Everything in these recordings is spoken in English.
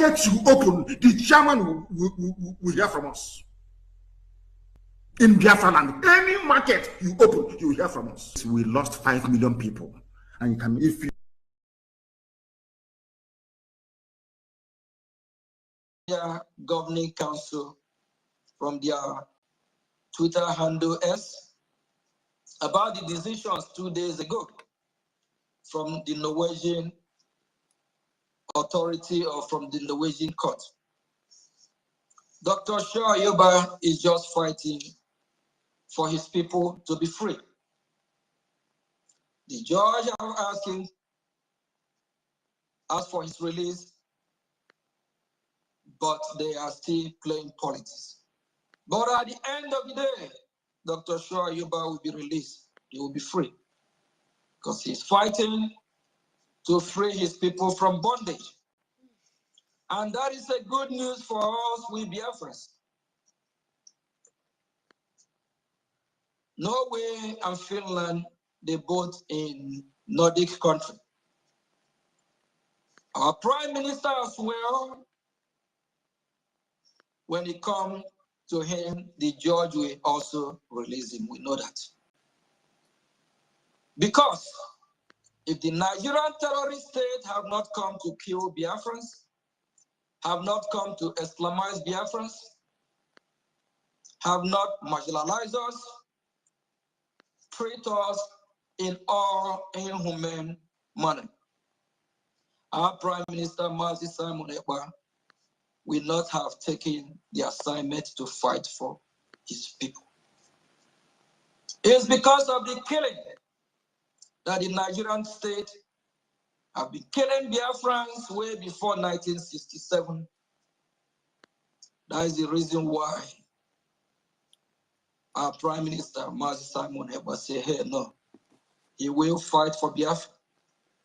market you open, the chairman will hear from us. In Biafra land, any market you open, you will hear from us. We lost 5 million people. And you can, if you governing council from their Twitter handle about the decisions 2 days ago from the Norwegian authority or from the Norwegian court. Dr. Shaw Yoba is just fighting for his people to be free. The judge asked for his release, but they are still playing politics. But at the end of the day, Dr. Shaw Yoba will be released. He will be free because he's fighting to free his people from bondage. And that is a good news for us, we Biafrans. Norway and Finland, they both in Nordic country. Our Prime Minister as well, when it comes to him, the judge will also release him. We know that. Because if the Nigerian terrorist state have not come to kill Biafrans, have not come to Islamize Biafrans, have not marginalized us, treat us in all inhumane manner, our Prime Minister, Mazi Simon Ekpa, will not have taken the assignment to fight for his people. It's because of the killing that the Nigerian state have been killing Biafrans way before 1967. That is the reason why our Prime Minister, Mazi Simon Ekpa, say, hey, no, he will fight for Biafra.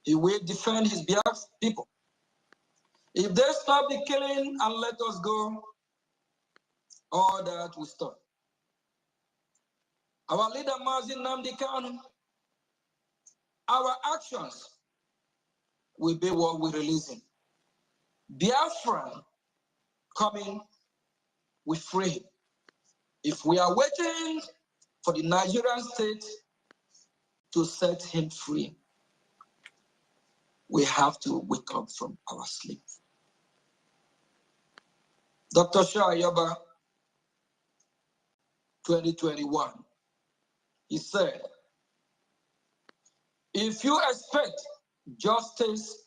He will defend his Biafra people. If they stop the killing and let us go, all that will stop. Our leader, Mazi Nnamdi Kanu, our actions will be what we release him. Biafra coming, we free him. If we are waiting for the Nigerian state to set him free, we have to wake up from our sleep. Dr. Shaw Yoba, 2021, he said, if you expect justice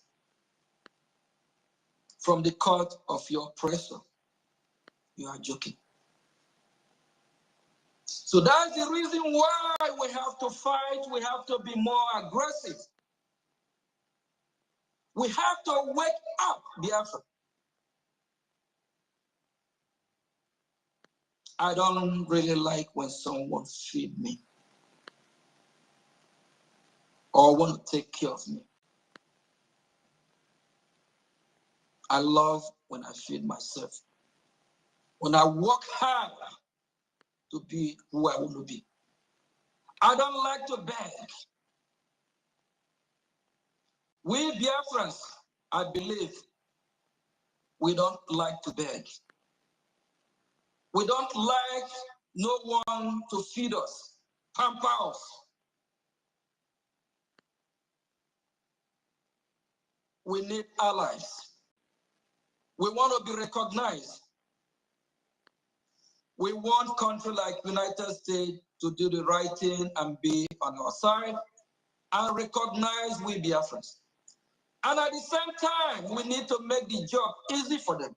from the court of your oppressor, you are joking. So that's the reason why we have to fight. We have to be more aggressive. We have to wake up, Biafra. I don't really like when someone feed me or want to take care of me. I love when I feed myself. When I work hard to be who I want to be. I don't like to beg. We Biafrans, I believe, we don't like to beg. We don't like no one to feed us, pamper us. We need allies. We want to be recognized. We want countries like United States to do the right thing and be on our side and recognize we Biafrans. And at the same time, we need to make the job easy for them.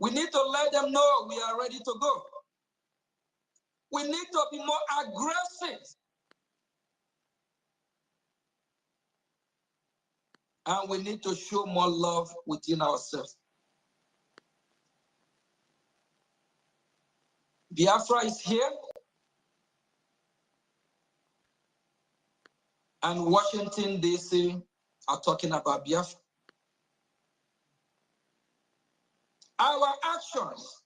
We need to let them know we are ready to go. We need to be more aggressive. And we need to show more love within ourselves. Biafra is here. And Washington, D.C. are talking about Biafra. Our actions,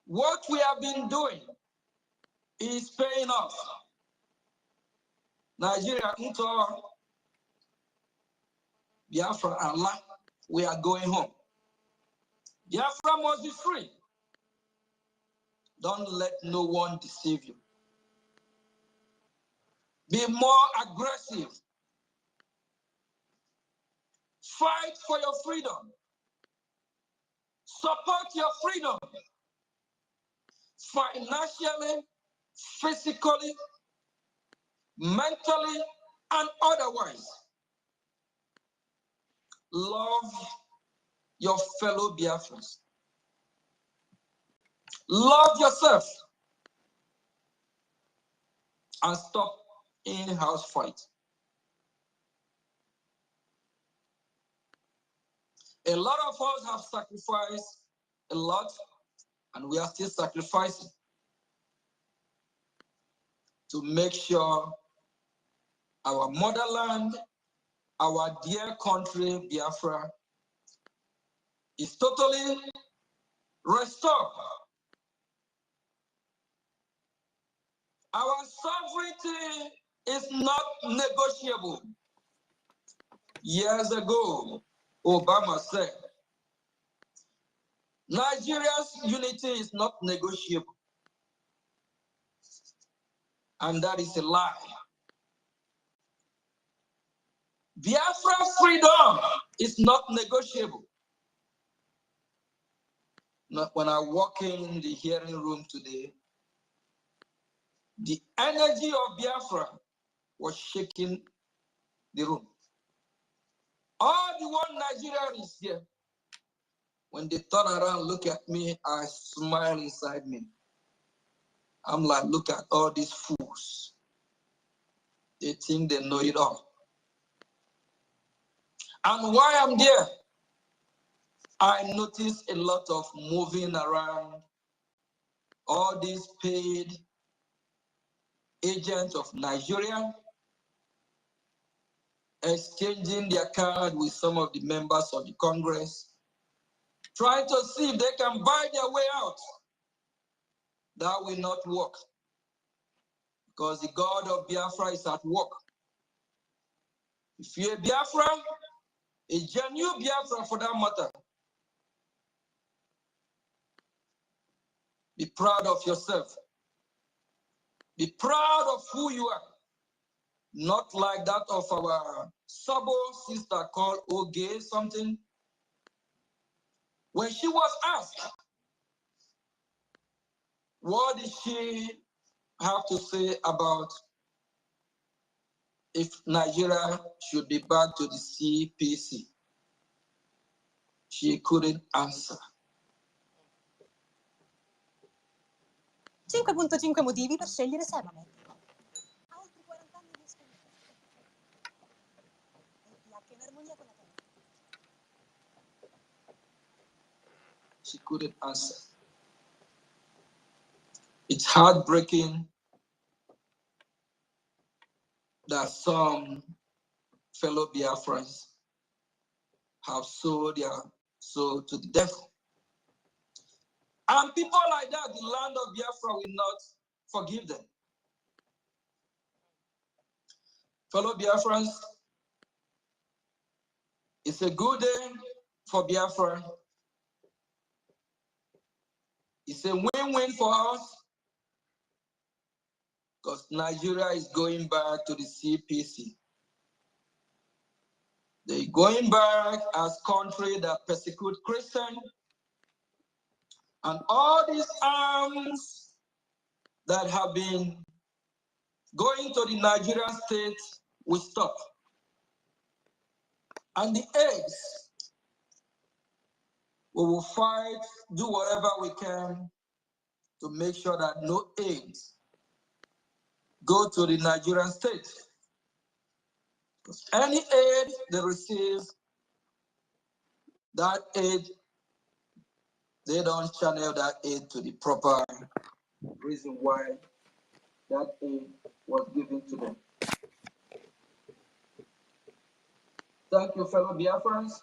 what we have been doing, is paying off. Nigeria, into Biafra, Allah, we are going home. Biafra must be free. Don't let no one deceive you. Be more aggressive. Fight for your freedom. Support your freedom. Financially, physically, mentally, and otherwise. Love your fellow Biafrans. Love yourself. And stop in-house fight. A lot of us have sacrificed a lot, and we are still sacrificing to make sure our motherland, our dear country, Biafra, is totally restored. Our sovereignty is not negotiable. Years ago, Obama said, Nigeria's unity is not negotiable. And that is a lie. Biafra freedom is not negotiable. When I walk in the hearing room today, the energy of Biafra was shaking the room. All the one Nigerians here, when they turn around, look at me, I smile inside me. I'm like, look at all these fools. They think they know it all. And while I'm there, I notice a lot of moving around, all these paid agents of Nigeria, exchanging their card with some of the members of the Congress, trying to see if they can buy their way out. That will not work, because the God of Biafra is at work. If you're a Biafra, a genuine Biafra for that matter, be proud of yourself. Be proud of who you are. Not like that of our Sabo sister called OGOJA something. When she was asked, what did she have to say about if Nigeria should be back to the CPC? She couldn't answer. 5.5 motivi per scegliere Sebamed. Ha oltre 40 anni di esperienza. EFIK in armonia con la terra. She couldn't answer. It's heartbreaking that some fellow Biafrans have sold their soul to the devil. And people like that, the land of Biafra will not forgive them. Fellow Biafrans, it's a good day for Biafra. It's a win-win for us, because Nigeria is going back to the CPC. They're going back as country that persecute Christians, and all these arms that have been going to the Nigerian state will stop. And the eggs, we will fight, do whatever we can to make sure that no eggs go to the Nigerian state. Because any aid they receive, that aid, they don't channel that aid to the proper reason why that aid was given to them. Thank you, fellow Biafrans.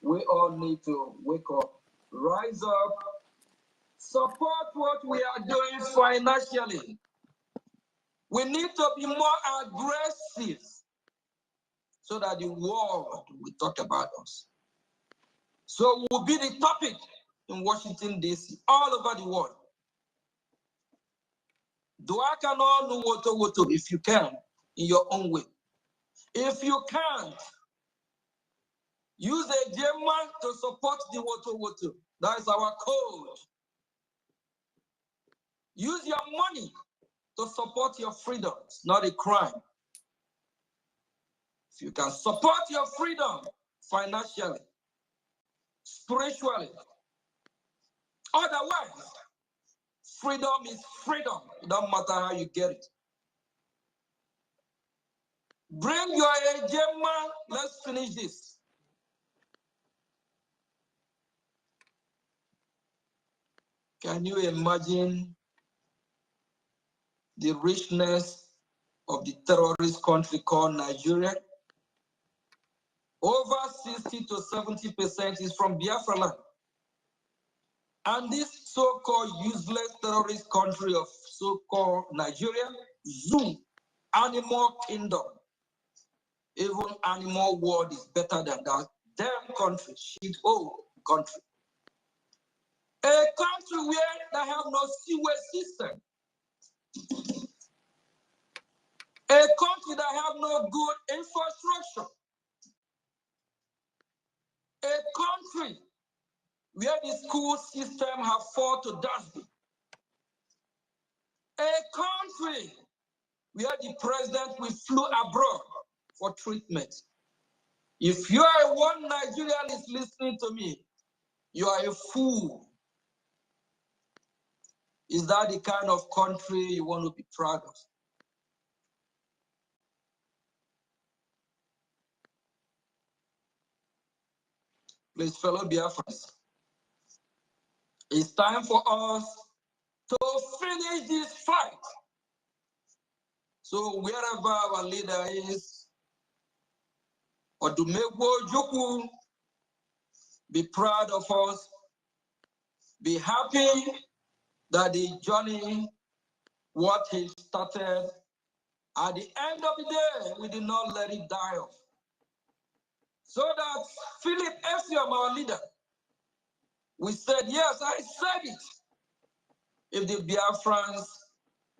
We all need to wake up, rise up, support what we are doing financially. We need to be more aggressive so that the world will talk about us. So we'll be the topic in Washington, D.C., all over the world. Do I cannot know what if you can, in your own way. If you can't, use a German to support the Woto. That is our code. Use your money to support your freedoms, not a crime. If you can support your freedom financially, spiritually, otherwise, freedom is freedom. It doesn't matter how you get it. Bring your German. Let's finish this. Can you imagine the richness of the terrorist country called Nigeria? Over 60 to 70% is from Biafra land. And this so-called useless terrorist country of so-called Nigeria, zoo, animal kingdom. Even animal world is better than that damn country, shithole country. A country where they have no sewage system. A country that have no good infrastructure. A country where the school system have fallen to dustbin. A country where the president will flew abroad for treatment. If you are one Nigerian is listening to me, you are a fool. Is that the kind of country you want to be proud of? Please, fellow Biafrans, it's time for us to finish this fight. So wherever our leader is, Odumegwu Ojukwu, be proud of us, be happy that the journey, what he started, at the end of the day, we did not let it die off. So that Philip Efiam, our leader, we said, yes, I said it. If the Biafrans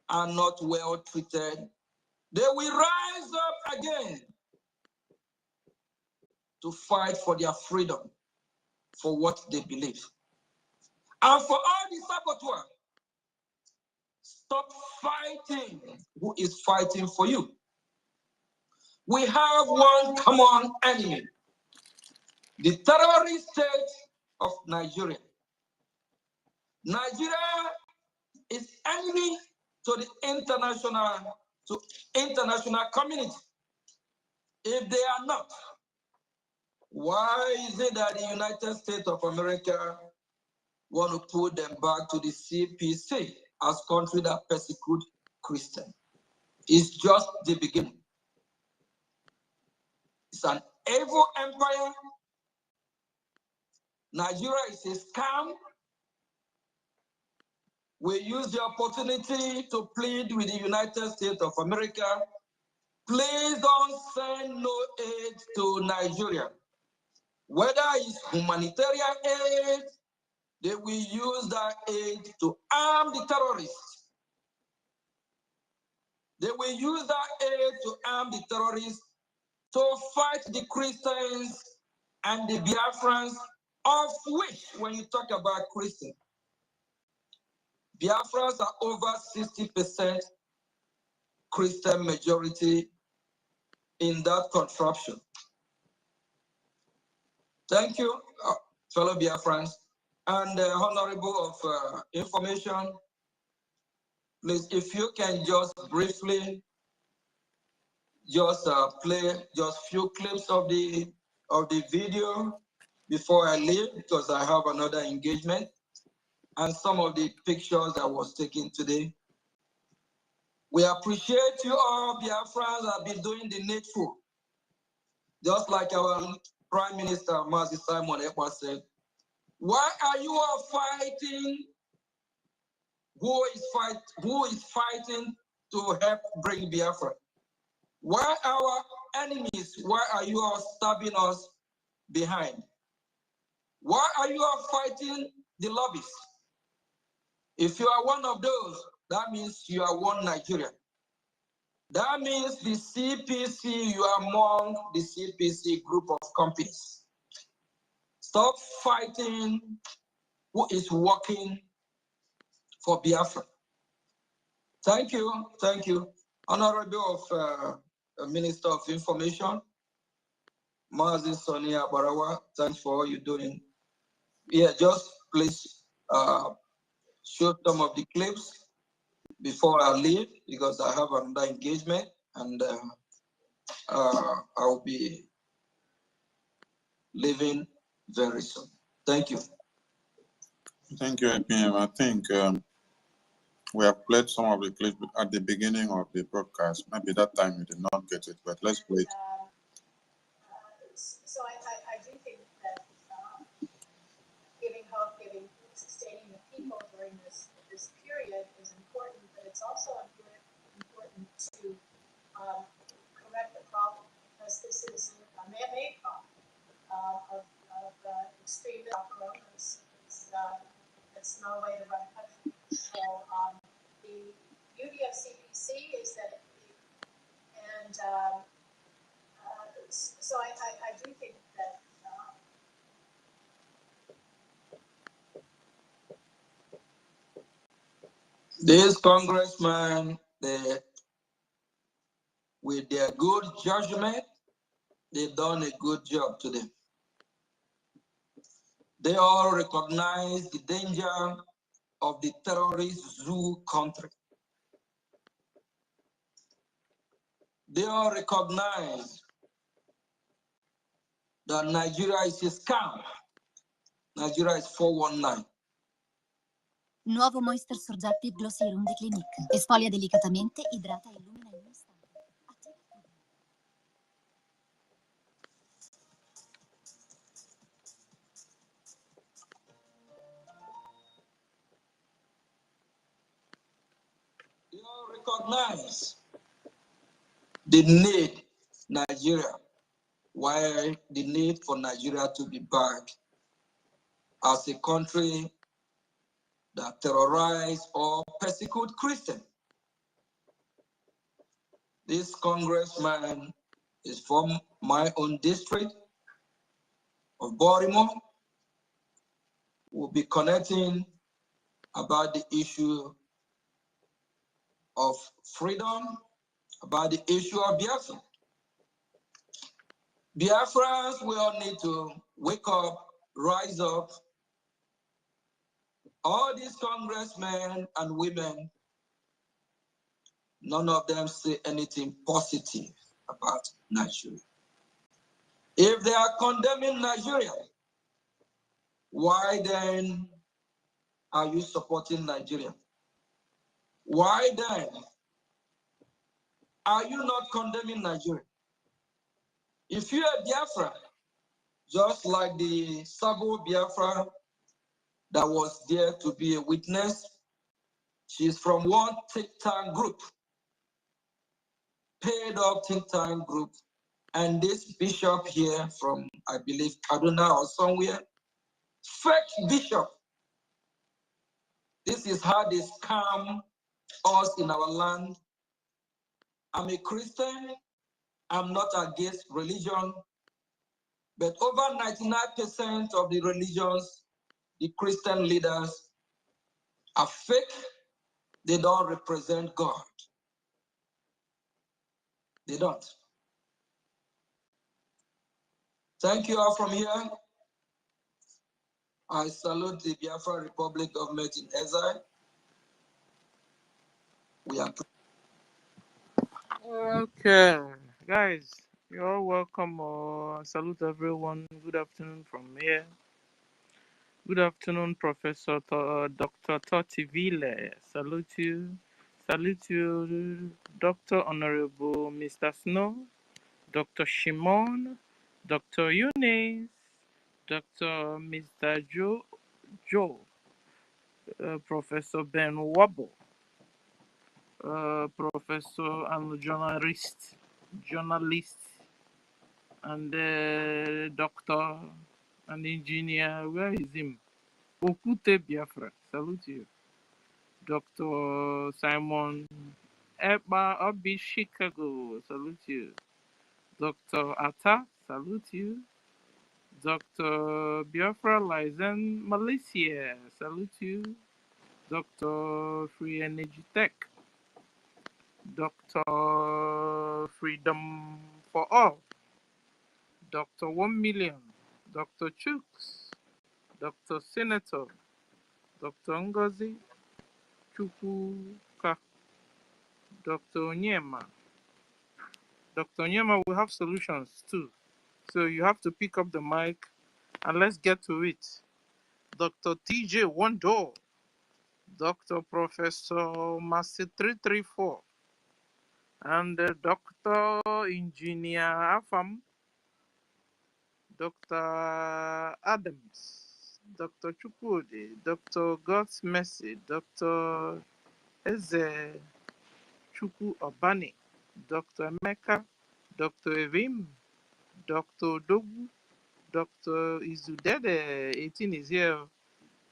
are not well treated, they will rise up again to fight for their freedom, for what they believe. And for all the saboteurs, stop fighting who is fighting for you. We have one common enemy, the terrorist state of Nigeria. Nigeria is enemy to the international community. If they are not, why is it that the United States of America want to put them back to the CPC as country that persecute Christians? It's just the beginning. It's an evil empire. Nigeria is a scam. We use the opportunity to plead with the United States of America. Please don't send no aid to Nigeria. Whether it's humanitarian aid, they will use that aid to arm the terrorists. They will use that aid to arm the terrorists, to fight the Christians and the Biafrans, of which, when you talk about Christians, Biafrans are over 60% Christian majority in that contraption. Thank you, fellow Biafrans. And honorable of information, please, if you can just briefly just play just few clips of the video before I leave, because I have another engagement, and some of the pictures that was taken today. We appreciate you all, Biafrans, have been doing the needful. Just like our Prime Minister Mazi Simon Ekpa said, why are you all fighting? Who is fighting to help bring Biafra? Why our enemies? Why are you all stabbing us behind? Why are you all fighting the lobbies? If you are one of those, that means you are one Nigeria. That means the CPC, you are among the CPC group of companies. Stop fighting who is working for Biafra. Thank you. Thank you. Honorable of Minister of Information, Mazi Sonia Barawa, thanks for all you're doing. Yeah, just please show some of the clips before I leave, because I have another engagement, and I'll be leaving very soon. Thank you. Thank you, IPM. I think we have played some of the clips at the beginning of the broadcast. Maybe that time you did not get it, but let's play it. So I do think that giving hope, sustaining the people during this period is important, but it's also important to correct the problem, because this is a man-made problem of extreme outgrowths. It's no way to run a country. So the beauty of CPC is that so I do think that These congressmen, with their good judgment, they've done a good job today. They all recognize the danger of the terrorist zoo country. They all recognize that Nigeria is a scam. Nigeria is 419. Nuovo Moisture Surgitive Glossy Serum di Clinique. Esfolia delicatamente, idrata e illumina in un istante. Attiva il They all recognize the need Nigeria, why the need for Nigeria to be back as a country that terrorize or persecute Christians. This congressman is from my own district of Baltimore. We'll be connecting about the issue of freedom, about the issue of Biafra. Biafrans, we all need to wake up, rise up. All these congressmen and women, none of them say anything positive about Nigeria. If they are condemning Nigeria, why then are you supporting Nigeria? Why then are you not condemning Nigeria? If you are Biafra, just like the Sabo Biafra that was there to be a witness, she's from one think tank group, paid up think tank group, and this bishop here from, I believe, Kaduna or somewhere, fake bishop. This is how they scam us in our land. I'm a Christian. I'm not against religion, but over 99% of the religions, the Christian leaders are fake. They don't represent God. They don't. Thank you all from here. I salute the Biafra Republic government in exile. We are. Okay, guys, you're all welcome. Salute everyone. Good afternoon from here. Good afternoon, Professor Dr. Totivile. Salute you. Salute you, Dr. Honorable Mr. Snow, Dr. Shimon, Dr. Eunice, Dr. Mr. Joe, Professor Ben Wobble, professor and journalist, and doctor and engineer. Where is him? Okute Biafra. Salute you. Dr. Simon Eba Obi Chicago. Salute you. Dr. Atta. Salute you. Dr. Biafra Lizen Malaysia. Salute you. Dr. Free Energy Tech. Dr. Freedom for All, Dr. 1 Million, Dr. Chooks, Dr. Senator, Dr. NGOZI, Chukwuka, Dr. Onyema. Dr. Onyema will have solutions too. So you have to pick up the mic and let's get to it. Dr. TJ One Door, Dr. Professor Massey 334, and Dr. Engineer Afam, Dr. Adams, Dr. Chukwudi, Dr. God's Mercy, Dr. Eze Chukwu Obani, Dr. Emeka, Dr. Evim, Dr. Dogu, Dr. Izudede, 18 is here,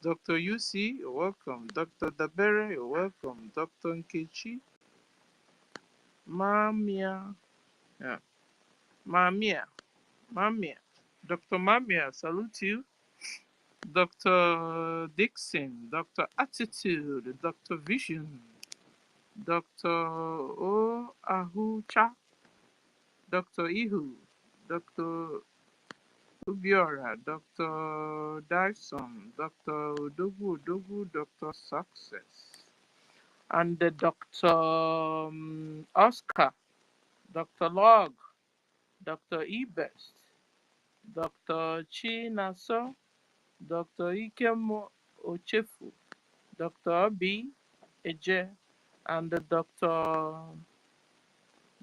Dr. UC, you're welcome, Dr. Dabere, you're welcome, Dr. Nkechi, Mamia, yeah, Mamia, Dr. Mamia, salute you. Dr. Dixon, Dr. Attitude, Dr. Vision, Dr. O Ahucha, Dr. Ihu, Dr. Ubiora, Dr. Dyson, Dr. Dogu, Dr. Success, and the Dr. Oscar, Dr. Log, Dr. Ebest, Dr. Chinaso, Dr. Ikem Ochefu, Dr. Obi Eje, and Dr.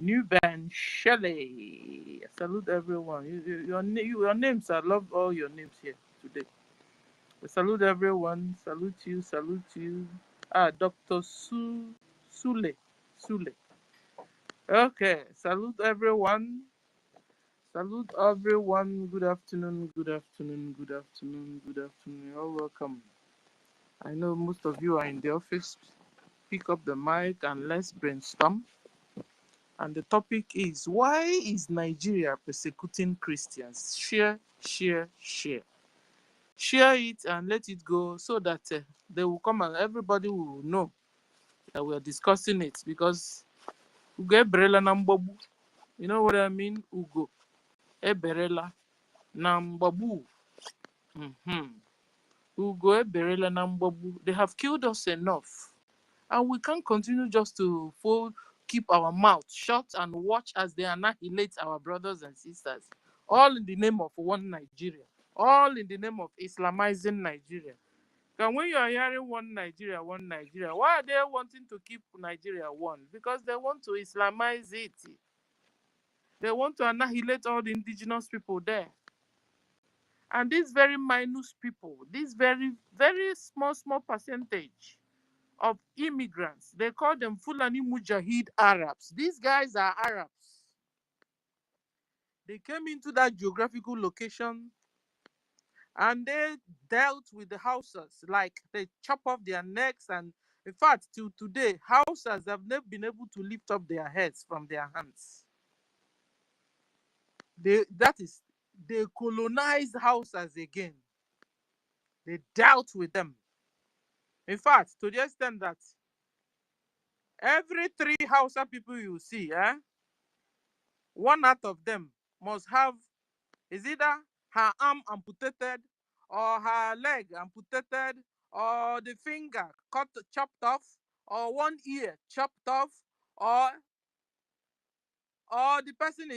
Newban Shelley. Salute everyone. Your names, I love all your names here today. Salute everyone. Salute you. Dr. Sule. Okay, salute everyone. Good afternoon. You're all welcome. I know most of you are in the office. Pick up the mic and let's brainstorm. And the topic is, why is Nigeria persecuting Christians? Share it and let it go so that they will come and everybody will know that we are discussing it. Because Ugo Eberela na Mgbagbu, you know what I mean? Ugo Eberela na Mgbagbu. Ugo Eberela na Mgbagbu. They have killed us enough. And we can't continue just to keep our mouth shut and watch as they annihilate our brothers and sisters. All in the name of one Nigeria. All in the name of Islamizing Nigeria. And when you are hearing one Nigeria, why are they wanting to keep Nigeria one? Because they want to Islamize it. They want to annihilate all the indigenous people there. And these very minute people, this very, very small percentage of immigrants, they call them Fulani Mujahid Arabs. These guys are Arabs. They came into that geographical location and they dealt with the Hausas, like they chop off their necks. And in fact, till today, Hausas have never been able to lift up their heads from their hands. They colonized Hausas again. They dealt with them. In fact, to the extent that every 3 Hausa people you see, one out of them must have is either her arm amputated or her leg amputated or the finger chopped off or one ear chopped off or the person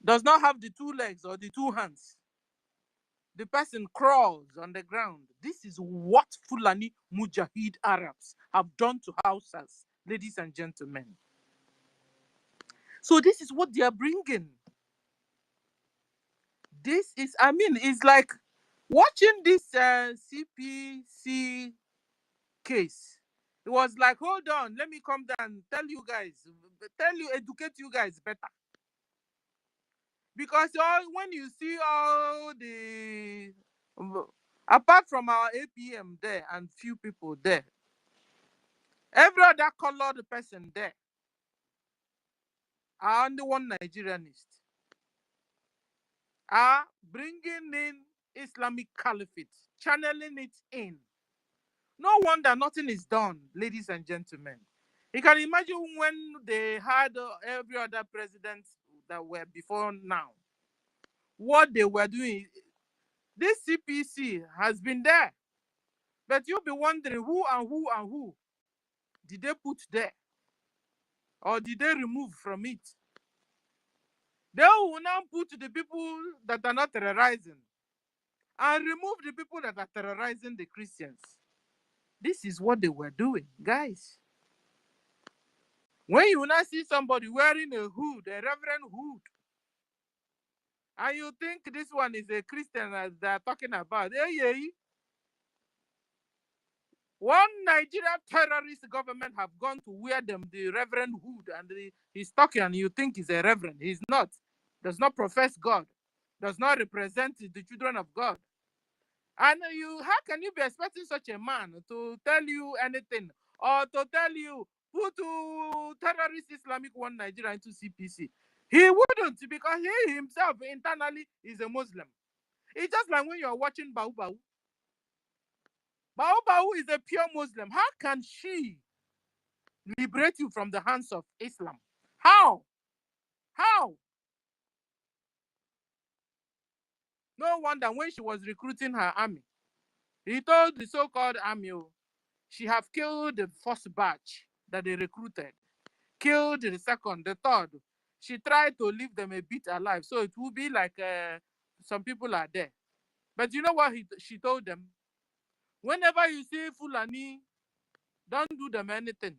does not have the 2 legs or the 2 hands. The person crawls on the ground. This is what Fulani Mujahid Arabs have done to Hausas, ladies and gentlemen. So this is what they are bringing. This is, I mean, it's like watching this CPC case. It was like, hold on, let me come down, educate you guys better. Because when you see all the, apart from our APM there and few people there, every other colored person there are only one Nigerianist, are bringing in Islamic Caliphate, channeling it in. No wonder nothing is done, ladies and gentlemen. You can imagine when they had every other president that were before now, what they were doing. This CPC has been there, but you'll be wondering who did they put there, or did they remove from it? They will now put the people that are not terrorizing and remove the people that are terrorizing the Christians. This is what they were doing, guys. When you now see somebody wearing a hood, a reverend hood, and you think this one is a Christian as they're talking about, one Nigerian terrorist government have gone to wear them the reverend hood, and he's talking, and you think he's a reverend. He's not. Does not profess God. Does not represent the children of God. And how can you be expecting such a man to tell you anything, or to tell you who to terrorist Islamic one Nigeria into CPC? He wouldn't, because he himself internally is a Muslim. It's just like when you're watching Bau Bau. Bau Bau is a pure Muslim. How can she liberate you from the hands of Islam? How? How? No wonder when she was recruiting her army, he told the so-called army, she have killed the first batch that they recruited, killed the second, the third. She tried to leave them a bit alive, so it will be like some people are there. But you know what she told them? Whenever you see Fulani, don't do them anything.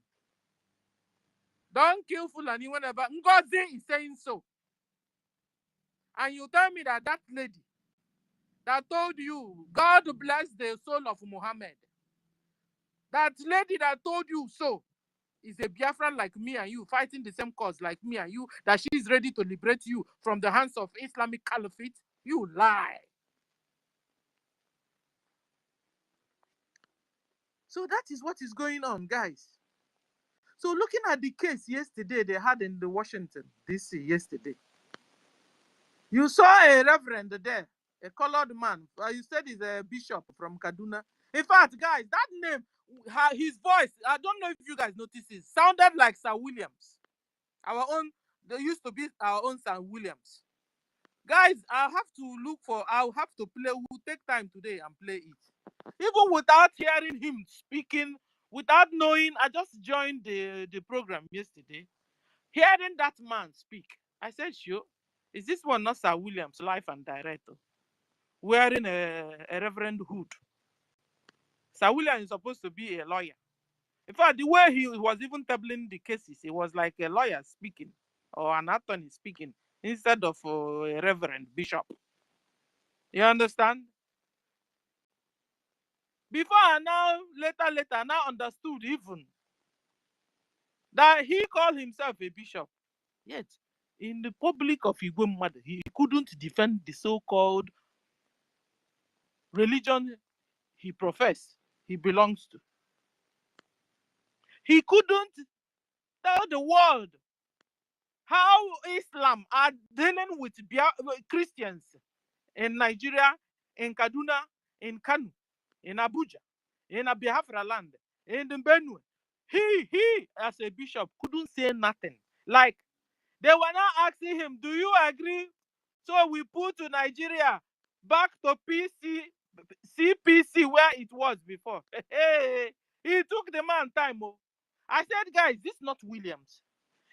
Don't kill Fulani whenever NGOZI is saying so. And you tell me that lady that told you, God bless the soul of Muhammad, that lady that told you so is a Biafran like me and you, fighting the same cause like me and you, that she is ready to liberate you from the hands of Islamic Caliphate? You lie. So that is what is going on, guys. So looking at the case yesterday they had in the Washington, D.C. yesterday, you saw a reverend there, a colored man. You said he's a bishop from Kaduna. In fact, guys, that name, his voice, I don't know if you guys noticed it, sounded like Sir Williams. Our own, there used to be our own Sir Williams. Guys, I'll have to play, we'll take time today and play it. Even without hearing him speaking, without knowing, I just joined the program yesterday. Hearing that man speak, I said, sure, is this one not Sir Williams, live and direct, wearing a reverend hood? Sir Williams is supposed to be a lawyer. In fact, the way he was even tabling the cases, it was like a lawyer speaking, or an attorney speaking, instead of a reverend bishop. You understand? Before I now, later, now understood even that he called himself a bishop. Yet, in the public of IKOM, he couldn't defend the so-called religion he professed, he belongs to. He couldn't tell the world how Islam are dealing with Christians in Nigeria, in Kaduna, in Kanu, in Abuja, in Biafra land, in the Benue. He, as a bishop, couldn't say nothing. Like, they were now asking him, do you agree? So we put Nigeria back to CPC where it was before. He took the man time. I said, guys, this is not Williams.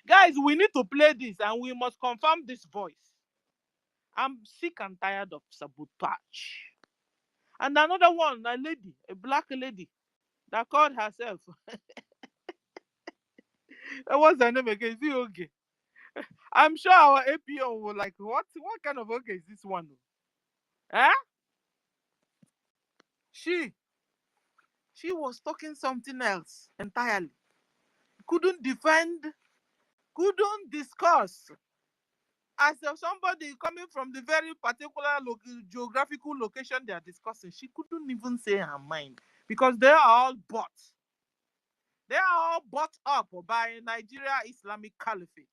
Guys, we need to play this and we must confirm this voice. I'm sick and tired of sabotage. And another one, a lady, a black lady that called herself. What's her name again? Is it okay? I'm sure our APO will like, what kind of okay is this one? Eh? She was talking something else entirely. Couldn't defend, couldn't discuss. As of somebody coming from the very particular geographical location they are discussing, she couldn't even say her mind because they are all bought. They are all bought up by Nigeria Islamic Caliphate.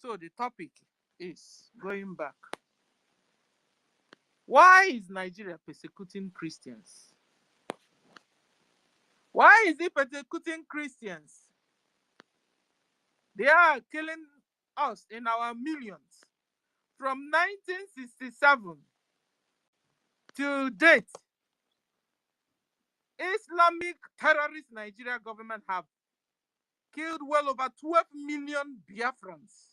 So the topic is going back. Why is Nigeria persecuting Christians? Why is it persecuting Christians? They are killing us in our millions. From 1967 to date, Islamic terrorist Nigeria government have killed well over 12 million Biafrans.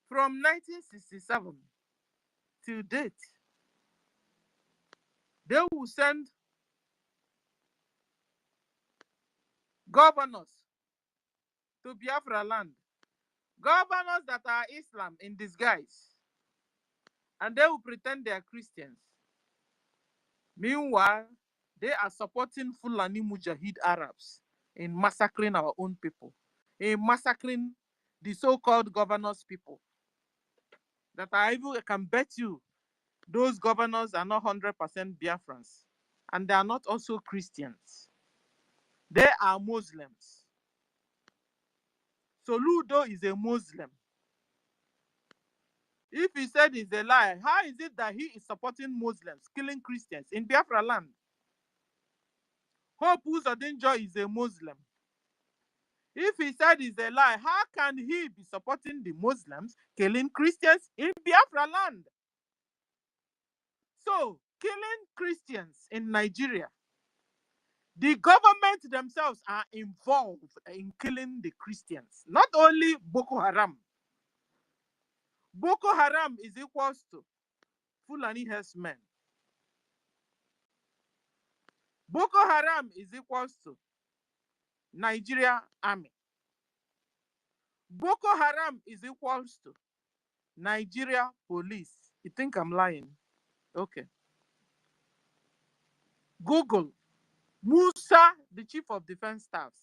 From 1967 to date, they will send governors to Biafra land, governors that are Islam in disguise, and they will pretend they are Christians. Meanwhile, they are supporting Fulani Mujahid Arabs in massacring our own people, in massacring the so-called governors' people. That I even can bet you those governors are not 100% Biafrans, and they are not also Christians. They are Muslims. Soludo is a Muslim. If he said it's a lie, how is it that he is supporting Muslims killing Christians in Biafra land? Hope Uzodinjo is a Muslim. If he said it's a lie, how can he be supporting the Muslims killing Christians in Biafra land? So, killing Christians in Nigeria, the government themselves are involved in killing the Christians. Not only Boko Haram. Boko Haram is equals to Fulani herdsmen. Boko Haram is equals to Nigeria Army. Boko Haram is equals to Nigeria Police. You think I'm lying? Okay. Google. Musa, the chief of defense staffs,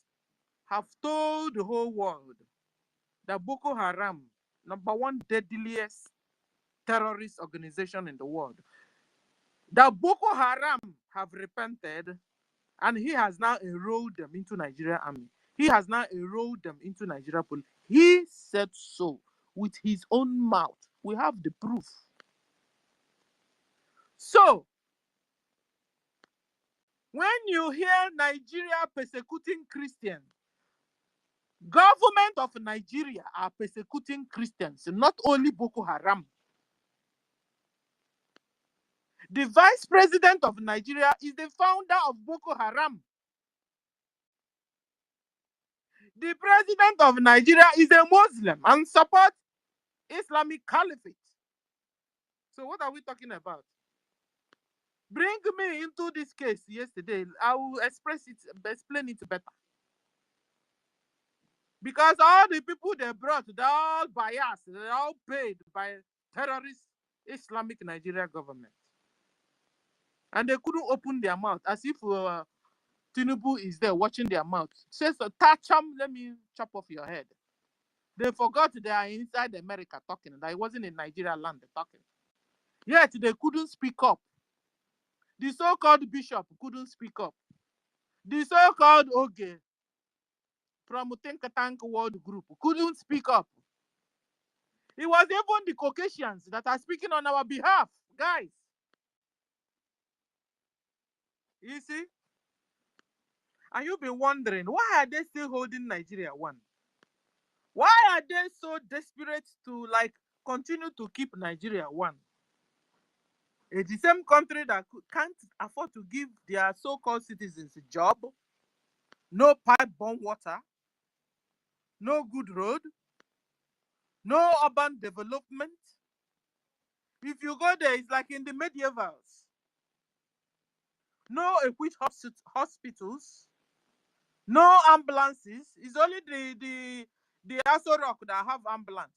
have told the whole world that Boko Haram, #1 deadliest terrorist organization in the world, that Boko Haram have repented and he has now enrolled them into Nigeria Army. He has now enrolled them into Nigeria Police. He said so with his own mouth. We have the proof. So, when you hear Nigeria persecuting Christians, government of Nigeria are persecuting Christians, not only Boko Haram. The vice president of Nigeria is the founder of Boko Haram. The president of Nigeria is a Muslim and supports Islamic Caliphate. So what are we talking about? Bring me into this case yesterday. I will explain it better. Because all the people they brought, they're all biased. They're all paid by terrorist Islamic Nigeria government. And they couldn't open their mouth as if Tinubu is there watching their mouth. Says, touch them, let me chop off your head. They forgot they are inside America talking. That it wasn't in Nigeria land talking. Yet they couldn't speak up. The so-called bishop couldn't speak up. The so-called Oge from Think Tank World Group couldn't speak up. It was even the Caucasians that are speaking on our behalf, guys. You see? And you've been wondering, why are they still holding Nigeria one? Why are they so desperate to continue to keep Nigeria one? It's the same country that can't afford to give their so-called citizens a job, no pipe-borne water, no good road, no urban development. If you go there, it's like in the medievals. No equipped hospitals, no ambulances. It's only The Aso Rock that have ambulance.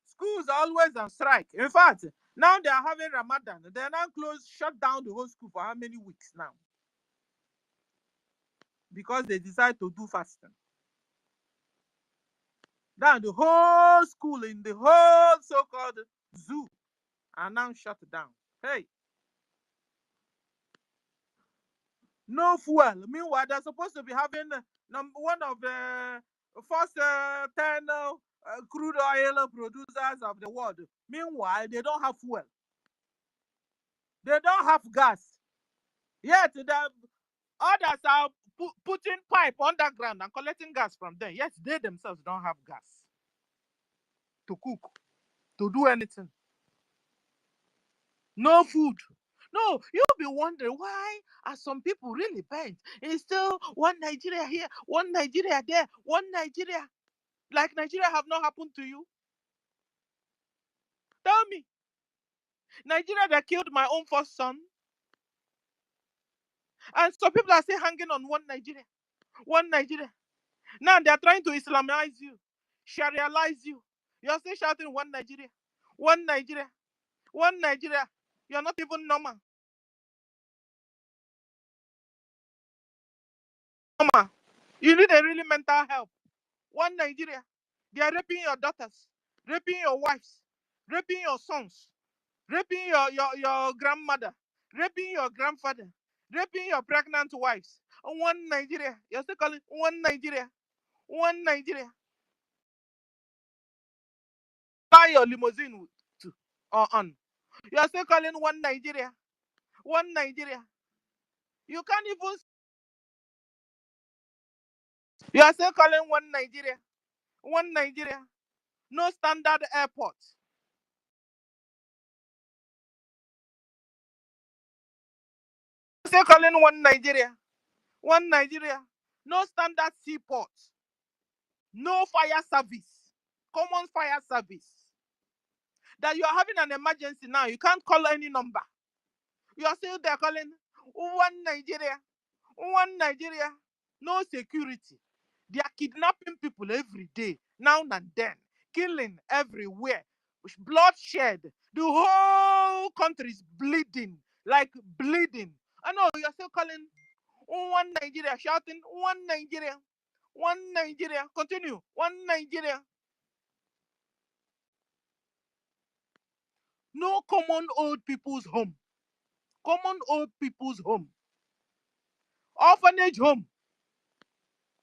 Schools are always on strike. In fact, now they are having Ramadan. They are now closed, shut down the whole school for how many weeks now? Because they decide to do fasting. Now the whole school in the whole so-called zoo are now shut down. Hey, no fuel. Meanwhile, they're supposed to be having one of the first 10 crude oil producers of the world. Meanwhile, they don't have fuel. They don't have gas. Yet the others are putting pipe underground and collecting gas from them. Yes, they themselves don't have gas to cook, to do anything. No food. No, you'll be wondering why are some people really bent? It's still one Nigeria here, one Nigeria there, one Nigeria. Like Nigeria have not happened to you. Tell me. Nigeria that killed my own first son. And some people are still hanging on one Nigeria. One Nigeria. Now they're trying to Islamize you, Sharialize you. You're still shouting one Nigeria. One Nigeria. One Nigeria. You're not even normal. Normal. You need a really mental help. One Nigeria. They are raping your daughters, raping your wives, raping your sons, raping your grandmother, raping your grandfather, raping your pregnant wives. One Nigeria. You're still calling one Nigeria. One Nigeria. Buy your limousine to or on. You're still calling one Nigeria. One Nigeria. You can't even. You are still calling one Nigeria. One Nigeria. No standard airport. You're still calling one Nigeria. One Nigeria. No standard seaport. No fire service. Common fire service. That you are having an emergency now. You can't call any number. You are still there calling one Nigeria. One Nigeria. No security. They are kidnapping people every day, now and then, killing everywhere, bloodshed. The whole country is bleeding, like bleeding. I know you're still calling one Nigeria, shouting one Nigeria, one Nigeria. Continue, one Nigeria. No common old people's home, common old people's home, orphanage home,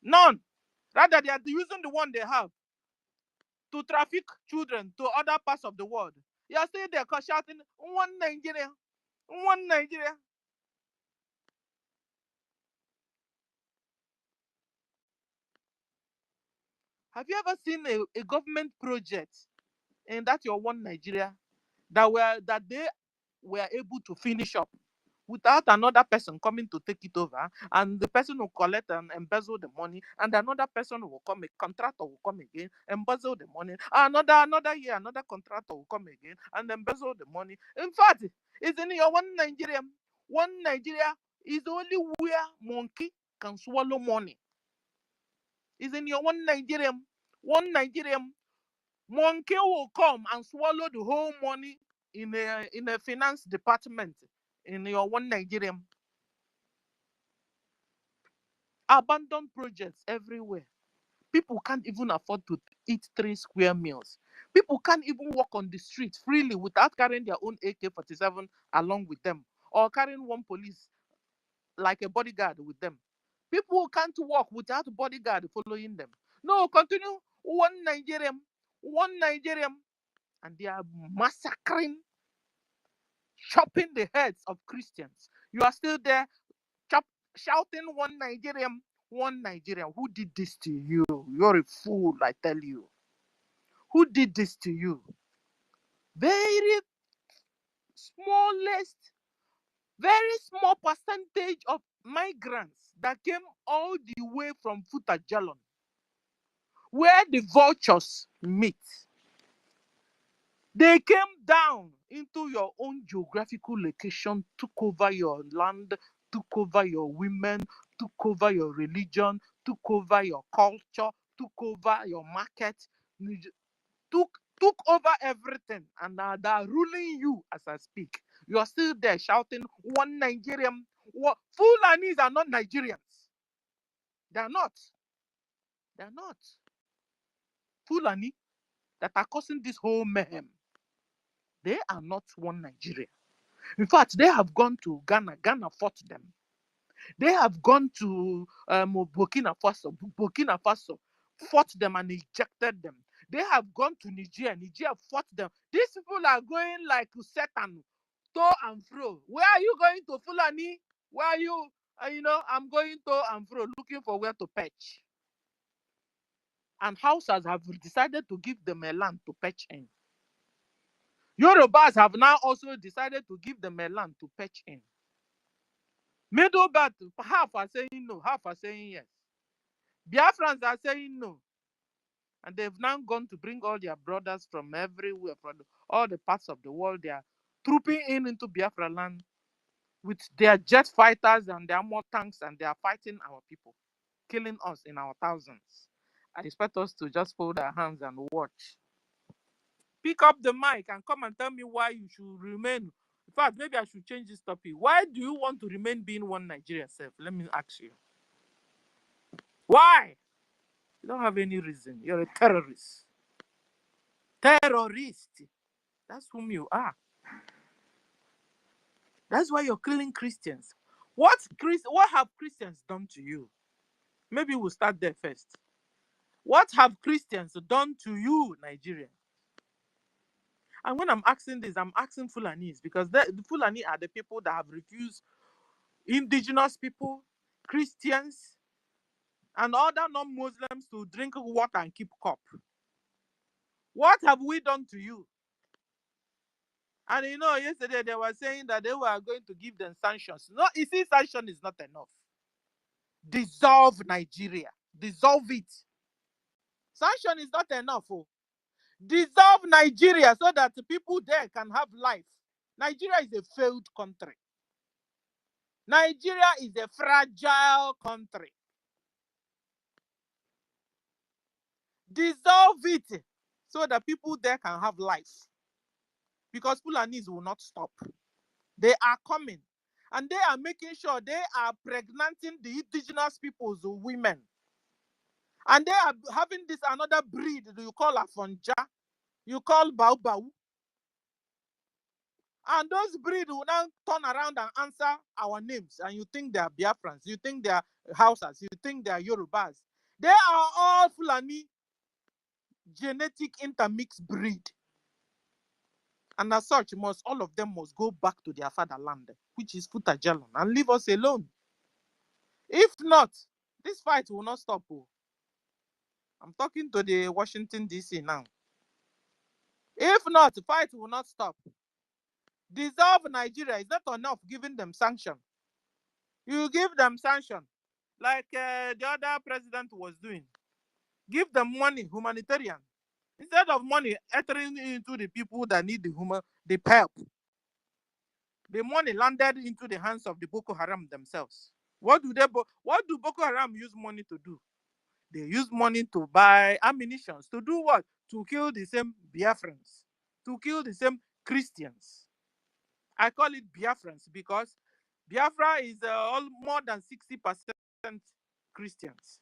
none. Rather, they are using the one they have to traffic children to other parts of the world. You're still there shouting, one Nigeria, one Nigeria. Have you ever seen a government project in that your one Nigeria that they were able to finish up without another person coming to take it over, and the person will collect and embezzle the money, and another person will come, a contractor will come again, embezzle the money, another year, another contractor will come again and embezzle the money. In fact, it's in your one Nigeria. One Nigeria is only where monkey can swallow money. It's in your one Nigeria. One Nigeria. Monkey will come and swallow the whole money in a finance department in your one Nigeria. Abandoned projects everywhere. People can't even afford to eat 3 square meals. People can't even walk on the street freely without carrying their own AK-47 along with them, or carrying one police like a bodyguard with them. People can't walk without a bodyguard following them. No, continue. One Nigerian, and they are massacring, chopping the heads of Christians. You are still there shouting one Nigerian. Who did this to you? You're a fool, I tell you. Who did this to you? Very small percentage of migrants that came all the way from Futajalon, where the vultures meet. They came down into your own geographical location, took over your land, took over your women, took over your religion, took over your culture, took over your market, took over everything, and now they're ruling you as I speak. You're still there shouting, one Nigerian. Fulanis are not Nigerians. They're not. They're not. Fulani that are causing this whole mayhem, they are not one Nigeria. In fact, they have gone to Ghana. Ghana fought them. They have gone to Burkina Faso. Burkina Faso fought them and ejected them. They have gone to Niger. Niger fought them. These people are going like Satan, to and fro. Where are you going to, Fulani? Where are you? I'm going to and fro, looking for where to perch. And Hausas have decided to give them a land to perch in. Yorubas have now also decided to give them a land to perch in. Middle belt, half are saying no, half are saying yes. Biafrans are saying no. And they've now gone to bring all their brothers from everywhere, from all the parts of the world. They are trooping into Biafra land with their jet fighters and their more tanks, and they are fighting our people, killing us in our thousands. I expect us to just fold our hands and watch. Pick up the mic and come and tell me why you should remain. In fact, maybe I should change this topic. Why do you want to remain being one Nigeria self? Let me ask you. Why? You don't have any reason. You're a terrorist. Terrorist. That's whom you are. That's why you're killing Christians. What have Christians done to you? Maybe we'll start there first. What have Christians done to you, Nigeria? And when I'm asking this, I'm asking Fulanis, because the Fulani are the people that have refused indigenous people, Christians, and other non-Muslims to drink water and keep cup. What have we done to you? And yesterday they were saying that they were going to give them sanctions. No, you see, sanction is not enough. Dissolve Nigeria. Dissolve it. Sanction is not enough. Oh. Dissolve Nigeria so that the people there can have life. Nigeria is a failed country. Nigeria is a fragile country. Dissolve it so that people there can have life. Because Fulanis will not stop. They are coming. And they are making sure they are pregnanting the indigenous people's women. And they are having this another breed you call Afonja, you call Baobao. And those breed will now turn around and answer our names. And you think they are Biafrans, you think they are Hausas, you think they are Yorubas. They are all Fulani genetic intermixed breed. And as such, all of them must go back to their fatherland, which is Futajalon, and leave us alone. If not, this fight will not stop. I'm talking to the Washington, D.C. now. If not, the fight will not stop. Dissolve Nigeria. Is not enough giving them sanction. You give them sanction like the other president was doing. Give them money, humanitarian. Instead of money entering into the people that need the help, the money landed into the hands of the Boko Haram themselves. What do Boko Haram use money to do? They use money to buy ammunition. To do what? To kill the same Biafrans. To kill the same Christians. I call it Biafrans because Biafra is more than 60% Christians.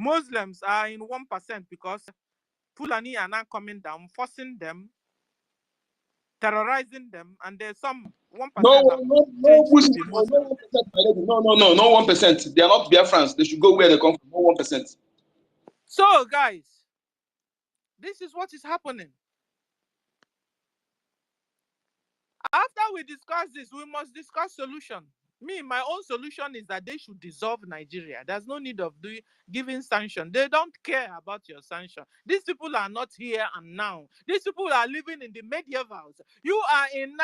Muslims are in 1% because Fulani are now coming down, forcing them, terrorizing them, and there's some 1%. No, 1%. They are not Biafrans. They should go where they come from. No 1%. So, guys, this is what is happening. After we discuss this, we must discuss solution. My own solution is that they should dissolve Nigeria. There's no need of giving sanction. They don't care about your sanction. These people are not here and now. These people are living in the medievals. You are in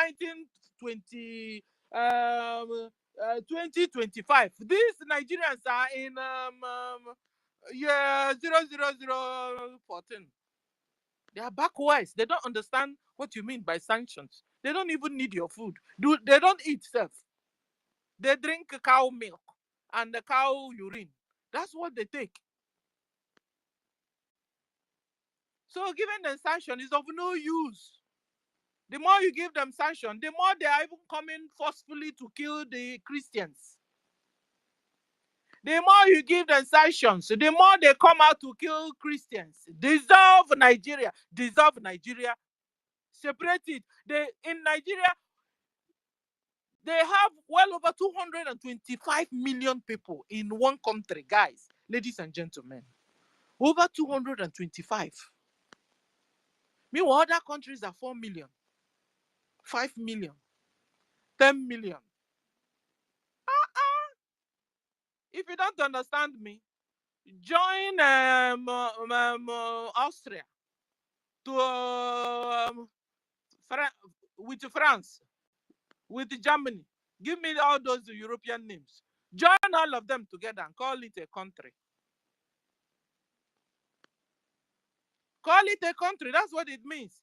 2025. These Nigerians are in 00014. They are backwards. They don't understand what you mean by sanctions. They don't even need your food. They don't eat stuff. They drink cow milk and the cow urine. That's what they take. So giving them sanction is of no use. The more you give them sanction, the more they are even coming forcefully to kill the Christians. The more you give them sanctions, the more they come out to kill Christians. Dissolve Nigeria. Dissolve Nigeria. Separate it. In Nigeria, they have well over 225 million people in one country, guys, ladies and gentlemen. Over 225. Meanwhile, other countries are 4 million, 5 million, 10 million. If you don't understand me, join Austria to with France, with Germany. Give me all those European names. Join all of them together and call it a country. Call it a country. That's what it means.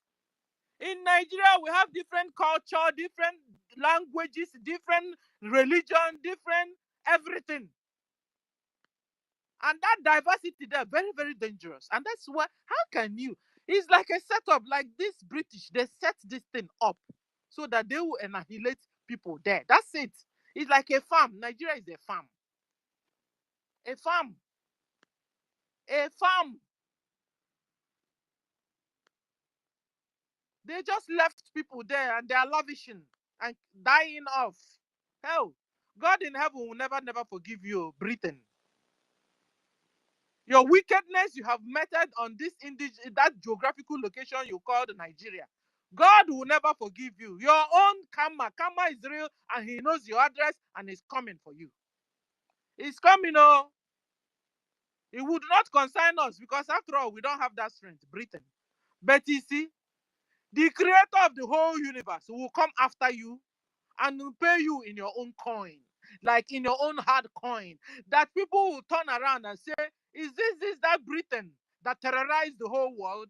In Nigeria, we have different culture, different languages, different religion, different everything. And that diversity there, very, very dangerous. And that's why, how can you? It's like a setup, like this British, they set this thing up so that they will annihilate people there. That's it. It's like a farm. Nigeria is a farm. A farm. A farm. They just left people there and they are lavishing and dying off. Hell, God in heaven will never, never forgive you, Britain. Your wickedness you have meted on this that geographical location you called Nigeria. God will never forgive you. Your own karma. Karma is real and he knows your address and is coming for you. He's coming, oh. It would not concern us because after all, we don't have that strength, Britain. But you see, the creator of the whole universe will come after you and will pay you in your own coin, like in your own hard coin, that people will turn around and say, is this that Britain that terrorized the whole world,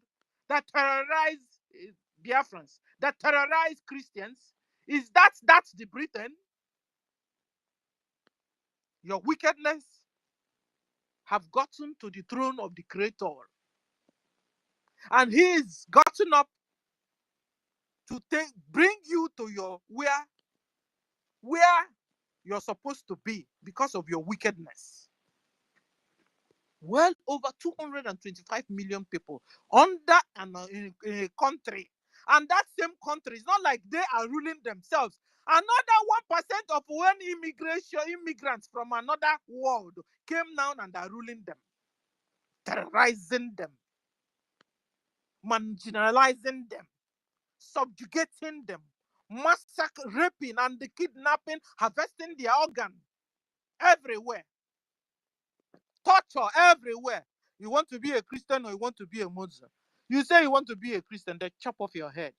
that terrorized Biafrans, that terrorized Christians? Is that's the Britain? Your wickedness have gotten to the throne of the creator. And he's gotten up to bring you to your where you're supposed to be because of your wickedness. Well over 225 million people under in a country. And that same country, it's not like they are ruling themselves. Another 1% of when immigrants from another world came down and are ruling them, terrorizing them, marginalizing them, subjugating them, massacre, raping, and the kidnapping, harvesting their organ everywhere. Torture everywhere. You want to be a Christian or you want to be a Muslim? You say you want to be a Christian, they chop off your head.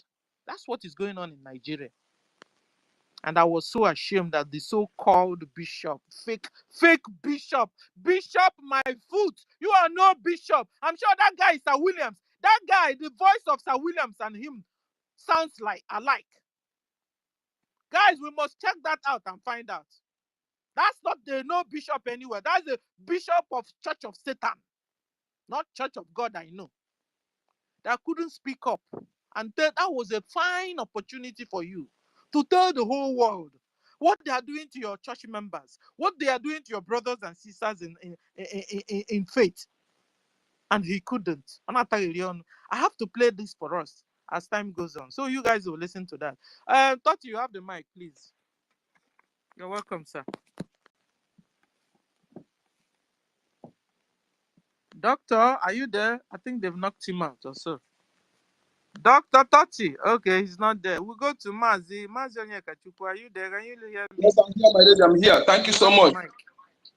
That's what is going on in Nigeria. And I was so ashamed that the so-called bishop, fake bishop, my foot. You are no bishop. I'm sure that guy is Sir Williams. That guy, the voice of Sir Williams and him sounds like alike. Guys, we must check that out and find out. That's not no bishop anywhere. That's the bishop of Church of Satan, not Church of God, I know. That couldn't speak up. And that was a fine opportunity for you to tell the whole world what they are doing to your church members, what they are doing to your brothers and sisters in faith. And he couldn't. I have to play this for us as time goes on. So you guys will listen to that. Toti, you have the mic, please. You're welcome, sir. Doctor, are you there? I think they've knocked him out or so. Dr. Toti, okay, he's not there. We'll go to Mazi. Mazi Onyekachukwu, are you there? Can you hear me? Yes, I'm here, my lady. I'm here. Thank you so much.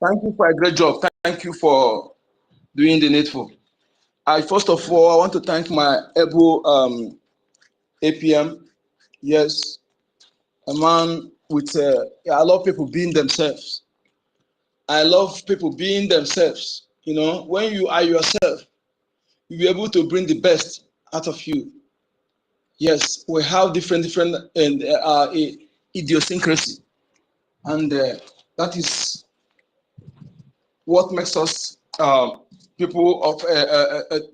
Thank you for a great job. Thank you for doing the needful. First of all, I want to thank my able APM. Yes, a man with, I love people being themselves. I love people being themselves. You know, when you are yourself, you'll be able to bring the best out of you. Yes, we have different idiosyncrasy, and that is what makes us people of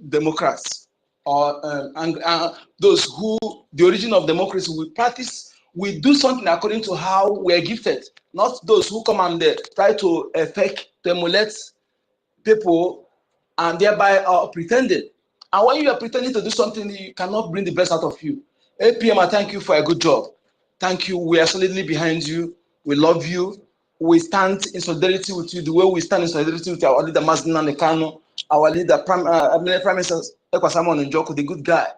Democrats, or those who the origin of democracy. We practice, we do something according to how we are gifted, not those who come and try to fake, to emulate people, and thereby pretending. And when you are pretending to do something, you cannot bring the best out of you. APM, I thank you for a good job. Thank you. We are solidly behind you. We love you. We stand in solidarity with you the way we stand in solidarity with our leader, Mazina Nekano, our leader, Prime Minister Ekwasamon Njoku, the good guy.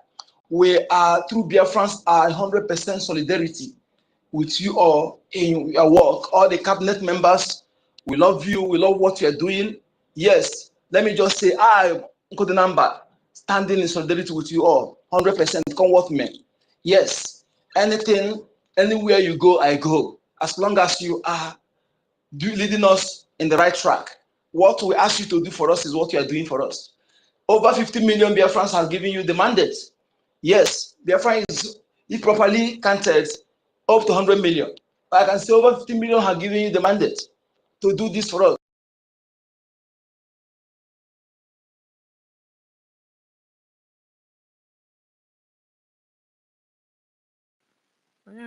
We are, through Biafrans, are 100% solidarity with you all in your work. All the cabinet members, we love you. We love what you are doing. Yes, let me just say, I, Nkodenamba, standing in solidarity with you all, 100%, come what men. Yes, anything, anywhere you go, I go. As long as you are leading us in the right track. What we ask you to do for us is what you are doing for us. Over 50 million Biafrans have given you the mandate. Yes, Biafra is, if properly counted, up to 100 million. I can say over 50 million have given you the mandate to do this for us.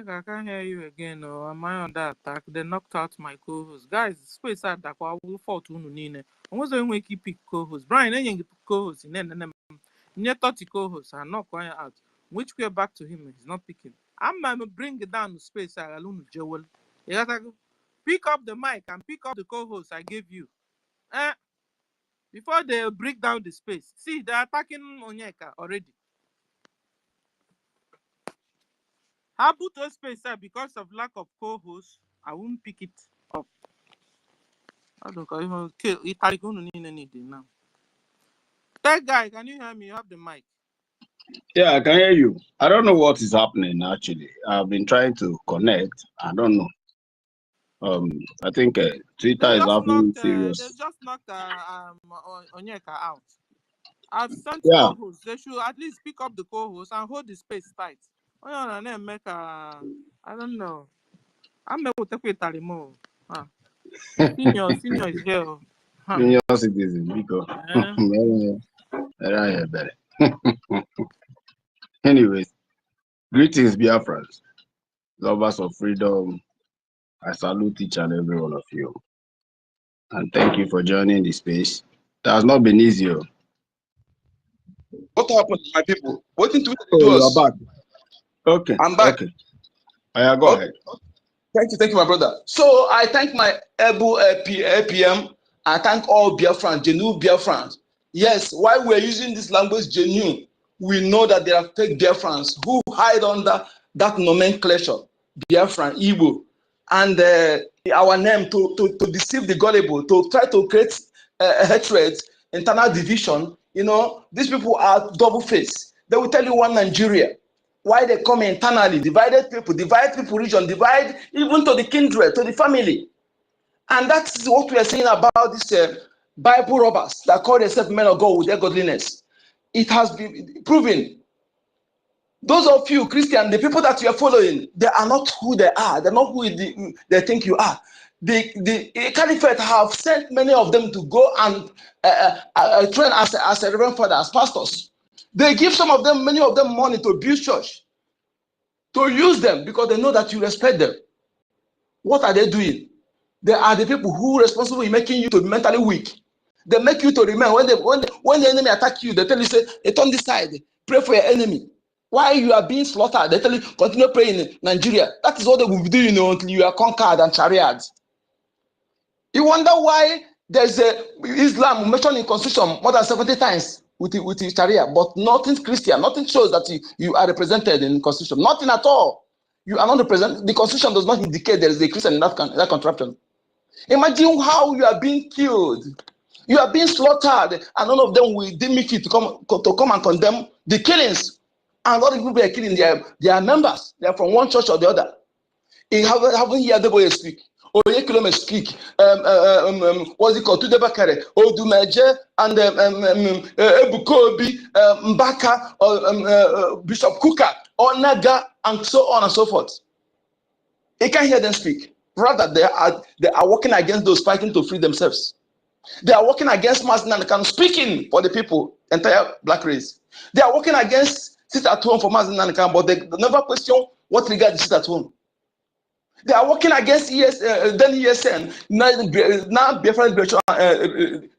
I can't hear you again. Oh, am I under attack? They knocked out my co-host. Guys, space at that. I will fall to Nune. I was going to keep co-host. Brian, any co-host? Near 30 co-hosts are not going out. Which we're back to him. He's not picking. I'm going to bring it down to space. I alone Joel. You gotta pick up the mic and pick up the co-host I gave you. Before they break down the space. See, they're attacking Onyeka already. How put a space because of lack of co-host, I won't pick it up. I don't even kill it. I don't need anything now. That guy, can you hear me? You have the mic. Yeah, I can hear you. I don't know what is happening actually. I've been trying to connect. I don't know. I think Twitter is having serious. They just knocked Onyeka out. I've sent co-hosts. They should at least pick up the co-host and hold the space tight. Oh, yeah, and then make I don't know. I'm able to take Tarimo. Senior is here. Senior citizen, because anyways, greetings, Biafrans, lovers of freedom. I salute each and every one of you, and thank you for joining the space. That has not been easy. What happened, my people? What did we do? You're back. Okay, I'm back. Okay, go ahead. Thank you, my brother. So I thank my able APM. I thank all Biafrans, genuine Biafrans. Yes, while we're using this language genuine, we know that there are fake Biafrans who hide under that nomenclature, Biafran, Igbo, and our name to deceive the gullible, to try to create hatred, internal division. You know, these people are double-faced. They will tell you one Nigeria. Why they come internally, divide people region, divide even to the kindred, to the family. And that's what we are saying about this Bible robbers that call themselves men of God with their godliness. It has been proven. Those of you Christian, the people that you are following, they are not who they are. They're not who they think you are. The caliphate have sent many of them to go and train as a reverend father, as pastors. They give some of them, many of them, money to build church, to use them because they know that you respect them. What are they doing? They are the people who are responsible in making you to be mentally weak. They make you to remain. When the enemy attack you, they tell you, say, hey, turn this side, pray for your enemy. While you are being slaughtered, they tell you, continue praying in Nigeria. That is what they will be doing until you are conquered and chariot. You wonder why there's Islam mentioned in Constitution more than 70 times with the Sharia, but nothing Christian, nothing shows that you are represented in the Constitution. Nothing at all. You are not represented. The Constitution does not indicate there is a Christian in that contraption. Imagine how you are being killed. You are being slaughtered, and none of them will deem it to come and condemn the killings. And a lot of people are killing their members. They are from one church or the other. You haven't heard the boy speak. Oyekilome speak, what's it called, Tudebakare, Odumeje, and Ebukobi, Mbaka, or Bishop Kuka, Onaga, and so on and so forth. You can't hear them speak. Rather, they are working against those fighting to free themselves. They are working against Mazen and Kanu, speaking for the people, entire black race. They are working against sit at home for Mazen and Kanu, but they never question what regards sit at home. They are working against then ESN, now Biafran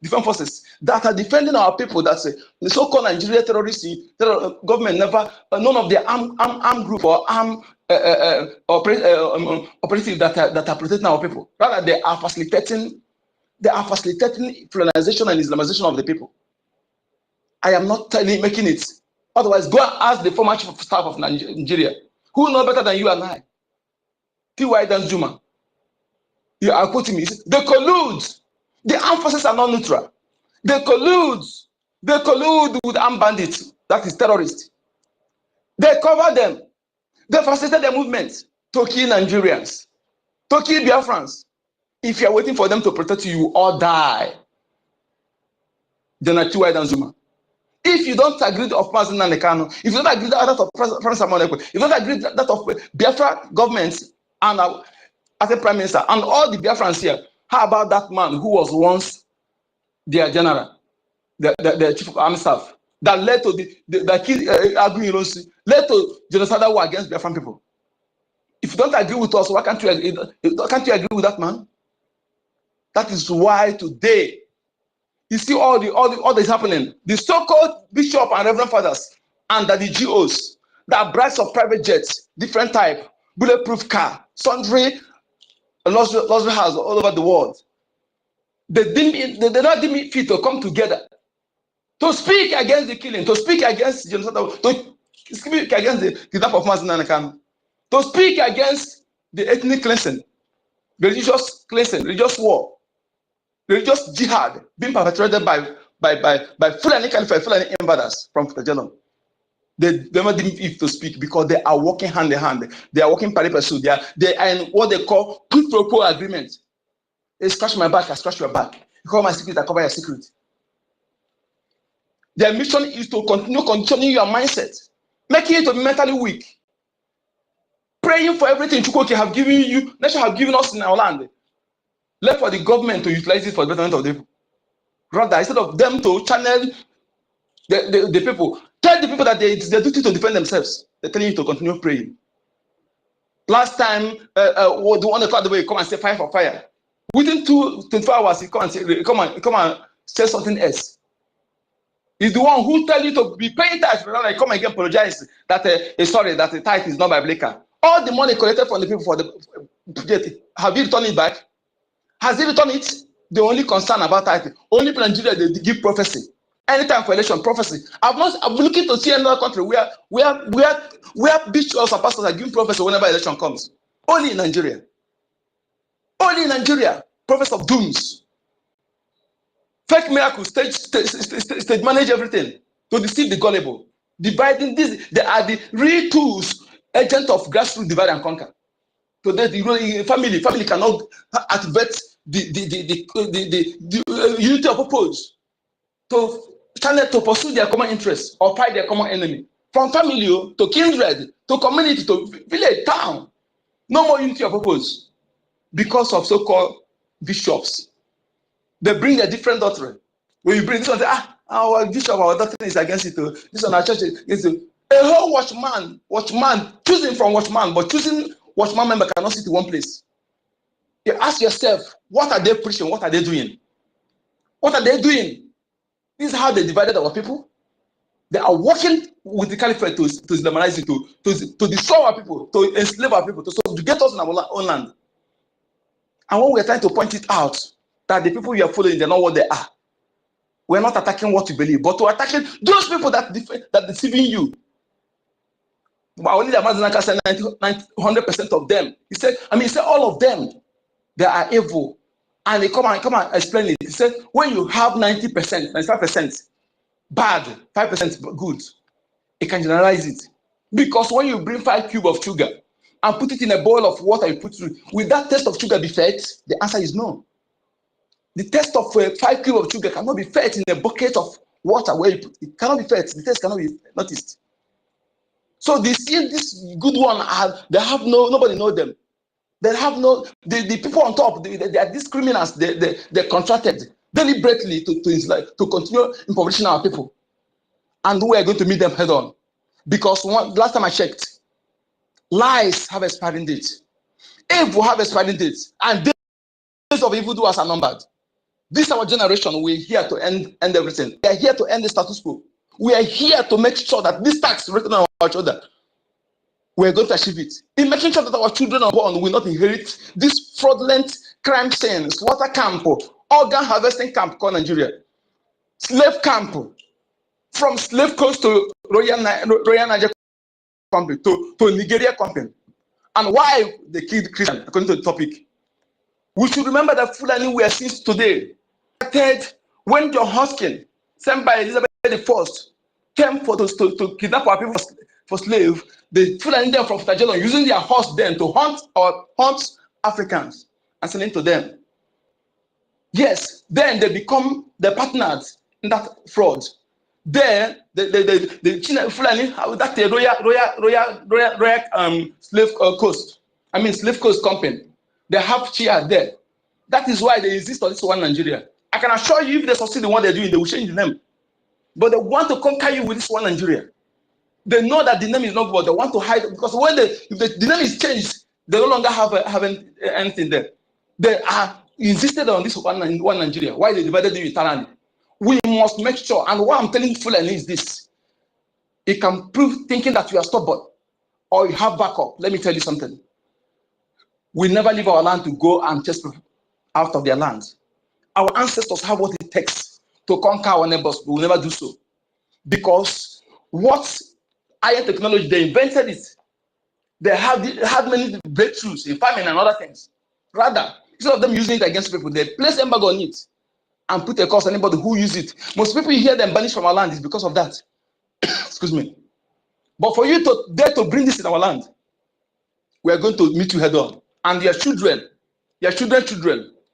defense forces that are defending our people. That's the so-called Nigeria terrorists. Government never, none of the armed group or armed operative that are protecting our people. Rather, they are facilitating colonization and Islamization of the people. I am not making it. Otherwise, go and ask the former chief of staff of Nigeria, who know better than you and I. T.Y. Danjuma. You are quoting me. They collude. The armed forces are not neutral. They collude. They collude with armed bandits. That is terrorists. They cover them. They facilitate their movement to kill Nigerians, to kill Biafrans. If you are waiting for them to protect you, you all die. General T.Y. Danjuma. If you don't agree of Mazen and Kanu, if you don't agree that of President Samuel Ekwe, if you don't agree that of Biafra government and as a prime minister and all the Biafrans here, how about that man who was once their general, the chief of army staff, that led to led to genocidal war against Biafran people? If you don't agree with us, why can't you agree with that man? That is why today you see all that is happening. The so-called bishop and reverend fathers under the GOs, that brides of private jets, different type, bulletproof car, sundry luxury house all over the world. They not deem fit to come together to speak against the killing, to speak against genocide, to speak against the kidnap of Mazen and Kanu, to speak against the ethnic cleansing, religious cleansing, religious war, religious jihad being perpetrated by Fulani Caliphate, Fulani invaders from Fitajelon. They never didn't need to speak because they are working hand in hand. They are working pari passu. They are in what they call quid pro quo agreement. They scratch my back, I scratch your back. You cover my secret, I cover your secret. Their mission is to continue conditioning your mindset, making you to be mentally weak, praying for everything Chukwuka have given you, nation have given us in our land. Left for the government to utilize it for the betterment of the people. Rather, instead of them to channel the people, tell the people that it's their duty to defend themselves. They're telling you to continue praying. Last time, the one that called the way, come and say fire for fire. Within 24 hours, he come and say something else. He's the one who tell you to be paying tax. Like, come again, apologize that sorry that the tithe is not biblical. All the money collected from the people for the have you returned it back? Has he returned it? The only concern about tithe, only Nigeria they give prophecy. Anytime for election, prophecy. I'm looking to see another country where bishops and pastors are giving prophecy whenever election comes. Only in Nigeria. Only in Nigeria. Prophets of dooms. Fake miracles, stage manage everything to deceive the gullible. Dividing this, they are the real tools, agent of grassroots divide and conquer. So that the family cannot activate the unity of purpose to pursue their common interests or fight their common enemy. From family to kindred to community to village, town. No more unity of purpose because of so-called bishops. They bring a different doctrine. When you bring this one, say, our bishop, our doctrine is against it. This one, our church is against it. A whole watchman, choosing from watchman, but choosing watchman member cannot sit in one place. You ask yourself, what are they preaching? What are they doing? What are they doing? This is how they divided our people. They are working with the caliphate to Islamize it, to destroy our people, to enslave our people, to get us in our own land. And when we are trying to point it out, that the people you are following, they're not what they are. We're not attacking what you believe, but we're attacking those people that deceiving you. But only the Mazanaka said 100% of them. He said all of them, they are evil. And they come and explain it. He said, when you have 90%, 95% bad, 5% good, you can generalize it. Because when you bring 5 cubes of sugar, and put it in a bowl of water you put through, will that taste of sugar be fed? The answer is no. The taste of 5 cubes of sugar cannot be fed in a bucket of water where you put it. Cannot be fed. The taste cannot be noticed. So they see this good one, they have nobody know them. They have no, the people on top, they are these criminals, they contracted deliberately to continue impoverishing our people. And we are going to meet them head on. Because last time I checked, lies have expiring dates. Evil have expiring dates. And days of evildoers are numbered. This our generation, we're here to end everything. We are here to end the status quo. We are here to make sure that this tax written on our shoulder, we're going to achieve it. In making sure that our children are born will not inherit this fraudulent crime scene, slaughter camp, organ harvesting camp called Nigeria, slave camp, from slave coast to Royal Niger company to Nigeria company. And why they killed Christian, according to the topic. We should remember that Fulani were since today. When John Hoskin, sent by Elizabeth I, came to kidnap our people for slave, the Fulani them from Tajelon using their horse then to hunt Africans and selling to them. Yes, then they become the partners in that fraud. There, the Fulani, that the Royal slave coast, slave coast company, they have chia there. That is why they insist on this one Nigeria. I can assure you, if they succeed in what they're doing, they will change the name. But they want to conquer you with this one Nigeria. They know that the name is not good, but they want to hide it, because when if the name is changed, they no longer have anything there. They are insisted on this one Nigeria. Why they divided it internally? We must make sure, and what I'm telling Fulani is this: it can prove thinking that you are stubborn or you have backup. Let me tell you something. We never leave our land to go and chase people out of their land. Our ancestors have what it takes to conquer our neighbors. We will never do so. Because what iron technology, they invented it. They had many breakthroughs in farming and other things. Rather, instead of them using it against people, they place embargo on it and put a curse on anybody who use it. Most people you hear them banished from our land is because of that. Excuse me. But for you to dare to bring this in our land, we are going to meet you head on. And their children,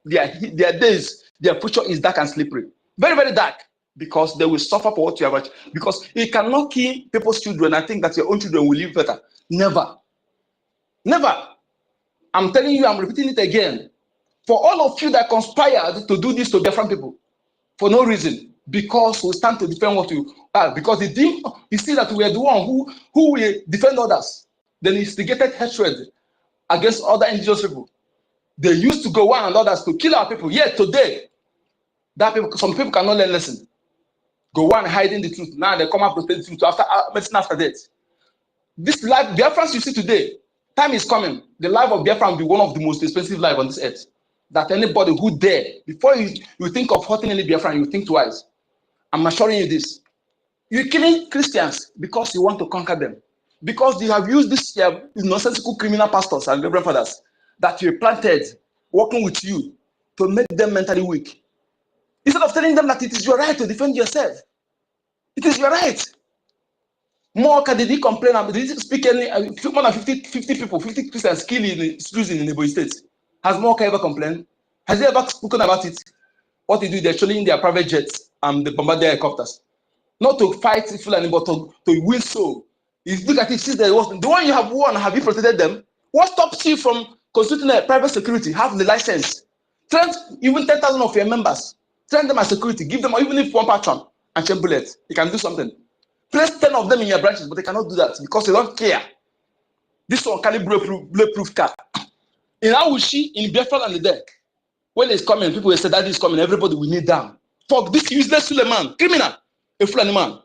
their days, their future is dark and slippery. Very, very dark. Because they will suffer for what you have. Because you cannot kill people's children and think that your own children will live better. Never. Never. I'm telling you, I'm repeating it again. For all of you that conspired to do this to Biafran people, for no reason, because we stand to defend what you are. Because you see that we are the one who will defend others. Then instigated hatred against other indigenous people. They used to go one and others to kill our people. Yet today, some people cannot learn lesson. Go on hiding the truth. Now they come up to tell the truth medicine after death. This life, Biafrans you see today, time is coming. The life of Biafran will be one of the most expensive lives on this earth. That anybody who dare, before you think of hurting any Biafran, you think twice. I'm assuring you this. You're killing Christians because you want to conquer them. Because you have used these nonsensical criminal pastors and reverend fathers that you planted working with you to make them mentally weak. Instead of telling them that it is your right to defend yourself. It is your right. More did he complain about? Did he speak any? More than 50 people, 50 Christians killed in the streets in Ebonyi State. Has Morka ever complained? Has he ever spoken about it? What they do, they're showing their private jets and the bombardier helicopters. Not to fight Fulani, but to win so. You look at it, see the one you have won, have you protected them? What stops you from constituting a private security? Have the license. Train even 10,000 of your members. Train them as security. Give them even if one patron and chain bullets. You can do something. Place 10 of them in your branches, but they cannot do that because they don't care. This one carry bulletproof car. In Awushi, in Biafra and there, when it's coming, people will say that is coming. Everybody will kneel down. Fuck this useless Suleiman, criminal, a Fulani man.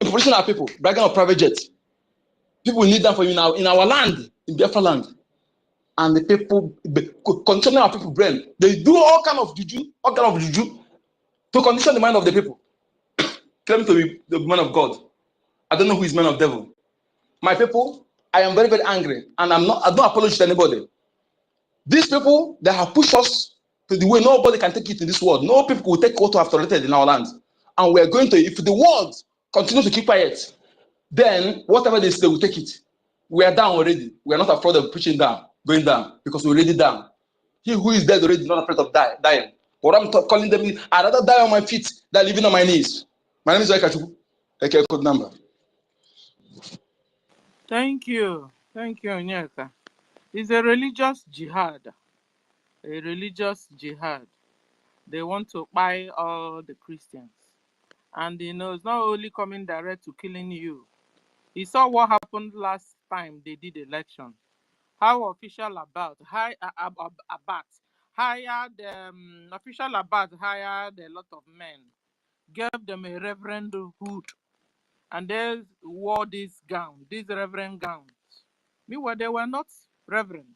Information our people, bragging on private jets. People will kneel down for you now in our land, in Biafra land. And the people, conditioning our people brain, they do all kind of juju to condition the mind of the people. Claim to be the man of God. I don't know who is man of devil. My people, I am very, very angry, and I don't apologize to anybody. These people, they have pushed us to the way nobody can take it in this world. No people will take what we have tolerated in our land. And we are going to, if the world continues to keep quiet, then whatever they say, they will take it. We are down already. We are not afraid of pushing down, going down, because we're already down. He who is dead already is not afraid of dying. What I'm calling them is, I'd rather die on my feet than living on my knees. My name is Waikachu. Okay, code number. Thank you. Thank you, Onyeka. It's a religious jihad. A religious jihad. They want to buy all the Christians. And you know, it's not only coming direct to killing you. You saw what happened last time they did election. How official Abat hired official Abat hired a lot of men, gave them a reverend hood, and they wore these reverend gowns. Meanwhile, they were not reverend.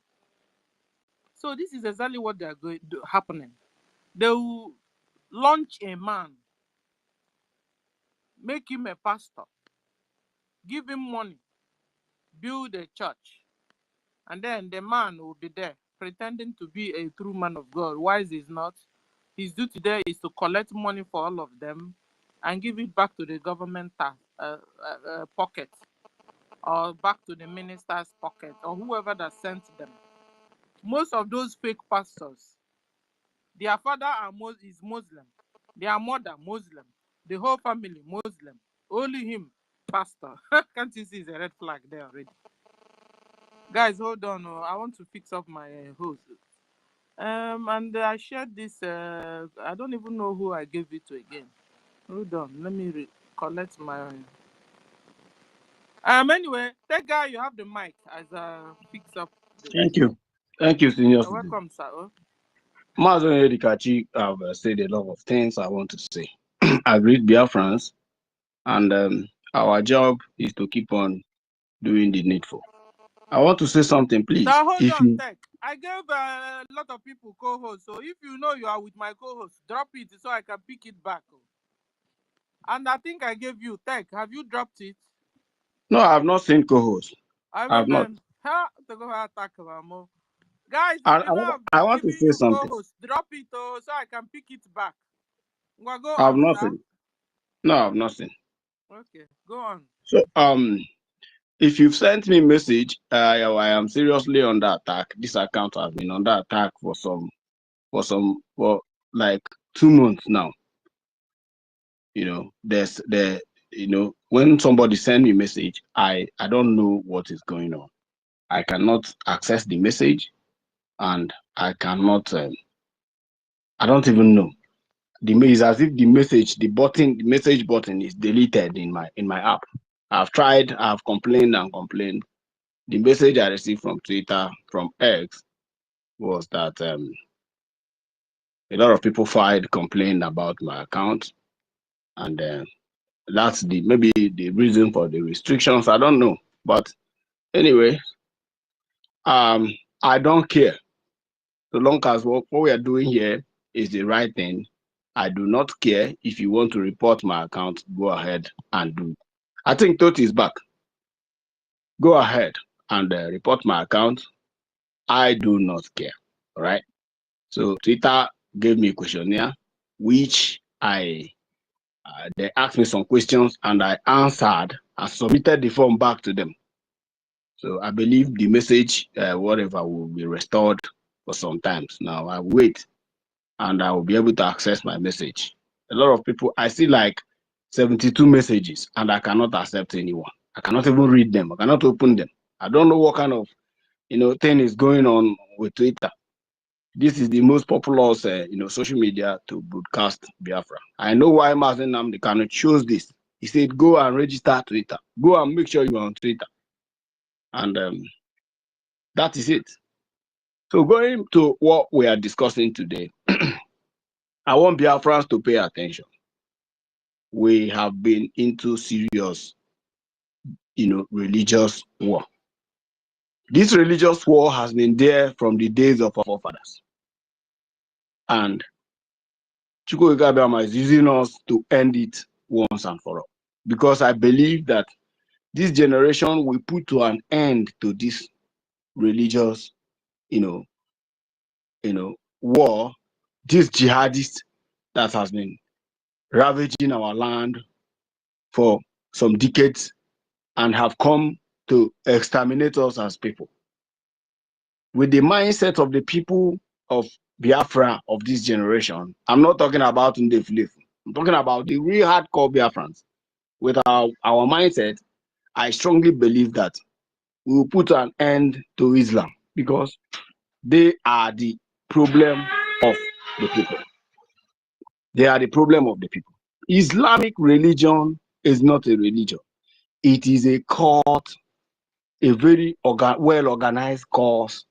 So this is exactly what they are going to happening. They will launch a man, make him a pastor, give him money, build a church, and then the man will be there pretending to be a true man of God. Why is he not? His duty there is to collect money for all of them and give it back to the government pocket, or back to the minister's pocket, or whoever that sent them. Most of those fake pastors, their father is Muslim, their mother Muslim, the whole family Muslim, only him pastor. Can't you see the red flag there already? Guys, hold on. I want to fix up my hose. And I shared this. I don't even know who I gave it to again. Hold on. Let me collect my. Anyway, that guy, you have the mic as I fix up. Thank you. Thank you, Senior. Welcome, sir. Mazen Erikachi have said a lot of things I want to say. I greet Biafrans, and our job is to keep on doing the needful. I want to say something, please. Sir, hold on, Tech. I gave a lot of people co-hosts, so if you know you are with my co-host, drop it so I can pick it back. And I think I gave you Tech. Have you dropped it? No, I have not seen co-host. I have not. Guys, I want to say something. Drop it so I can pick it back. Go I have on, not sir. seen. No, I have not seen. Okay, go on. So if you've sent me a message, I am seriously under attack. This account has been under attack for like 2 months now. You know, when somebody send me a message, I don't know what is going on. I cannot access the message, and I cannot. I don't even know. It's as if the message button is deleted in my app. I've tried. I've complained and complained. The message I received from Twitter, from X, was that a lot of people filed complaint about my account, and that's maybe the reason for the restrictions. I don't know, but anyway, I don't care. So long as what we are doing here is the right thing, I do not care. If you want to report my account, go ahead and do it. I think Toti is back. Go ahead and report my account. I do not care. All right. So Twitter gave me a questionnaire, which they asked me some questions, and I answered and submitted the form back to them. So I believe the message, whatever, will be restored for some times. Now I wait, and I will be able to access my message. A lot of people, I see like 72 messages, and I cannot accept anyone. I cannot even read them. I cannot open them. I don't know what kind of thing is going on with Twitter. This is the most popular social media to broadcast Biafra. I know why Mazen Nnamdi Kanu chose this. He said, go and register Twitter. Go and make sure you're on Twitter. And that is it. So going to what we are discussing today, I want Biafrans to pay attention. We have been into serious, religious war. This religious war has been there from the days of our forefathers. And Chukwu Abiyama is using us to end it once and for all. Because I believe that this generation will put to an end to this religious, war, this jihadist that has been ravaging our land for some decades and have come to exterminate us as people. With the mindset of the people of Biafra of this generation, I'm not talking about Ndeflefu. I'm talking about the real hardcore Biafrans. With our mindset, I strongly believe that we will put an end to Islam because they are the problem of the people. They are the problem of the people. Islamic religion is not a religion. It is a cult, a very well-organized cult,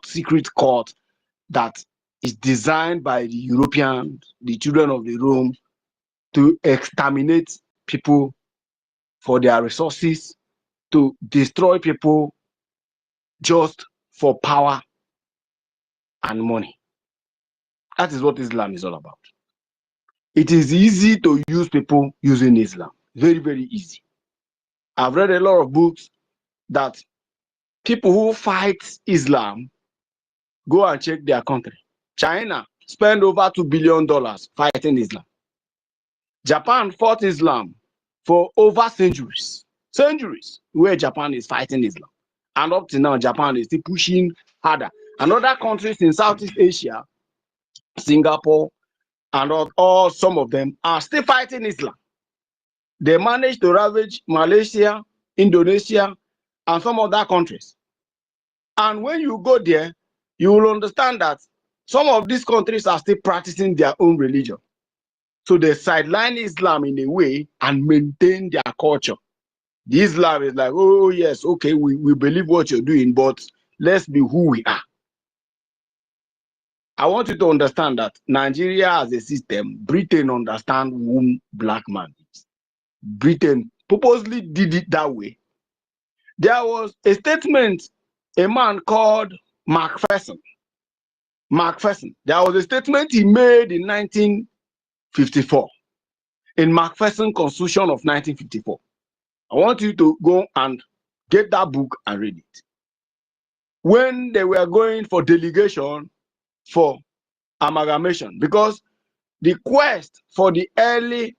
secret cult that is designed by the Europeans, the children of the Rome, to exterminate people for their resources, to destroy people just for power and money. That is what Islam is all about. It is easy to use people using Islam. Very, very easy. I've read a lot of books that people who fight Islam go and check their country. China spend over $2 billion fighting Islam. Japan fought Islam for over centuries. Centuries where Japan is fighting Islam. And up to now, Japan is still pushing harder. And other countries in Southeast Asia, Singapore, and all some of them are still fighting Islam. They managed to ravage Malaysia, Indonesia, and some other countries. And when you go there, you will understand that some of these countries are still practicing their own religion. So they sideline Islam in a way and maintain their culture. The Islam is like, oh yes, okay, we believe what you're doing, but let's be who we are. I want you to understand that Nigeria as a system, Britain understand whom black man is. Britain purposely did it that way. There was a statement, a man called Macpherson. There was a statement he made in 1954, in Macpherson Constitution of 1954. I want you to go and get that book and read it. When they were going for delegation for amalgamation, because the quest for the early,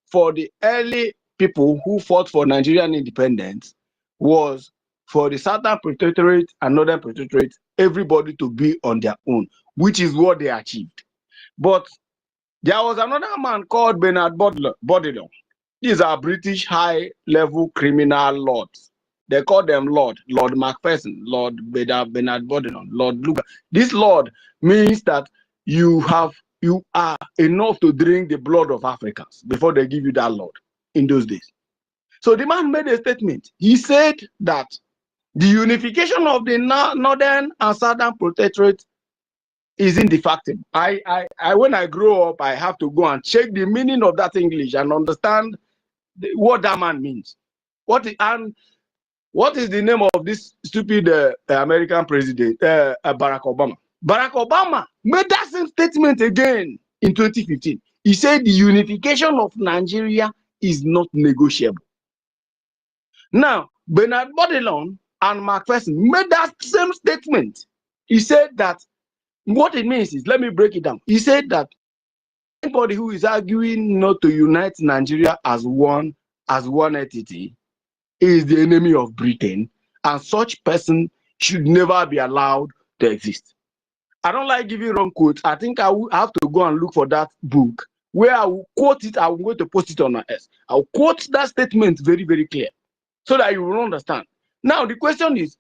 for the early people who fought for Nigerian independence was for the Southern Protectorate and Northern Protectorate, everybody to be on their own, which is what they achieved. But there was another man called Bernard Bodilon. These are British high-level criminal lords. They call them Lord Macpherson, Lord Bernard Bodilon, Lord Lugar. This Lord means that you are enough to drink the blood of Africans before they give you that Lord in those days. So the man made a statement. He said that the unification of the Northern and Southern Protectorate is indefectible. When I grow up, I have to go and check the meaning of that English and understand what that man means. What is the name of this stupid American president, Barack Obama? Barack Obama made that same statement again in 2015. He said the unification of Nigeria is not negotiable. Now, Bernard Bodilon and Macpherson made that same statement. He said that what it means is, let me break it down. He said that anybody who is arguing not to unite Nigeria as one entity is the enemy of Britain, and such person should never be allowed to exist. I don't like giving wrong quotes. I think I will have to go and look for that book where I will quote it. I'm going to post it on my S. I'll quote that statement very, very clear so that you will understand. Now, the question is,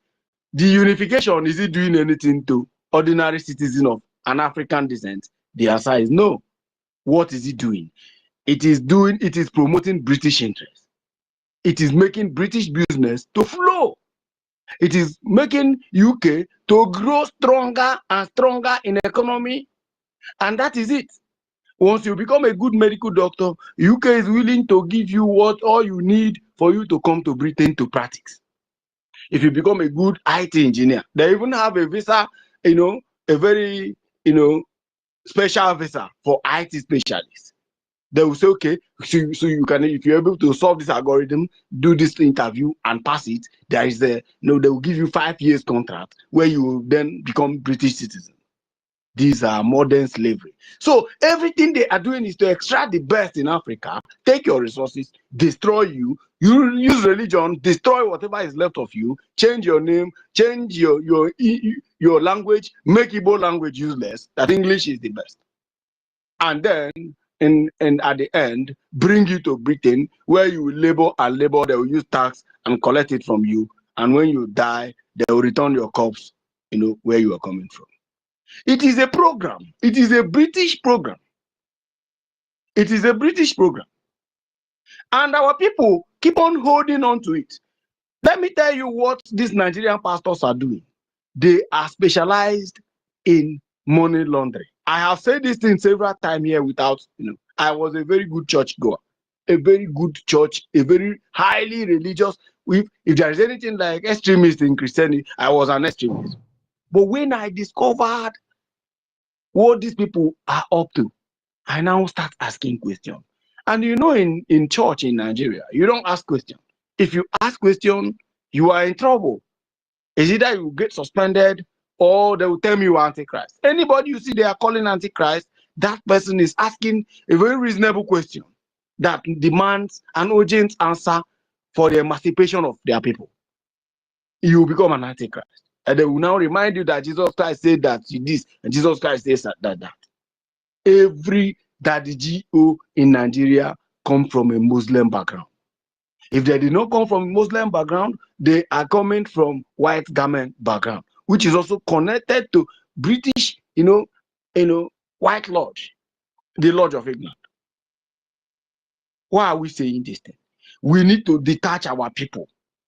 the unification, is it doing anything to ordinary citizens of an African descent? The answer is no. What is it doing? It is promoting British interests. It is making British business to flow. It is making UK to grow stronger and stronger in economy. And that is it. Once you become a good medical doctor, UK is willing to give you all you need for you to come to Britain to practice. If you become a good IT engineer, they even have a visa, a very, special visa for IT specialists. They will say, okay, so you can, if you're able to solve this algorithm, do this interview and pass it, there is they will give you 5 years contract where you will then become British citizen. These are modern slavery. So everything they are doing is to extract the best in Africa, take your resources, destroy you, you use religion, destroy whatever is left of you, change your name, change your language, make Igbo language useless, that English is the best. And then and at the end, bring you to Britain where you will labor and labor, they will use tax and collect it from you. And when you die, they will return your corpse, where you are coming from. It is a program. It is a British program. It is a British program. And our people keep on holding on to it. Let me tell you what these Nigerian pastors are doing. They are specialized in money laundering. I have said this thing several times here without, I was a very good church goer, a very good church, a very highly religious. If there is anything like extremist in Christianity, I was an extremist. But when I discovered what these people are up to, I now start asking questions. And in church in Nigeria, you don't ask questions. If you ask questions, you are in trouble. It's either you get suspended or they will tell you are Antichrist. Anybody you see they are calling Antichrist, that person is asking a very reasonable question that demands an urgent answer for the emancipation of their people. You will become an Antichrist. And they will now remind you that Jesus Christ said that this, and Jesus Christ says that. Every daddy GO in Nigeria come from a Muslim background. If they did not come from a Muslim background, they are coming from white garment background, which is also connected to British, white lodge, the Lodge of England. Why are we saying this thing? We need to detach our people.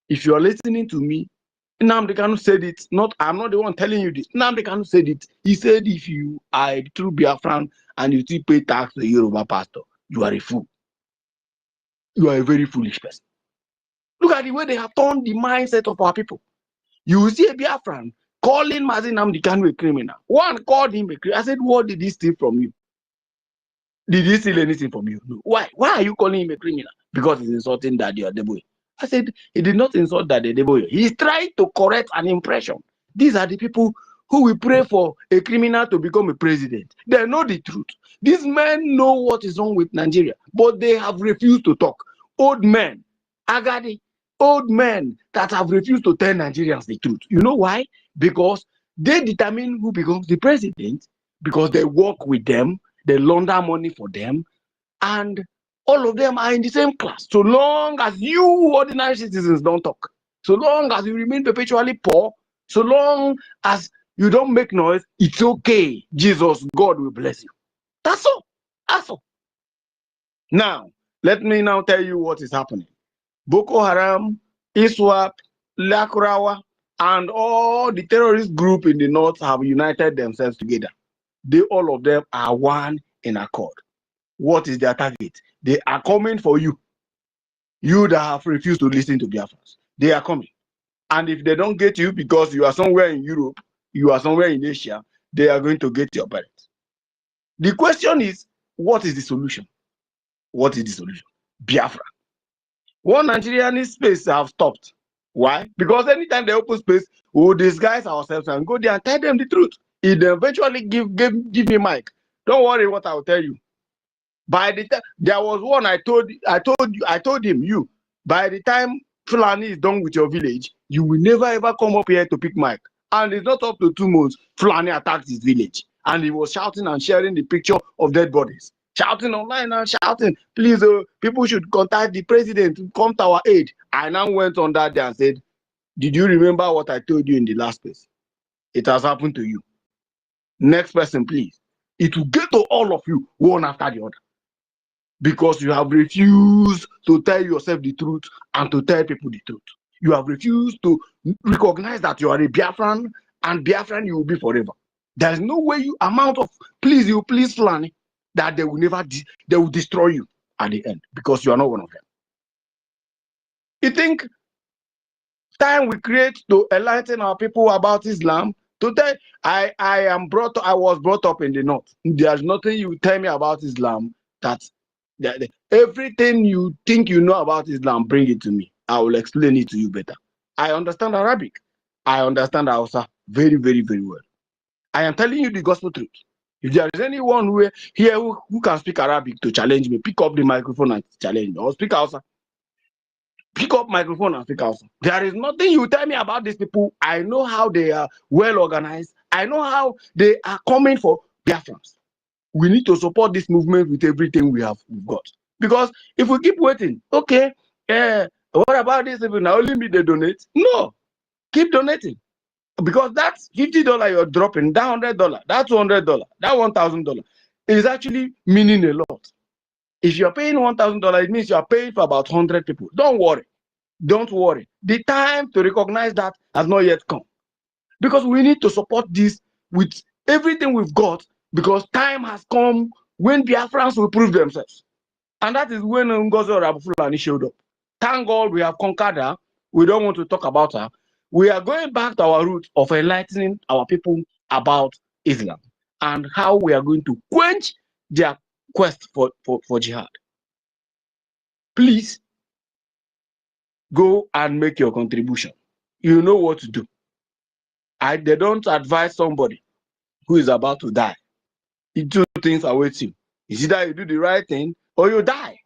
If you are listening to me, Nnamdi Kanu said it. I'm not the one telling you this. Nnamdi Kanu said it. He said, if you are a true Biafran and you still pay tax to a Yoruba pastor, you are a fool. You are a very foolish person. Look at the way they have turned the mindset of our people. You will see a Biafran calling Mazi Nnamdi Kanu a criminal. One called him a criminal. I said, what did he steal from you? Did he steal anything from you? No. Why? Why are you calling him a criminal? Because he's insulting that you are the boy. I said, he did not insult that the boy. He's trying to correct an impression. These are the people who will pray for a criminal to become a president. They know the truth. These men know what is wrong with Nigeria, but they have refused to talk. Old men, Agadi, old men that have refused to tell Nigerians the truth. You know why? Because they determine who becomes the president, because they work with them, they launder money for them, and all of them are in the same class. So long as you ordinary citizens don't talk, so long as you remain perpetually poor, so long as you don't make noise, it's okay. Jesus, God will bless you. That's all. That's all. Now, let me now tell you what is happening. Boko Haram, ISWAP, Lakurawa, and all the terrorist group in the north have united themselves together. All of them are one in accord. What is their target? They are coming for you. You that have refused to listen to Biafrans. They are coming. And if they don't get you because you are somewhere in Europe, you are somewhere in Asia, they are going to get your parents. The question is, what is the solution? What is the solution? Biafra. One Nigerian space have stopped. Why? Because anytime they open space, we will disguise ourselves and go there and tell them the truth. If they eventually give me mic, don't worry what I will tell you. By the time there was one I told him, by the time Fulani is done with your village, you will never ever come up here to pick mic. And it's not up to 2 months, Fulani attacked his village. And he was shouting and sharing the picture of dead bodies. Shouting online and shouting, please, people should contact the president to come to our aid. I now went on that day and said, did you remember what I told you in the last place? It has happened to you. Next person, please. It will get to all of you, one after the other. Because you have refused to tell yourself the truth and to tell people the truth. You have refused to recognize that you are a Biafran, and Biafran you will be forever. There is no way you amount of please Fulani that they will destroy you at the end because you are not one of them. You think time we create to enlighten our people about Islam? To tell I was brought up in the north. There's nothing you tell me about Islam that everything you think you know about Islam, bring it to me. I will explain it to you better. I understand Arabic. I understand Hausa very, very, very well. I am telling you the gospel truth. If there is anyone here who can speak Arabic to challenge me, pick up the microphone and challenge me, or speak Hausa. Pick up microphone and speak Hausa. There is nothing you tell me about these people. I know how they are well organized. I know how they are coming for Biafrans. We need to support this movement with everything we've got. Because if we keep waiting, okay, what about this? If now only me they donate? No, keep donating. Because that's $50 you're dropping, that $100, that $200, that $1,000 is actually meaning a lot. If you're paying $1,000, it means you're paying for about 100 people. Don't worry. Don't worry. The time to recognize that has not yet come. Because we need to support this with everything we've got, because time has come when Biafrans will prove themselves. And that is when NGOZI or Abufulani showed up. Thank God we have conquered her. We don't want to talk about her. We are going back to our roots of enlightening our people about Islam and how we are going to quench their quest for jihad. Please go and make your contribution. You know what to do. They don't advise somebody who is about to die. Two things await you. It's either you do the right thing or you die.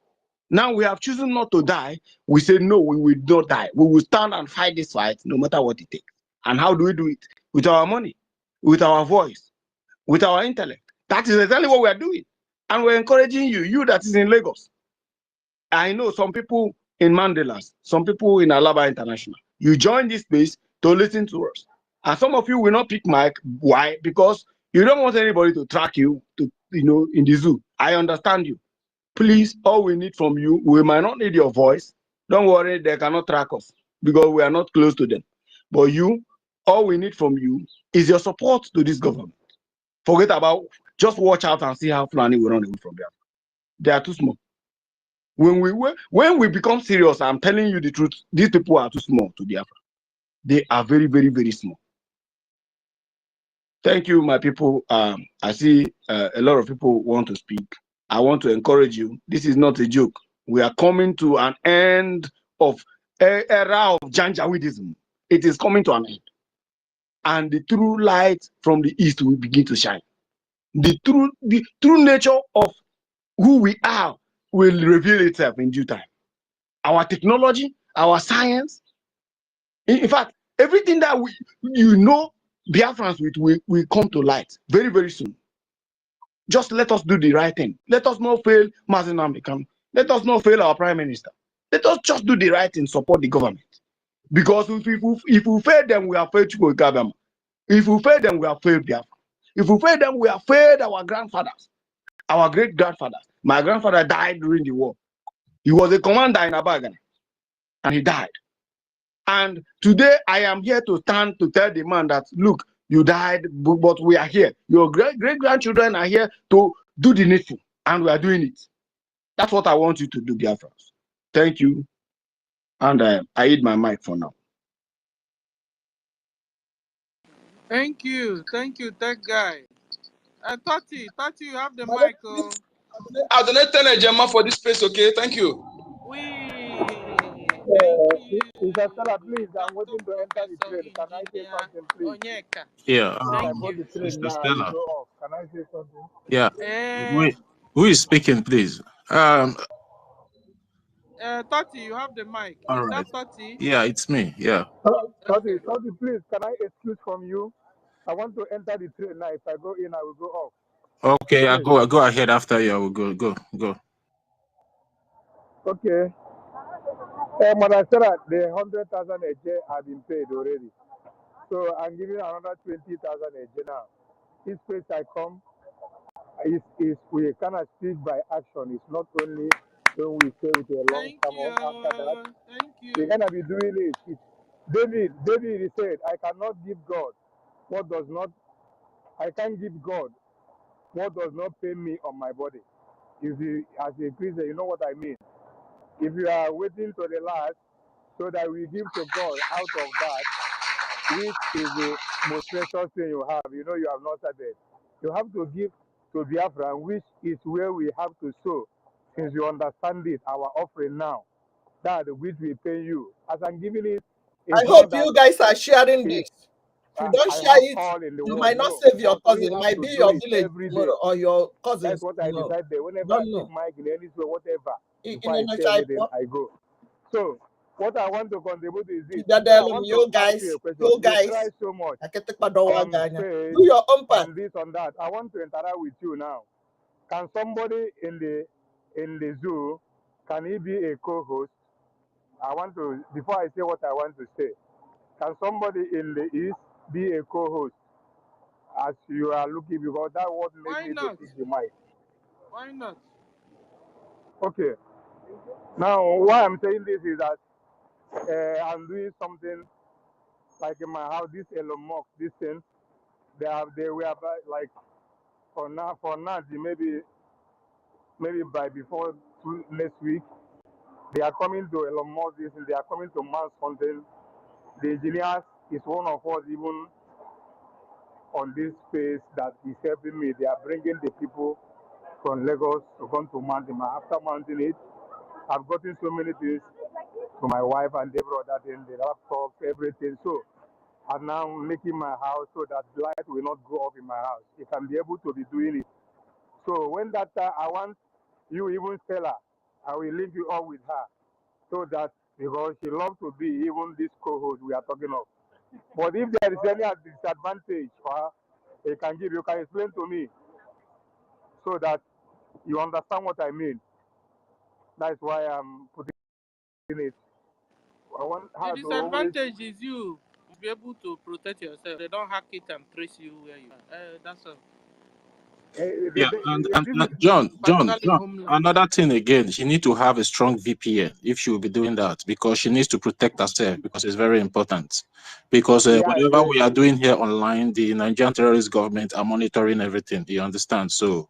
Now we have chosen not to die. We say, no, we will not die. We will stand and fight this fight no matter what it takes. And how do we do it? With our money, with our voice, with our intellect. That is exactly what we are doing. And we're encouraging you that is in Lagos. I know some people in Mandelas, some people in Alaba International. You join this space to listen to us. And some of you will not pick mic. Why? Because you don't want anybody to track you to, in the zoo. I understand you. Please, all we need from you, we might not need your voice. Don't worry, they cannot track us because we are not close to them. But you, all we need from you is your support to this government. Forget about, just watch out and see how Fulani will run away from Biafra. They are too small. When we become serious, I'm telling you the truth, these people are too small to Biafra. They are very, very, very small. Thank you, my people. I see a lot of people want to speak. I want to encourage you. This is not a joke. We are coming to an end of an era of Janjaweedism. It is coming to an end. And the true light from the east will begin to shine. The true nature of who we are will reveal itself in due time. Our technology, our science, in fact, everything that Biafrans will come to light very, very soon. Just let us do the right thing. Let us not fail Mazen American. Let us not fail our prime minister. Let us just do the right thing, support the government. Because if we fail them, we have failed Chukwuka. If we fail them, we have failed Biafra. If we fail them, we have failed our grandfathers, our great-grandfathers. My grandfather died during the war. He was a commander in Abagan, and he died. And today, I am here to stand to tell the man that, look, you died, but we are here. Your great-grandchildren are here to do the needful, and we are doing it. That's what I want you to do, Biafrans. Thank you. And I hit my mic for now. Thank you, tech guy. Tati, you have the mic. I'll donate 10 Gemma for this space, okay? Thank you. Thank you. Stella, please, I'm waiting to enter the train. Can I say something, please? Onyeka. Yeah. I bought the train now. I will go off. Can I say something? Yeah. Who is speaking, please? Tati, you have the mic. All Is right. that Tati? Yeah, it's me. Yeah. Tati, please, can I excuse from you? I want to enter the train now. If I go in, I will go off. Okay, I go ahead after you. I will go. Okay. Mother Sarah, the 100,000 a day have been paid already. So I'm giving another 20,000 a day now. This place I come is we cannot speak by action. It's not only when we say with a long time after that. Thank you. We're gonna be doing it. David said, I cannot give God I can't give God what does not pay me on my body. If you, as a Christian, you know what I mean. If you are waiting to the last so that we give to God out of that, which is the most precious thing you have, you know you have not started. You have to give to Biafra, which is where we have to sow, since you understand it, our offering now, that which we pay you. As I'm giving it, I hope you guys are sharing this. you don't I share have it, all in the you world. might not No, save your but we cousin. It have might to be do your it village every day. tomorrow or your That's cousins. what I decided. Whenever I Don't keep know. Mike in any way, whatever, In before I a say anything, type, I go. So what I want to contribute is this. So I want to you ask you a question. you You guys, try so much on do space, your own part. on this, on that. I want to interact with you now. Can somebody in the zoo, can he be a co-host? I want to, before I say what I want to say, can somebody in the East be a co-host as you are looking, because that what made Why me to not? pick the mic. Why not? Okay. Now, why I'm saying this is that I'm doing something like in my house, this Elon Musk, this thing, they were like, for now, maybe by before next week, they are coming to Elon Musk, this, and they are coming to Mars something. The engineers is one of us even on this space that is helping me. They are bringing the people from Lagos to come to mountain. After mounting it, I've gotten so many things to my wife and they brought that in, the laptop, everything. So I'm now making my house so that light will not go off in my house. It can be able to be doing it. So when that time, I want you even tell her, I will link you up with her so that, because she loves to be even this co-host we are talking of. But if there is any disadvantage for her, you can explain to me so that you understand what I mean. That's why I'm putting it. I want The her to always. disadvantage is you be able to protect yourself. They don't hack it and trace you where you are. That's all. Yeah, and John, Particularly homeland. another thing again, she need to have a strong VPN if she will be doing that, because she needs to protect herself, because it's very important. Because whatever we are doing here online, the Nigerian terrorist government are monitoring everything. You understand? So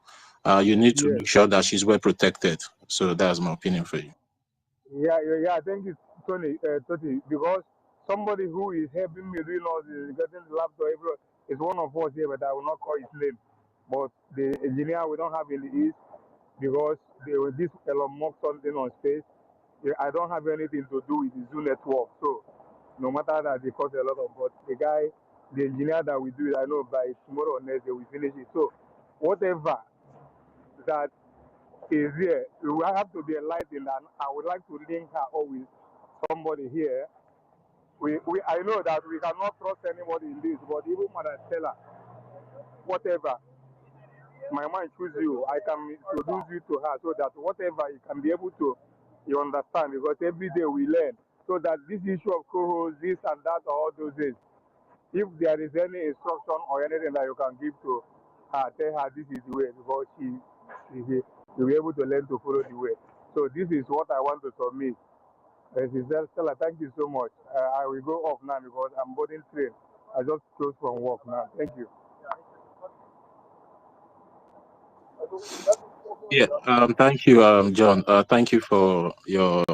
you need to make sure that she's well protected. So that's my opinion for you. Yeah. Thank you, Tony. Because somebody who is helping me doing all this, getting the laptop, everyone, is one of us here, but I will not call his name. But the engineer we don't have in the East, because this Elon Musk something on space. I don't have anything to do with the Zoo network. So no matter that, they cost a lot of, but the engineer that we do it, I know by tomorrow or next day we finish it. So whatever that is here, we have to be enlightened, and I would like to link her always somebody here. I know that we cannot trust anybody in this, but even when I tell her, whatever, my mind choose you, I can introduce you to her so that whatever you can be able to, you understand, because every day we learn. So that this issue of co-host, this and that, or all those days, if there is any instruction or anything that you can give to her, tell her this is the way, because she'll be able to learn to follow the way. So this is what I want to submit. Stella, thank you so much. I will go off now because I'm boarding train. I just closed from work now. Thank you. Yeah. Thank you, John. Thank you for your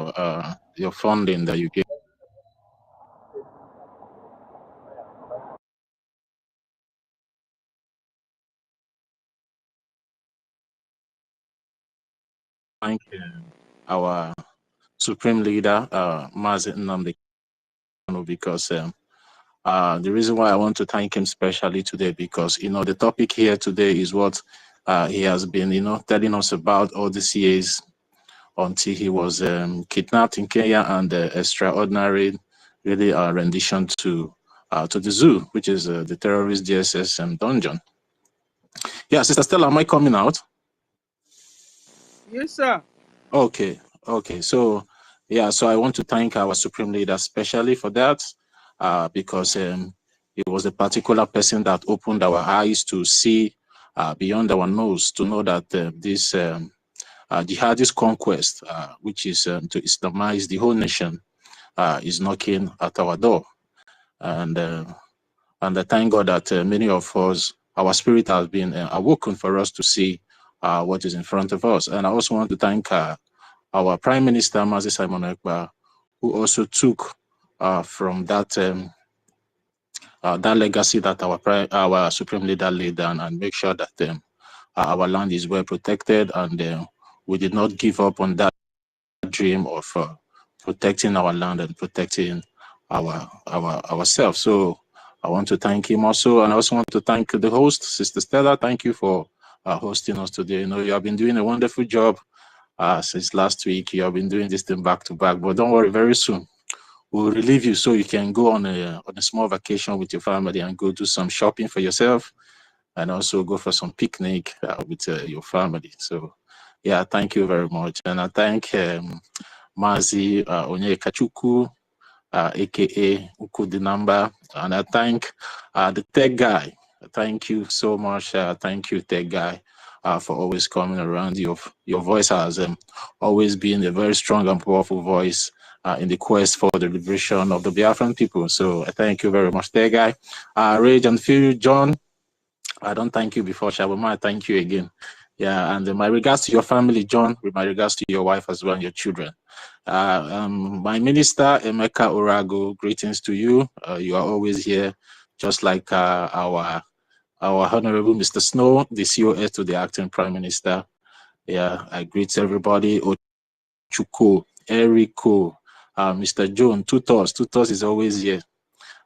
funding that you gave. Thank our Supreme Leader, Mazi Nnamdi Kanu, because the reason why I want to thank him specially today, because the topic here today is what he has been telling us about all these years until he was kidnapped in Kenya, and the extraordinary really rendition to the zoo, which is the terrorist DSS dungeon. Yeah, Sister Stella, am I coming out? Yes, sir. Okay. So yeah, so I want to thank our Supreme Leader especially for that, because it was a particular person that opened our eyes to see beyond our nose, to know that this jihadist conquest, which is to Islamize the whole nation, is knocking at our door. And I thank God that many of us, our spirit has been awoken for us to see what is in front of us. And I also want to thank our Prime Minister, Mazi Simon Ekpa, who also took from that that legacy that our Supreme Leader laid down, and make sure that our land is well protected, and we did not give up on that dream of protecting our land and protecting ourselves. So I want to thank him also, and I also want to thank the host, Sister Stella. Thank you for hosting us today. You know, you have been doing a wonderful job since last week. You have been doing this thing back to back, but don't worry, very soon we'll relieve you so you can go on a small vacation with your family and go do some shopping for yourself, and also go for some picnic with your family. So, yeah, thank you very much, and I thank Mazi Onyekachuku, aka Ukudinamba, and I thank the tech guy. Thank you so much. Thank you, tech guy, for always coming around. Your voice has always been a very strong and powerful voice in the quest for the liberation of the Biafran people. So I thank you very much, tech guy. Rage and Fury, John, I don't thank you before, Shabama. I thank you again. Yeah, and my regards to your family, John, with my regards to your wife as well and your children. My minister, Emeka Orago, greetings to you. You are always here, just like our Honorable Mr. Snow, the COS to the acting Prime Minister. Yeah, I greet everybody. Ochuko, Eriko, Mr. John, Tutos is always here.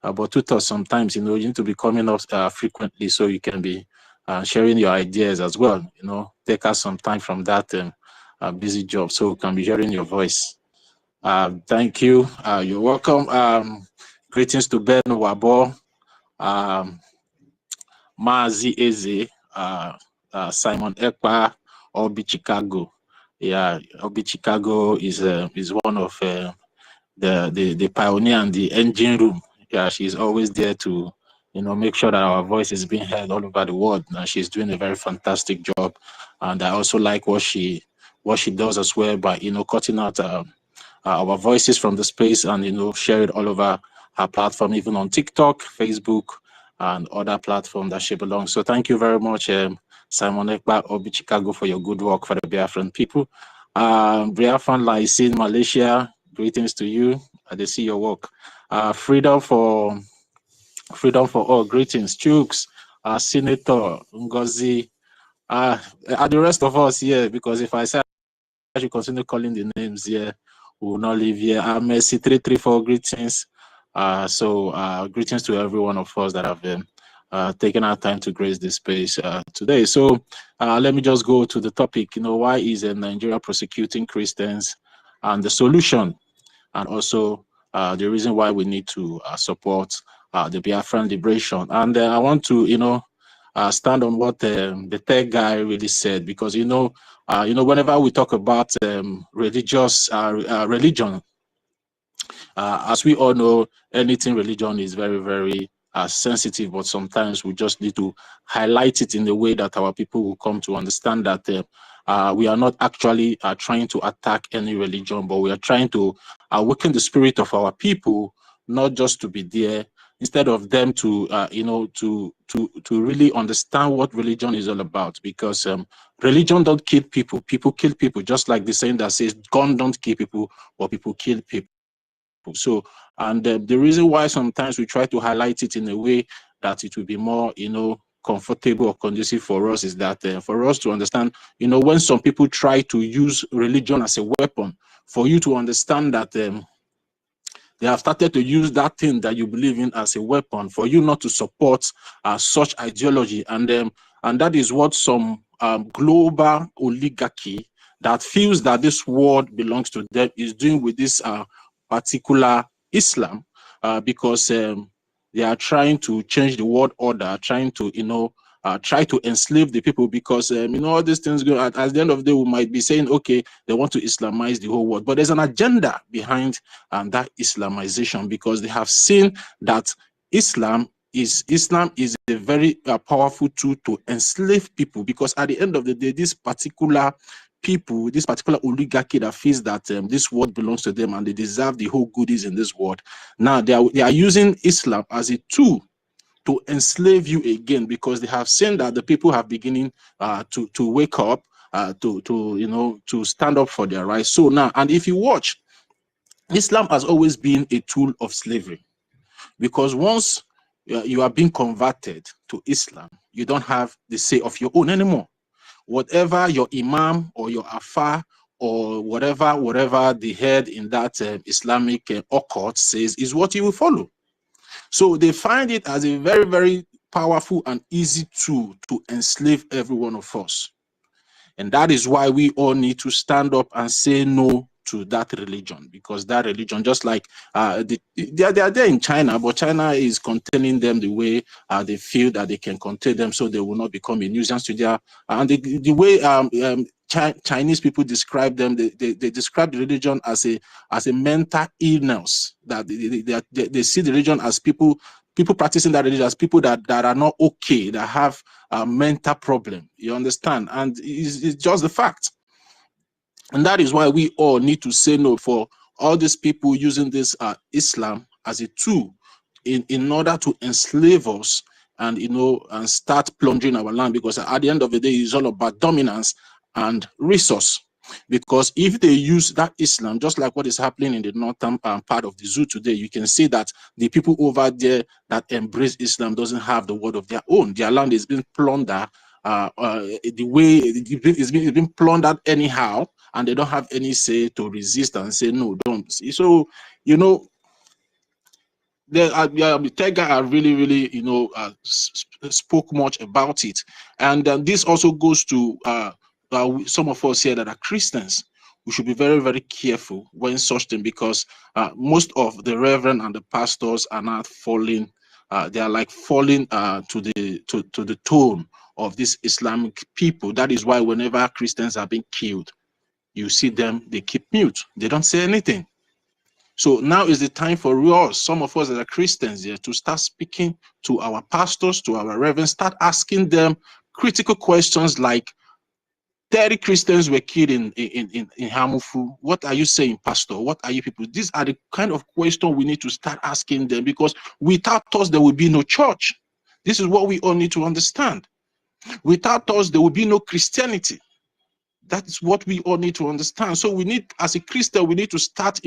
But Tutos, sometimes, you know, you need to be coming up frequently so you can be sharing your ideas as well. You know, take us some time from that busy job so we can be hearing your voice. Thank you. You're welcome. Greetings to Ben Wabo, Mazi Eze, Simon Ekpa, Obi Chicago. Yeah, Obi Chicago is one of the pioneer and the engine room. Yeah, she's always there to, you know, make sure that our voice is being heard all over the world. And she's doing a very fantastic job. And I also like what she does as well by, you know, cutting out our voices from the space and, you know, share it all over her platform, even on TikTok, Facebook, and other platforms that she belongs. So thank you very much, Simon Ekba, Obi Chicago, for your good work for the Biafran people. Biafran Laisi in Malaysia, greetings to you. I see your work. Freedom for all, greetings. Chooks, Senator Ngozi, and the rest of us here, because if I say I should continue calling the names here, we will not leave here. Mercy 334, greetings. Greetings to every one of us that have been taken our time to grace this space today. So let me just go to the topic. You know, why is Nigeria prosecuting Christians, and the solution, and also the reason why we need to support the Biafran liberation. And I want to, you know, stand on what the tech guy really said, because whenever we talk about religion, as we all know, anything religion is very, very sensitive, but sometimes we just need to highlight it in a way that our people will come to understand that we are not actually trying to attack any religion, but we are trying to awaken the spirit of our people, not just to be there, instead of them to to really understand what religion is all about. Because religion don't kill people, people kill people, just like the saying that says gun don't kill people, but people kill people. So, and the reason why sometimes we try to highlight it in a way that it will be more, comfortable or conducive for us is that for us to understand, when some people try to use religion as a weapon, for you to understand that they have started to use that thing that you believe in as a weapon for you not to support such ideology. And that is what some global oligarchy that feels that this world belongs to them is doing with this particular Islam, because they are trying to change the world order, trying to, try to enslave the people, because, all these things go at the end of the day, we might be saying, okay, they want to Islamize the whole world, but there's an agenda behind that Islamization, because they have seen that Islam is a very powerful tool to enslave people, because at the end of the day, this particular people, this particular oligarchy that feels that this world belongs to them and they deserve the whole goodies in this world, now they are using Islam as a tool to enslave you again, because they have seen that the people have beginning to wake up, to stand up for their rights. So now, and if you watch, Islam has always been a tool of slavery, because once you are being converted to Islam, you don't have the say of your own anymore. Whatever your imam or your afar or whatever the head in that Islamic occult says is what you will follow. So they find it as a very, very powerful and easy tool to enslave every one of us. And that is why we all need to stand up and say no to that religion, because that religion, just like they are there in China, but China is containing them the way they feel that they can contain them, so they will not become a nuisance to their and the way Chinese people describe them, they describe the religion as a mental illness, that they see the religion as people practicing that religion as people that are not okay, that have a mental problem. You understand? And it's just the fact. And that is why we all need to say no for all these people using this Islam as a tool in order to enslave us and and start plundering our land, because at the end of the day it's all about dominance and resource. Because if they use that Islam, just like what is happening in the northern part of the zoo today, you can see that the people over there that embrace Islam doesn't have the word of their own. Their land is being plundered the way it's been plundered anyhow, and they don't have any say to resist and say no, don't. So the tech guy are really spoke much about it. And this also goes to some of us here that are Christians. We should be very, very careful when such thing, because most of the reverend and the pastors are not falling. They are like falling to the tone of these Islamic people. That is why whenever Christians are being killed, you see them, they keep mute. They don't say anything. So now is the time for us, some of us that are Christians here, to start speaking to our pastors, to our reverends, start asking them critical questions like, 30 Christians were killed in Hamufu. What are you saying, Pastor? What are you people? These are the kind of questions we need to start asking them, because without us, there will be no church. This is what we all need to understand. Without us, there will be no Christianity. That is what we all need to understand. So we need, as a Christian, we need to start,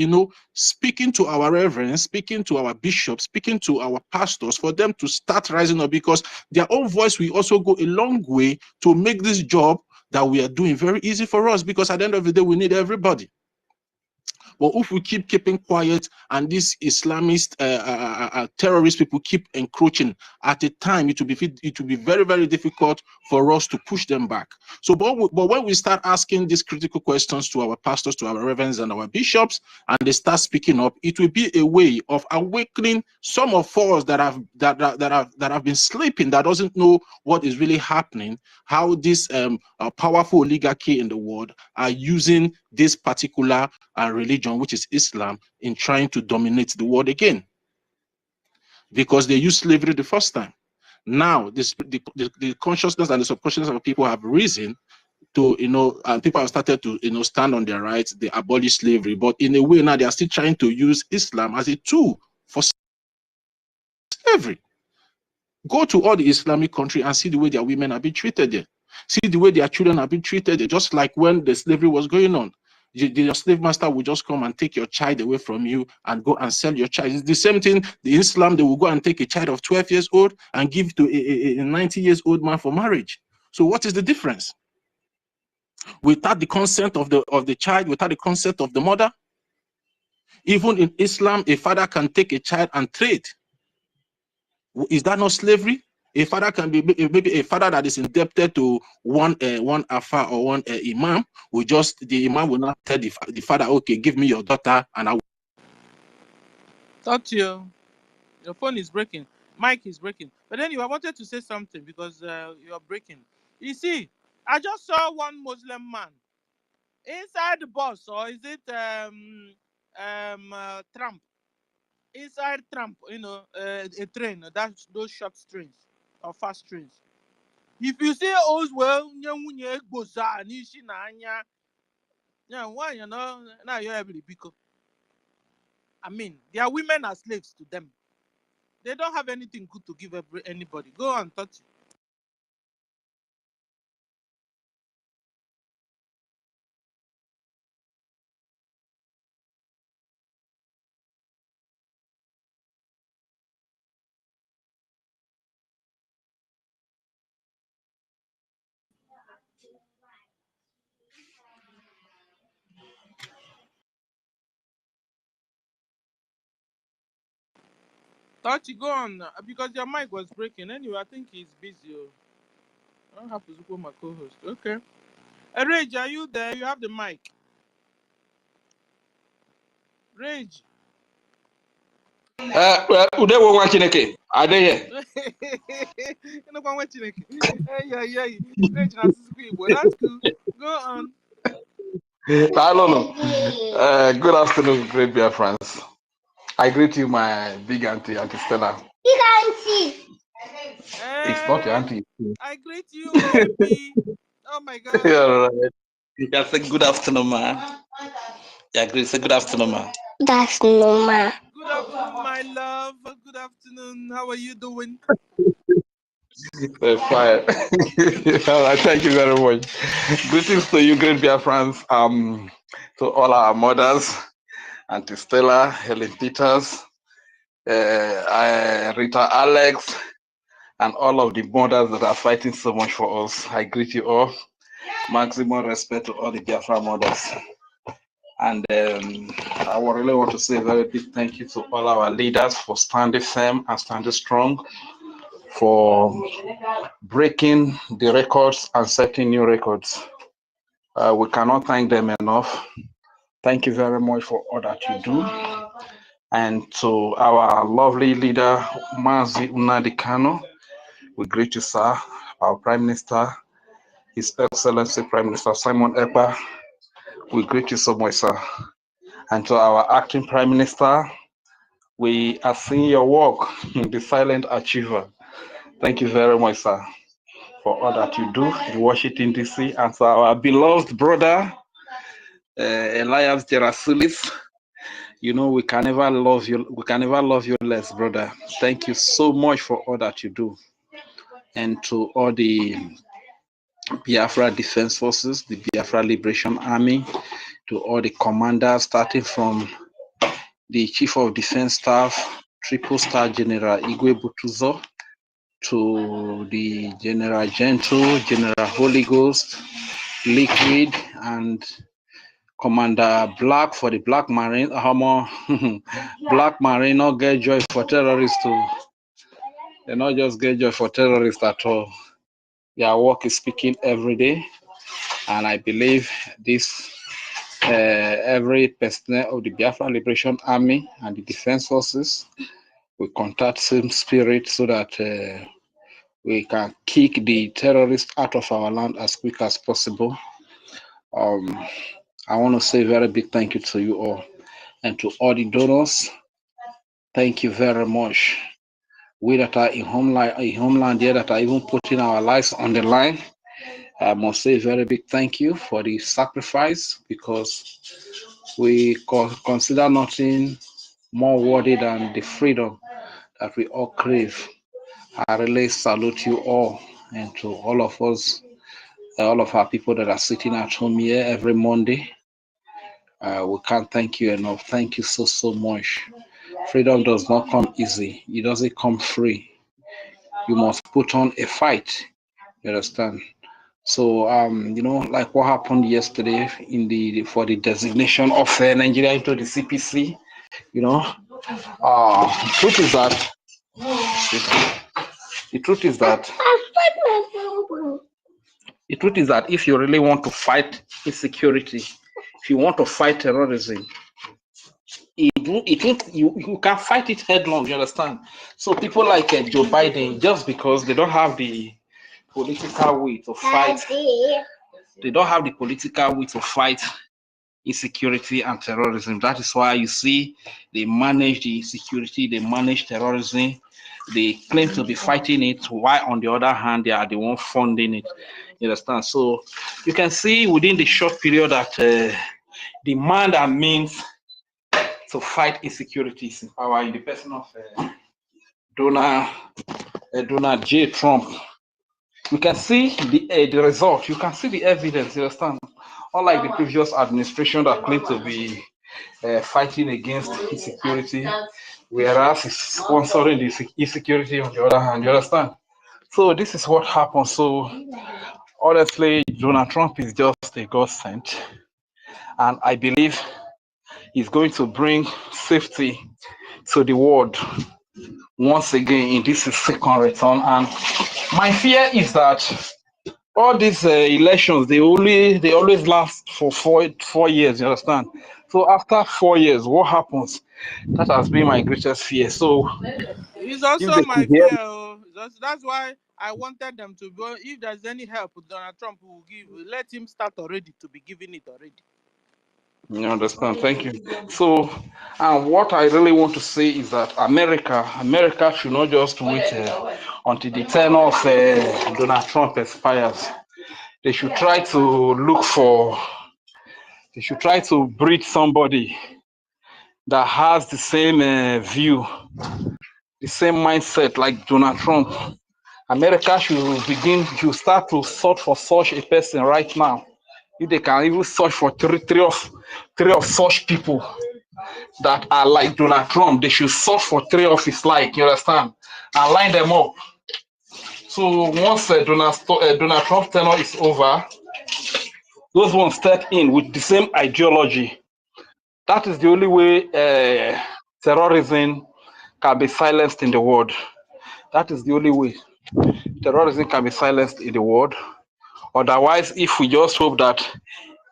speaking to our reverends, speaking to our bishops, speaking to our pastors, for them to start rising up, because their own voice will also go a long way to make this job that we are doing very easy for us, because at the end of the day, we need everybody. But if we keeping quiet and these Islamist terrorist people keep encroaching, at a time it will be very, very difficult for us to push them back. So, but when we start asking these critical questions to our pastors, to our reverends, and our bishops, and they start speaking up, it will be a way of awakening some of us that have been sleeping, that doesn't know what is really happening, how this powerful oligarchy in the world are using this particular religion, which is Islam, in trying to dominate the world again, because they used slavery the first time. Now the consciousness and the subconsciousness of people have risen to, and people have started to, stand on their rights. They abolish slavery, but in a way now they are still trying to use Islam as a tool for slavery. Go to all the Islamic countries and see the way their women are being treated there. See the way their children are being treated there. Just like when the slavery was going on, your slave master will just come and take your child away from you and go and sell your child. It's the same thing. The Islam, they will go and take a child of 12 years old and give to a 90 years old man for marriage. So what is the difference? Without the consent of the child, without the consent of the mother, even in Islam, a father can take a child and trade. Is that not slavery? A father can be maybe a father that is indebted to one afa or one imam. The imam will not tell the father, okay, give me your daughter, and I will. Thought your phone is breaking, mic is breaking. But anyway, I wanted to say something because you're breaking. You see, I just saw one Muslim man inside the bus, or is it Trump? Inside Trump, a train, that's those short trains or fast trains. If you say, oh, well, why, now you're able to because I mean, their women are slaves to them. They don't have anything good to give anybody. Go and touch it. Touchy, go on because your mic was breaking. Anyway, I think he's busy. I don't have to support my co-host. Okay. Rage, are you there? You have the mic. Rage. Ude wo nwa Chineke. Ade here. You know what Chineke. Yeah. Rage has Igbo. That's cool. Go on. I don't know. Good afternoon, great Biafrans. I greet you, my big auntie, Auntie Stella. Big auntie. It's not your auntie. I greet you, baby. Oh my God. Yeah, right. You can say good afternoon, ma. Yeah, great. Say good afternoon, ma. Good afternoon, ma. Good afternoon, my love. Good afternoon. How are you doing? Fine. All right, thank you very much. Greetings to you, great Biafrans. To all our mothers, Auntie Stella, Helen Peters, Rita Alex, and all of the mothers that are fighting so much for us. I greet you all. Maximum respect to all the Biafra mothers. And I would really want to say a very big thank you to all our leaders for standing firm and standing strong, for breaking the records and setting new records. We cannot thank them enough. Thank you very much for all that you do. And to our lovely leader, Mazi Nnamdi Kanu, we greet you, sir, our Prime Minister, His Excellency Prime Minister Simon Ekpa. We greet you so much, sir. And to our acting Prime Minister, we are seeing your work, the silent achiever. Thank you very much, sir, for all that you do in Washington, D.C. And to our beloved brother, Elias Gerasulis. You know, we can never love you. We can never love you less, brother. Thank you so much for all that you do. And to all the Biafra Defense Forces, the Biafra Liberation Army, to all the commanders, starting from the Chief of Defense Staff, Triple Star General Igwe Butuzo, to the General Gentle, General Holy Ghost, Liquid, and Commander Black for the Black Marine. Black Marine not get joy for terrorists too. They not just get joy for terrorists at all. Their work is speaking every day, and I believe this every personnel of the Biafra Liberation Army and the Defense Forces will contact same spirit so that we can kick the terrorists out of our land as quick as possible. I want to say a very big thank you to you all, and to all the donors. Thank you very much. We that are in homeland here that are even putting our lives on the line, I must say a very big thank you for the sacrifice, because we consider nothing more worthy than the freedom that we all crave. I really salute you all, and to all of us, all of our people that are sitting at home here every Monday. We can't thank you enough. Thank you so much. Freedom does not come easy. It doesn't come free. You must put on a fight. You understand? So, you know, like what happened yesterday for the designation of Nigeria into the CPC, you know, the truth is that if you really want to fight insecurity, if you want to fight terrorism, you can fight it headlong. You understand? So people like Joe Biden, just because they don't have the political will to fight, they don't have the political will to fight insecurity and terrorism. That is why you see they manage the insecurity, they manage terrorism, they claim to be fighting it, while on the other hand, they are the one funding it. You understand? So you can see within the short period that the man that means to fight insecurity is in power, in the person of Donald J. Trump. You can see the result. You can see the evidence. You understand? Unlike the previous administration that claimed to be fighting against insecurity, whereas it's sponsoring the insecurity on the other hand. You understand? So this is what happens. So honestly, Donald Trump is just a godsend, and I believe he's going to bring safety to the world. once again in this second return. And my fear is that all these elections, they always last for four years. You understand? So after 4 years, what happens? That has been my greatest fear. So It's if also they my could hear, fear. Oh. That's why I wanted them to go. If there's any help Donald Trump will give, let him start already to be giving it already. you understand? Thank you. So, and what I really want to say is that America should not just wait until the tenure of Donald Trump expires. They should try to look for. They should try to breed somebody that has the same view, the same mindset like Donald Trump. America should start to search for such a person right now. If they can even search for three of such people that are like Donald Trump, they should search for three of his like, you understand, and line them up. So once Donald Trump's tenure is over, those ones step in with the same ideology. That is the only way terrorism can be silenced in the world. That is the only way terrorism can be silenced in the world. Otherwise, if we just hope that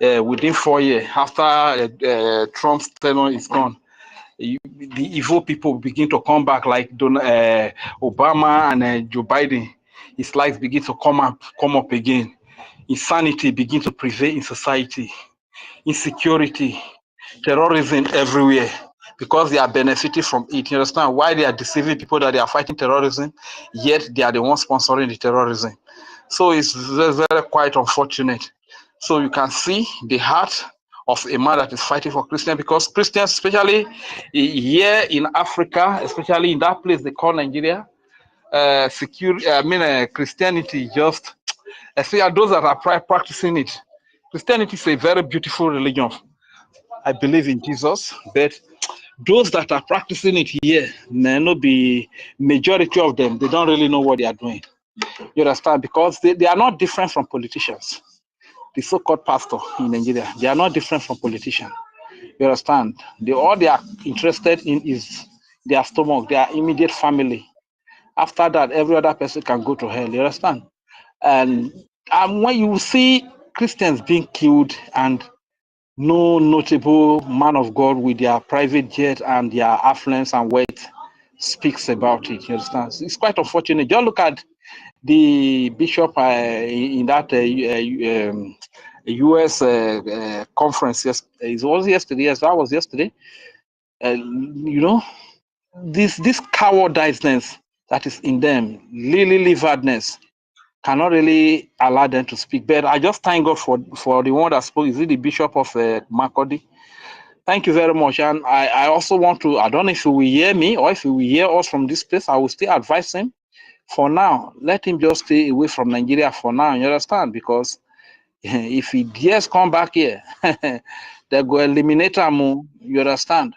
within 4 years, after Trump's tenure is gone, the evil people begin to come back like Obama and Joe Biden. His lives begin to come up again. Insanity begin to prevail in society. Insecurity, terrorism everywhere, because they are benefiting from it. You understand why they are deceiving people that they are fighting terrorism, yet they are the ones sponsoring the terrorism. So it's very, very quite unfortunate. So you can see the heart of a man that is fighting for Christians, because Christians, especially here in Africa, especially in that place they call Nigeria, Christianity just, especially those that are practicing it. Christianity is a very beautiful religion. I believe in Jesus, but those that are practicing it here may not be majority of them. They don't really know what they are doing. You understand? Because they are not different from politicians. The so-called pastor in Nigeria, they are not different from politicians. You understand? All they are interested in is their stomach, their immediate family. After that, every other person can go to hell. You understand? And when you see Christians being killed and no notable man of God with their private jet and their affluence and wealth speaks about it. You understand? It's quite unfortunate. Just look at the bishop in that U.S. conference. Yes, it was yesterday. Yes, that was yesterday. You know, this cowardiceness that is in them, liveredness, cannot really allow them to speak. But I just thank God for the one that spoke. Is it the bishop of Makodi? Thank you very much. And I also want to, I don't know if he will hear me or if he will hear us from this place, I will still advise him. For now, let him just stay away from Nigeria for now, you understand? Because if he dares come back here, they go eliminate him, you understand?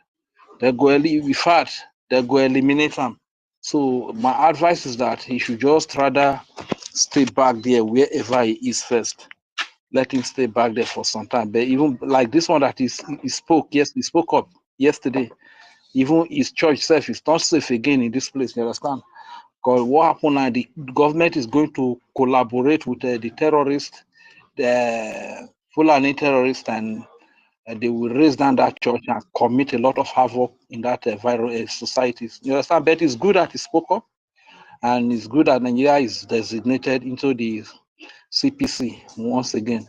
They go eliminate him. So my advice is that he should just rather stay back there wherever he is first. Let him stay back there for some time. But even like this one that he spoke up yesterday, even his church self is not safe again in this place, you understand? Because what happened now, the government is going to collaborate with the terrorists, the Fulani terrorists, and they will raise down that church and commit a lot of havoc in that societies. You understand? But it's good that he spoke up, and it's good that Nigeria is designated into the CPC once again,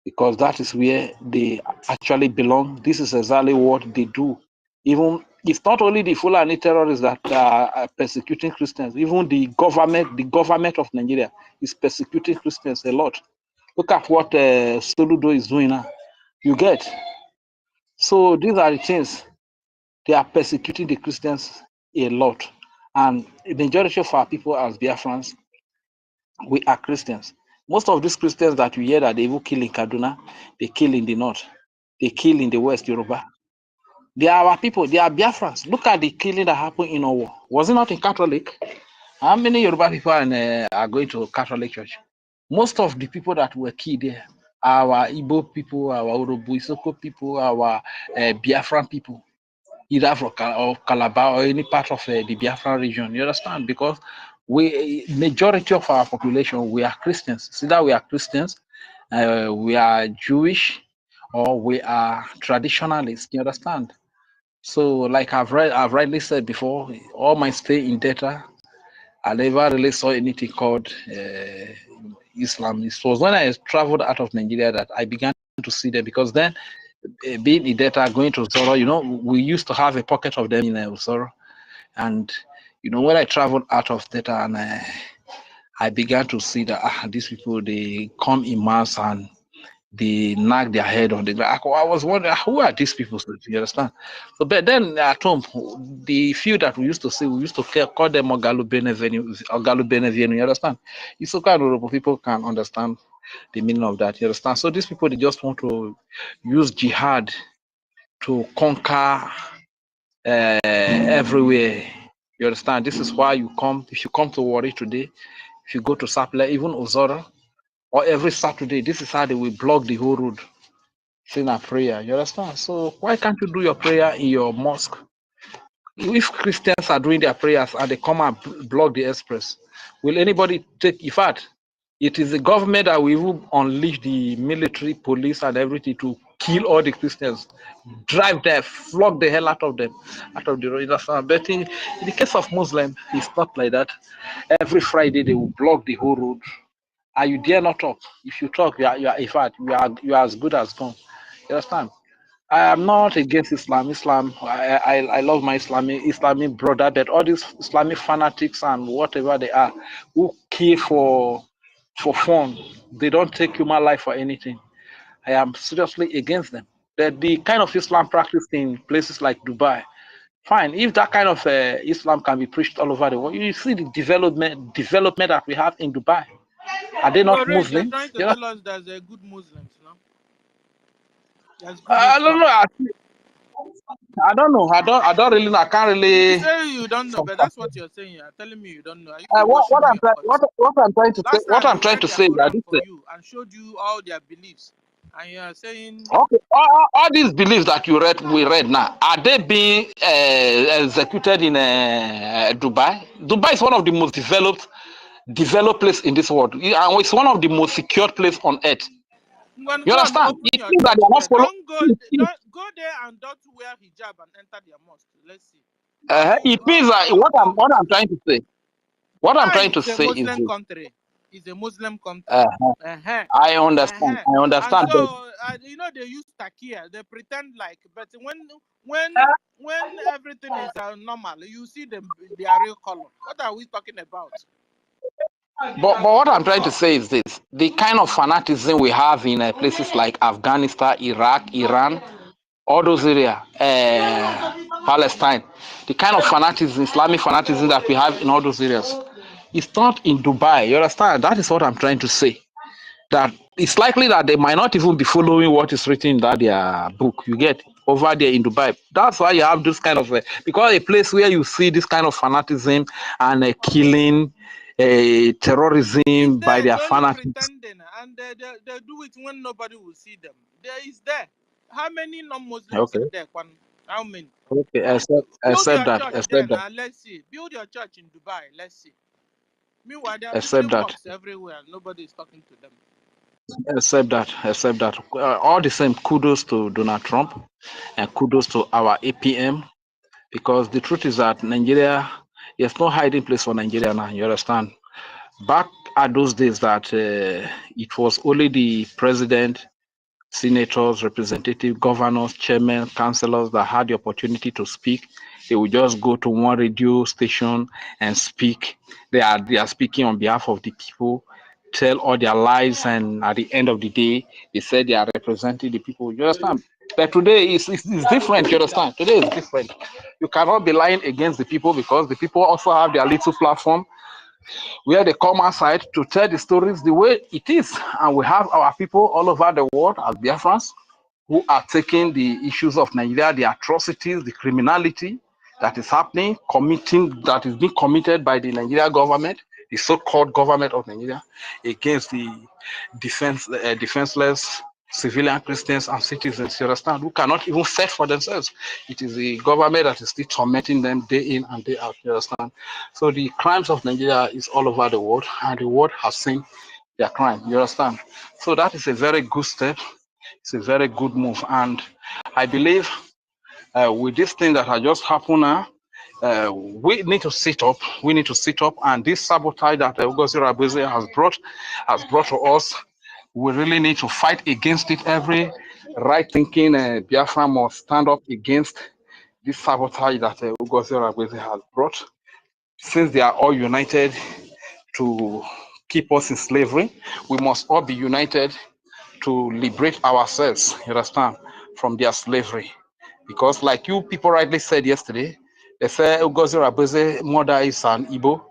because that is where they actually belong. This is exactly what they do. Even it's not only the Fulani terrorists that are persecuting Christians, even the government of Nigeria is persecuting Christians a lot. Look at what Soludo is doing now. You get? So these are the things. They are persecuting the Christians a lot. And the majority of our people as Biafrans, we are Christians. Most of these Christians that you hear that they will kill in Kaduna, they kill in the north, they kill in the west, Yoruba. They are our people, they are Biafrans. Look at the killing that happened in Owo. Was it not in Catholic? How many Yoruba people are going to Catholic church? Most of the people that were killed there are our Igbo people, our Urobo Isoko people, our Biafran people. either from Calabar or any part of the Biafra region. You understand? Because majority of our population, we are Christians. See that we are Christians, we are Jewish, or we are traditionalists. You understand? So, like I've rightly said before, all my stay in data, I never really saw anything called Islam. It was when I traveled out of Nigeria that I began to see them, because then, being in data, going to Zoro, you know, we used to have a pocket of them in Zoro. And, you know, when I traveled out of data, and I began to see that these people, they come in mass and they knock their head on the ground. I was wondering, who are these people? You understand? So, but then at home, the few that we used to see, we used to call them Ogalu Benevenu. You understand? It's so kind of people can understand the meaning of that. You understand? So these people, they just want to use jihad to conquer everywhere. You understand? This is why you come. If you come to Warri today, if you go to Sapele, even Ozora, or every Saturday, this is how they will block the whole road, saying a prayer. You understand? So why can't you do your prayer in your mosque? If Christians are doing their prayers and they come and block the express, will anybody take? In fact, it is the government that will even unleash the military, police, and everything to kill all the Christians, drive them, flog the hell out of them, out of the road. But in the case of Muslims, it's not like that. Every Friday they will block the whole road, and you dare not talk. If you talk, you are in fact, you are as good as gone. You understand? I am not against Islam. I love my Islamic brother, but all these Islamic fanatics and whatever they are, who kill for fun, they don't take human life for anything. I am seriously against them. The kind of Islam practiced in places like Dubai, fine. If that kind of Islam can be preached all over the world, you see the development that we have in Dubai. Are they not So, Ray, you're Muslims? trying to You know? tell us there's a good Muslims, no? There's good I don't Islam. know. I don't know. I don't really know. I can't You really. say you don't know, but that's what you're saying. You're telling me you don't know. Are you washing your thoughts? What I'm trying to say, Last time we read their is that Quran this, for you and showed you all their beliefs, and you're saying, okay, all these beliefs that we read now, are they being executed in Dubai? Dubai is one of the most developed place in this world, and it's one of the most secure place on earth. when You go and understand? open It your means that church they are not there. following. Don't go there and don't wear hijab and enter their mosque. Let's see. It means that what I'm trying to say. What I'm Dubai trying to is a say is Muslim this. country. It's a Muslim country. Uh, Uh-huh. I understand. Uh-huh. I And understand. so you know they use takia. They pretend like, but when when everything is normal, you see them their real color. What are we talking about? But what I'm trying to say is this: the kind of fanaticism we have in places like Afghanistan, Iraq, Iran, all those areas, Palestine, the kind of fanaticism, Islamic fanaticism that we have in all those areas, it's not in Dubai. You understand? That is what I'm trying to say. That it's likely that they might not even be following what is written in that their book. You get over there in Dubai. That's why you have this kind of because a place where you see this kind of fanaticism and killing, It's terrorism by there. It's their only fanatics. pretending, and they do it when nobody will see them. There is there. How many non-Muslims Okay. are there? How many? Okay. Build Accept your that. church there Accept that. now. Let's see. Build your church in Dubai. Let's see. Meanwhile, they are Accept building that. mosques everywhere. And nobody is talking to them. Accept that. Accept that. All the same, kudos to Donald Trump and kudos to our APM, because the truth is that Nigeria, there's no hiding place for Nigeria now. You understand? Back at those days that it was only the president, senators, representatives, governors, chairmen, councillors that had the opportunity to speak. They would just go to one radio station and speak. They are speaking on behalf of the people, tell all their lies, and at the end of the day, they said they are representing the people. You understand? But today it's different. You understand? Today is different. You cannot be lying against the people, because the people also have their little platform where they come outside to tell the stories the way it is. And we have our people all over the world as Biafrans who are taking the issues of Nigeria, the atrocities, the criminality that is happening, that is being committed by the Nigeria government, the so-called government of Nigeria, against the defenseless civilian Christians and citizens, you understand, who cannot even fend for themselves. It is the government that is still tormenting them day in and day out, you understand. So the crimes of Nigeria is all over the world, and the world has seen their crime, you understand. So that is a very good step. It's a very good move, and I believe with this thing that has just happened now, we need to sit up. We need to sit up, and this sabotage that OGOJA has brought to us, we really need to fight against it. Every right-thinking Biafra must stand up against this sabotage that OGOJA has brought. Since they are all united to keep us in slavery, we must all be united to liberate ourselves, you understand, from their slavery. Because like you people rightly said yesterday, they say OGOJA's mother is an Igbo,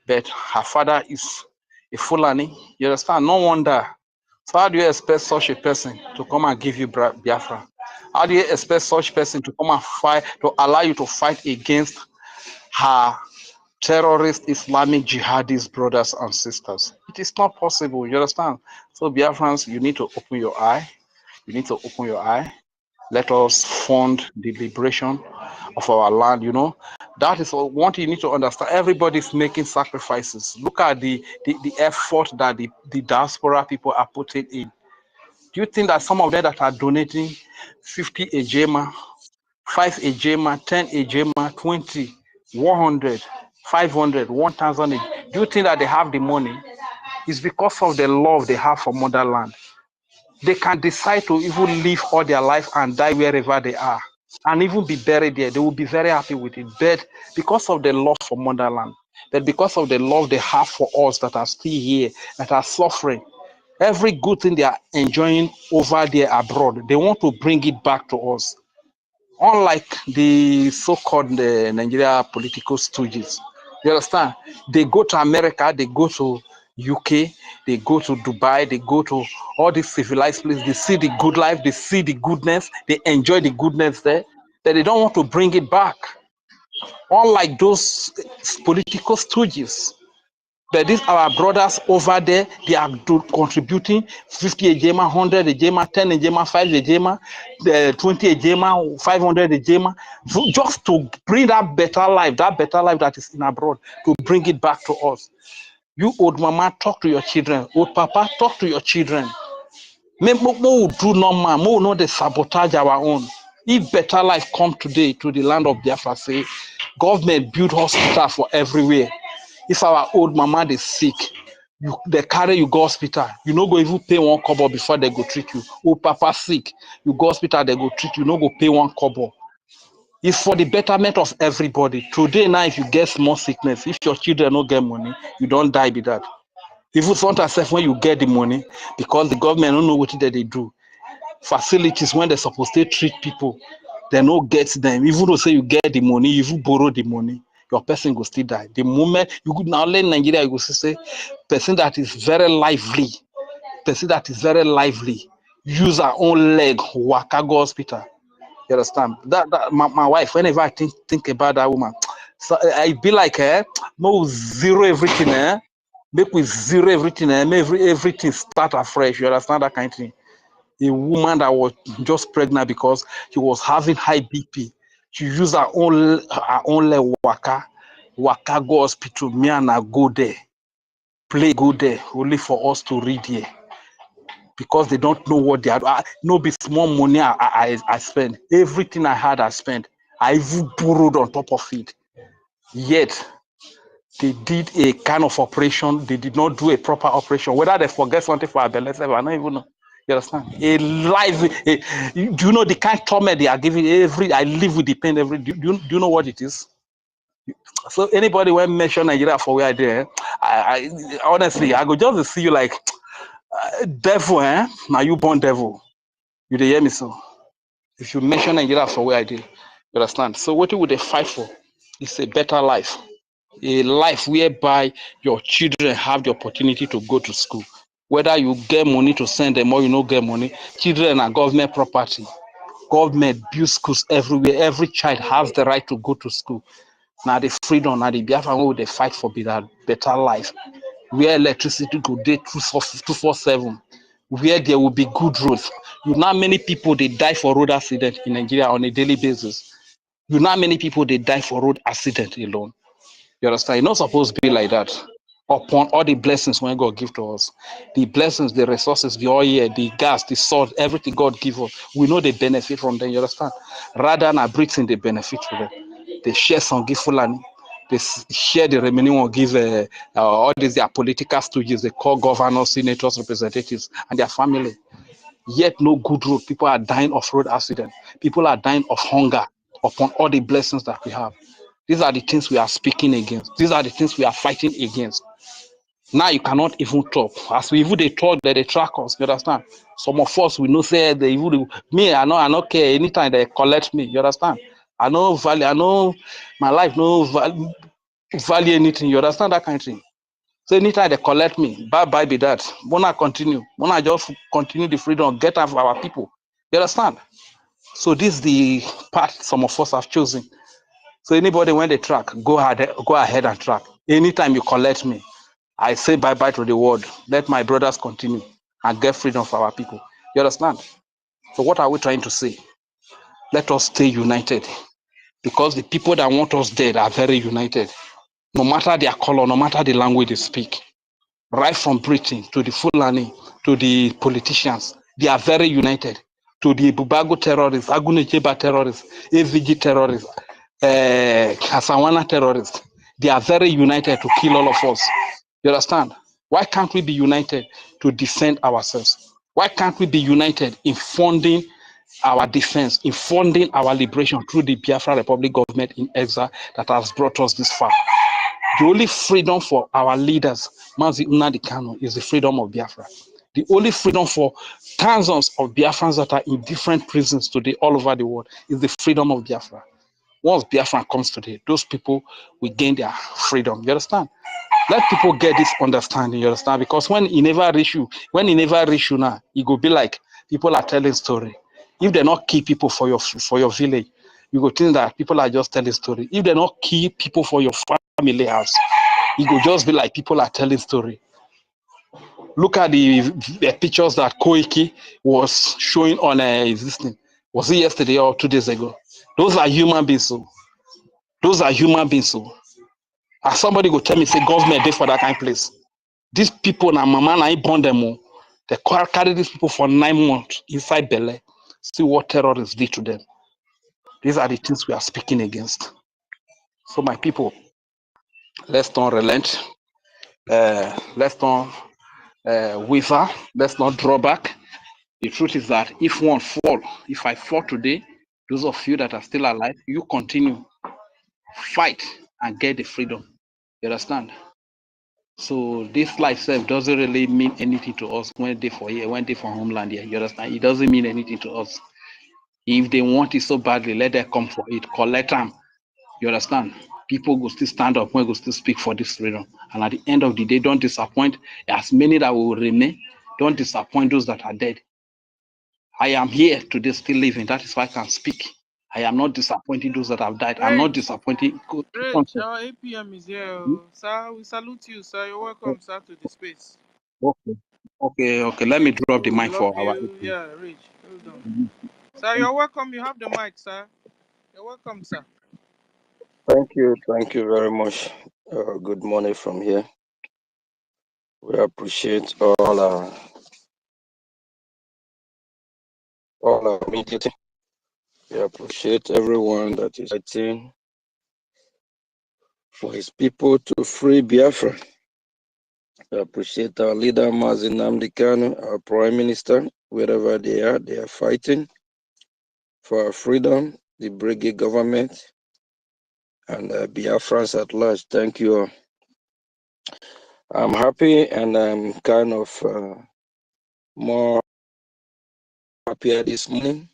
but her father is a Fulani. You understand? No wonder. So how do you expect such a person to come and give you Biafra? How do you expect such a person to come and fight, to allow you to fight against her terrorist Islamic jihadist brothers and sisters? It is not possible, you understand? So Biafrans, you need to open your eye. You need to open your eye. Let us fund the liberation of our land, you know. That is one thing you need to understand. Everybody's making sacrifices. Look at the effort that the diaspora people are putting in. Do you think that some of them that are donating 50 ejema, 5 ejema, 10 ejema, 20, 100, 500, 1,000, do you think that they have the money? It's because of the love they have for motherland. They can decide to even live all their life and die wherever they are and even be buried there. They will be very happy with it. But because of the love for motherland, that because of the love they have for us that are still here, that are suffering, every good thing they are enjoying over there abroad, they want to bring it back to us. Unlike the so-called Nigeria political stooges, you understand? They go to America, they go to UK, they go to Dubai, they go to all these civilized places. They see the good life, they see the goodness, they enjoy the goodness there, that they don't want to bring it back. Unlike those political stooges. But these our brothers over there, they are contributing 50 ejema, 100 ejema, 10 ejema, 5 ejema, 20 ejema, 500 ejema, just to bring that better life that is in abroad, to bring it back to us. You old mama, talk to your children. Old papa, talk to your children. More do normal, more not they sabotage our own. If better life come today to the land of Biafra, say, government build hospital for everywhere. If our old mama is sick, they carry you go hospital. You no go even pay 1 kobo before they go treat you. Old papa sick, you go hospital, they go treat you. No go pay 1 kobo. It's for the betterment of everybody. Today now, if you get small sickness, if your children don't get money, you don't die with that. Even sometimes when you get the money, because the government don't know what they do. Facilities when they're supposed to treat people, they don't get them. Even though say you get the money, if you borrow the money, your person will still die. The moment you could now learn Nigeria, you will say person that is very lively, use her own leg, waka go hospital. You understand? That my wife, whenever I think about that woman, so I be like no zero everything, make we zero everything, make everything start afresh. You understand that kind of thing? A woman that was just pregnant because she was having high BP. She used her own leg waka go hospital. Me and I go there, go there, only for us to read here. Because they don't know what they are. No be small money I spend. Everything I had, I spent. I even borrowed on top of it. Yet, they did a kind of operation. They did not do a proper operation. Whether they forget something for a I don't even know. You understand? Do you know the kind of torment they are giving? I live with the pain every. Do you know what it is? So anybody when mention Nigeria for where I did, I honestly, I go just see you like devil, Now you born devil. You dey hear me so? If you mention Nigeria for where I did, you understand? So what would they fight for? It's a better life. A life whereby your children have the opportunity to go to school. Whether you get money to send them or you don't get money, children are government property. Government builds schools everywhere. Every child has the right to go to school. Now the freedom, now the Biafra, what would they fight for? Be that better life. Where electricity go day 247. where there will be good roads. You know how many people they die for road accident in Nigeria on a daily basis. You know how many people they die for road accident alone. You understand? It's not supposed to be like that. Upon all the blessings when God give to us, the blessings, the resources, the oil, the gas, the salt, everything God give us, we know they benefit from them. You understand? Rather than breathing, they benefit from them. They share some give Fulani. They share the remaining one give all these their political stooges. They call governors, senators, representatives, and their family. Yet no good road. People are dying of road accident. People are dying of hunger upon all the blessings that we have. These are the things we are speaking against. These are the things we are fighting against. Now you cannot even talk. As we even they talk, that they track us. You understand? Some of us we know say they even me. I know care anytime they collect me. You understand? I know value. I know my life no value anything. You understand that kind of thing? So anytime they collect me, bye be that. Wanna continue. Wanna just continue the freedom, get out of our people. You understand? So this is the path some of us have chosen. So anybody when they track, go ahead and track. Anytime you collect me, I say bye to the world. Let my brothers continue and get freedom for our people. You understand? So what are we trying to say? Let us stay united because the people that want us dead are very united. No matter their color, no matter the language they speak. Right from Britain to the Fulani to the politicians, they are very united. To the Bubago terrorists, Agunecheba terrorists, AVG terrorists, Kasawana terrorists, they are very united to kill all of us. You understand? Why can't we be united to defend ourselves? Why can't we be united in funding our defense, in funding our liberation through the Biafra Republic government in exile that has brought us this far? The only freedom for our leaders, Mazi Nnamdi Kanu, is the freedom of Biafra. The only freedom for thousands of Biafrans that are in different prisons today all over the world is the freedom of Biafra. Once Biafra comes today, those people will gain their freedom. You understand? Let people get this understanding. You understand? Because when he never reach you now, it will be like people are telling story. If they not kill people for your village, you go think that people are just telling story. If they not kill people for your family house, it will just be like people are telling story. Look at the pictures that Koiki was showing on this thing. Was it yesterday or 2 days ago? Those are human beings. So those are human beings. So as somebody go tell me, say government did for that kind of place. These people na mama na born them. They carry these people for 9 months inside Bele. See what terrorists did to them. These are the things we are speaking against. So my people, let's not relent. Let's not waver. Let's not draw back. The truth is that if one fall, if I fall today, those of you that are still alive, you continue, fight and get the freedom. You understand? So this life self doesn't really mean anything to us when they for here, when they for homeland here. You understand? It doesn't mean anything to us. If they want it so badly, let them come for it. Collect them. You understand? People will still stand up when go still speak for this freedom. And at the end of the day, don't disappoint as many that will remain. Don't disappoint those that are dead. I am here today still living. That is why I can speak. I am not disappointing those that have died. I'm not disappointing. Rich, our APM is here. Sir, we salute you, sir. You're welcome, sir, to the space. Okay. Let me drop the mic for our you. Yeah, Rich. Hold on. Sir, you're welcome. You have the mic, sir. You're welcome, sir. Thank you very much. Good morning from here. We appreciate all our media. We appreciate everyone that is fighting for his people to free Biafra. We appreciate our leader, Mazi Nnamdi Kanu, our Prime Minister, wherever they are fighting for our freedom, the BRGIE government, and Biafrans at large. Thank you all. I'm happy and I'm kind of more happier this morning.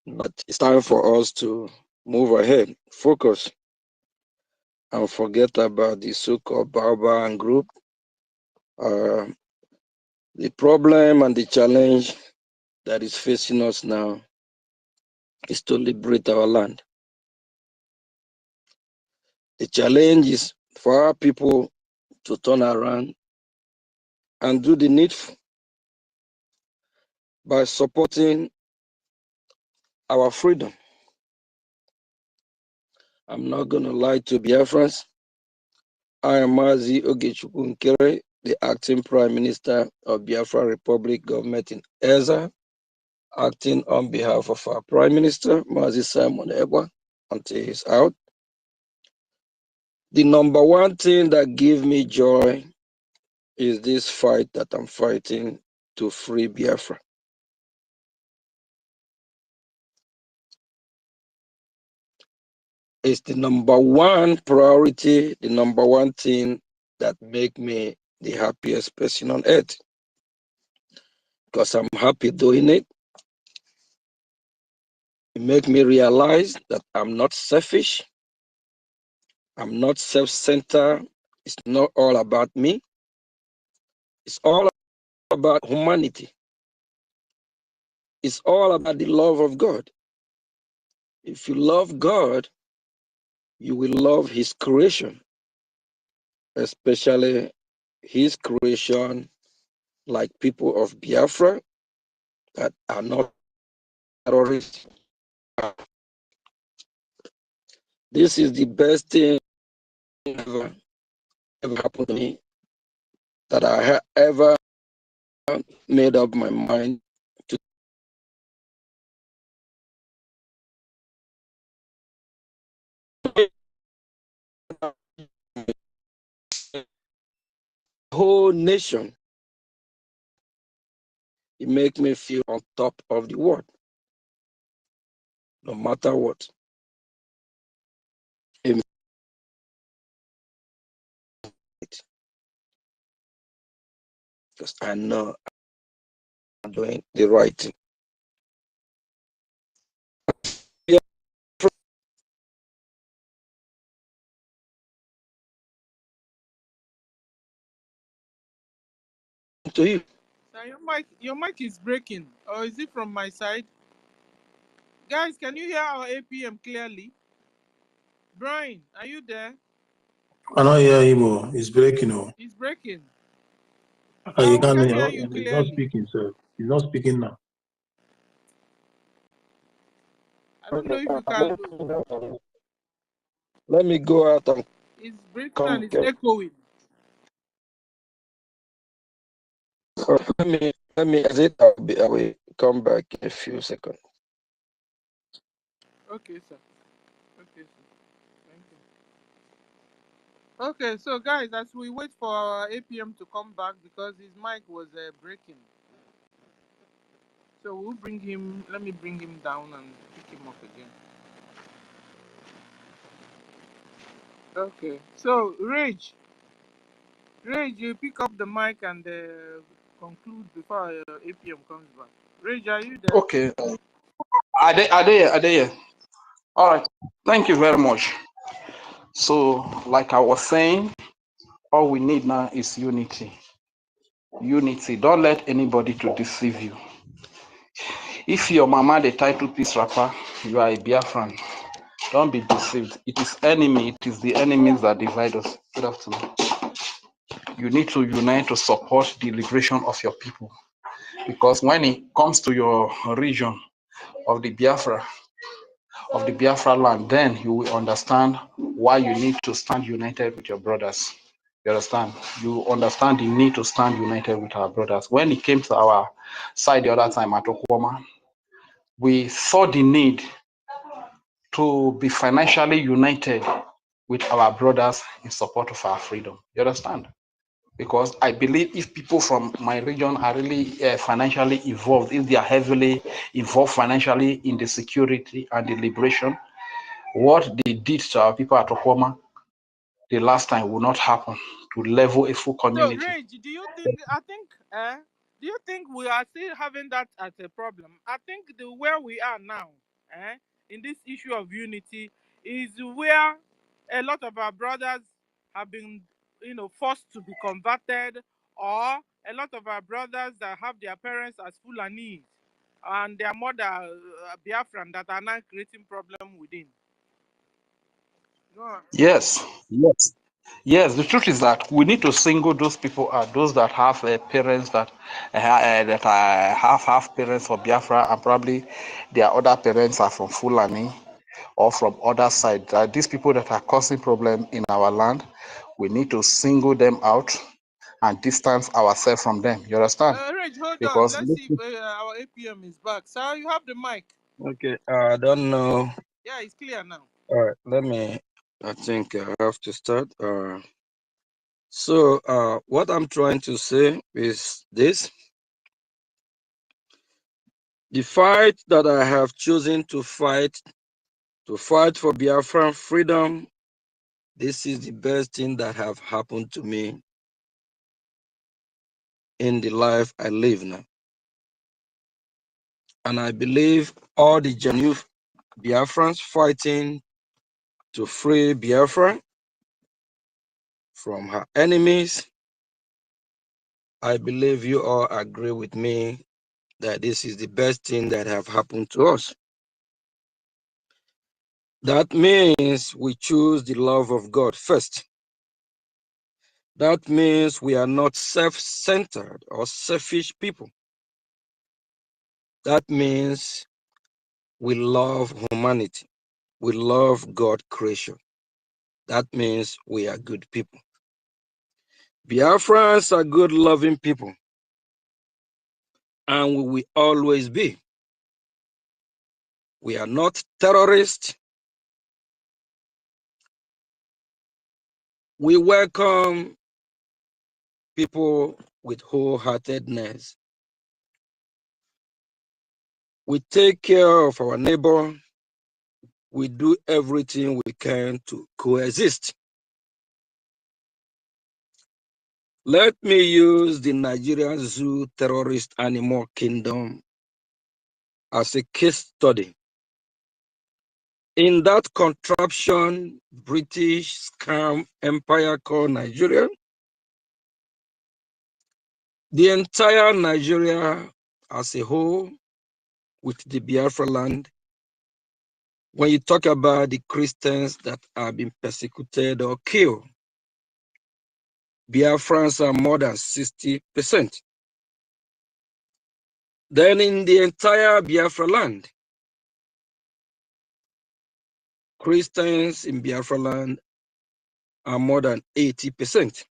But it's time for us to move ahead, focus, and forget about the so-called Barbarian group. The problem and the challenge that is facing us now is to liberate our land. The challenge is for our people to turn around and do the needful. by supporting our freedom. I'm not going to lie to Biafrans. I am Mazi Ogechukwu Nkere, the acting Prime Minister of Biafra Republic Government in Eza, acting on behalf of our Prime Minister, Mazi Simon Egwa, until he's out. The number one thing that gives me joy is this fight that I'm fighting to free Biafra. It's the number one priority, the number one thing that makes me the happiest person on earth. Because I'm happy doing it. It makes me realize that I'm not selfish. I'm not self-centered. It's not all about me. It's all about humanity. It's all about the love of God. If you love God, you will love His creation, especially His creation like people of Biafra that are not terrorists. This is the best thing ever happened to me, that I have ever made up my mind to. Whole nation. It makes me feel on top of the world, no matter what. Because I know I'm doing the right thing. To you. Sir, your mic is breaking. Or is it from my side? Guys, can you hear our APM clearly? Brian, are you there? I don't hear him. It's breaking. He's breaking. You We can't can hear hear you him. He's not clearly. speaking, sir. He's not speaking now. I don't know if you can. Let me go out and It's breaking and it's echoing. Let me exit. I will come back in a few seconds. Okay, sir. Okay, sir. Thank you. Okay, so guys, as we wait for our APM to come back because his mic was breaking. So we'll bring him, let me bring him down and pick him up again. Okay, so Rage, you pick up the mic and conclude before APM comes back. Rage, are you there? Okay. Are they here? All right. Thank you very much. So, like I was saying, all we need now is unity. Unity. Don't let anybody to deceive you. If your mama the title peace rapper, you are a Biafran. Don't be deceived. It is the enemies that divide us. Good afternoon. You need to unite to support the liberation of your people. Because when it comes to your region of the Biafra land, then you will understand why you need to stand united with your brothers. You understand? You understand the need to stand united with our brothers. When it came to our side the other time at Okwama, we saw the need to be financially united with our brothers in support of our freedom. You understand? Because I believe if people from my region are really financially involved, if they are heavily involved financially in the security and the liberation, what they did to our people at Okwama the last time will not happen to level a full community. So, Rage, do you think we are still having that as a problem? I think where we are now, in this issue of unity, is where a lot of our brothers have been, forced to be converted, or a lot of our brothers that have their parents as Fulani and their mother Biafran that are now creating problem within. Yes. Yes, the truth is that we need to single those people out, those that have parents have parents for Biafra, and probably their other parents are from Fulani or from other side. These people that are causing problem in our land, we need to single them out and distance ourselves from them. You understand? Reg, hold on. Because Let's see if our APM is back. Sir, you have the mic. Okay, I don't know. Yeah, it's clear now. All right, I think I have to start. So what I'm trying to say is this: the fight that I have chosen to fight for Biafran freedom, this is the best thing that have happened to me in the life I live now. And I believe all the genuine Biafrans fighting to free Biafra from her enemies, I believe you all agree with me that this is the best thing that have happened to us. That means we choose the love of God first. That means we are not self-centered or selfish people. That means we love humanity. We love God creation. That means we are good people. Biafrans are good, loving people. And we will always be. We are not terrorists. We welcome people with wholeheartedness. We take care of our neighbor. We do everything we can to coexist. Let me use the Nigerian zoo terrorist animal kingdom as a case study. In that contraption, British scam empire called Nigeria, the entire Nigeria as a whole, with the Biafra land, when you talk about the Christians that have been persecuted or killed, Biafrans are more than 60%. Then in the entire Biafra land, Christians in Biafra land are more than 80%.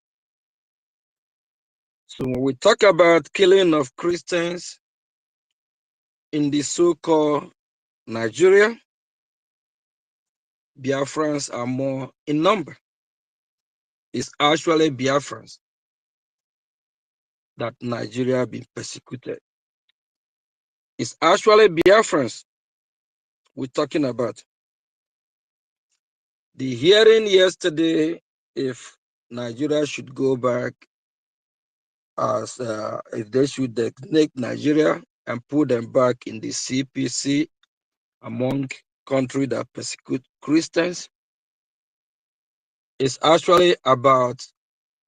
So when we talk about killing of Christians in the so-called Nigeria, Biafrans are more in number. It's actually Biafrans that Nigeria been persecuted. It's actually Biafrans we're talking about. The hearing yesterday, if Nigeria should go back as if they should designate Nigeria and put them back in the CPC among countries that persecute Christians, it's actually about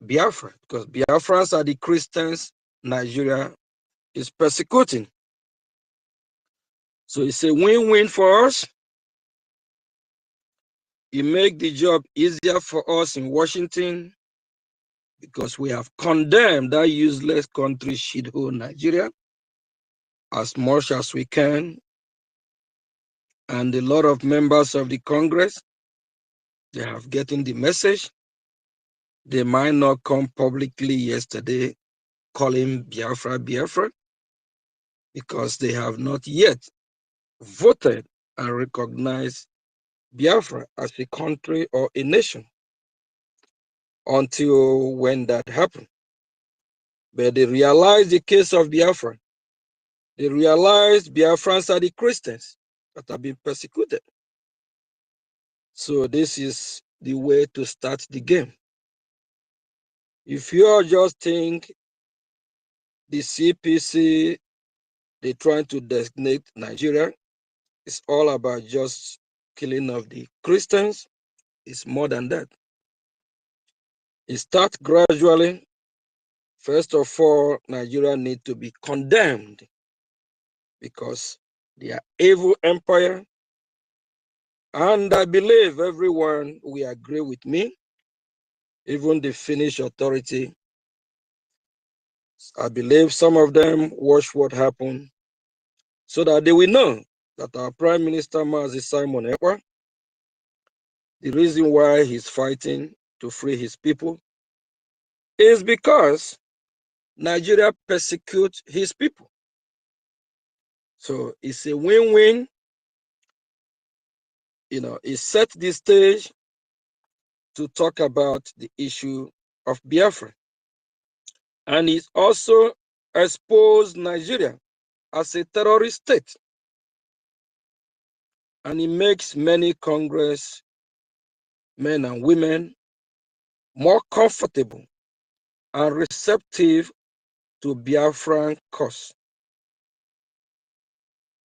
Biafra, because Biafrans are the Christians Nigeria is persecuting. So it's a win-win for us. It makes the job easier for us in Washington because we have condemned that useless country shithole Nigeria as much as we can. And a lot of members of the Congress, they have gotten the message. They might not come publicly yesterday calling Biafra Biafra because they have not yet voted and recognized Biafra as a country or a nation until when that happened. But they realized the case of Biafra. They realized Biafrans are the Christians that have been persecuted. So this is the way to start the game. If you all just think the CPC, they're trying to designate Nigeria, it's all about just killing of the Christians. It's more than that. It starts gradually. First of all, Nigeria needs to be condemned because they are evil empire. And I believe everyone will agree with me even the Finnish authority. I believe some of them watch what happened so that they will know that our Prime Minister Mazi Simon Ekpa, the reason why he's fighting to free his people is because Nigeria persecutes his people. So it's a win-win. You know, it set the stage to talk about the issue of Biafra. And it also exposed Nigeria as a terrorist state. And it makes many Congress men and women more comfortable and receptive to Biafran cause.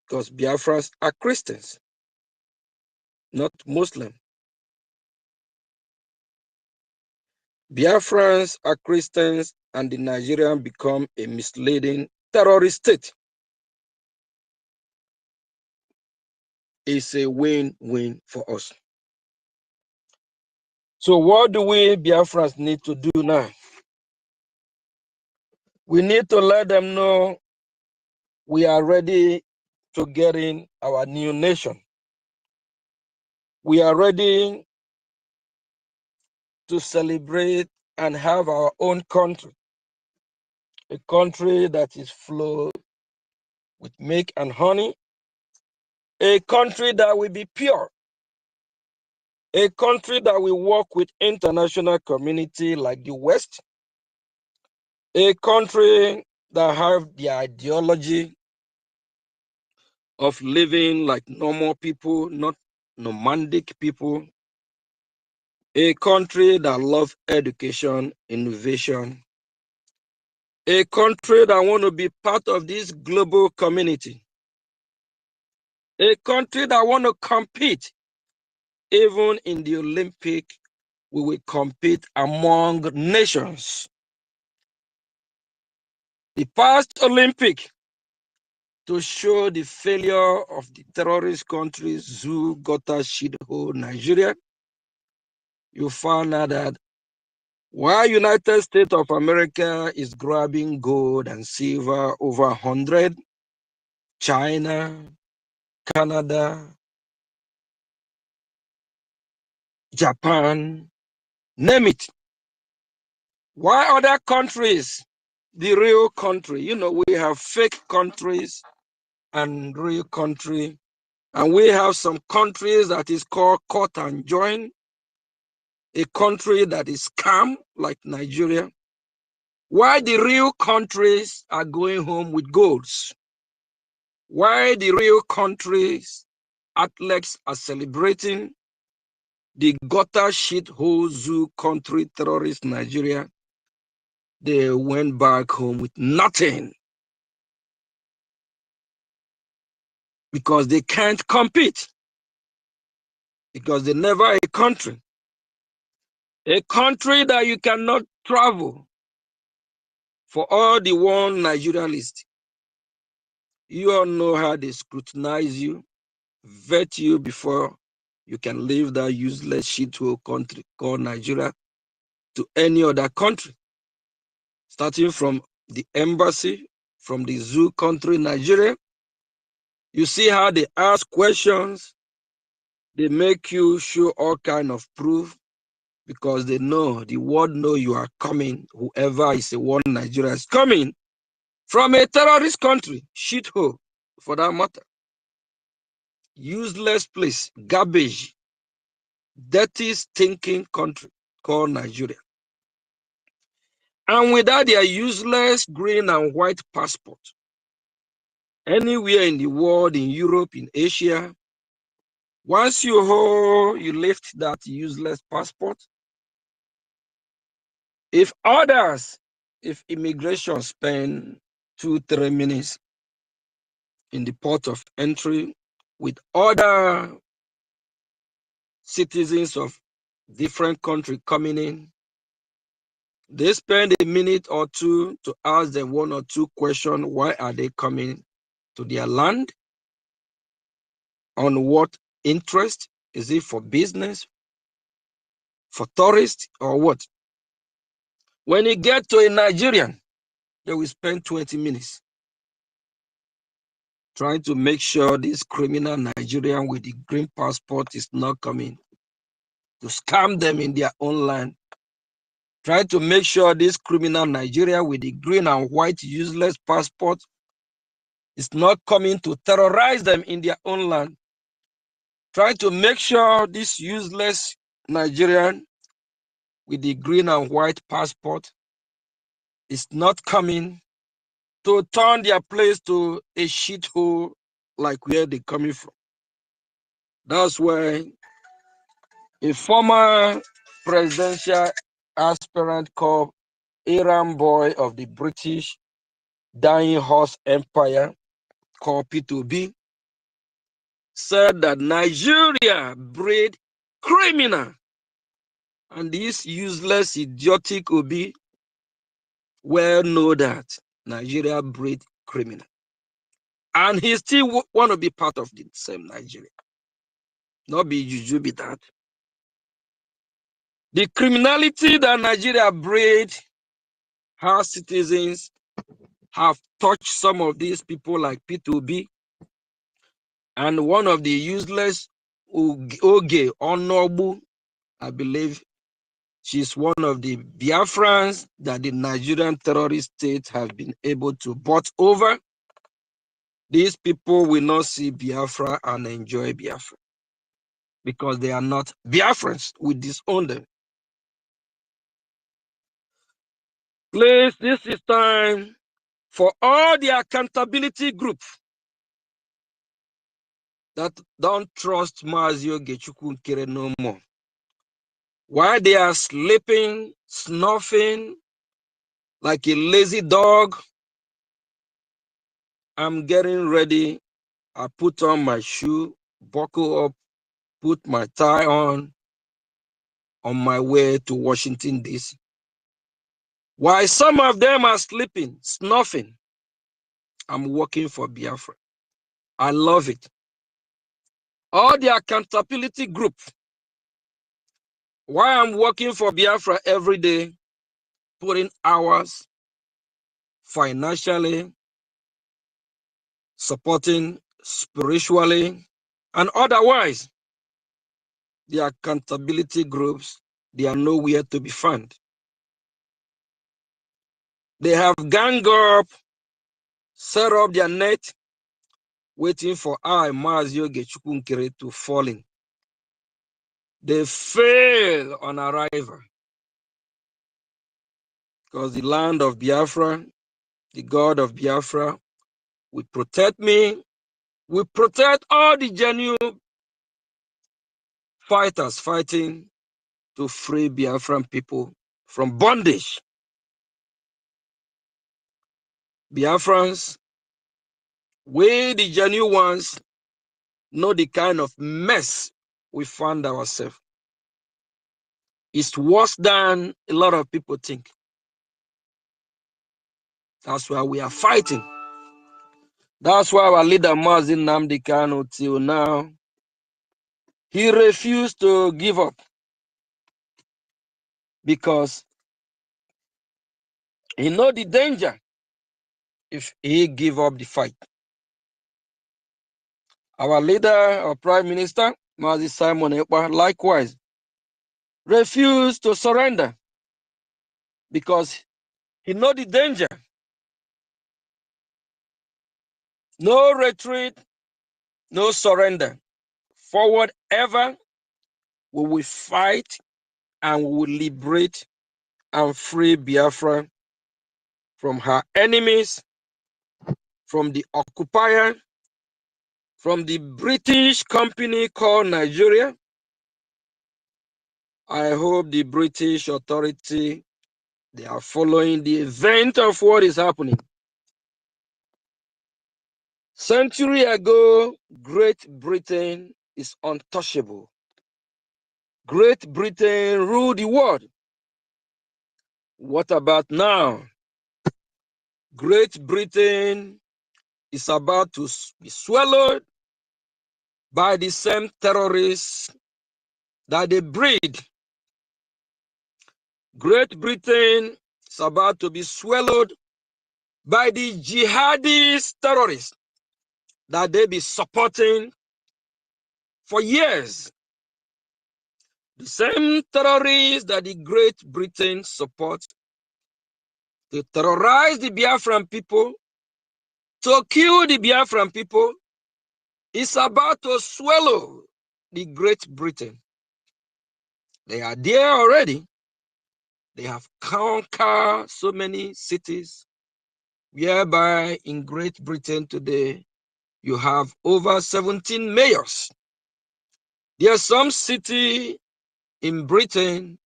Because Biafrans are Christians, not Muslim. Biafrans are Christians and the Nigerian become a misleading terrorist state. It's a win-win for us. So what do we Biafrans need to do now? We need to let them know we are ready to get in our new nation. We are ready to celebrate and have our own country, a country that is flowed with milk and honey, a country that will be pure, a country that will work with international community like the West, a country that have the ideology of living like normal people, not nomadic people, a country that loves education, innovation, a country that want to be part of this global community, a country that want to compete. Even in the Olympic, we will compete among nations. The past Olympic, to show the failure of the terrorist countries, Zoo, Gota, Shidho, Nigeria, you found out that while United States of America is grabbing gold and silver over 100, China, Canada, Japan, name it. Why other countries, the real country, you know, we have fake countries and real country, and we have some countries that is called cut and join, a country that is calm like Nigeria. Why the real countries are going home with golds? Why the real countries athletes are celebrating the gutter shit hole zoo country terrorist Nigeria? They went back home with nothing because they can't compete, because they never a country that you cannot travel for all the one Nigeria list. You all know how they scrutinize you, vet you before you can leave that useless shithole country called Nigeria to any other country, starting from the embassy, from the zoo country, Nigeria. You see how they ask questions. They make you show all kind of proof because they know, the world know you are coming. Whoever is a one Nigeria is coming from a terrorist country, shithole for that matter. Useless place, garbage, dirty, stinking country called Nigeria. And without their useless green and white passport, anywhere in the world, in Europe, in Asia, once you lift that useless passport, if immigration spend 2-3 minutes in the port of entry with other citizens of different countries coming in, they spend a minute or two to ask them 1 or 2 questions. Why are they coming to their land? On what interest? Is it for business, for tourists, or what? When you get to a Nigerian, they will spend 20 minutes trying to make sure this criminal Nigerian with the green passport is not coming to scam them in their own land. Try to make sure this criminal Nigeria with the green and white useless passport is not coming to terrorize them in their own land. Try to make sure this useless Nigerian with the green and white passport is not coming to turn their place to a shithole like where they're coming from. That's why a former presidential aspirant called Iran boy of the British dying horse empire called P2B said that Nigeria breed criminal, and this useless idiotic Obi well know that Nigeria breed criminal, and he still want to be part of the same Nigeria. Not be juju be that. The criminality that Nigeria breed, our citizens have touched some of these people like P2B, and one of the useless Oge Onobu, I believe she's one of the Biafrans that the Nigerian terrorist state have been able to bought over. These people will not see Biafra and enjoy Biafra because they are not Biafrans. We disown them. Please, this is time for all the accountability group that don't trust Mazio Gechukwu Nkere no more. While they are sleeping, snuffing like a lazy dog, I'm getting ready. I put on my shoe, buckle up, put my tie on my way to Washington, D.C. While some of them are sleeping, snuffing, I'm working for Biafra. I love it. All the accountability group, while I'm working for Biafra every day, putting hours, financially, supporting spiritually, and otherwise, the accountability groups, they are nowhere to be found. They have gang up, set up their net, waiting for Mazio Gechukwu Nkere to fall in. They fail on arrival because the land of Biafra, the God of Biafra, will protect me, will protect all the genuine fighters fighting to free Biafran people from bondage. Biafrans, we the genuine ones know the kind of mess we found ourselves. It's worse than a lot of people think. That's why we are fighting. That's why our leader Mazi Nnamdi Kanu till now, he refused to give up because he know the danger if he give up the fight. Our leader, our Prime Minister, Mazi Simon Ekpa, likewise, refused to surrender because he know the danger. No retreat, no surrender. Forward ever, we will fight and we will liberate and free Biafra from her enemies, from the occupier, from the British company called Nigeria. I hope the British authority, they are following the event of what is happening. Century ago, Great Britain is untouchable. Great Britain ruled the world. What about now? Great Britain is about to be swallowed by the same terrorists that they breed. Great Britain is about to be swallowed by the jihadist terrorists that they be supporting for years. The same terrorists that the Great Britain supports to terrorize the Biafran people, to kill the Biafran people, is about to swallow the Great Britain. They are there already. They have conquered so many cities, whereby in Great Britain today, you have over 17 mayors. There's some city in Britain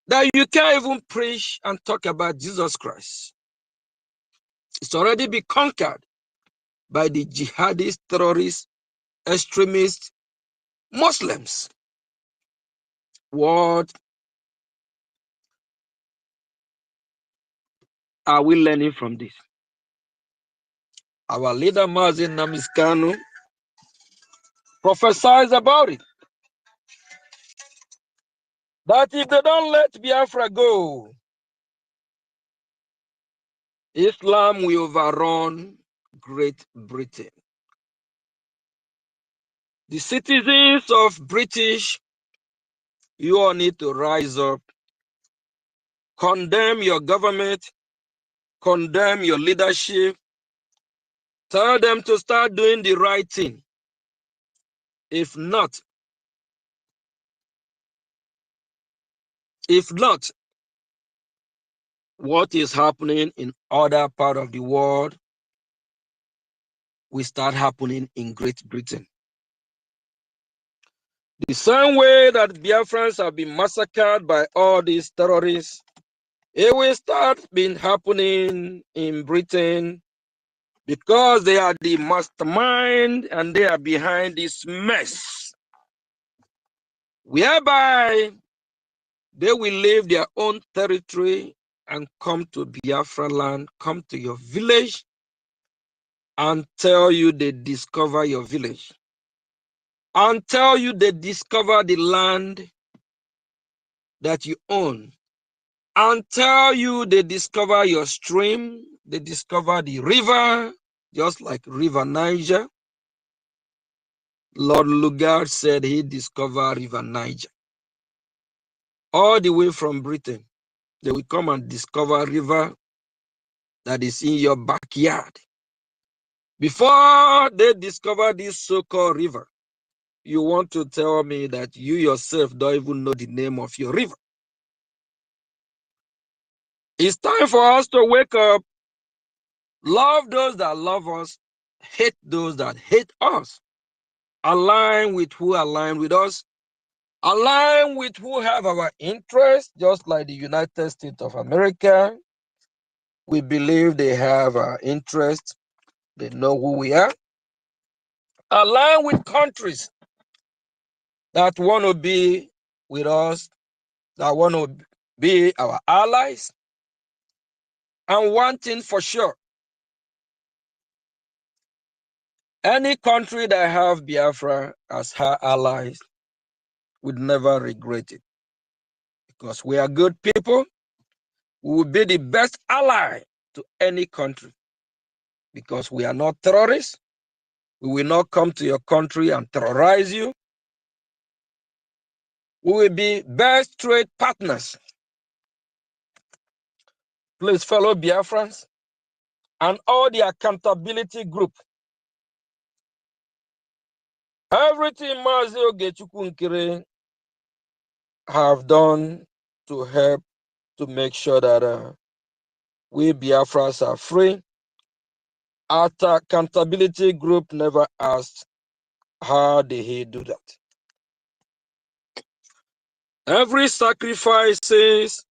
that you can't even preach and talk about Jesus Christ. It's already been conquered by the jihadist, terrorists, extremists, Muslims. What are we learning from this? Our leader, Mazin Namiskanu, prophesies about it. That if they don't let Biafra go, Islam will overrun Great Britain. The citizens of British, you all need to rise up, condemn your government, condemn your leadership, tell them to start doing the right thing. If not, what is happening in other parts of the world will start happening in Great Britain. The same way that Biafrans have been massacred by all these terrorists, it will start being happening in Britain because they are the mastermind and they are behind this mess, whereby they will leave their own territory and come to Biafra land, come to your village and tell you they discover your village, and tell you they discover the land that you own, and tell you they discover your stream, they discover the river, just like River Niger. Lord Lugard said he discovered River Niger. All the way from Britain, they will come and discover a river that is in your backyard. Before they discover this so-called river, you want to tell me that you yourself don't even know the name of your river. It's time for us to wake up, love those that love us, hate those that hate us, align with who align with us, align with who have our interest, just like the United States of America. We believe they have our interest. They know who we are. Align with countries that want to be with us, that want to be our allies. And one thing for sure, any country that have Biafra as her allies would never regret it. Because we are good people, we will be the best ally to any country. Because we are not terrorists, we will not come to your country and terrorize you. We will be best trade partners. Please, fellow Biafrans and all the accountability group, everything Mazi Ogechukwu Nkiri have done to help to make sure that we Biafrans are free. Our accountability group never asked how did he do that. Every sacrifices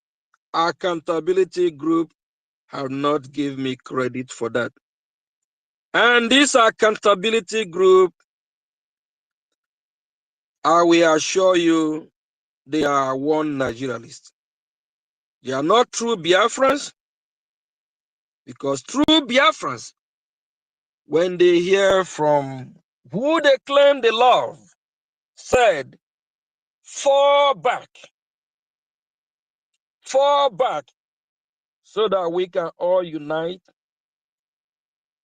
accountability group have not given me credit for that. And this accountability group, I will assure you, they are one Nigerianist. They are not true Biafrans, because true Biafrans, when they hear from who they claim they love, said, fall back, so that we can all unite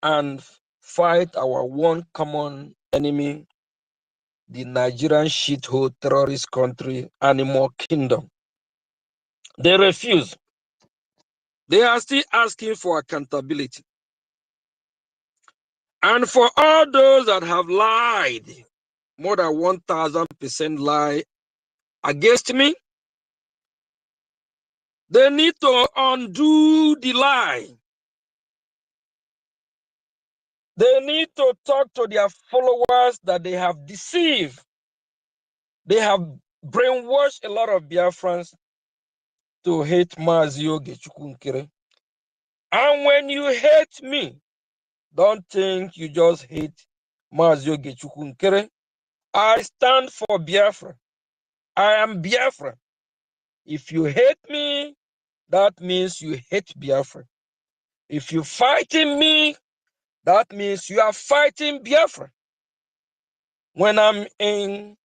and fight our one common enemy, the Nigerian shithole terrorist country, Animal Kingdom. They refuse. They are still asking for accountability. And for all those that have lied, more than 1,000% lie against me, they need to undo the lie. They need to talk to their followers that they have deceived. They have brainwashed a lot of Biafrans to hate Mazi Ogechukwu Nkere. And when you hate me, don't think you just hate Mazi Ogechukwu Nkere. I stand for Biafra. I am Biafra. If you hate me, that means you hate Biafra. If you fighting me, that means you are fighting Biafra. When I'm in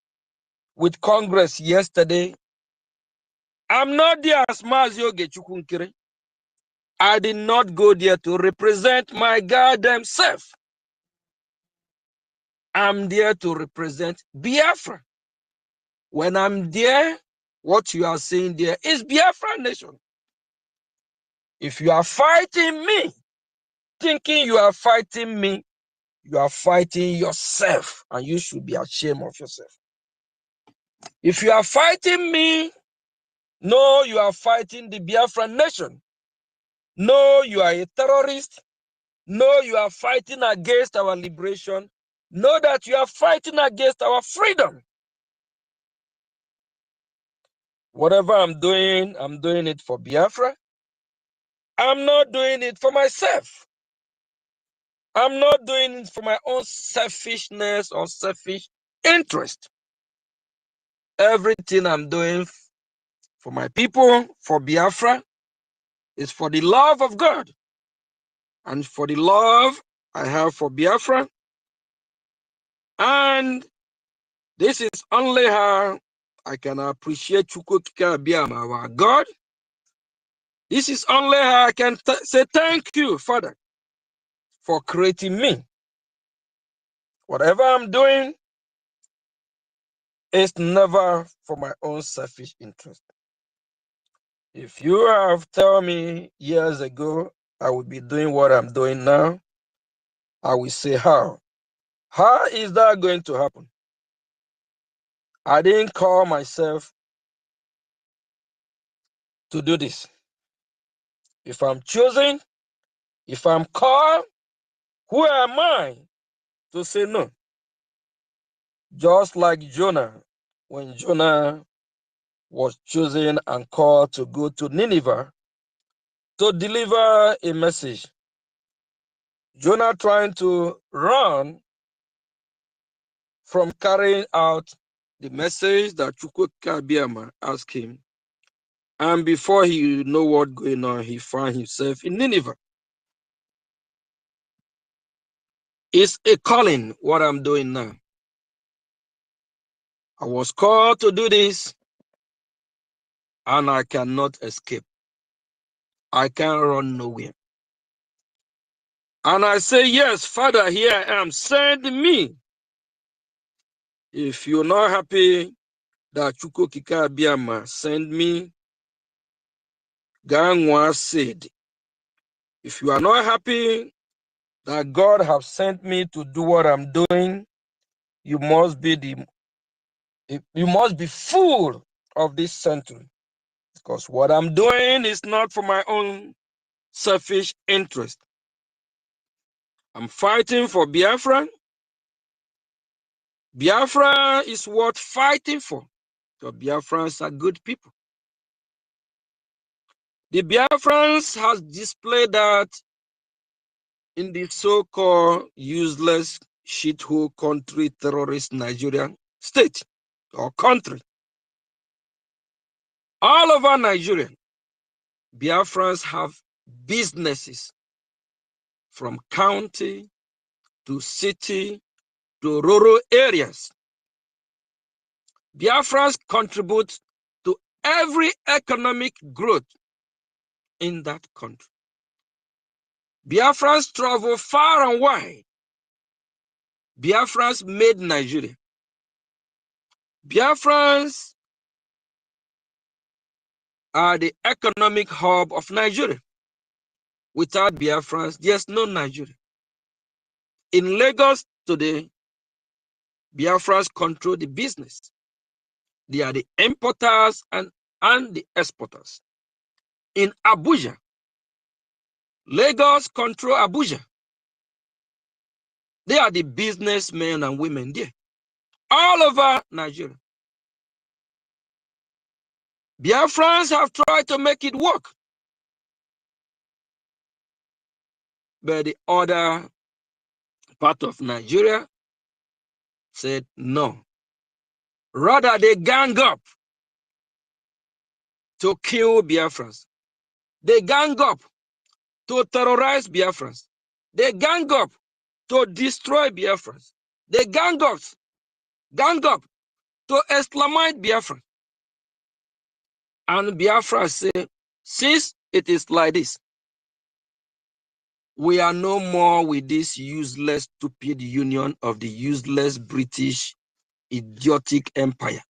with Congress yesterday, I'm not there as Mazi Ogechukwu Nkere. I did not go there to represent my goddamn self. I'm there to represent Biafra. When I'm there, what you are saying there is Biafra nation. If you are fighting me, thinking you are fighting me, you are fighting yourself, and you should be ashamed of yourself. If you are fighting me, no, you are fighting the Biafra nation. No, you are a terrorist. No, you are fighting against our liberation. Know that you are fighting against our freedom. Whatever I'm doing it for Biafra. I'm not doing it for myself. I'm not doing it for my own selfishness or selfish interest. Everything I'm doing for my people, for Biafra, is for the love of God and for the love I have for Biafra. And this is only how I can appreciate Chukwuka our God. This is only how I can say thank you, Father, for creating me. Whatever I'm doing is never for my own selfish interest. If you have told me years ago I would be doing what I'm doing now, I will say how. How is that going to happen? I didn't call myself to do this. If I'm choosing, if I'm called, who am I to say no? Just like Jonah, when Jonah was chosen and called to go to Nineveh to deliver a message. Jonah trying to run from carrying out the message that Chukwuka asked him. And before he know what's going on, he found himself in Nineveh. It's a calling, what I'm doing now. I was called to do this, and I cannot escape. I can't run nowhere. And I say, yes, Father, here I am, send me. If you're not happy that Chukwuka send me, Gangwa said, if you are not happy that God have sent me to do what I'm doing, you must be full of this century. Because what I'm doing is not for my own selfish interest. I'm fighting for Biafra. Biafra is worth fighting for. The Biafrans are good people. The Biafrans has displayed that in the so-called useless shithole country terrorist Nigerian state or country. All over Nigeria, Biafrans have businesses from county to city to rural areas. Biafrans contribute to every economic growth in that country. Biafrans travel far and wide. Biafrans made Nigeria. Biafrans are the economic hub of Nigeria. Without Biafrans, there's no Nigeria. In Lagos today, Biafrans control the business. They are the importers and the exporters. In Abuja, Lagos control Abuja. They are the businessmen and women there. All over Nigeria. Biafrans have tried to make it work. But the other part of Nigeria said no. Rather, they gang up to kill Biafrans. They gang up to terrorize Biafrans. They gang up to destroy Biafrans. They gang up to Islamite Biafra. And Biafra say, since it is like this, we are no more with this useless, stupid union of the useless British idiotic empire.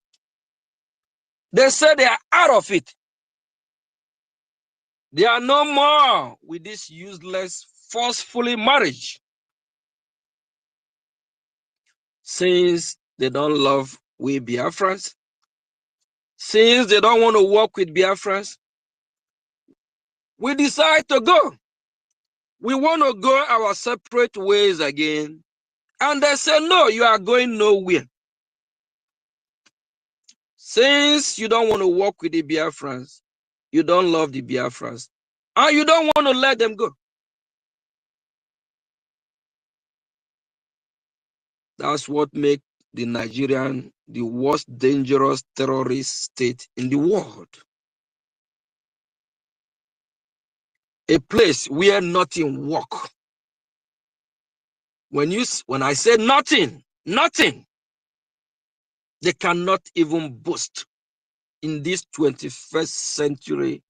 They say they are out of it. They are no more with this useless, forcefully marriage. Since they don't love we Biafrans, since they don't want to work with Biafrans, we decide to go. We want to go our separate ways again. And they say, no, you are going nowhere. Since you don't want to work with the Biafrans, you don't love the Biafrans, and you don't want to let them go. That's what makes the Nigerian the worst dangerous terrorist state in the world. A place where nothing works. When I say nothing, they cannot even boast. In this 21st century,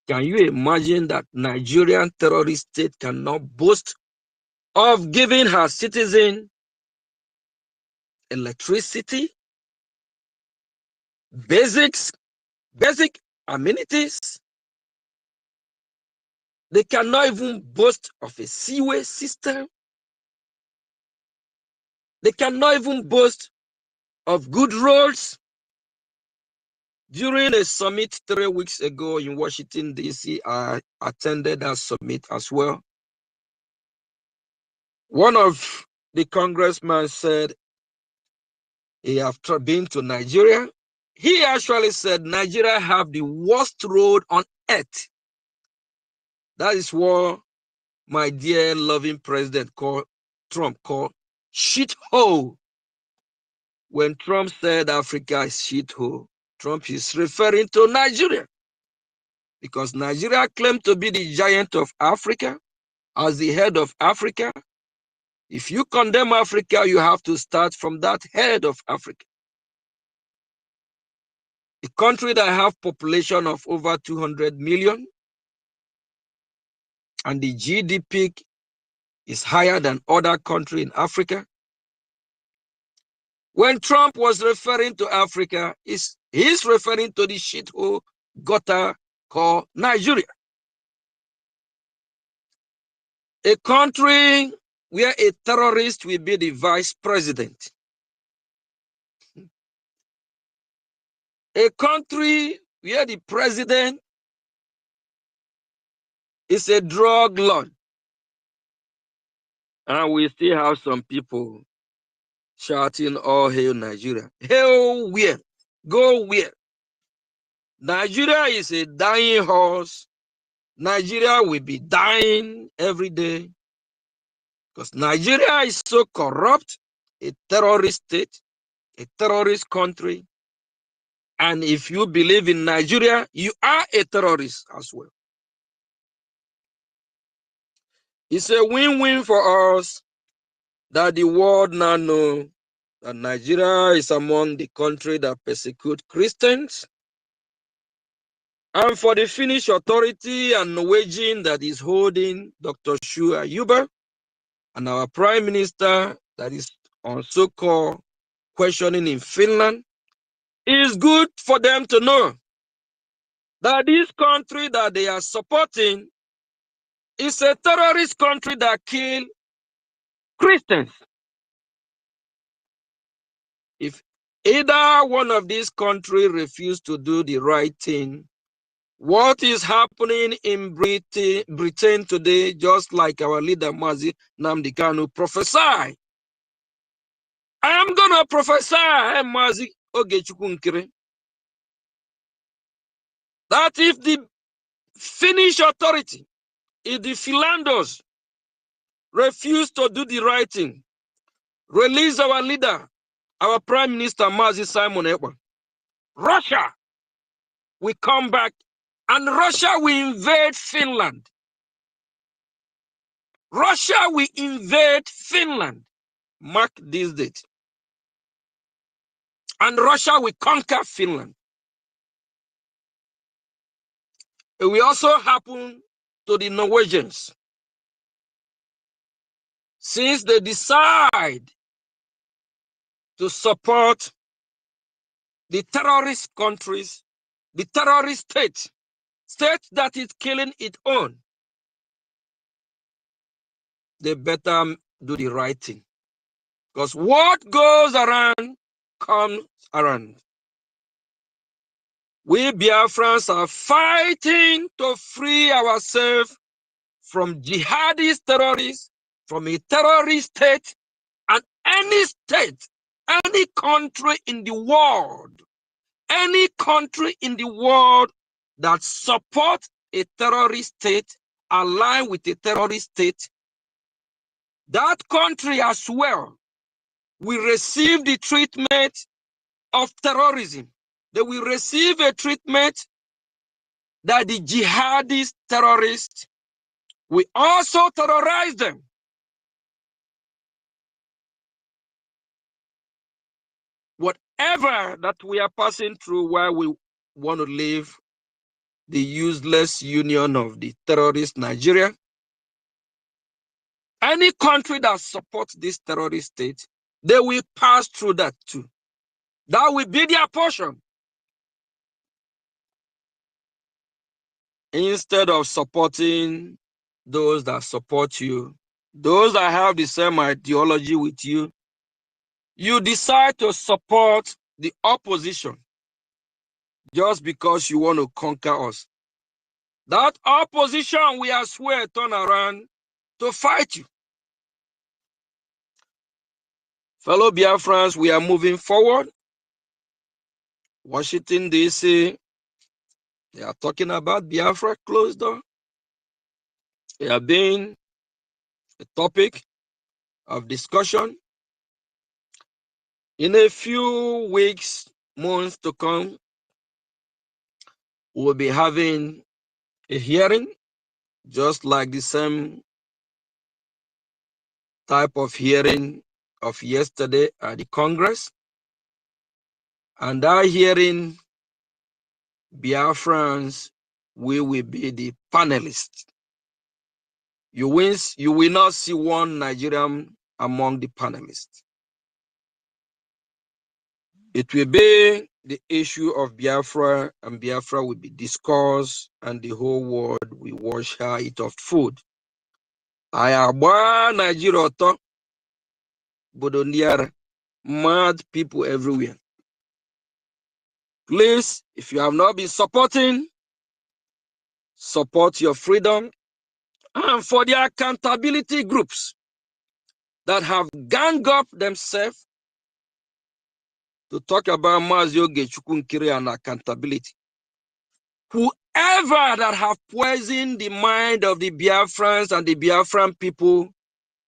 can you imagine that Nigerian terrorist state cannot boast of giving her citizens electricity, basic amenities? They cannot even boast of a seaway system. They cannot even boast of good roads. During a summit 3 weeks ago in Washington, D.C., I attended that summit as well. One of the congressmen said he have been to Nigeria. He actually said Nigeria have the worst road on earth. That is what my dear loving president Trump called shithole. When Trump said Africa is shithole, Trump is referring to Nigeria. Because Nigeria claimed to be the giant of Africa, as the head of Africa. If you condemn Africa, you have to start from that head of Africa. A country that have population of over 200 million, and the GDP is higher than other countries in Africa. When Trump was referring to Africa, he's referring to the shithole gutter called Nigeria. A country where a terrorist will be the vice president. A country where the president is a drug lord. And we still have some people shouting, "Oh, hail Nigeria." Hail where? Go where? Nigeria is a dying horse. Nigeria will be dying every day because Nigeria is so corrupt, a terrorist state, a terrorist country. And if you believe in Nigeria, you are a terrorist as well. It's a win-win for us that the world now know that Nigeria is among the countries that persecute Christians and for the Finnish authority and Norwegian that is holding Dr. EFIK-IBIBIO, and our Prime Minister that is on so-called questioning in Finland, it is good for them to know that this country that they are supporting is a terrorist country that kills Christians. If either one of these countries refuse to do the right thing, what is happening in Britain today, just like our leader Mazi Nnamdi Kanu prophesied. I am going to prophesy, Mazi Ogechukwu Nkiri, that if the Finnish authority, if the Finlanders refuse to do the right thing, release our leader, our Prime Minister Mazi Simon Ekpa, Russia will come back and Russia will invade Finland. Russia will invade Finland. Mark this date. And Russia will conquer Finland. It will also happen to the Norwegians. Since they decide to support the terrorist countries, the terrorist state that is killing its own, they better do the right thing. Because what goes around comes around. We Biafrans are fighting to free ourselves from jihadist terrorists, from a terrorist state, and any state, any country in the world, that supports a terrorist state, aligned with a terrorist state, that country as well will receive the treatment of terrorism. They will receive a treatment that the jihadist terrorists will also terrorize them. Whatever that we are passing through while we want to leave the useless union of the terrorist Nigeria, any country that supports this terrorist state, they will pass through that too. That will be their portion. Instead of supporting those that support you, those that have the same ideology with you, you decide to support the opposition just because you want to conquer us. That opposition will as well turn around to fight you. Fellow Biafrans, we are moving forward. Washington, D.C., they are talking about Biafra closed door. They are being a topic of discussion. In a few weeks, months to come, we'll be having a hearing, just like the same type of hearing of yesterday at the Congress. And that hearing, Biafrans, we will be the panelists. You will not see one Nigerian among the panelists. It will be the issue of Biafra, and Biafra will be discussed, and the whole world will watch her eat of food. I am Nigeria, Bodoniara, mad people everywhere. Please, if you have not been supporting, support your freedom. And for the accountability groups that have ganged up themselves to talk about Mazi Ogechukwu Nkiri and accountability. Whoever that have poisoned the mind of the Biafrans and the Biafran people,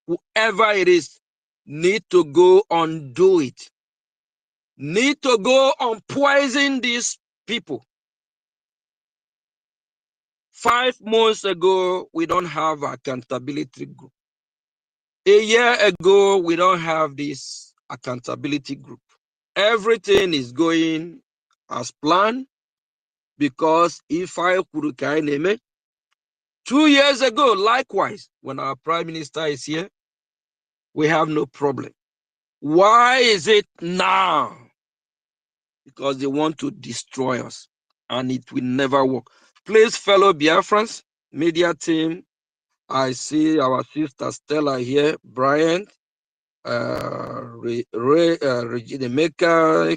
whoever it is, need to go undo it. Need to go and poison these people. 5 months ago, we don't have accountability group. A year ago, we don't have this accountability group. Everything is going as planned. because if I could 2 years ago, likewise, when our prime minister is here, we have no problem. Why is it now? Because they want to destroy us, and it will never work. Please, fellow Biafrans, media team, I see our sister Stella here, Brian, Regina Maker,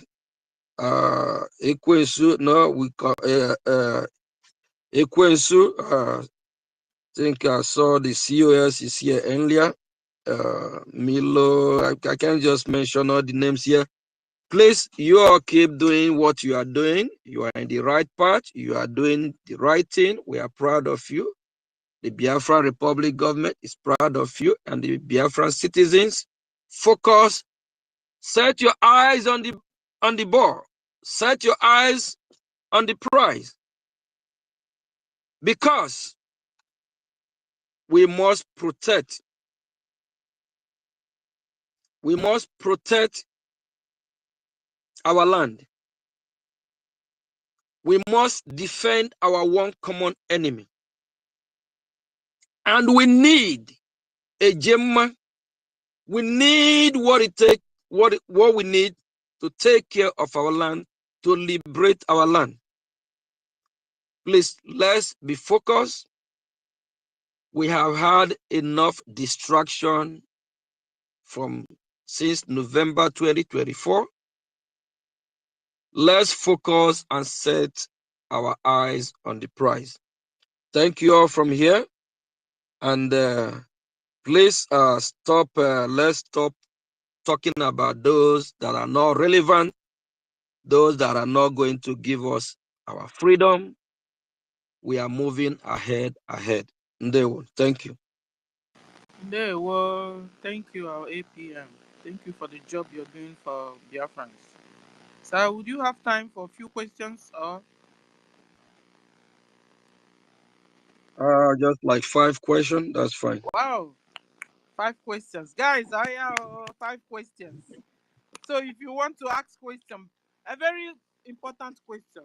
Ekwensu, no, we call Ekwensu, I think I saw the COS is here earlier. Milo, I can't just mention all the names here. Please, you all keep doing what you are doing. You are in the right path. You are doing the right thing. We are proud of you. The Biafra Republic government is proud of you, and the Biafran citizens. Focus. Set your eyes on the ball. Set your eyes on the prize. Because we must protect. We must protect our land. We must defend our one common enemy. And we need a Gemma. We need what it takes, what we need to take care of our land, to liberate our land. Please, let's be focused. We have had enough distraction since November 2024. Let's focus and set our eyes on the prize. Thank you all from here. And please stop. Let's stop talking about those that are not relevant, those that are not going to give us our freedom. We are moving ahead. Ndewo, thank you. Well, thank you, our APM. Thank you for the job you're doing for Biafrans. Sir, would you have time for a few questions? Or Just like 5 questions, that's fine. wow, 5 questions. Guys, I have 5 questions. So if you want to ask question, a very important question,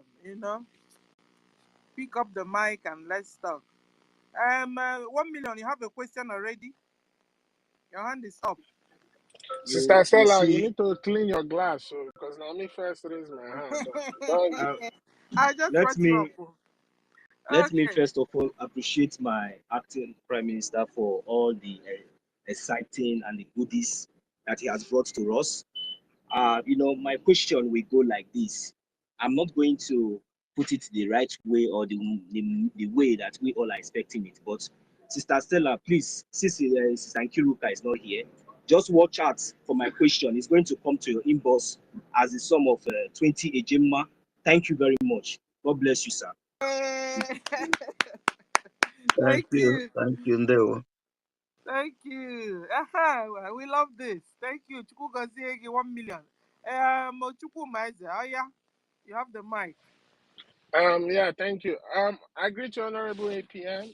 pick up the mic and let's talk. 1 million, you have a question already? Your hand is up. Sister Stella, you need to clean your glass, because now me first raise my hand. I just brought you up. Let me first of all appreciate my acting Prime Minister for all the exciting and the goodies that he has brought to us. My question will go like this. I'm not going to put it the right way or the way that we all are expecting it. But Sister Stella, please, since Sister Nkiruka is not here, just watch out for my question. It's going to come to your inbox as the sum of 20 ejima. Thank you very much. God bless you, sir. Thank you. Thank you, Ndewo. Thank you. We love this. Thank you. 1 million. You have the mic. Yeah, thank you. I greet you, Honorable APM.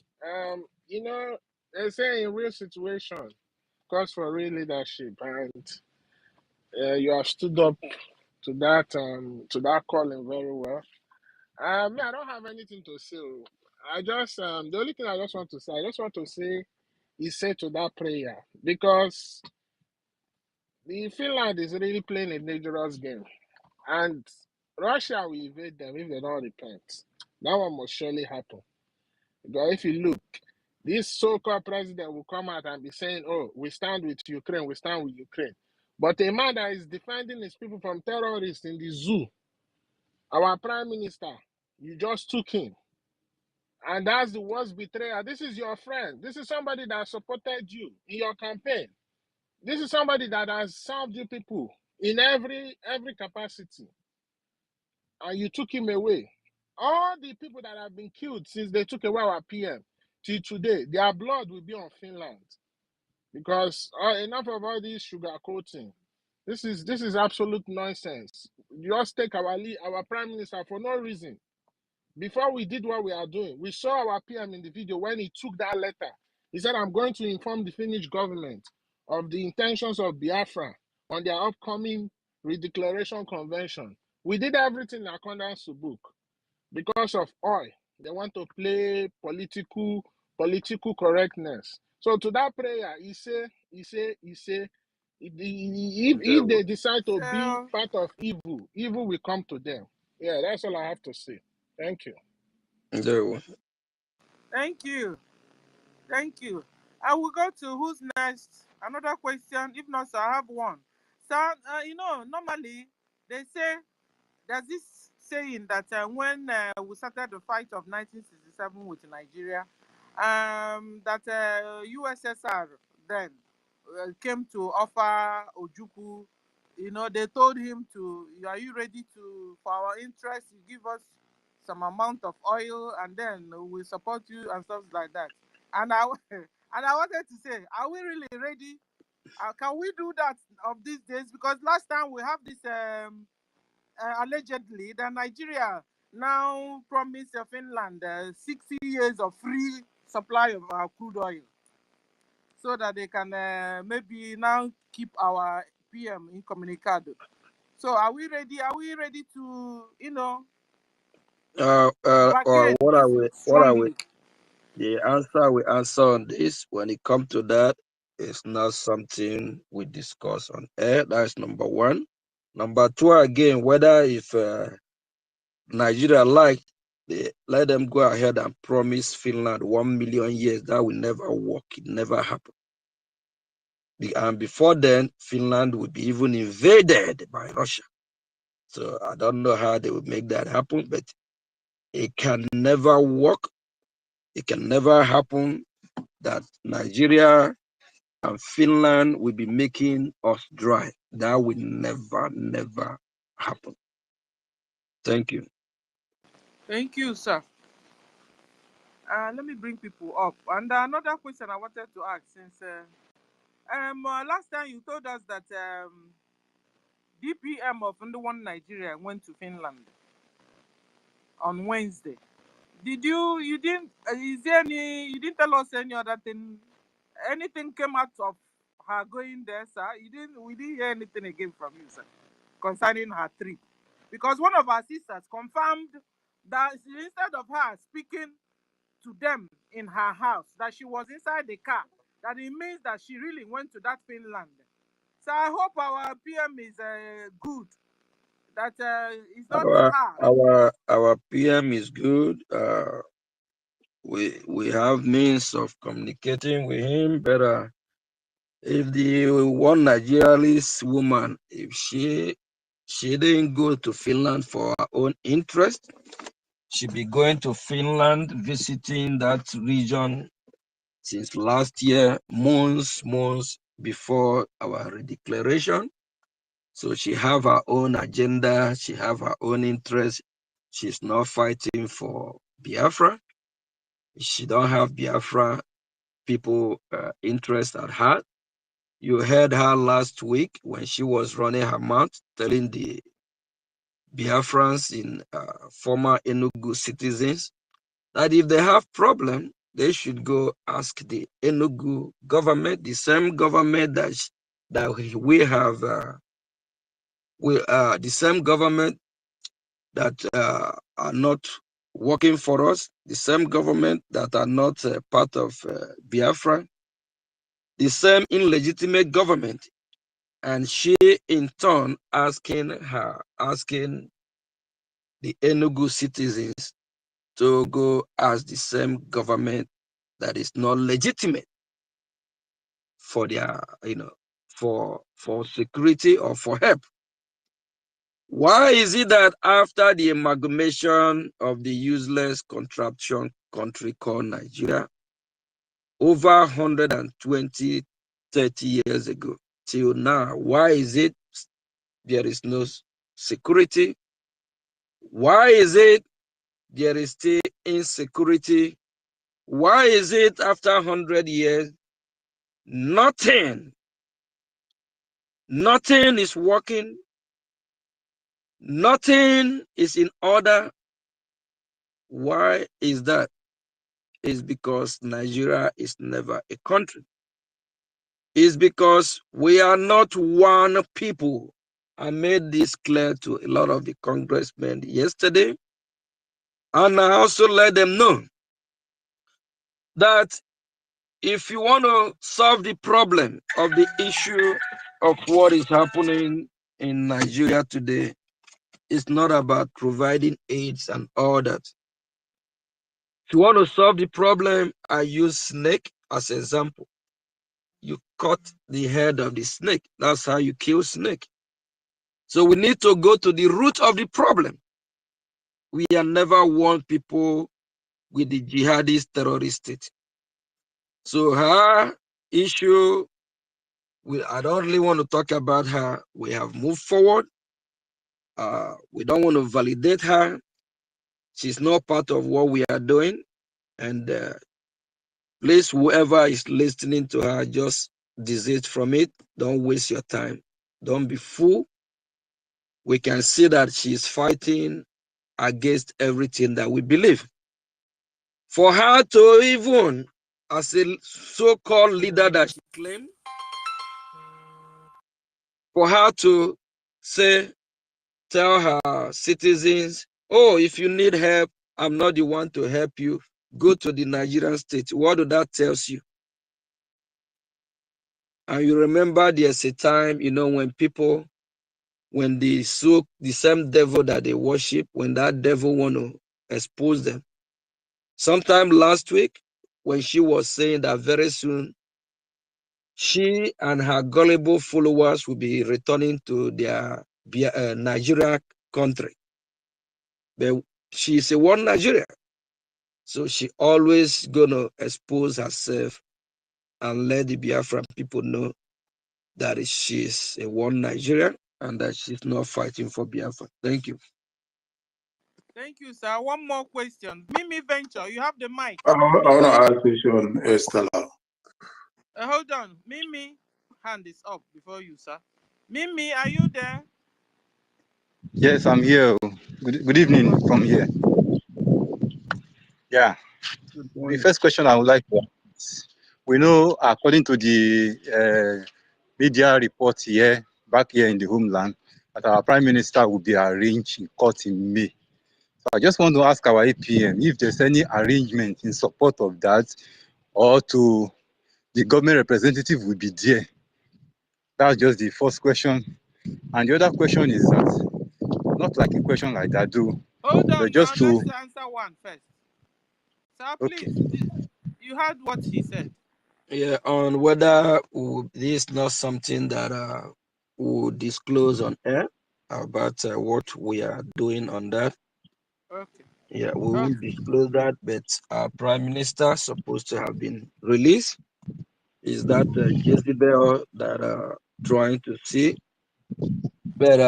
They say in real situation calls for real leadership, and you have stood up to that calling very well. I don't have anything to say. I just the only thing I just want to say is say to that prayer, because the Finland is really playing a dangerous game, and Russia will invade them if they don't repent. That one must surely happen. Because if you look, this so-called president will come out and be saying, "Oh, we stand with Ukraine, we stand with Ukraine." But a man that is defending his people from terrorists in the zoo, our prime minister, you just took him. And that's the worst betrayal. This is your friend. This is somebody that supported you in your campaign. This is somebody that has served you people in every capacity. And you took him away. All the people that have been killed since they took away our PM till today, their blood will be on Finland. Because enough of all this sugar coating. This is absolute nonsense. You just take our prime minister for no reason. Before we did what we are doing, we saw our PM in the video when he took that letter. He said, "I'm going to inform the Finnish government of the intentions of Biafra on their upcoming redeclaration convention." We did everything in accordance to book. because of oil. They want to play political correctness. So to that prayer, he say, if they decide to be So, part of evil, evil will come to them. Yeah, that's all I have to say. Thank you. No. thank you. Thank you. I will go to who's next. Another question. If not, so I have one. So, normally they say there's this saying that when we started the fight of 1967 with Nigeria, that USSR then came to offer Ojukwu. They told him are you ready to, for our interest, you give us some amount of oil and then we support you and stuff like that. And I and I wanted to say, are we really ready? Can we do that of these days? Because last time we have this allegedly that Nigeria now promised Finland 60 years of free supply of crude oil, so that they can maybe now keep our PM incommunicado. So are we ready? Are we ready to, bargain What this are we? strongly? The answer we answer on this when it comes to that is not something we discuss on air. That's number one. Number two, again, whether if Nigeria let them go ahead and promise Finland 1 million years, that will never work. It never happen. And before then, Finland would be even invaded by Russia. So I don't know how they would make that happen, but it can never work. It can never happen that Nigeria and Finland will be making us dry. That will never happen. Thank you. Thank you, sir. Let me bring people up. And another question I wanted to ask, since last time you told us that DPM of One Nigeria went to Finland on Wednesday. You didn't, is there you didn't tell us any other thing, anything came out of her going there, sir? We didn't hear anything again from you, sir, concerning her trip. Because one of our sisters confirmed that instead of her speaking to them in her house, that she was inside the car, that it means that she really went to that Finland. So I hope our PM is good, that it's not Our PM is good. We have means of communicating with him better. If the one Nigerianese woman, if she didn't go to Finland for her own interest, she'd be going to Finland, visiting that region since last year, months before our declaration. So she have her own agenda, she have her own interest. She's not fighting for Biafra. She don't have Biafra people interest at heart. You heard her last week when she was running her mouth, telling the Biafrans in former Enugu citizens that if they have problem, they should go ask the Enugu government, the same government that we have, the same government that are not working for us, the same government that are not part of Biafra, the same illegitimate government. And she, in turn, asking the Enugu citizens to go ask the same government that is not legitimate for their, for security or for help. Why is it that after the amalgamation of the useless contraption country called Nigeria, over 120, 30 years ago till now, why is it there is no security? Why is it there is still insecurity? Why is it after 100 years, nothing is working, nothing is in order? Why is that? It's because Nigeria is never a country. It's because we are not one people. I made this clear to a lot of the congressmen yesterday. And I also let them know that if you want to solve the problem of the issue of what is happening in Nigeria today, it's not about providing aids and all that. If you want to solve the problem, I use snake as an example. You cut the head of the snake. That's how you kill snake. So we need to go to the root of the problem. We have never want people with the jihadist terrorist state. So her issue, I don't really want to talk about her. We have moved forward. We don't want to validate her. She's not part of what we are doing. And please, whoever is listening to her, just desist from it. Don't waste your time. Don't be fooled. We can see that she's fighting against everything that we believe. For her to even, as a so-called leader that she claimed, for her to tell her citizens, oh, if you need help, I'm not the one to help you. Go to the Nigerian state. What do that tells you? And you remember there's a time, when the same devil that they worship, when that devil want to expose them. Sometime last week, when she was saying that very soon, she and her gullible followers will be returning to their Nigeria country. But she is a one Nigeria. So she always gonna expose herself and let the Biafran people know that she is a one Nigeria and that she's not fighting for Biafra. Thank you. Thank you, sir. One more question. Mimi Venture, you have the mic. I want to ask a question, Stella. Hold on. Mimi, hand is up before you, sir. Mimi, are you there? Yes, I'm here. Good evening from here. Yeah. The first question I would like to ask, we know, according to the media report back here in the homeland, that our Prime Minister will be arraigned in court in May. So I just want to ask our APM if there's any arrangement in support of that, or to the government representative will be there. That's just the first question. And the other question is that, not like a question like that, though. Hold on, but just now to, let's answer one first. Sir, okay. please, you heard what he said. Yeah, on whether this is not something that we'll disclose on air about what we are doing on that. Okay. Yeah, we won't disclose that, but our Prime Minister supposed to have been released. Is that Jezebel that trying to see? But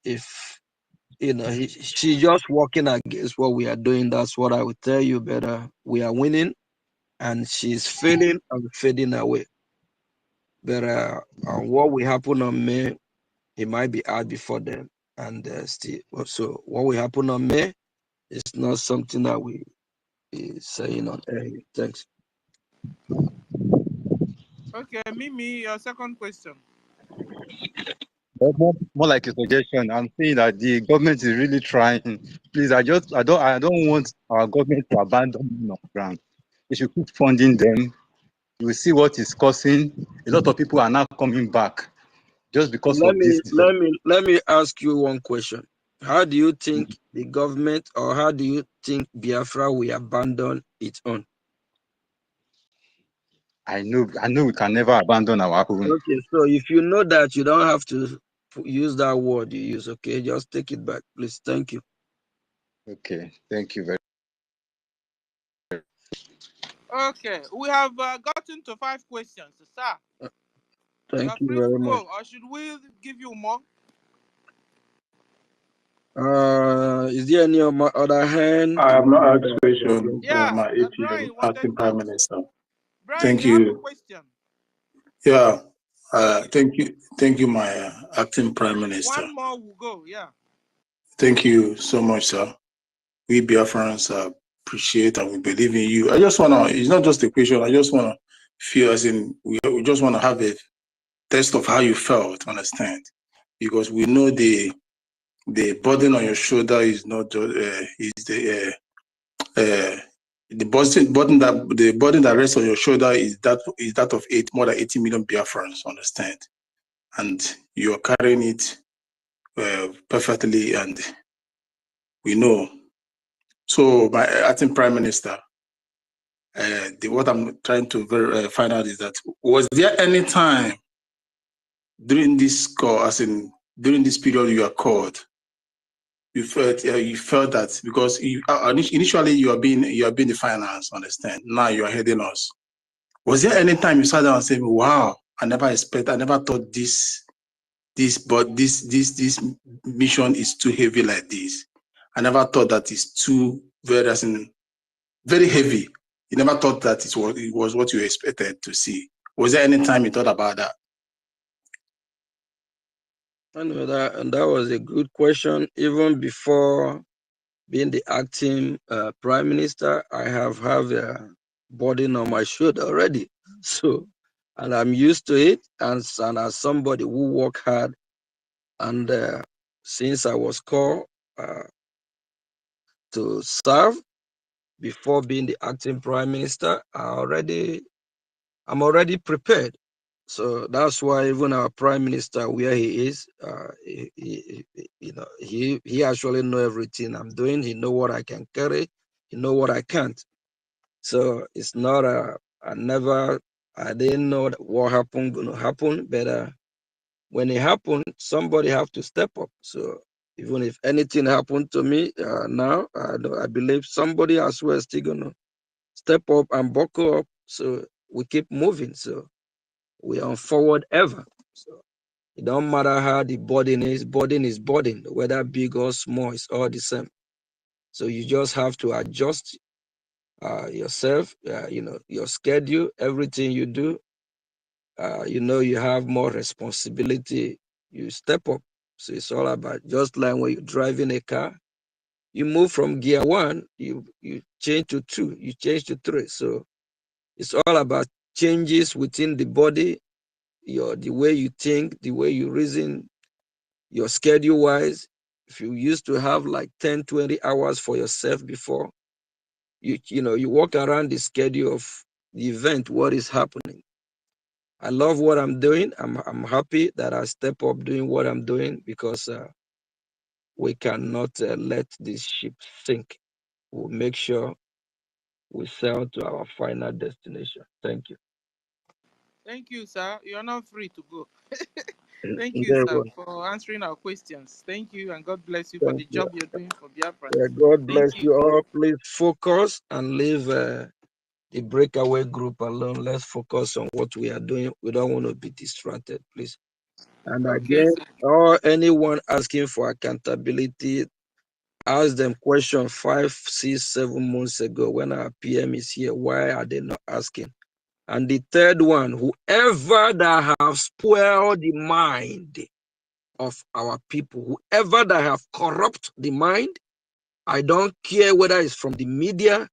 if she's just working against what we are doing, that's what I would tell you. But we are winning, and she's failing and fading away. But what will happen on May, it might be out before then. And still, so what will happen on May is not something that we is saying on air. Thanks. Okay, Mimi, your second question. More like a suggestion. I'm saying that the government is really trying. Please, I don't want our government to abandon them on ground. They should keep funding them. You will see what is causing. A lot of people are now coming back just because Let of this. me ask you one question. How do you think the government, or how do you think Biafra will abandon its own? I know we can never abandon our own. Okay, so if you know that, you don't have to use that word you use. Okay, just take it back, please. Thank you. Okay, thank you very much. Okay, we have gotten to 5 questions, sir. Thank you free very to much. go, or should we give you more? Is there any of my other hand? I have not asked question. Yeah, My Brian APM wanted acting to Prime ask. Minister. Brian, Thank you have a you. question. Yeah. Thank you, my acting Prime Minister. One more will go. Yeah. Thank you so much, sir. We Biafrans appreciate and we believe in you. I just wanna. It's not just a question. I just wanna feel as in we just wanna have a test of how you felt. Understand? Because we know the the burden on your shoulder is not just the burden that rests on your shoulder is that of more than 80 million Biafrans, understand, and you are carrying it perfectly, and we know. So, my acting prime minister, what I'm trying to find out is that, was there any time during this call, as in during this period you are called, you felt that because initially you are being the finance, understand? Now you are heading us. Was there any time you sat down and said, "Wow, I never thought this mission is too heavy like this. I never thought that it's too very heavy." You never thought that it was what you expected to see. Was there any time you thought about that? I know that, and that was a good question. Even before being the acting prime minister, I have a burden on my shoulder already. So, and I'm used to it. And as somebody who work hard, and since I was called to serve before being the acting prime minister, I'm already prepared. So that's why even our prime minister, where he is, he actually know everything I'm doing. He know what I can carry. He know what I can't. So it's not I didn't know what happened going to happen, but when it happened, somebody have to step up. So even if anything happened to me now, I believe somebody as well is still gonna step up and buckle up. So we keep moving. So we are forward ever. So it don't matter how the burden is burden, whether big or small, it's all the same. So you just have to adjust yourself, your schedule, everything you do. You have more responsibility. You step up. So it's all about, just like when you're driving a car, you move from gear 1, you change to 2, you change to 3. So it's all about changes within the body, the way you think, the way you reason, your schedule wise. If you used to have like 10, 20 hours for yourself before, you walk around the schedule of the event, what is happening. I love what I'm doing. I'm happy that I step up doing what I'm doing, because we cannot let this ship sink. We'll make sure we sail to our final destination. Thank you. Thank you, sir. You're now free to go. Thank you, Very sir, well. for answering our questions. Thank you, and God bless you for Thank the you. job you're doing for Biafrans. God bless Thank you. you all. Please focus and leave the breakaway group alone. Let's focus on what we are doing. We don't want to be distracted, please. And Okay, again, sir. or anyone asking for accountability, ask them question 5, 6, 7 months ago when our PM is here. Why are they not asking? And the third one, whoever that have spoiled the mind of our people, whoever that have corrupt the mind, I don't care whether it's from the media,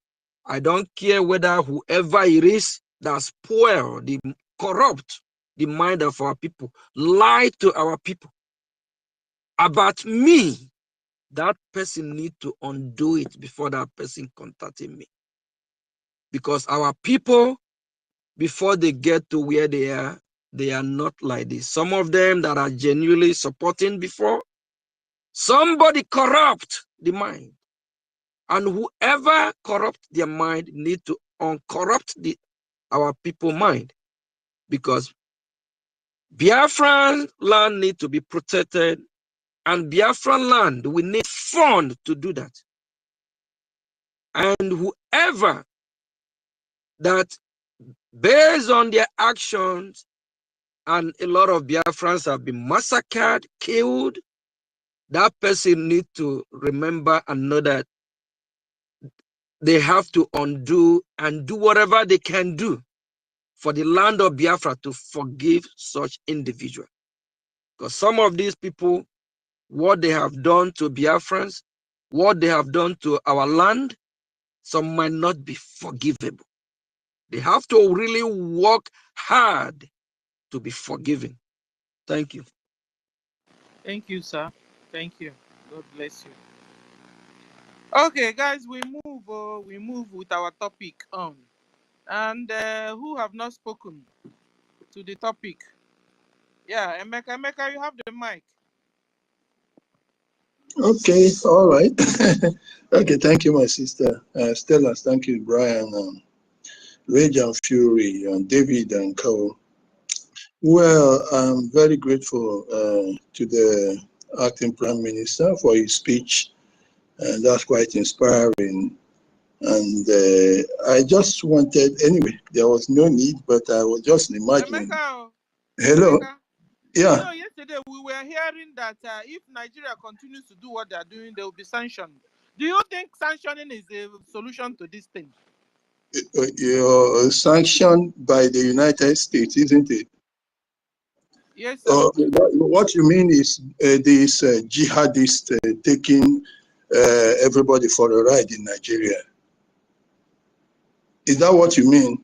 I don't care whether whoever it is that spoil, corrupt the mind of our people, lie to our people about me, that person need to undo it before that person contacting me. Because our people, before they get to where they are not like this. Some of them that are genuinely supporting before, somebody corrupt the mind. And whoever corrupt their mind need to uncorrupt our people mind. Because Biafran land need to be protected, and Biafran land, we need fund to do that. And whoever that, based on their actions, and a lot of Biafrans have been massacred, killed, that person need to remember and know that they have to undo and do whatever they can do for the land of Biafra to forgive such individuals. Because some of these people, what they have done to Biafrans, what they have done to our land, some might not be forgivable. They have to really work hard to be forgiven. Thank you. Thank you, sir. Thank you. God bless you. Okay, guys, we move with our topic on. And who have not spoken to the topic? Yeah, Emeka, you have the mic. Okay, all right. Okay, thank you, my sister. Stella, thank you, Brian, Rage and Fury, David and Co. Well, I'm very grateful to the acting Prime Minister for his speech, and that's quite inspiring. And I just wanted, anyway, there was no need, but I was just imagining. Hello? Emeka, Yeah. You know, yesterday we were hearing that if Nigeria continues to do what they are doing, they will be sanctioned. Do you think sanctioning is a solution to this thing? You're sanctioned by the United States, isn't it? Yes, sir. What you mean is these jihadists taking everybody for a ride in Nigeria. Is that what you mean?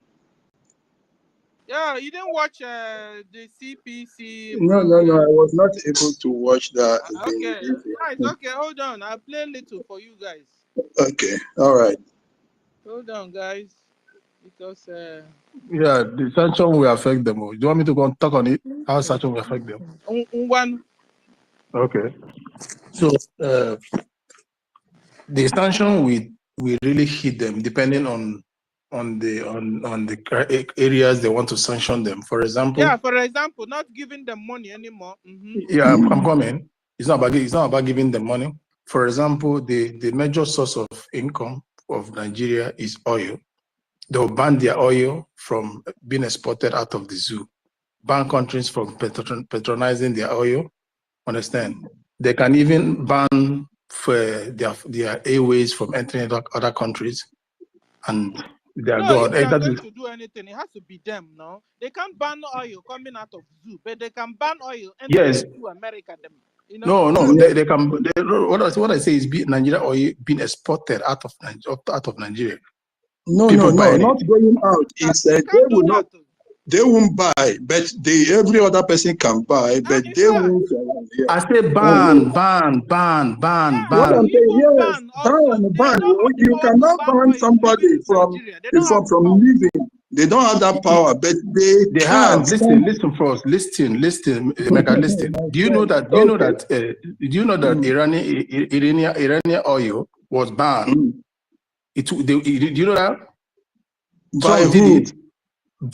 Yeah, you didn't watch the CPC. No, I was not able to watch that. Okay, nice. Okay, hold on. I'll play a little for you guys. Okay, all right. Hold on, guys, because yeah, the sanction will affect them. Do you want me to go and talk on it? How sanction will affect them? One. Okay. So the sanction will really hit them depending on the areas they want to sanction them. For example. Yeah, for example, not giving them money anymore. Yeah, I'm coming. It's not about giving them money. For example, the major source of income of Nigeria is oil. They'll ban their oil from being exported out of the zoo. Ban countries from patronizing their oil. Understand? They can even ban for their airways from entering other countries, and they are gone. If they are going to do anything, it has to be them. No, they can't ban oil coming out of zoo, but they can ban oil entering to America. Them, you know? No, they can. What I say is, Nigeria oil being exported out of Nigeria. No, not going out. It's they will not. They won't buy, but every other person can buy, but they won't. Yeah. I say ban. What I'm saying, yes, ban. You cannot ban somebody from leaving. They don't have that power, but they have. Listen first. Listen. Mega listen. Do you know that? Do you know that Iranian oil was banned? Do you know that?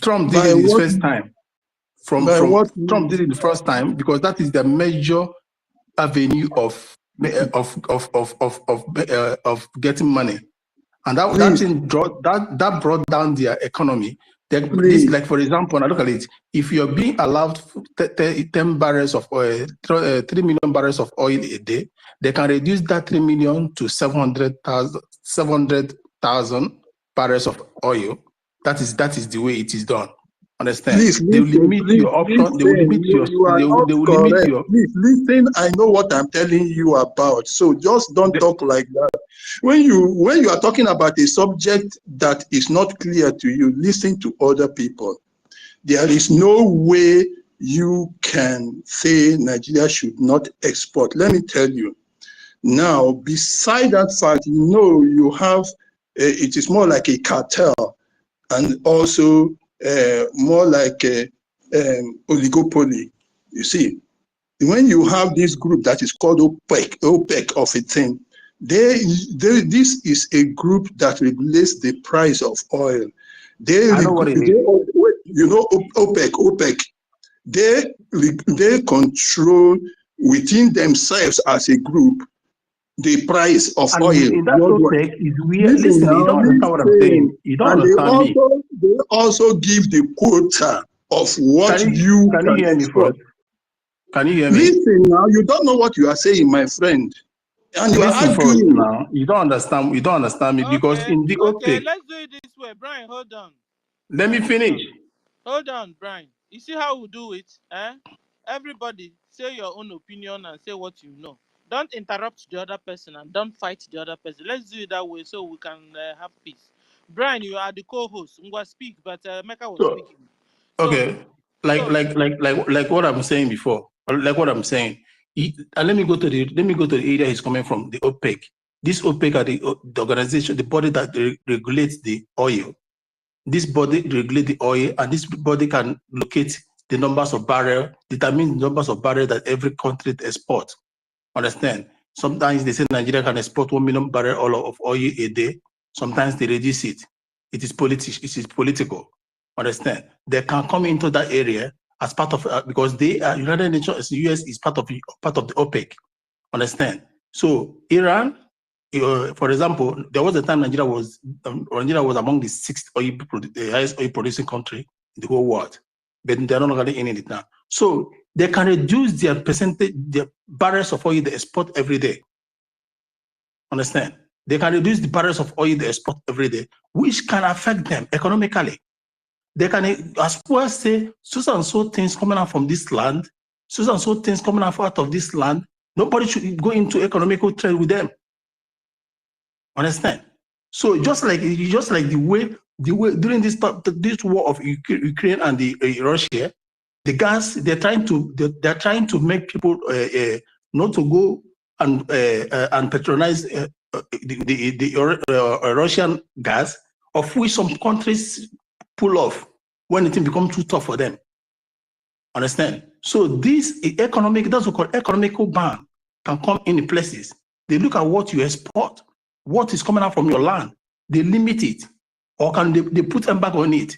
Trump did it his first time. Trump did it the first time because that is the major avenue of getting money, and that brought down their economy. This, like for example, now look at it. If you're being allowed 10 barrels of oil, 3 million barrels of oil a day, they can reduce that 3 million to 700,000 barrels of oil. That is the way it is done. Understand? They will limit your option. They will limit your. Please listen. I know what I'm telling you about. So just don't talk like that. When you are talking about a subject that is not clear to you, listen to other people. There is no way you can say Nigeria should not export. Let me tell you. Now, beside that fact, you have it is more like a cartel, and also more like a oligopoly. You see, when you have this group that is called OPEC of a thing, this is a group that regulates the price of oil. OPEC. They control within themselves as a group the price of oil. In that OPEC is weird. Listen, you don't understand what I'm saying. You don't understand me. They also give the quota of what can you hear me first? Can you hear me? Listen now, you don't know what you are saying, my friend. And you are arguing now. You don't understand me because in the OPEC. Okay, let's do it this way. Brian, hold on. Let me finish. Hold on, Brian. You see how we do it? Everybody say your own opinion and say what you know. Don't interrupt the other person and don't fight the other person. Let's do it that way so we can have peace. Brian, you are the co-host. I'm going to speak, but Mecca was speaking. Okay. Like what I'm saying before. Like what I'm saying. And let me go to the area he's coming from, the OPEC. This OPEC are the organization, the body that regulates the oil. This body regulates the oil, and this body can locate the numbers of barrels, determine the numbers of barrels that every country exports. Understand? Sometimes they say Nigeria can export 1 million barrels of oil a day. Sometimes they reduce it. It is political. Understand? They can come into that area as part of because they are United Nations. The US is part of the OPEC. Understand? So Iran, for example, there was a time Nigeria was among the 6th highest oil producing country in the whole world, but they're not really in it now. So they can reduce their percentage, their barrels of oil they export every day. Understand? They can reduce the barrels of oil they export every day, which can affect them economically. They can as well say, so and so things coming out from this land, so and so things coming out of this land. Nobody should go into economical trade with them. Understand? So just like the way during this war of Ukraine and Russia, the gas they're trying to make people not to go and patronize the Russian gas, of which some countries pull off when it becomes too tough for them. Understand? So this economic, that's what we call economical ban, can come in places. They look at what you export, what is coming out from your land. They limit it, or can they put embargo on it?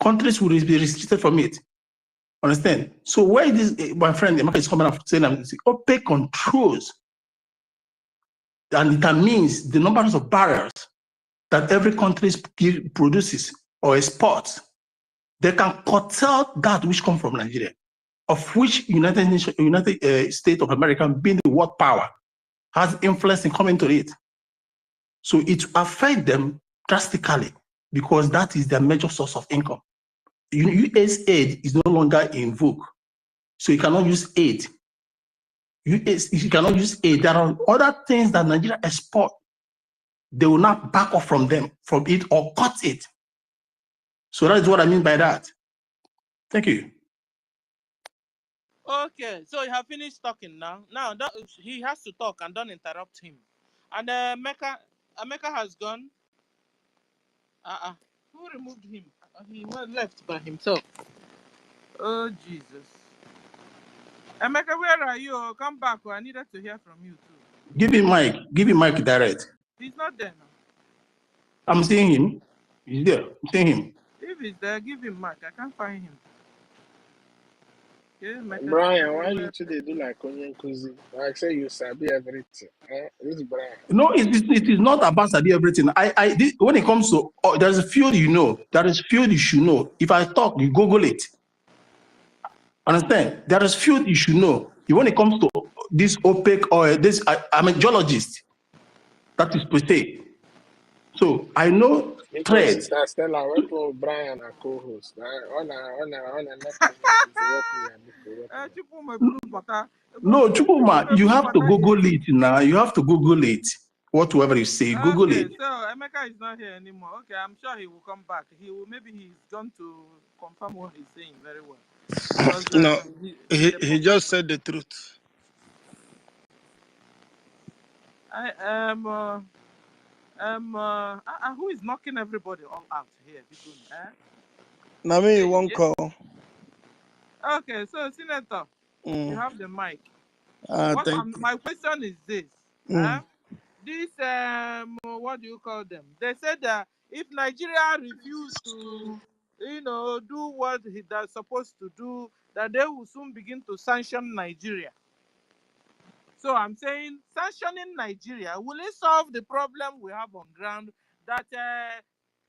Countries will be restricted from it. Understand? So where this, my friend, the market is coming out saying OPEC controls and determines the numbers of barrels that every country produces or exports. They can curtail that which comes from Nigeria, of which United States of America, being the world power, has influence in coming to it. So it affects them drastically because that is their major source of income. US aid is no longer in vogue, so you cannot use aid. You cannot use aid. There are other things that Nigeria export. They will not back off from it or cut it. So that is what I mean by that. Thank you. Okay, so you have finished talking now. Now that he has to talk and don't interrupt him. And Emeka has gone. Who removed him? He was left by himself. Oh Jesus. Emeka, where are you? Come back. I needed to hear from you too. Give him mic. Give him mic direct. He's not there now. I'm seeing him. He's there. I'm seeing him. If he's there, give him mic. I can't find him. Okay, Brian, why you today do like NGOZI? Like say you sabi everything. This is Brian. No, it is not about study everything. When it comes to there's a field you know, there is field you should know. If I talk, you Google it. Understand? There is field you should know. When it comes to this OPEC or this, I'm a geologist. That is per se. So I know trade. Sister Stella, welcome Brian, our co-host. No, Chukuma, you have to Google it now. You have to Google it. Whatever you say, Google it. So Emeka is not here anymore. Okay, I'm sure he will come back. Maybe he's gone to confirm what he's saying very well. Because, no, he just said the truth. I am. Who is knocking everybody all out here? Nami, you won't call. Okay, so Senator, you have the mic. My question is this. This, what do you call them? They said that if Nigeria refused to, do what they're supposed to do, that they will soon begin to sanction Nigeria. So I'm saying sanctioning Nigeria, will it solve the problem we have on ground that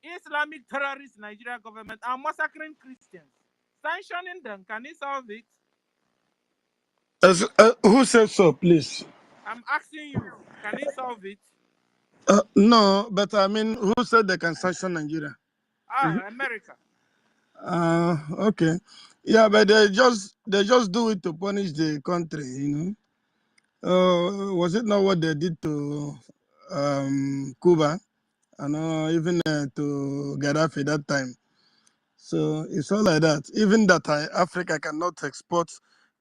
Islamic terrorist Nigeria government are massacring Christians? Sanctioning them, can it solve it? Who said so, please? I'm asking you, can it solve it? No, but I mean, who said they can sanction Nigeria? America. Okay. Yeah, but they just do it to punish the country, was it not what they did to Cuba and even to Gaddafi that time? So it's all like that. Even that Africa cannot export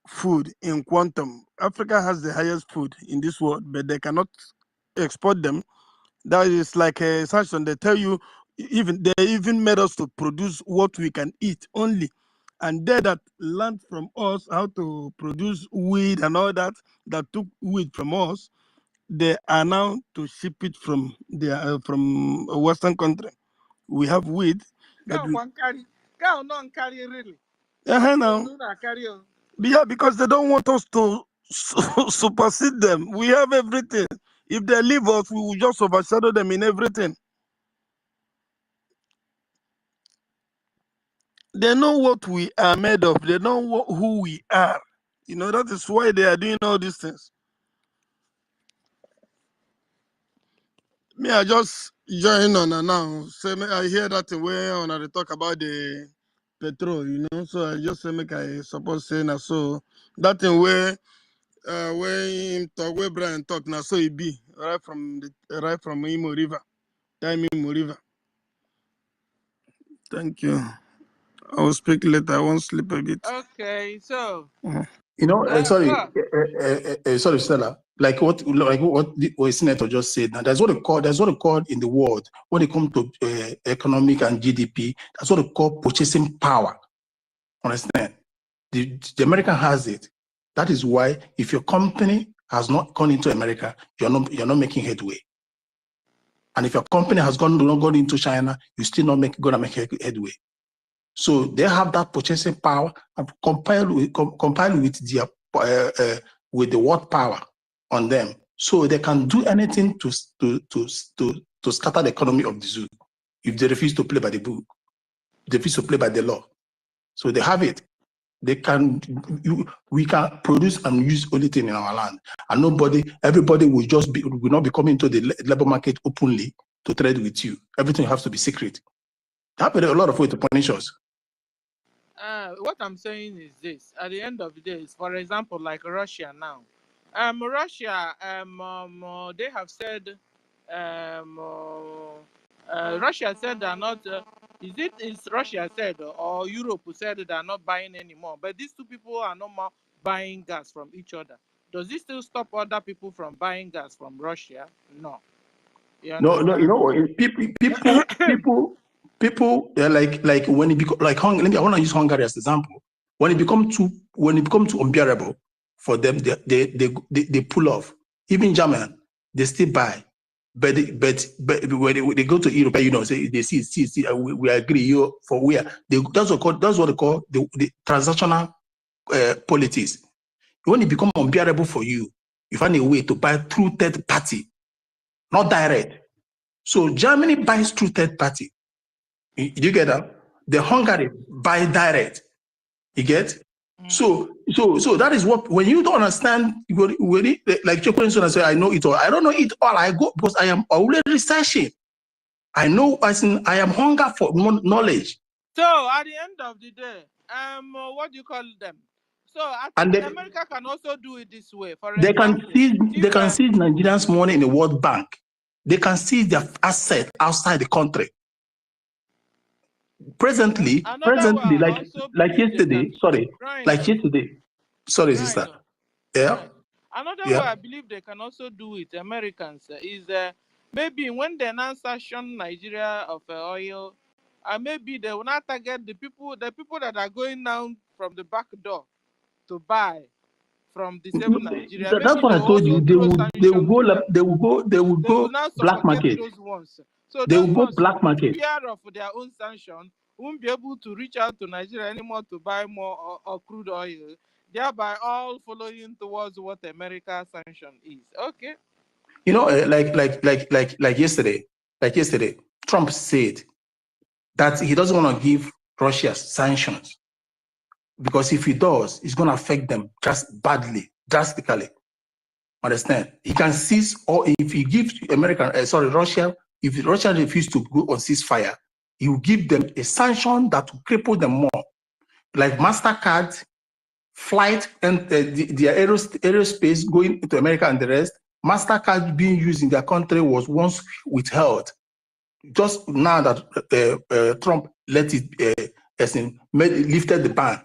food in quantum. Africa has the highest food in this world, but they cannot export them. That is like a sanction. They tell you, they even made us to produce what we can eat only. And they that learned from us how to produce weed and all that, that took weed from us, they are now to ship it from from a Western country. We have weed that we carry really. now. Yeah, because they don't want us to supersede them. We have everything. If they leave us, we will just overshadow them in everything. They know what we are made of. They know who we are. You know, that is why they are doing all these things. Me, I just join on and now. Say, I hear that way when I talk about the petrol, you know. So I just say, make I suppose saying so that thing where when talk, where Brian talk now, so it be right from Imo River, time Imo River. Thank you. I will speak later. I won't sleep a bit. Okay, so. You know, sorry, Stella. Like what Senator just said. Now, that's what they call in the world when it comes to economic and GDP. That's what they call purchasing power. Understand? The American has it. That is why if your company has not gone into America, you're not making headway. And if your company has not gone into China, you're still not gonna make headway. So they have that purchasing power and compiled with their with the world power on them, so they can do anything to scatter the economy of the zoo if they refuse to play by the book, they refuse to play by the law. So they have it. They can. We can produce and use only thing in our land, and everybody will not be coming to the labor market openly to trade with you. Everything has to be secret. They have a lot of ways to punish us. What I'm saying is this: at the end of the day, for example, like Russia now, Russia, they have said, Russia said they're not. Is Russia said or Europe said they are not buying anymore? But these two people are no more buying gas from each other. Does this still stop other people from buying gas from Russia? No. No, you know, people, they're like when it becomes like Hungary. I want to use Hungary as an example. When it becomes too unbearable for them, they pull off. Even German, they still buy, but when they go to Europe, you know, say they see, we agree. You for where that's what they call the transactional politics. When it becomes unbearable for you, you find a way to buy through third party, not direct. So Germany buys through third party. You get that? The Hungary buy direct. You get? So that is what, when you don't understand, like Chokolinson say, I know it all. I don't know it all. I go because I am already researching. I know, I am hunger for knowledge. So at the end of the day, what do you call them? So I think America can also do it this way. For example, they can seize Nigerians' money in the World Bank. They can seize their asset outside the country. Presently, like yesterday, sister. Yeah. Another way I believe they can also do it, Americans, is maybe when they now sanction Nigeria of oil, maybe they will not target the people that are going down from the back door to buy from the same Nigeria. That's what I told you. They will go black market. Those ones. So they will go black market. Fear of their own sanction won't be able to reach out to Nigeria anymore to buy more or crude oil, thereby all following towards what America sanction is. Okay. You know, like yesterday, Trump said that he doesn't want to give Russia sanctions because if he does, it's going to affect them drastically. Understand? He can seize, or if he gives Russia, if Russia refuses to go on ceasefire, he will give them a sanction that will cripple them more, like MasterCard, flight, and their aerospace going into America and the rest. MasterCard being used in their country was once withheld. Just now that Trump lifted the ban.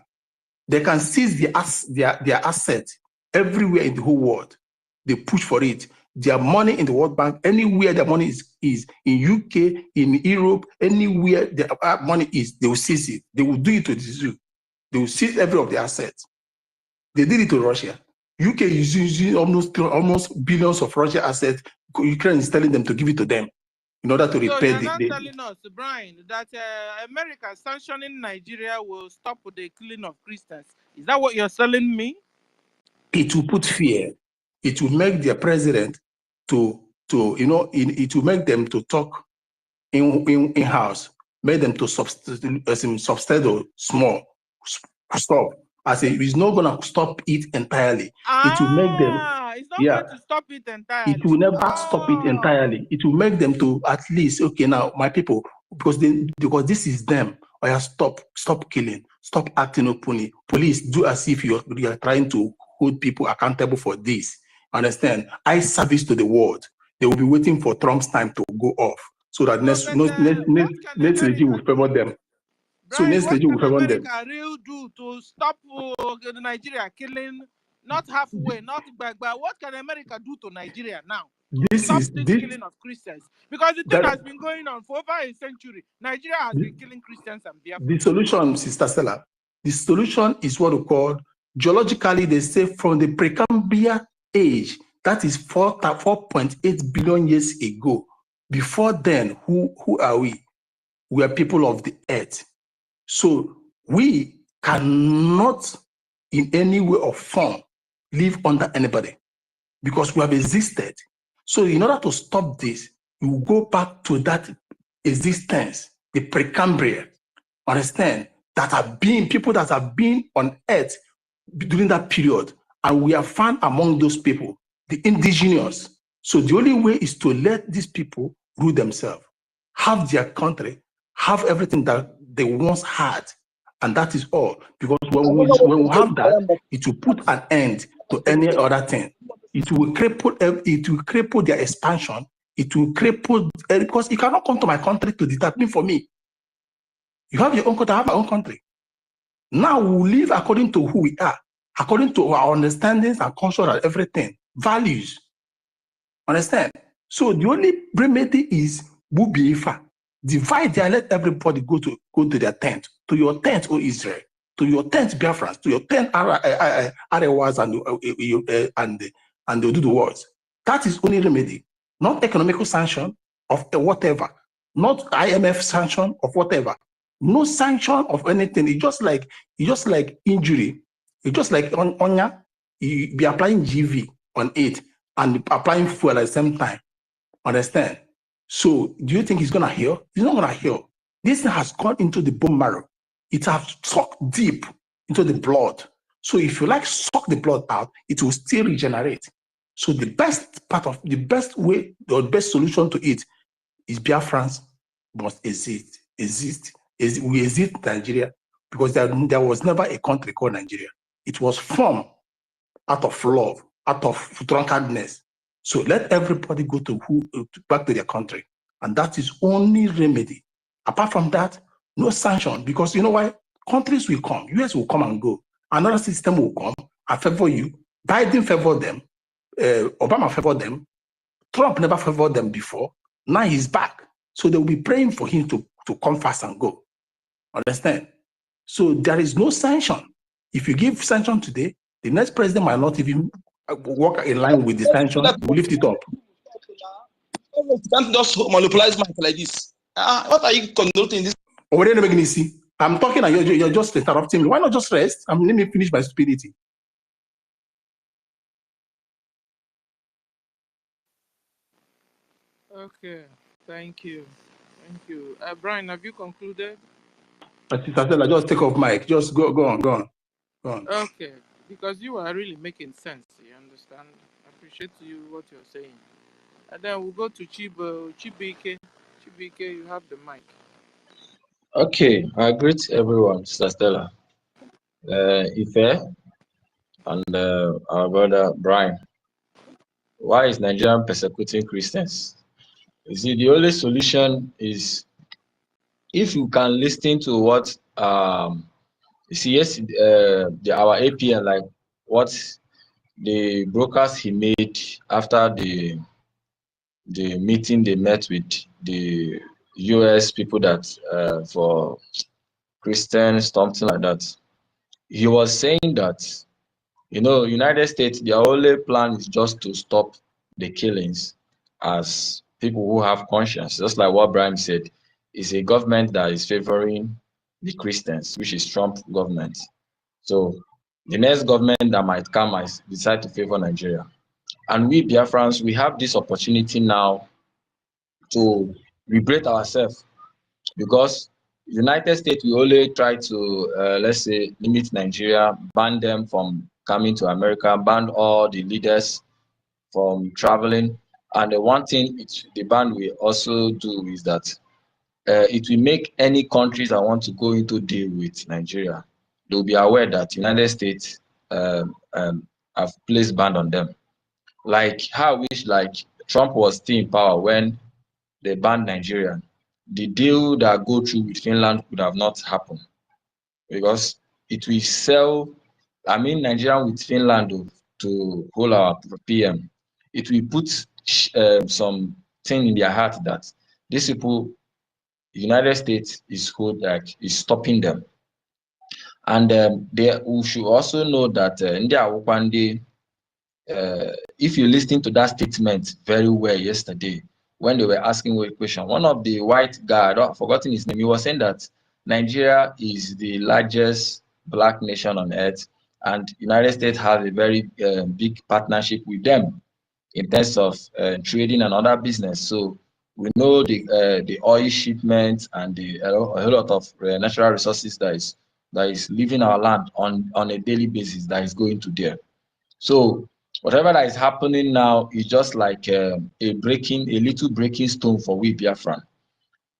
They can seize their assets everywhere in the whole world. They push for it. Their money in the World Bank, anywhere their money is in UK, in Europe, anywhere their money is, they will seize it. They will do it to the zoo. They will seize every of their assets. They did it to Russia. UK is using almost billions of Russian assets. Ukraine is telling them to give it to them in order to repay so you're not telling us, Brian, that America sanctioning Nigeria will stop the killing of Christians. Is that what you're telling me? It will put fear. It will make their president it will make them to talk in house, make them to substitute small stop. I say it's not gonna stop it entirely. It will make them. It's not going to stop it entirely. It will never stop it entirely. It will make them to at least, okay, now my people, because this is them. Stop killing, stop acting openly. Police, do as if you are trying to hold people accountable for this. Understand? Eye service to the world. They will be waiting for Trump's time to go off, so that next regime will favor them. Brian, next regime will favor them. What can America really do to stop Nigeria killing? Not halfway, not back, but what can America do to Nigeria now? This killing of Christians, because the thing has been going on for over a century. Nigeria has been killing Christians and Biafrans. The solution, Sister Stella, the solution is what we call geologically. They say from the Precambrian age, that is 4.8 billion years ago. Before then, who are we? We are people of the earth. So we cannot, in any way or form, live under anybody because we have existed. So in order to stop this, you go back to that existence, the Precambrian, understand, that have been people that have been on earth during that period. And we are found among those people, the indigenous. So the only way is to let these people rule themselves, have their country, have everything that they once had. And that is all. Because when we have that, it will put an end to any other thing. It will cripple their expansion. It will cripple, because you cannot come to my country to determine for me. You have your own country, I have my own country. Now we live according to who we are, according to our understandings and culture and everything, values. Understand? So the only remedy is Biafra. Divide and let everybody go to their tent, to your tent, O Israel, to your tent, Biafrans, to your tent, Arewas and they do the words. That is only remedy, not economical sanction of whatever, not IMF sanction of whatever, no sanction of anything. It's just like injury. It's just like on you be applying GV on it and applying fuel at the same time. Understand? So do you think it's gonna heal? It's not gonna heal. This thing has gone into the bone marrow. It has sucked deep into the blood. So if you suck the blood out, it will still regenerate. So the best way, the best solution to it is Biafrans must exist. We exist in Nigeria because there was never a country called Nigeria. It was formed out of love, out of drunkenness. So let everybody go back to their country. And that is only remedy. Apart from that, no sanction. Because you know why? Countries will come. US will come and go. Another system will come and favor you. Biden favored them. Obama favored them. Trump never favored them before. Now he's back. So they will be praying for him to come fast and go. Understand? So there is no sanction. If you give sanction today, the next president might not even work in line with the sanction. We lift it up. You can't just monopolize market like this. What are you conducting this? I'm talking and you're just interrupting me. Why not just rest? Let me finish my stupidity. Okay, thank you. Brian, have you concluded? Just take off mic. Just go on. Okay, because you are really making sense. You understand? I appreciate what you're saying. And then we'll go to Chibike. Chibike, you have the mic. Okay, I greet everyone, Sister Stella, Ife, and our brother Brian. Why is Nigeria persecuting Christians? You see, the only solution is if you can listen to what You see, yes, our APN, like what the brokers he made after the meeting they met with the US people that for Christians, something like that. He was saying that, you know, United States, their only plan is just to stop the killings as people who have conscience. Just like what Brian said, it's a government that is favoring the Christians, which is Trump government. So the next government that might come might decide to favor Nigeria. And we Biafrans, we have this opportunity now to liberate ourselves, because United States will only try to, let's say, limit Nigeria, ban them from coming to America, ban all the leaders from traveling. And the one thing the ban will also do is that it will make any countries that want to go into deal with Nigeria, they will be aware that United States have placed ban on them. Like how I wish like Trump was still in power when they banned Nigeria. The deal that go through with Finland could have not happened, because it will sell, I mean, Nigeria with Finland to hold our PM. It will put some thing in their heart that these people, United States is stopping them. And we should also know that if you listen to that statement very well yesterday, when they were asking a question, one of the white guy, I've forgotten his name, he was saying that Nigeria is the largest black nation on earth, and United States has a very big partnership with them in terms of trading and other business. So we know the oil shipments and a whole lot of natural resources that is leaving our land on a daily basis that is going to there. So whatever that is happening now is just like a little breaking stone for we Biafran.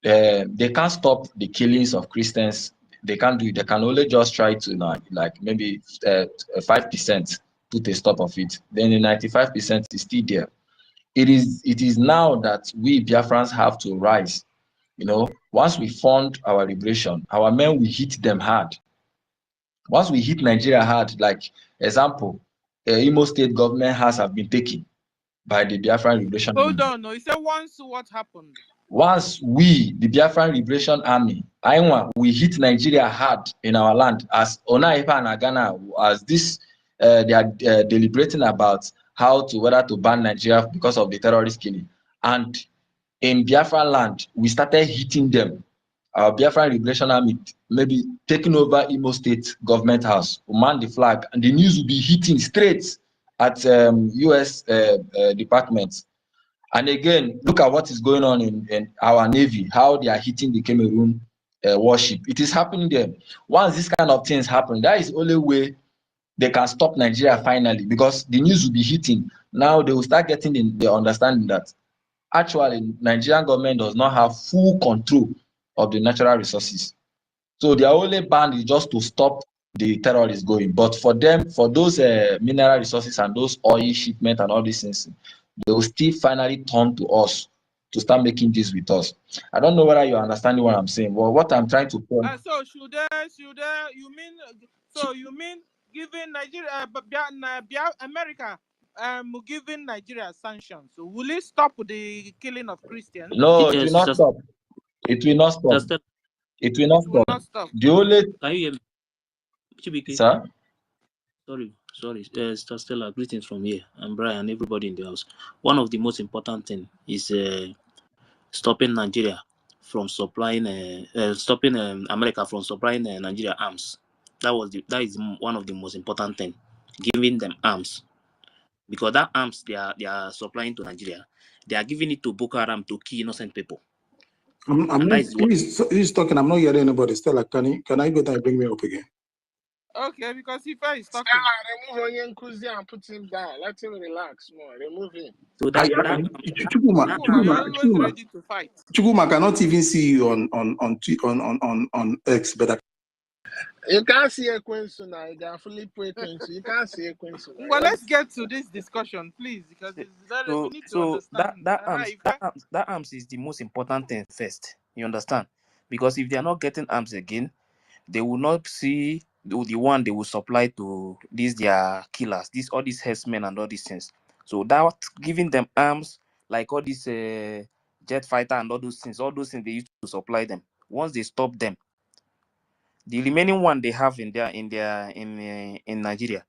They can't stop the killings of Christians. They can't do it. They can only just try to like maybe 5% put a stop of it. Then the 95% is still there. It is now that we Biafrans have to rise. You know, once we fund our liberation, our men will hit them hard. Once we hit Nigeria hard, like example, Imo State government have been taken by the Biafran Liberation Army. Hold on, no, you said once what happened? Once we, the Biafran Liberation Army, we hit Nigeria hard in our land, as Onaipa and Ghana, as this, they are deliberating about whether to ban Nigeria because of the terrorist killing. And in Biafran land, we started hitting them. Our Biafran Liberation Army maybe taking over Imo State government house, man the flag, and the news will be hitting straight at US departments. And again, look at what is going on in our Navy, how they are hitting the Cameroon warship. It is happening there. Once this kind of things happen, that is the only way they can stop Nigeria finally, because the news will be hitting. Now they will start getting the understanding that actually Nigerian government does not have full control of the natural resources. So their only ban is just to stop the terrorists going. But for them, for those mineral resources and those oil shipment and all these things, they will still finally turn to us to start making this with us. I don't know whether you're understanding what I'm saying. Well, what I'm trying to point. So you mean giving Nigeria, America, giving Nigeria sanctions? So will it stop the killing of Christians? No, it will not stop. It will not stop. It will not stop. The only. Can you hear me? Chibike. Sir? Sorry. Stella, greetings from here. I'm Brian, everybody in the house. One of the most important things is stopping Nigeria from supplying, stopping America from supplying Nigeria arms. That is one of the most important things. Giving them arms, because that arms they are supplying to Nigeria, they are giving it to Boko Haram to kill innocent people. He's talking. I'm not hearing anybody. Stella, can I go there and bring me up again? Okay, because if he's talking, remove Onye Nkuzi and put him down. Let him relax more. Remove him. So Chukuma, always ready to fight. Chukuma cannot even see you on X, but you can't see a Quincy now. You can fully put Quincy. You can't see a Quincy. Well, let's get to this discussion, please, because it's very, we need to understand. That arms is the most important thing first. You understand? Because if they are not getting arms again, they will not see the one they will supply to these their killers, all these herdsmen and all these things. So that giving them arms, like all these jet fighter and all those things they used to supply them. Once they stop them, the remaining one they have in Nigeria,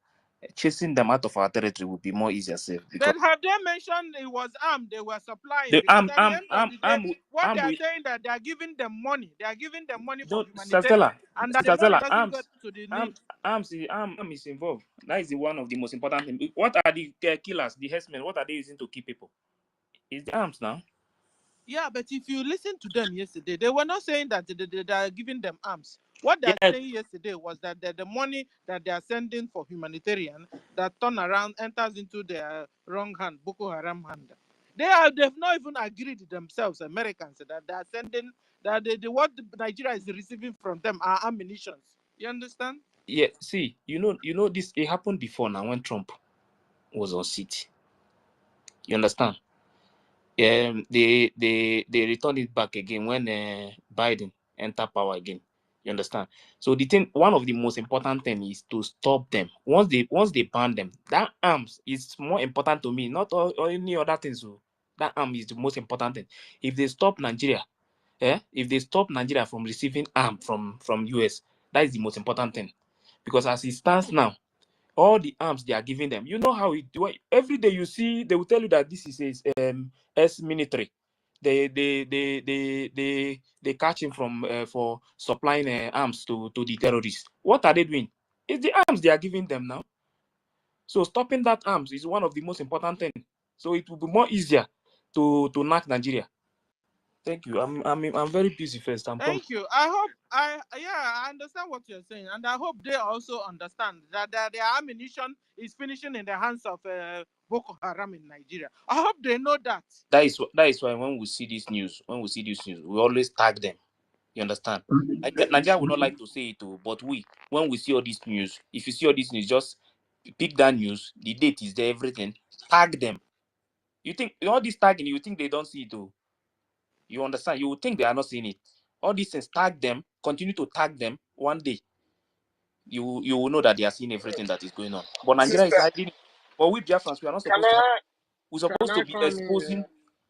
chasing them out of our territory would be more easier safe, because But have they mentioned it was arm they were supplying? the Because at the end of the day, what they are will, saying that they are giving them money. They are giving them money for don't humanitarian, Stella, and that the money doesn't arms get to the need. arms is involved. That is one of the most important things. What are the killers, the herdsmen? What are they using to kill people? It's the arms now. Yeah, but if you listen to them yesterday, they were not saying that they are giving them arms. What they are saying yesterday was that the money that they are sending for humanitarian that turn around enters into their wrong hand, Boko Haram hand. They've not even agreed themselves, Americans, that they are sending that what Nigeria is receiving from them are ammunitions. You understand? Yeah, see, you know this, it happened before now when Trump was on seat. You understand? They returned it back again when Biden enter power again. You understand? So the thing, one of the most important thing is to stop them. Once they ban them, that arms is more important to me, not all any other things. So that arm is the most important thing. If they stop Nigeria, if they stop Nigeria from receiving arm from US, that is the most important thing. Because as it stands now, all the arms they are giving them, you know how it do. Every day you see, they will tell you that this is ex-military. They catch him from for supplying arms to the terrorists. What are they doing? It's the arms they are giving them now. So stopping that arms is one of the most important things. So it will be more easier to knock Nigeria. Thank you. I'm very busy first. I'm coming. Thank you. I understand what you're saying, and I hope they also understand that their ammunition is finishing in the hands of Boko Haram in Nigeria. I hope they know that. That is why when we see this news, we always tag them. You understand? Nigeria would not like to say it, but when we see all this news, if you see all this news, just pick that news. The date is there, everything. Tag them. You think all this tagging? You think they don't see it? You understand? You would think they are not seeing it. All these things, tag them. Continue to tag them. One day, you will know that they are seeing everything that is going on. But Nigeria is Sister, hiding it. But we Biafrans, we are not can supposed to hide. We're can supposed to I be come in here?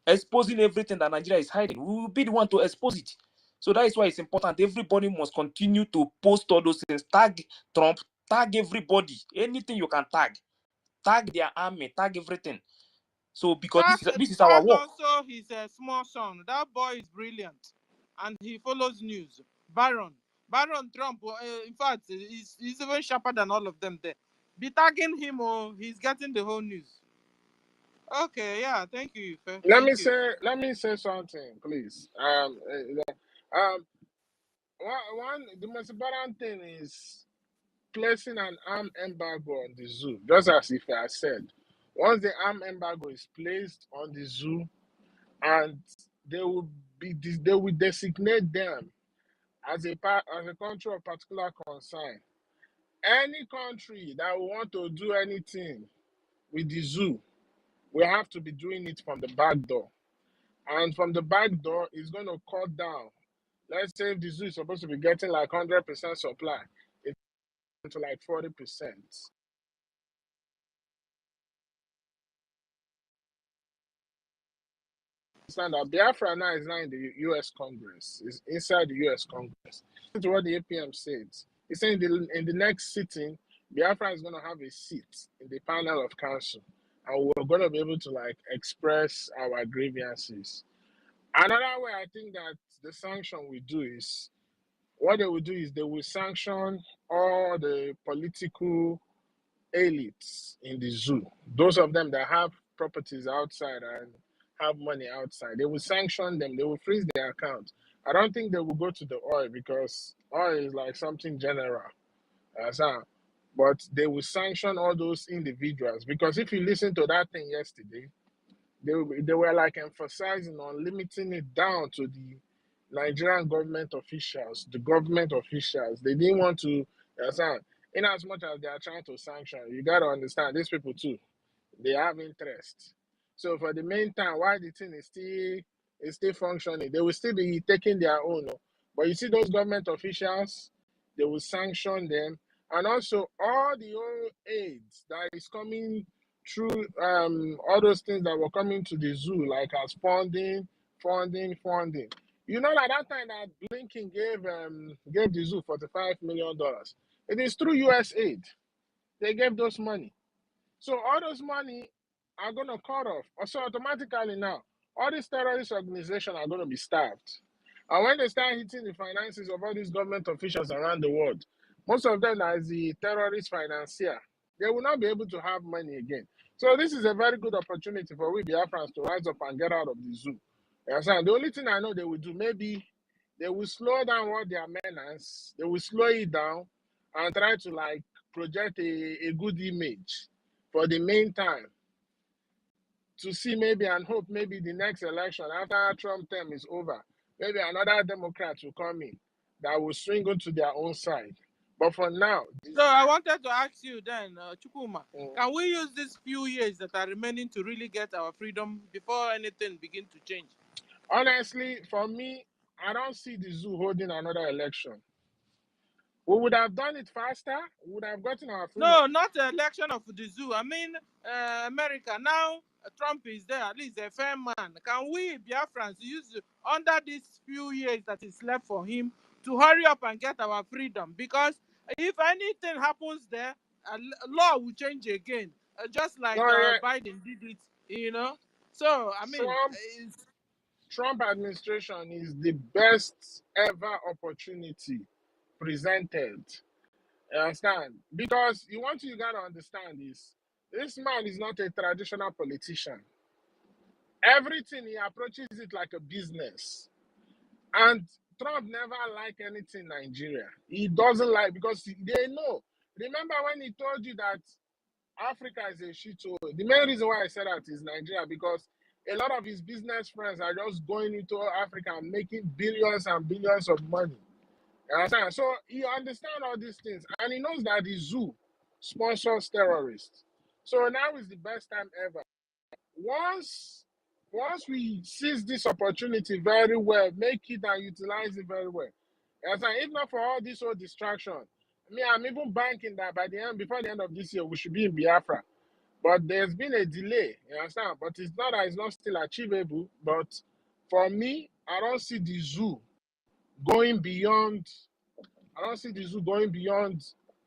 exposing everything that Nigeria is hiding. We will be the one to expose it. So that is why it's important. Everybody must continue to post all those things. Tag Trump, tag everybody. Anything you can tag their army, tag everything. So because this is our Tag work. also his small son. That boy is brilliant, and he follows news. Baron Trump. In fact, he's even sharper than all of them there. Be tagging him, he's getting the whole news. Okay, yeah, thank you, Ife. Let Thank me you. say something, please. The most important thing is placing an arm embargo on the zoo, just as if I said. Once the arm embargo is placed on the zoo, and they will designate them as a country of particular concern. Any country that will want to do anything with the zoo will have to be doing it from the back door. And from the back door, it's going to cut down. Let's say if the zoo is supposed to be getting like 100% supply, it's to like 40%. Understand that Biafra now is now in the U.S. Congress. It's inside the U.S. Congress. Listen to what the APM says. It's saying in the next sitting, Biafra is going to have a seat in the panel of council, and we're going to be able to like express our grievances. Another way I think that the sanction we do is what they will do is they will sanction all the political elites in the zoo. Those of them that have properties outside and have money outside, they will sanction them. They will freeze their accounts. I don't think they will go to the oil because oil is like something general. But they will sanction all those individuals because if you listen to that thing yesterday, they were like emphasizing on limiting it down to the Nigerian government officials, the government officials. They didn't want to understand. In as much as they are trying to sanction, you got to understand these people too. They have interest. So for the meantime, while the thing is still functioning, they will still be taking their own. But you see those government officials, they will sanction them, and also all the old aids that is coming through all those things that were coming to the zoo, like as funding. You know that time that Blinken gave the zoo $45 million. It is through US aid. They gave those money. So all those money are gonna cut off. So automatically now, all these terrorist organizations are gonna be starved. And when they start hitting the finances of all these government officials around the world, most of them as the terrorist financier, they will not be able to have money again. So this is a very good opportunity for we Biafrans to rise up and get out of the zoo. You understand? The only thing I know they will do, maybe they will slow down what their menace, they will slow it down and try to like project a good image for the meantime, to see maybe and hope maybe the next election after Trump term is over, maybe another Democrat will come in that will swing onto their own side. But for now, so I wanted to ask you then, Chukuma, can we use these few years that are remaining to really get our freedom before anything begins to change? Honestly, for me, I don't see the zoo holding another election. We would have done it faster. We would have gotten our freedom. No, not the election of the zoo. I mean, America. Now, Trump is there, at least a fair man. Can we, Biafrans, use under these few years that is left for him to hurry up and get our freedom? Because if anything happens there, law will change again, just like Biden did it, you know? So, I mean... Trump administration is the best ever opportunity presented. You understand? Because you got to understand this man is not a traditional politician. Everything he approaches it like a business. And Trump never liked anything Nigeria. He doesn't like, because they know. Remember when he told you that Africa is a shithole? The main reason why I said that is Nigeria, because a lot of his business friends are just going into Africa and making billions and billions of money. You understand? So he understands all these things, and he knows that the zoo sponsors terrorists. So now is the best time ever. Once we seize this opportunity very well, make it and utilize it very well. You understand? If not for all this whole distraction, I'm even banking that before the end of this year, we should be in Biafra. But there's been a delay, you understand? But it's not that it's not still achievable. But for me, I don't see the zoo going beyond. I don't see the zoo going beyond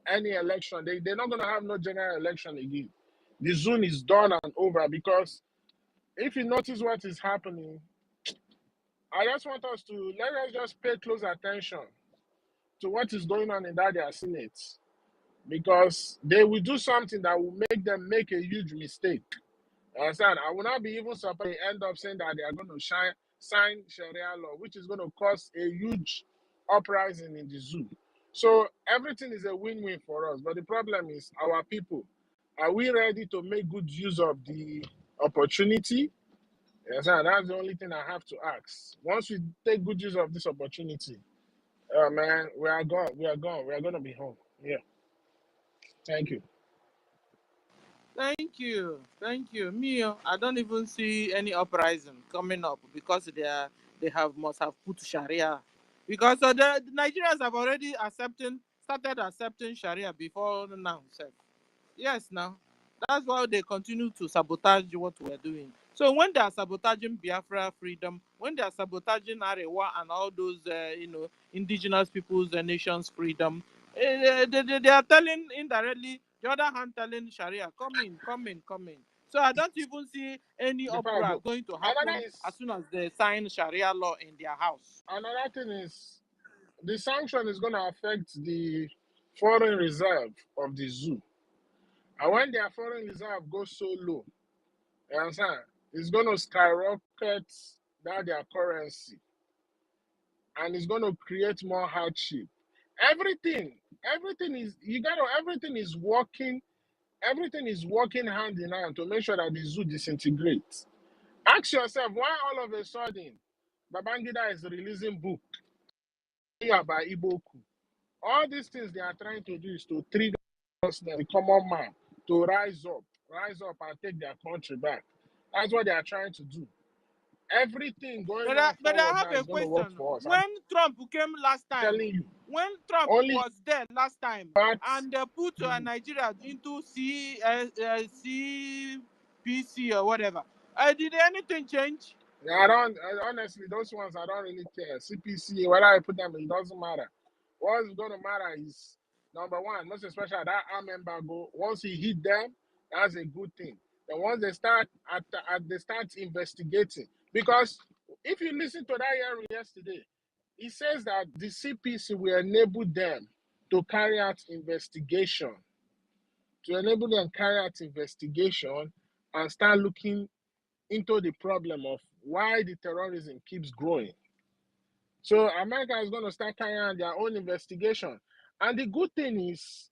any election. They're not going to have no general election again. The zoo is done and over, because if you notice what is happening, I just want us to let us just pay close attention to what is going on in their Senate, because they will do something that will make them make a huge mistake. Understand? I will not be even surprised they end up saying that they are going to sign Sharia law, which is going to cause a huge uprising in the zoo. So everything is a win-win for us. But the problem is our people. Are we ready to make good use of the opportunity? Yes, and that's the only thing I have to ask. Once we take good use of this opportunity, man, we are gone. We are gone. We are going to be home. Yeah. Thank you. Thank you. Me, I don't even see any uprising coming up, because they must have put Sharia. Because the Nigerians have already started accepting Sharia before now. Yes, now. That's why they continue to sabotage what we're doing. So when they are sabotaging Biafra freedom, when they are sabotaging Arewa and all those, indigenous peoples and nations' freedom, they are telling indirectly, the other hand telling Sharia, come in. So I don't even see any uproar going to happen as soon as they sign Sharia law in their house. Another thing is, the sanction is going to affect the foreign reserve of the zoo. And when their foreign reserve goes so low, you understand, it's going to skyrocket their currency. And it's going to create more hardship. Everything is working hand in hand to make sure that the zoo disintegrates. Ask yourself, why all of a sudden Babangida is releasing book by Iboku? All these things they are trying to do is to trigger the common man to rise up and take their country back. That's what they are trying to do. Everything going on but I forward have now a is going to work question. for us. When Trump came last time, telling you. when Trump Only was there last time but and put Nigeria into CPC or whatever, did anything change? I don't honestly those ones I don't really care. CPC, whether I put them, it doesn't matter. What's going to matter is number one, most especially that arm embargo. Once he hit them, that's a good thing. And once they start they start investigating, because if you listen to that hearing yesterday, he says that the CPC will enable them to carry out investigation, and start looking into the problem of why the terrorism keeps growing. So America is going to start carrying out their own investigation. And the good thing is,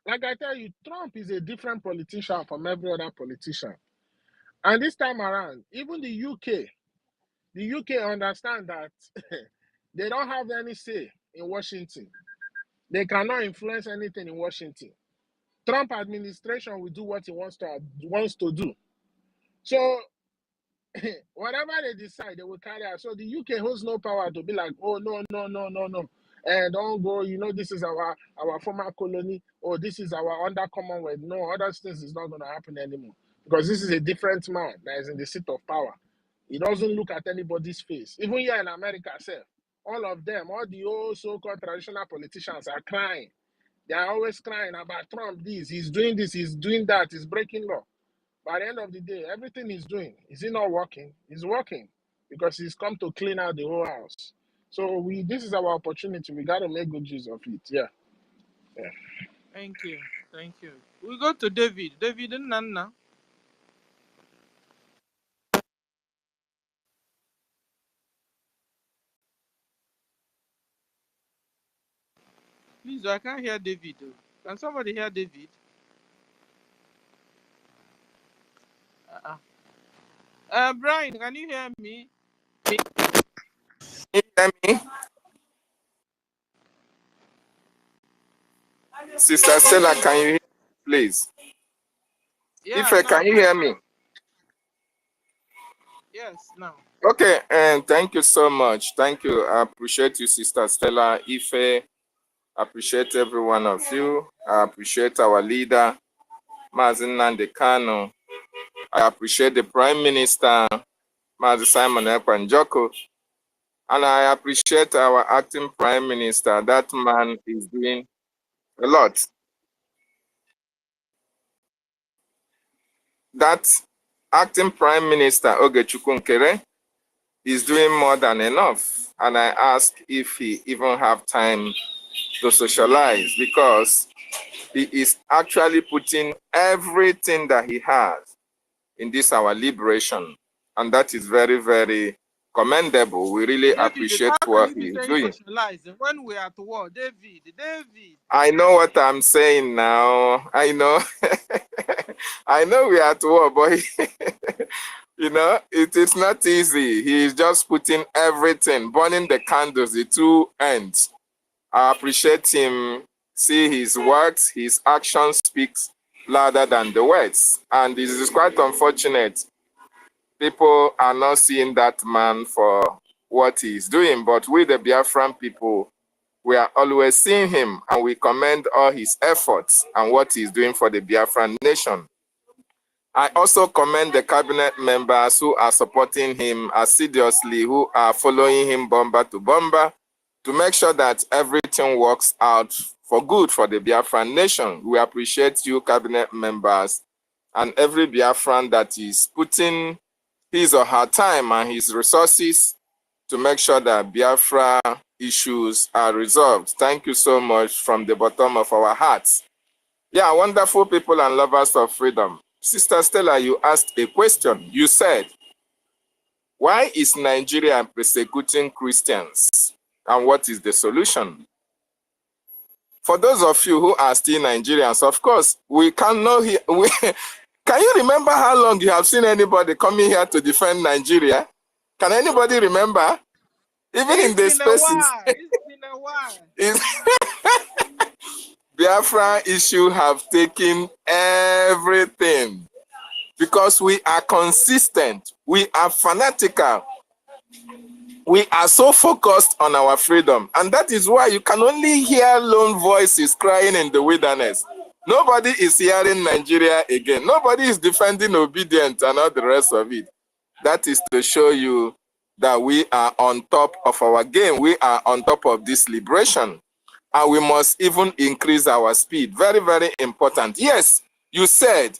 like I tell you, Trump is a different politician from every other politician. And this time around, even the UK understand that they don't have any say in Washington. They cannot influence anything in Washington. Trump administration will do what he wants to do. So whatever they decide, they will carry out. So the UK holds no power to be like, oh, no. And don't go, this is our former colony, or this is our under Commonwealth. No, other things is not going to happen anymore. Because this is a different man that is in the seat of power. He doesn't look at anybody's face. Even here in America, all of them, all the old so-called traditional politicians are crying. They are always crying about Trump, he's doing this, he's doing that, he's breaking law. By the end of the day, everything he's doing, is he not working? He's working because he's come to clean out the whole house. So this is our opportunity. We got to make good use of it. Yeah. Thank you. We go to David. David and Nana. Please, I can't hear David. Can somebody hear David? Brian, can you hear me? Can you hear me? Sister Stella, can you hear me, please? Yeah, Ife, can you hear me? Yes, now. Okay, and thank you so much. Thank you. I appreciate you, Sister Stella. Ife, I appreciate every one of you. I appreciate our leader, Mazi Nnamdi Kanu. I appreciate the Prime Minister, Mazi Simon Ekpa Njoku. And I appreciate our acting Prime Minister. That man is doing a lot. That acting Prime Minister, Ogechukwu Nkere, is doing more than enough. And I ask if he even have time to socialize, because he is actually putting everything that he has in this our liberation. And that is very, very commendable. We really appreciate what he is doing. When we are at war, David. I know what I'm saying now. I know. I know we are at war, but it is not easy. He is just putting everything, burning the candles, the two ends. I appreciate him. See his works, his actions speaks louder than the words. And this is quite unfortunate. People are not seeing that man for what he is doing, but we, the Biafran people, we are always seeing him, and we commend all his efforts and what he's doing for the Biafran nation. I also commend the cabinet members who are supporting him assiduously, who are following him bomber to bomber, to make sure that everything works out for good for the Biafran nation. We appreciate you, cabinet members, and every Biafran that is putting his or her time and his resources to make sure that Biafra issues are resolved. Thank you so much from the bottom of our hearts. Yeah, wonderful people and lovers of freedom. Sister Stella, you asked a question. You said, why is Nigeria persecuting Christians? And what is the solution? For those of you who are still Nigerians, of course, we cannot hear. Can you remember how long you have seen anybody coming here to defend Nigeria? Can anybody remember? Even in the spaces. It's been a while. Biafra issue have taken everything because we are consistent. We are fanatical. We are so focused on our freedom, and that is why you can only hear lone voices crying in the wilderness. Nobody is hearing Nigeria again. Nobody is defending obedience and all the rest of it. That is to show you that we are on top of our game. We are on top of this liberation, and we must even increase our speed. Very, very important. Yes, you said,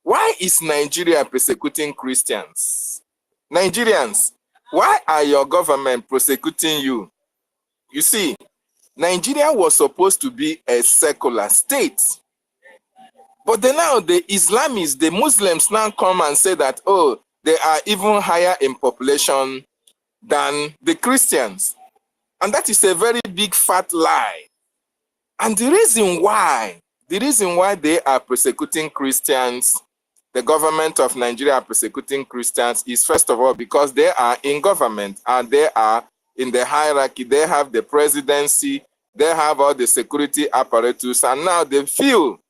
why is Nigeria persecuting Christians? Nigerians, why are your government persecuting you? You see, Nigeria was supposed to be a secular state. But then now the Islamists, the Muslims now come and say that, oh, they are even higher in population than the Christians. And that is a very big fat lie. And the reason why they are persecuting Christians, the government of Nigeria are persecuting Christians, is first of all because they are in government and they are in the hierarchy. They have the presidency, they have all the security apparatus, and now they feel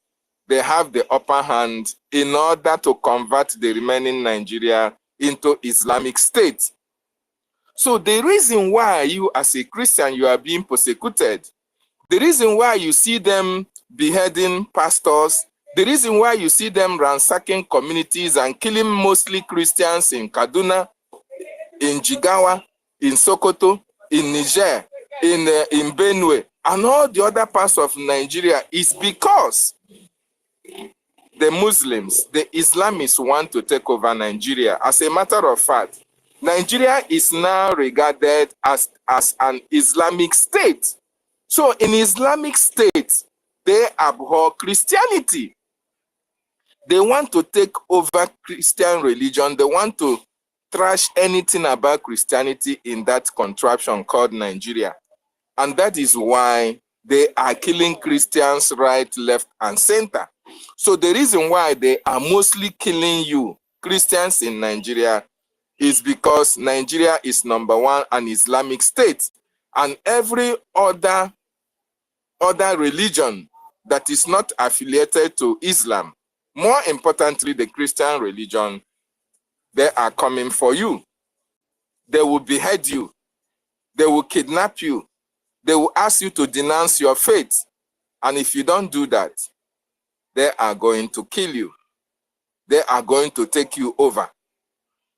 they have the upper hand in order to convert the remaining Nigeria into Islamic State. So the reason why you as a Christian, you are being persecuted, the reason why you see them beheading pastors, the reason why you see them ransacking communities and killing mostly Christians in Kaduna, in Jigawa, in Sokoto, in Niger, in Benue, and all the other parts of Nigeria is because the Muslims, the Islamists want to take over Nigeria. As a matter of fact, Nigeria is now regarded as an Islamic state. So in Islamic states, they abhor Christianity. They want to take over Christian religion. They want to trash anything about Christianity in that contraption called Nigeria. And that is why they are killing Christians right, left, and center. So the reason why they are mostly killing you, Christians in Nigeria, is because Nigeria is #1 an Islamic state. And every other religion that is not affiliated to Islam, more importantly, the Christian religion, they are coming for you. They will behead you. They will kidnap you. They will ask you to denounce your faith. And if you don't do that, they are going to kill you. They are going to take you over.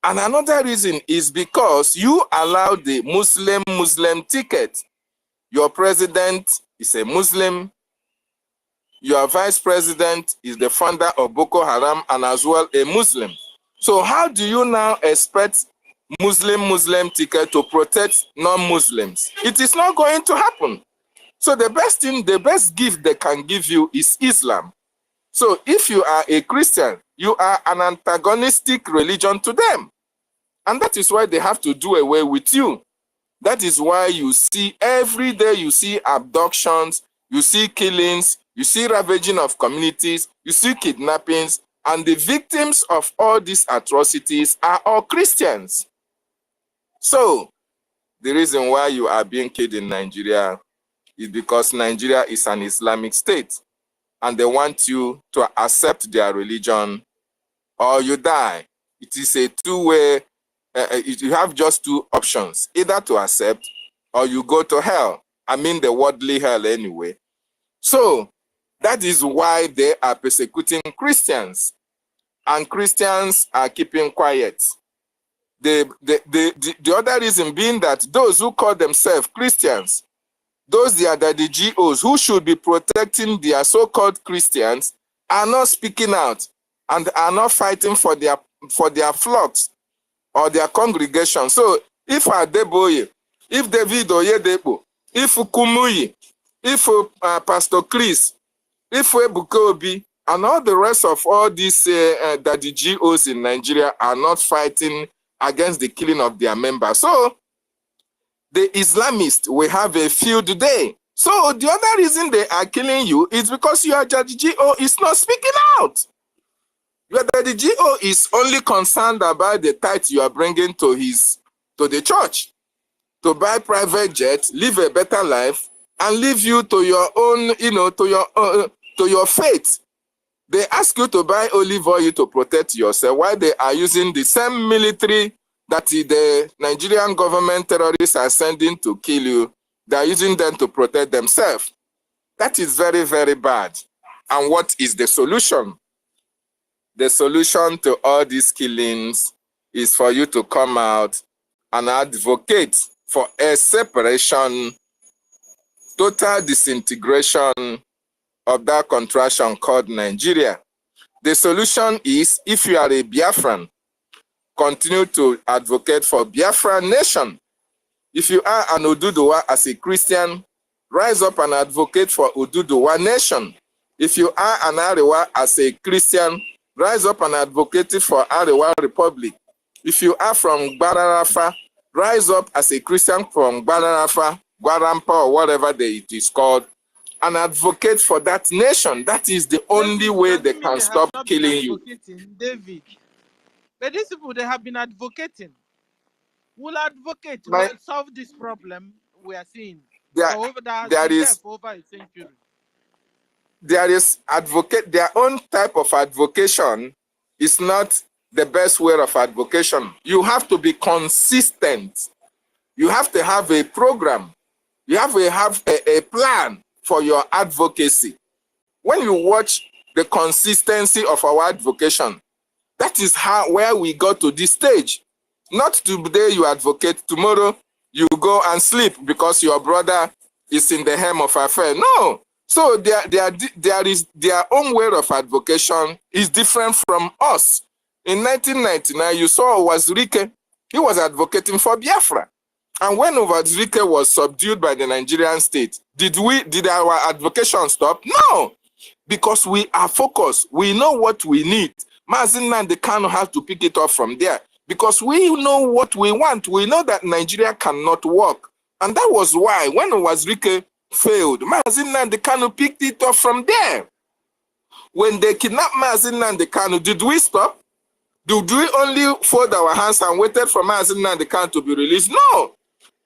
And another reason is because you allow the Muslim ticket. Your president is a Muslim. Your vice president is the founder of Boko Haram and as well a Muslim. So how do you now expect Muslim ticket to protect non-Muslims? It is not going to happen. So the best gift they can give you is Islam. So if you are a Christian, you are an antagonistic religion to them. And that is why they have to do away with you. That is why you see every day, you see abductions, you see killings, you see ravaging of communities, you see kidnappings, and the victims of all these atrocities are all Christians. So the reason why you are being killed in Nigeria is because Nigeria is an Islamic state, and they want you to accept their religion or you die. It is a two-way, you have just two options, either to accept or you go to hell. I mean the worldly hell anyway. So that is why they are persecuting Christians, and Christians are keeping quiet. The other reason being that those who call themselves Christians, those are the GOs who should be protecting their so-called Christians, are not speaking out and are not fighting for their flocks or their congregation. So if Adeboye, if David Oyedepo, if Kumuyi, if Pastor Chris, if Ebukobi, and all the rest of all these the GOs in Nigeria are not fighting against the killing of their members, so the Islamists will have a field day. So the other reason they are killing you is because your GO is not speaking out. Your GO is only concerned about the tithe you are bringing to the church, to buy private jet, live a better life, and leave you to your own, to your faith. They ask you to buy olive oil to protect yourself, while they are using the same military that the Nigerian government terrorists are sending to kill you, they are using them to protect themselves. That is very, very bad. And what is the solution? The solution to all these killings is for you to come out and advocate for a separation, total disintegration of that contraction called Nigeria. The solution is, if you are a Biafran, continue to advocate for Biafra nation. If you are an Oduduwa as a Christian, rise up and advocate for Oduduwa nation. If you are an Arewa as a Christian, rise up and advocate for Arewa Republic. If you are from Gbararafa, rise up as a Christian from Gbararafa, Gwarampa, or whatever it is called, and advocate for that nation. That is the only way they can stop killing you. David. But these people, they have been advocating. Will advocate My, will solve this problem we are seeing there, for over, that has there been is, there for over a century? There is advocate, their own type of advocation is not the best way of advocation. You have to be consistent. You have to have a program. You have to have a plan for your advocacy. When you watch the consistency of our advocation, that is where we got to this stage. Not today you advocate, tomorrow you go and sleep because your brother is in the hem of affair. No. So there is their own way of advocation is different from us. In 1999, you saw Wazirike. He was advocating for Biafra. And when Wazirike was subdued by the Nigerian state, did our advocation stop? No. Because we are focused. We know what we need. Mazi Nnamdi Kanu has to pick it up from there. Because we know what we want. We know that Nigeria cannot work. And that was why when Wazirike failed, Mazi Nnamdi Kanu picked it up from there. When they kidnapped Mazi Nnamdi Kanu, did we stop? Did we only fold our hands and waited for Mazi Nnamdi Kanu to be released? No.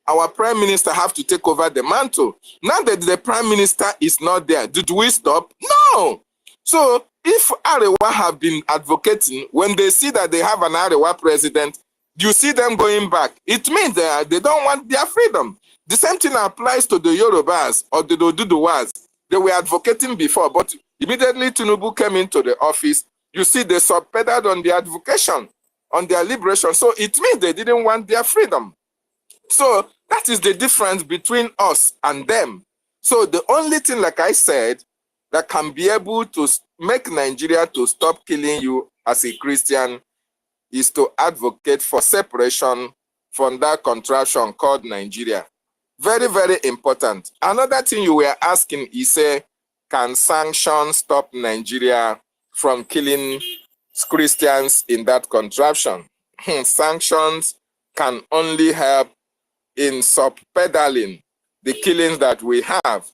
Our prime minister have to take over the mantle. Now that the prime minister is not there, did we stop? No. So if Arewa have been advocating, when they see that they have an Arewa president, you see them going back. It means that they don't want their freedom. The same thing applies to the Yorubas or the Oduduwas. They were advocating before, but immediately Tinubu came into the office, you see they subpedaled on the advocation, on their liberation. So it means they didn't want their freedom. So that is the difference between us and them. So the only thing, like I said, that can be able to make Nigeria to stop killing you as a Christian is to advocate for separation from that contraption called Nigeria. Very, very important. Another thing you were asking is, can sanctions stop Nigeria from killing Christians in that contraption? Sanctions can only help in subpedaling the killings that we have.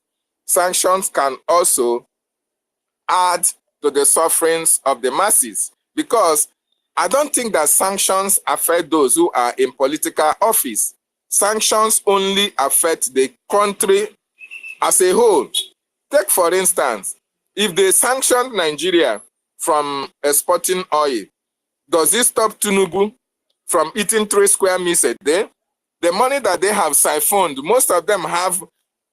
Sanctions can also add to the sufferings of the masses, because I don't think that sanctions affect those who are in political office. Sanctions only affect the country as a whole. Take for instance, if they sanction Nigeria from exporting oil, does it stop Tinubu from eating 3 square meals a day? The money that they have siphoned, most of them have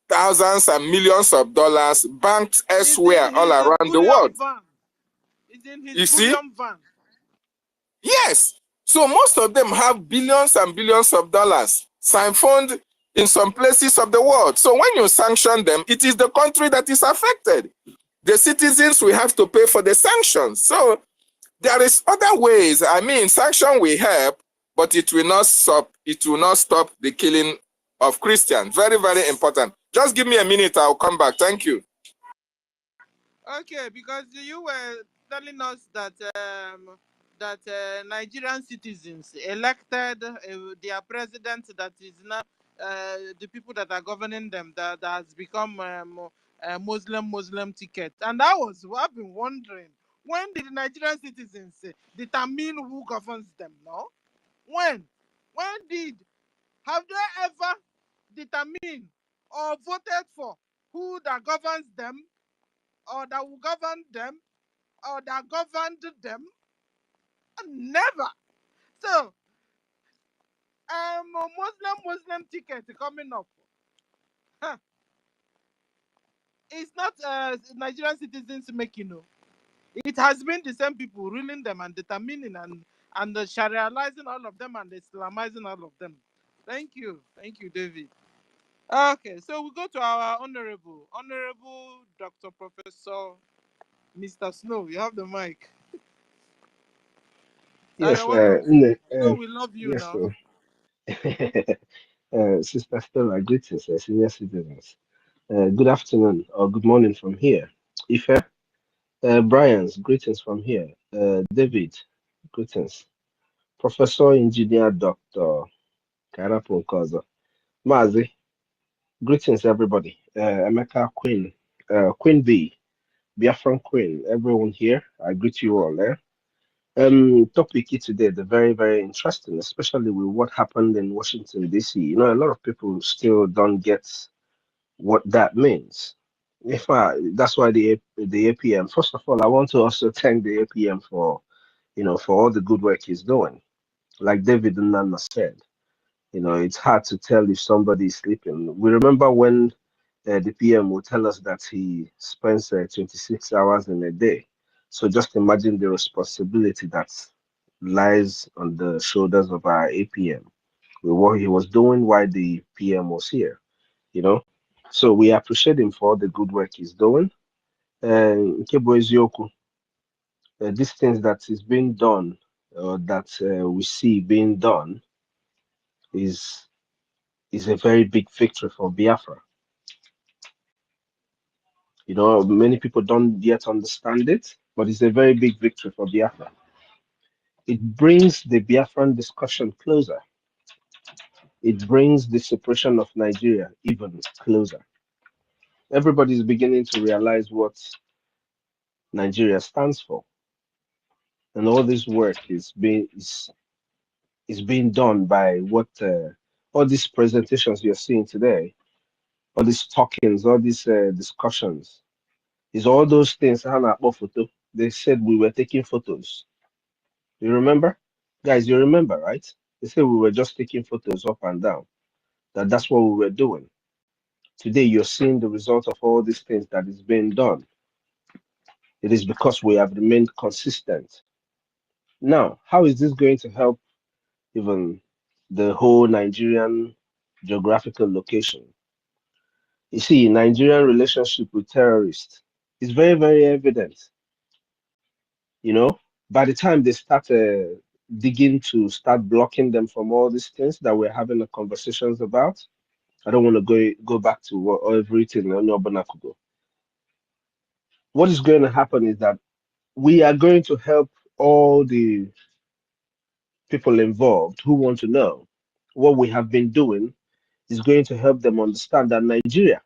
thousands and millions of dollars banked elsewhere all around the world. You see? Yes. So most of them have billions and billions of dollars siphoned in some places of the world. So when you sanction them, it is the country that is affected. The citizens will have to pay for the sanctions. So there is other ways. I mean, sanction will help, but it will not stop the killing of Christians. Very, very important. Just give me a minute, I'll come back. Thank you. Okay, because you were telling us that Nigerian citizens elected their president, that is now the people that are governing them, that has become a Muslim ticket. And I've been wondering, when did Nigerian citizens determine who governs them? No? When have they ever determined or voted for who that governs them, or that will govern them, or that governed them? Never. So ticket coming up. Huh. It's not Nigerian citizens making no. It has been the same people ruling them and determining and Sharializing all of them and Islamizing all of them. Thank you, David. Okay, so we go to our honorable Dr. Professor Mr. Snow. You have the mic. Yes, You're welcome. no, We love you yes, now. Sister Stella, greetings, senior citizens. Good afternoon or good morning from here. Ife, Brian's, greetings from here. David, greetings. Professor Engineer Dr. Karapo Nkozo. Mazi, greetings, everybody. Emeka Queen, Queen B, Biafran Queen, everyone here. I greet you all. Topic today, the very, very interesting, especially with what happened in Washington, D.C. You know, a lot of people still don't get what that means. That's why the APM. First of all, I want to also thank the APM for, for all the good work he's doing. Like David and Nana said, it's hard to tell if somebody is sleeping. We remember when the PM will tell us that he spends 26 hours in a day. So just imagine the responsibility that lies on the shoulders of our APM with what he was doing while the PM was here, you know. So we appreciate him for all the good work he's doing. Nkebo Ezioku, these things that is being done, that we see being done, is a very big victory for Biafra. You know, many people don't yet understand it, but it's a very big victory for Biafra. It brings the Biafran discussion closer. It brings the separation of Nigeria even closer. Everybody's beginning to realize what Nigeria stands for, and all this work is being done by what all these presentations you're seeing today, all these talkings, all these discussions. Is all those things. They said we were taking photos. You remember? Guys, you remember, right? They said we were just taking photos up and down. That's what we were doing. Today, you're seeing the result of all these things that is being done. It is because we have remained consistent. Now, how is this going to help even the whole Nigerian geographical location? You see, Nigerian relationship with terrorists is very, very evident. You know, by the time they start digging to start blocking them from all these things that we're having the conversations about, I don't want to go back to everything. What is going to happen is that we are going to help all the people involved who want to know what we have been doing, is going to help them understand that Nigeria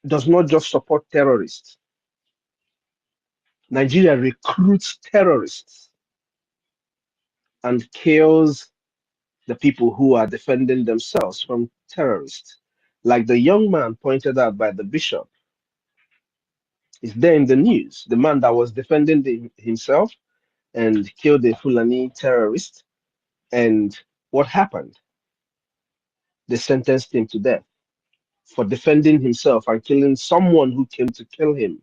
does not just support terrorists. Nigeria recruits terrorists and kills the people who are defending themselves from terrorists. Like the young man pointed out by the bishop, is there in the news. The man that was defending himself and killed a Fulani terrorist. And what happened? They sentenced him to death for defending himself and killing someone who came to kill him.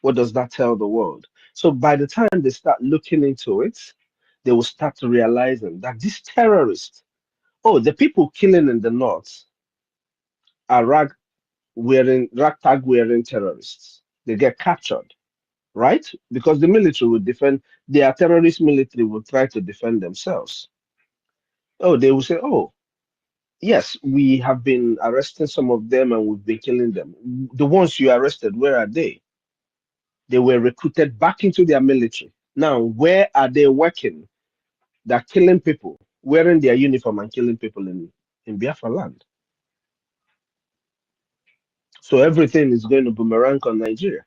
What does that tell the world? So by the time they start looking into it, they will start realizing that these terrorists, the people killing in the north are ragtag wearing terrorists. They get captured, right? Because the military will defend, their terrorist military will try to defend themselves. They will say, yes, we have been arresting some of them and we've been killing them. The ones you arrested, where are they? They were recruited back into their military. Now, where are they working? They're killing people, wearing their uniform and killing people in Biafra land. So everything is going to boomerang on Nigeria.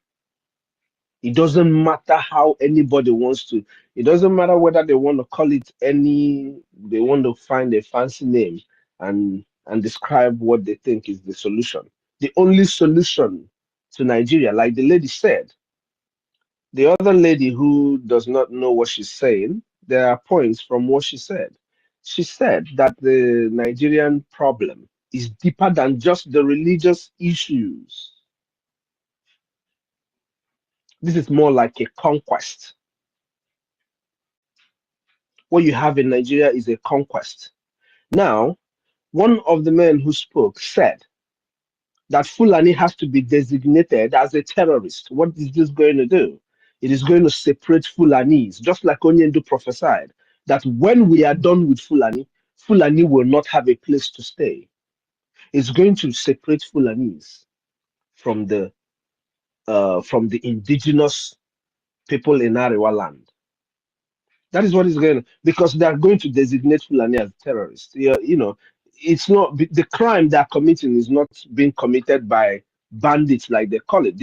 It doesn't matter how anybody wants to. It doesn't matter whether they want to call it they want to find a fancy name and describe what they think is the solution. The only solution to Nigeria, like the lady said, the other lady who does not know what she's saying, there are points from what she said. She said that the Nigerian problem is deeper than just the religious issues. This is more like a conquest. What you have in Nigeria is a conquest. Now, one of the men who spoke said that Fulani has to be designated as a terrorist. What is this going to do? It is going to separate Fulanis, just like Onyendo prophesied, that when we are done with Fulani, Fulani will not have a place to stay. It's going to separate Fulanis from the indigenous people in Arewa land. That is what is going on, because they are going to designate Fulani as terrorists. You know, it's not the crime they are committing is not being committed by bandits like they call it.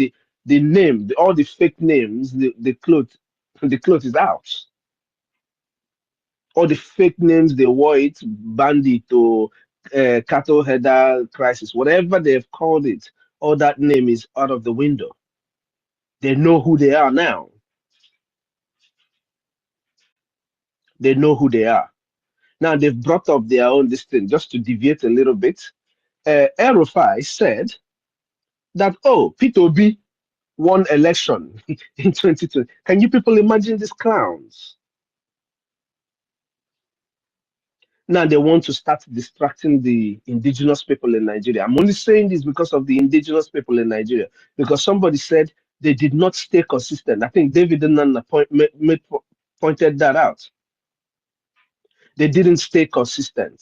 The name, all the fake names, the cloth is out. All the fake names they wore it, bandit or cattle header crisis, whatever they've called it, all that name is out of the window. They know who they are now. They know who they are. Now they've brought up their own this thing just to deviate a little bit. Erufai said that, oh, P2B won election in 2020. Can you people imagine these clowns? Now they want to start distracting the indigenous people in Nigeria. I'm only saying this because of the indigenous people in Nigeria, because somebody said they did not stay consistent. I think David Nana pointed that out. They didn't stay consistent.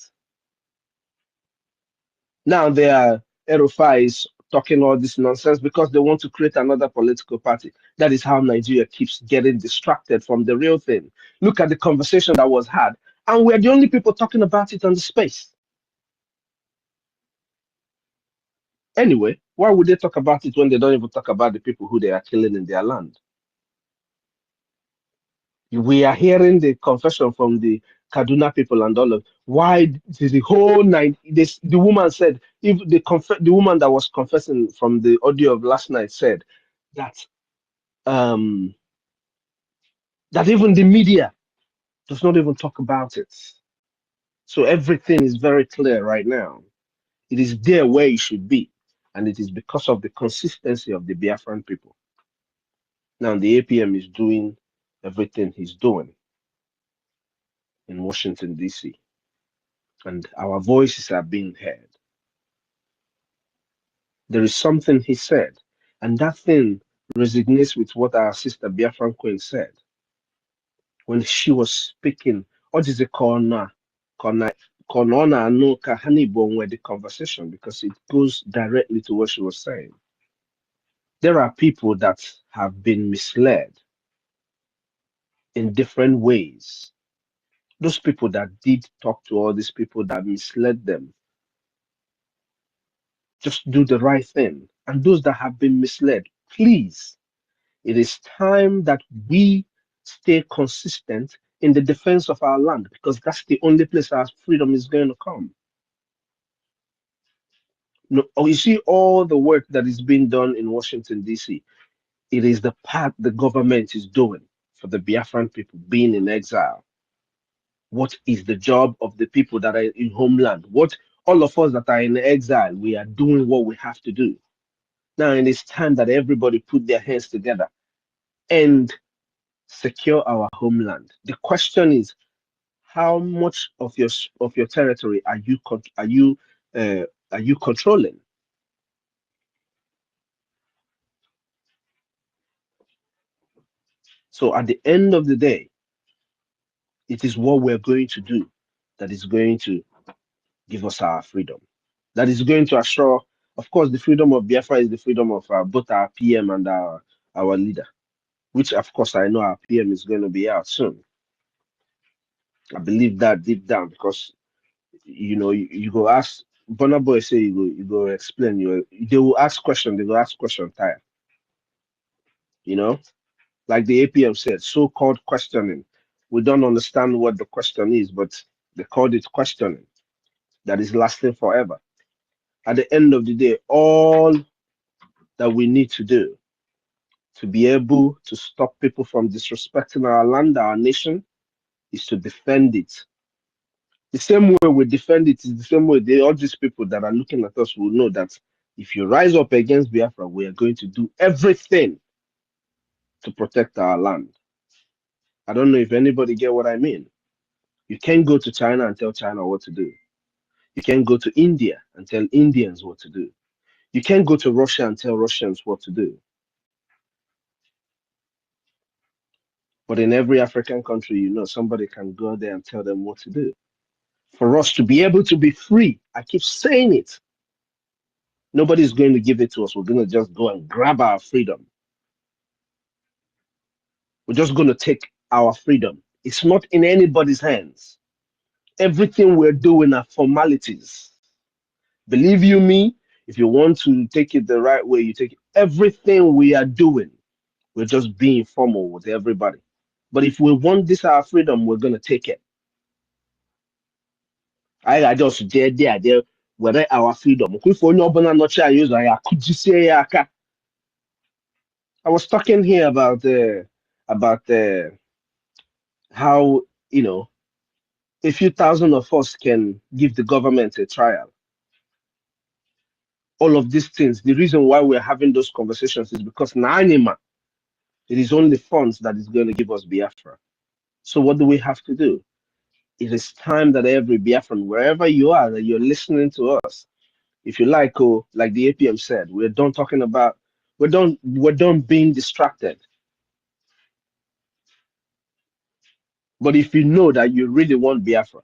Now they are Erufai is talking all this nonsense because they want to create another political party. That is how Nigeria keeps getting distracted from the real thing. Look at the conversation that was had, and we're the only people talking about it on the space. Anyway, why would they talk about it when they don't even talk about the people who they are killing in their land? We are hearing the confession from the Kaduna people and all of why the whole night. The woman said, if the woman that was confessing from the audio of last night said that that even the media does not even talk about it. So everything is very clear right now. It is there where it should be, and it is because of the consistency of the Biafran people. Now the APM is doing everything he's doing in Washington, D.C., and our voices are being heard. There is something he said, and that thing resonates with what our sister BIAFRACOIN said when she was speaking. What is it called now? Konona no Kahanibo were the conversation, because it goes directly to what she was saying. There are people that have been misled in different ways. Those people that did talk to all these people that misled them, just do the right thing. And those that have been misled, please, it is time that we stay consistent in the defense of our land, because that's the only place our freedom is going to come. No, you see all the work that is being done in Washington, D.C. It is the part the government is doing for the Biafran people being in exile. What is the job of the people that are in homeland? What all of us that are in exile, we are doing what we have to do. Now it is time that everybody put their hands together and secure our homeland. The question is, how much of your territory are you controlling? So at the end of the day, it is what we're going to do that is going to give us our freedom. That is going to assure, of course, the freedom of Biafra is the freedom of both our PM and our leader, which, of course, I know our PM is going to be out soon. I believe that deep down, because you go ask Burna Boy, say you go explain, they will ask question, tire. Like the APM said, so-called questioning. We don't understand what the question is, but they called it questioning. That is lasting forever. At the end of the day, all that we need to do to be able to stop people from disrespecting our land, our nation, is to defend it The same way we defend it is the same way all these people that are looking at us will know that if you rise up against Biafra, we are going to do everything to protect our land. I don't know if anybody get what I mean. You can't go to China and tell China what to do. You can't go to India and tell Indians what to do. You can't go to Russia and tell Russians what to do. But in every African country, you know, somebody can go there and tell them what to do. For us to be able to be free, I keep saying it. Nobody's going to give it to us. We're going to just go and grab our freedom. We're just going to take our freedom. It's not in anybody's hands. Everything we're doing are formalities. Believe you me, if you want to take it the right way, you take it. Everything we are doing, we're just being formal with everybody. But if we want this our freedom, we're going to take it. I just there, whether our freedom. I was talking here about how, you know, a few thousand of us can give the government a trial. All of these things, the reason why we're having those conversations is because Naanima, it is only funds that is going to give us Biafra. So what do we have to do? It is time that every Biafran, wherever you are, that you're listening to us, if you like, oh, like the APM said, we're done talking about, we're done being distracted. But if you know that you really want Biafra,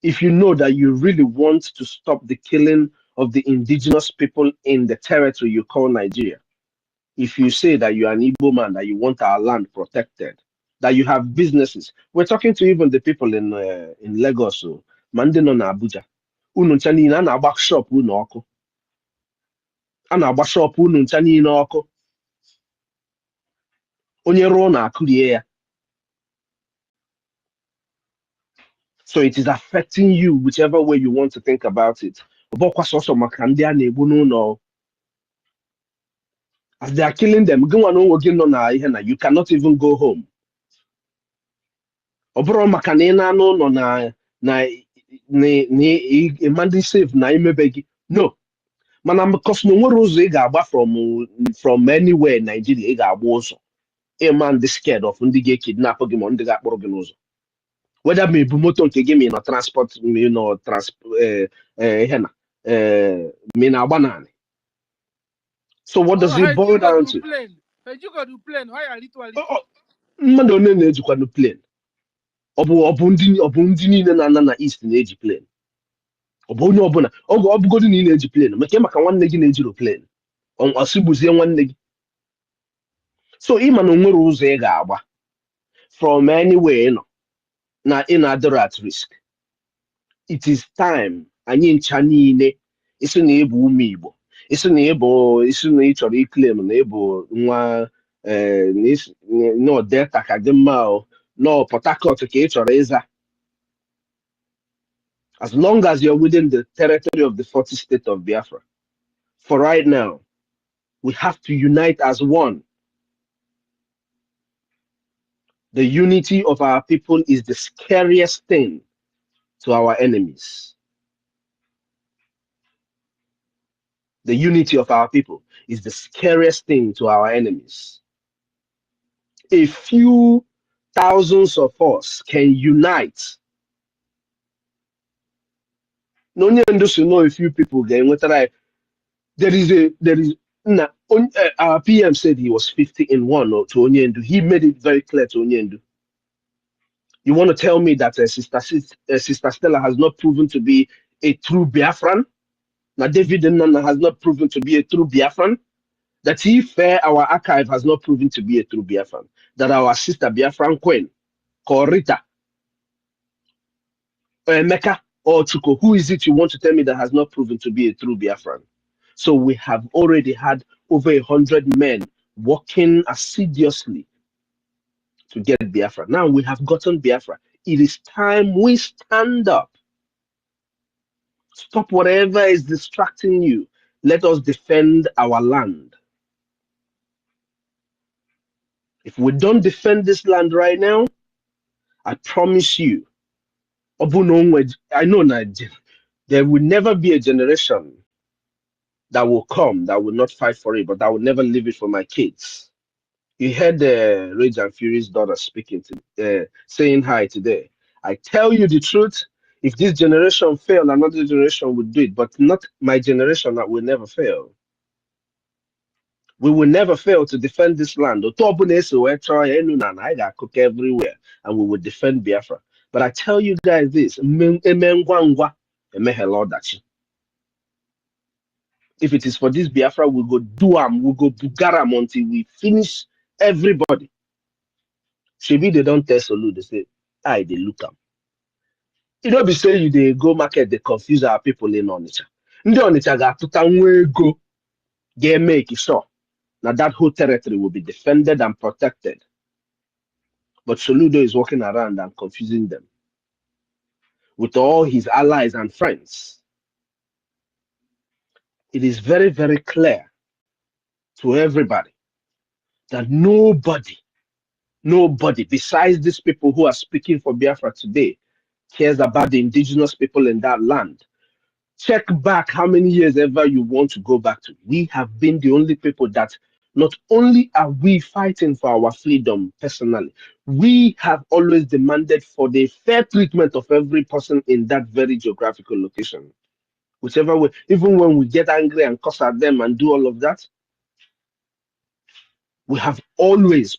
if you know that you really want to stop the killing of the indigenous people in the territory you call Nigeria, if you say that you are an Igbo man, that you want our land protected, that you have businesses, we're talking to even the people in Lagos, so Mandino na Abuja. Unu ncha niile a na-agba shop unu ọkụ. A na-agba shop unu ncha niile ọkụ. Onye rụọ na akụrie ya. So it is affecting you whichever way you want to think about it. Ọbọkwa sọsọ maka ndị a na-egbu n'ụlọ. As they are killing them, you cannot even go home. Obro maka na ị na-anụ ụlọ na Imandi safe na imebegi. No. Mana because no nwere ụzọ ị ga-agba from anywhere in Nigeria, ị ga-agba ụzọ. A man is scared of ndị ga-kidnap gị ma ndị ga-akpọrọ gị n'ụzọ. Whether me bu moto nke gị ma na transport me na me na agba naanị. So what does it boil down to? Mmadụ one na-ejikwa no plane. Ọ bụ ndị niile na-ana na East na-eji plane. Ọ bụ onye ọbụla ọ bụgodị na ị na-eji plane maka nwanne gị na-ejiro plane ọsịgbuzie nwanne gị. So ịma na onwere ụzọ ị ga-agba from anywhere ị nọ na ị na-adịrọ at risk. It is time anyị ncha niile isi na ịbụ ụmụ Igbo, isi na ị chọrọ iklem na ịbụ nwa no Delta ka gị mma no Port Harcourt ka ị chọrọ ịza. As long as you're within the territory of the 40 state of Biafra, for right now, we have to unite as one. The unity of our people is the scariest thing to our enemies. The unity of our people is the scariest thing to our enemies. A few thousands of us can unite. No need to know a few people there is our PM said he was 50 in one or to Onyendu. He made it very clear to Onyendu. You want to tell me that Sister Stella has not proven to be a true Biafran? Now David Nana has not proven to be a true Biafran? That our archive has not proven to be a true Biafran? That our sister BIAFRACOIN, Korita, Mecca, or Chuko, who is it you want to tell me that has not proven to be a true Biafran? So we have already had over 100 men working assiduously to get Biafra. Now we have gotten Biafra. It is time we stand up. Stop whatever is distracting you. Let us defend our land. If we don't defend this land right now, I promise you, I know that there will never be a generation that will come that will not fight for it, but I will never leave it for my kids. You heard Rage and Fury's daughter speaking saying hi today. I tell you the truth, if this generation failed, another generation would do it, but not my generation that will never fail. We will never fail to defend this land. I got cook everywhere, and we will defend Biafra. But I tell you guys this, if it is for this Biafra, we go do am, we go bugaram until we finish everybody. Shebi they don't tell Solu, they say, I they look am. You know, be say you they go market, they confuse our people in Onitsha. Ndị Onitsha ga-atụta nwa ego ga-make sure now that whole territory will be defended and protected. But Soludo is walking around and confusing them with all his allies and friends. It is very, very clear to everybody that nobody besides these people who are speaking for Biafra today cares about the indigenous people in that land. Check back how many years ever you want to go back to. We have been the only people that not only are we fighting for our freedom personally, we have always demanded for the fair treatment of every person in that very geographical location. Whichever way, even when we get angry and cuss at them and do all of that, we have always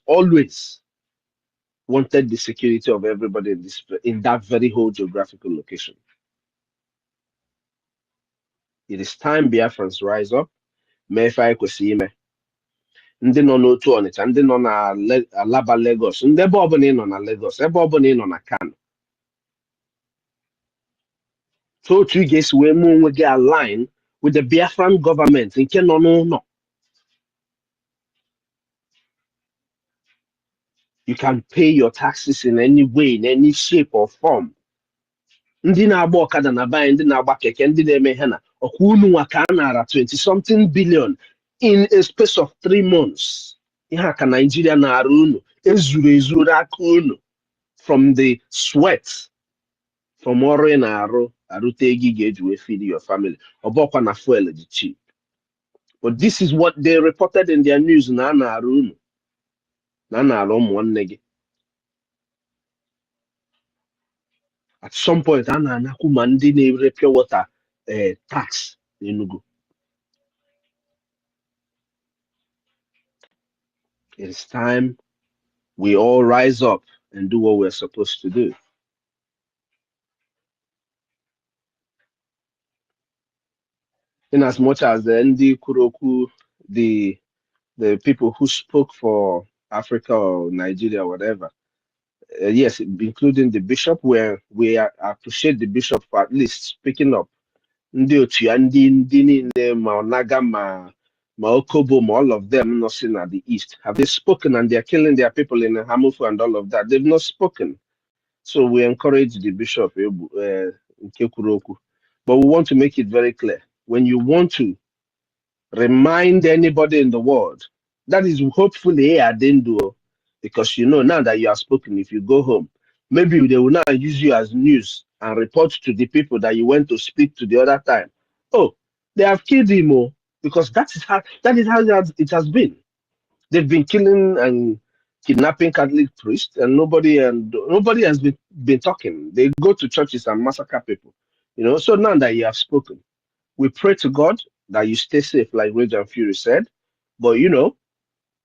wanted the security of everybody in that very whole geographical location. It is time Biafrans rise up. Mefa Ekosime. Ndị nọ n'otu Ọnịcha, ndị nọ na Alaba Lagos, ndị ebe ọbụla ị nọ na Lagos, ebe ọbụla ị nọ na Kano. So otu ị ga-esi wee mụ onwe gị align with the Biafran government nke nọ n'ụlọ. You can pay your taxes in any way, in any shape or form. Ndị na-agba ọkada na banye, ndị na-agba keke, ndị na-eme ihe na ọkwa unu nwa ka a nara 20-something billion in a space of 3 months. Ihe a ka Nigeria na-arụ unu, ezuru aka unu from the sweat, from ọrụ ị na-arụ, arụte ego ị ga-eji wee feed your family. Ọ bụkwa na fuel dị cheap. But this is what they reported in their news na a na-arụ unu, na a na-arụ ụmụnne gị. At some point, a na-anakwu ma ndị na-ere pure water tax n'Enugu. It's time we all rise up and do what we're supposed to do. In as much as the Ndi Kuroku, the people who spoke for Africa or Nigeria, whatever, yes, including the bishop, where we appreciate the bishop for at least speaking up. Ndị otu ya, ndị niile ma Onaga ma Okobo, ma all of them nothing at the east. Have they spoken and they're killing their people in Hamufu and all of that? They've not spoken. So we encourage the bishop, Nkekuroku. But we want to make it very clear. When you want to remind anybody in the world, that is hopefully I didn't do, because you know now that you have spoken, if you go home, maybe they will now use you as news and report to the people that you went to speak to the other time. Oh, they have killed him, because that is how it has been. They've been killing and kidnapping Catholic priests, and nobody has been talking. They go to churches and massacre people. So now that you have spoken, we pray to God that you stay safe, like Rage and Fury said. But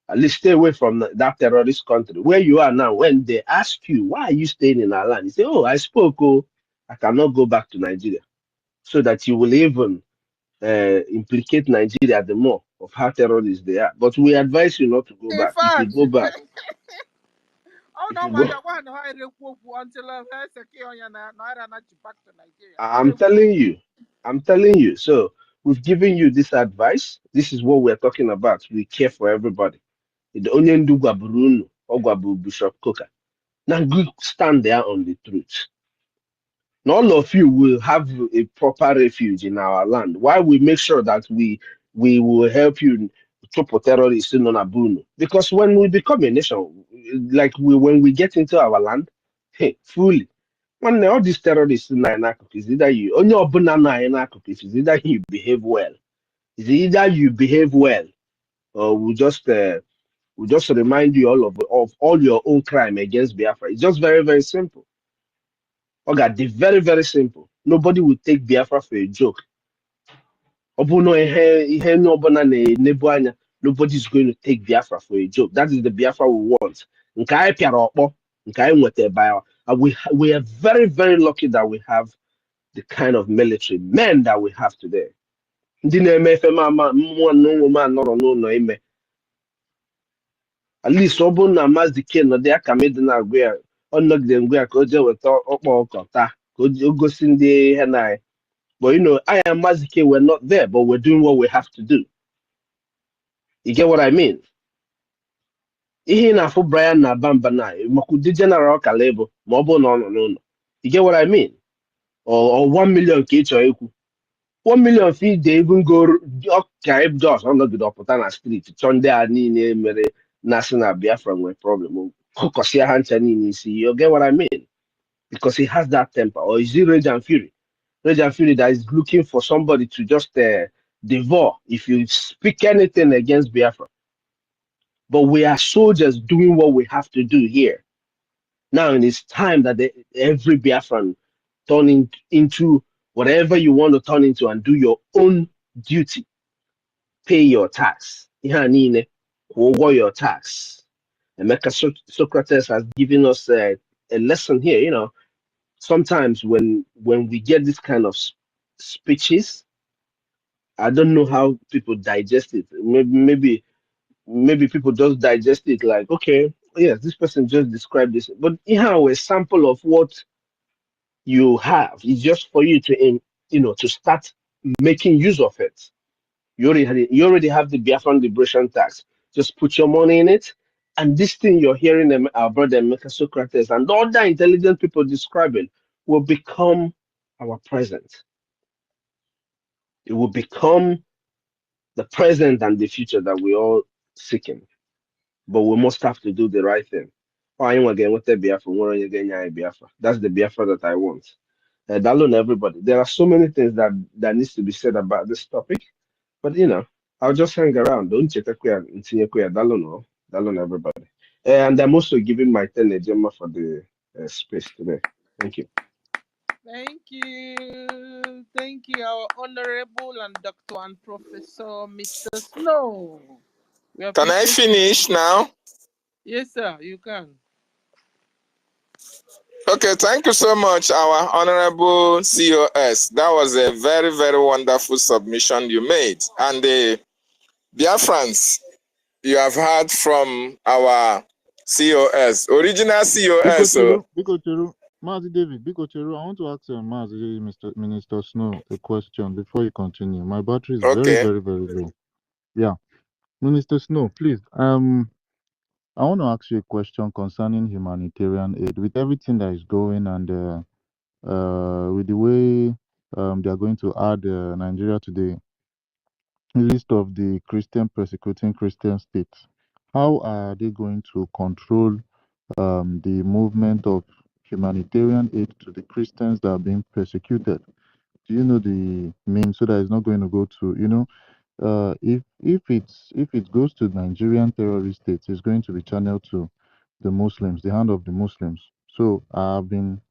at least stay away from that terrorist country where you are now. When they ask you, why are you staying in our land? You say, oh, I spoke, I cannot go back to Nigeria. So that you will even implicate Nigeria the more of how terrorists they are. But we advise you not to go back. If you go back, I'm telling you. So we've given you this advice. This is what we're talking about. We care for everybody. The onion do Gwaburunu or Gwabu Bishop Coker. Now good stand there on the truth. Not all of you will have a proper refuge in our land. Why we make sure that we will help you to terrorists in Abunu? Because when we become a nation, like when we get into our land, hey, fully, When all these terrorists in is either you only open is either you behave well. It's either you behave well or we just remind you of all your own crime against Biafra. It's just very, very simple. Okay, the very, very simple. Nobody will take Biafra for a joke. Nobody's going to take Biafra for a joke. That is the Biafra we want. And we are very, very lucky that we have the kind of military men that we have today. At least ọbụrụ na Maazị Ken nọ dị aka mịdị na-agwa ya ọ nọgide ngwa ya ka o jee weta ọkpa ọkọ taa ka o gosi ndị ihe na anyị. But you know, I and Maazị Ken were not there, but we're doing what we have to do. You get what I mean? Ihe na-afụ Brian na Bamba na makwụdị general kalebo ma ọ bụ na ọ nọ n'ụlọ. You get what I mean? Or 1 million ka ị chọrọ ikwu. 1 million feet they even go okay just on the ọpụta na street chọọ ndị a niile mere national Biafra nwere problem. Kọkọsịa ha ncha niile isi. You get what I mean? Because he has that temper. Or is it Rage and Fury? Rage and Fury that is looking for somebody to just devour if you speak anything against Biafra. But we are soldiers doing what we have to do here. Now, and it's time that every Biafran turn into whatever you want to turn into and do your own duty. Pay your tax. Your tax. And Socrates has given us a lesson here. You know, sometimes when we get this kind of speeches, I don't know how people digest it. Maybe people just digest it like, okay, yes, this person just described this, but a sample of what you have is just for you to to start making use of it. You already have the Biafran liberation tax. Just put your money in it, and this thing you're hearing our brother Mecca Socrates and other intelligent people describing will become our present. It will become the present and the future that we all seeking. But we must have to do the right thing. Oh, I again what the Biafra, Biafra. That's the Biafra that I want. That alone, everybody. There are so many things that needs to be said about this topic, but I'll just hang around. Don't check that alone, everybody. And I'm also giving my 10 agenda for the space today. Thank you. Thank you, our honorable and Dr. and Professor Mr. Snow. Can I finish now? Yes, sir, you can. Okay, thank you so much, our honorable COS. That was a very, very wonderful submission you made. And the Biafrans, you have heard from our COS, original COS. Mazi David, Bikocheru, I want to ask Mazi, Minister Snow, a question before you continue. My battery is very, very, very low. Yeah. Minister Snow, please. I want to ask you a question concerning humanitarian aid. With everything that is going and with the way they are going to add Nigeria to the list of the Christian persecuting Christian states, how are they going to control the movement of humanitarian aid to the Christians that are being persecuted? Do you know the means so that it's not going to go to, if it goes to Nigerian terrorist states, it's going to be channeled to the Muslims, the hand of the Muslims. So I've been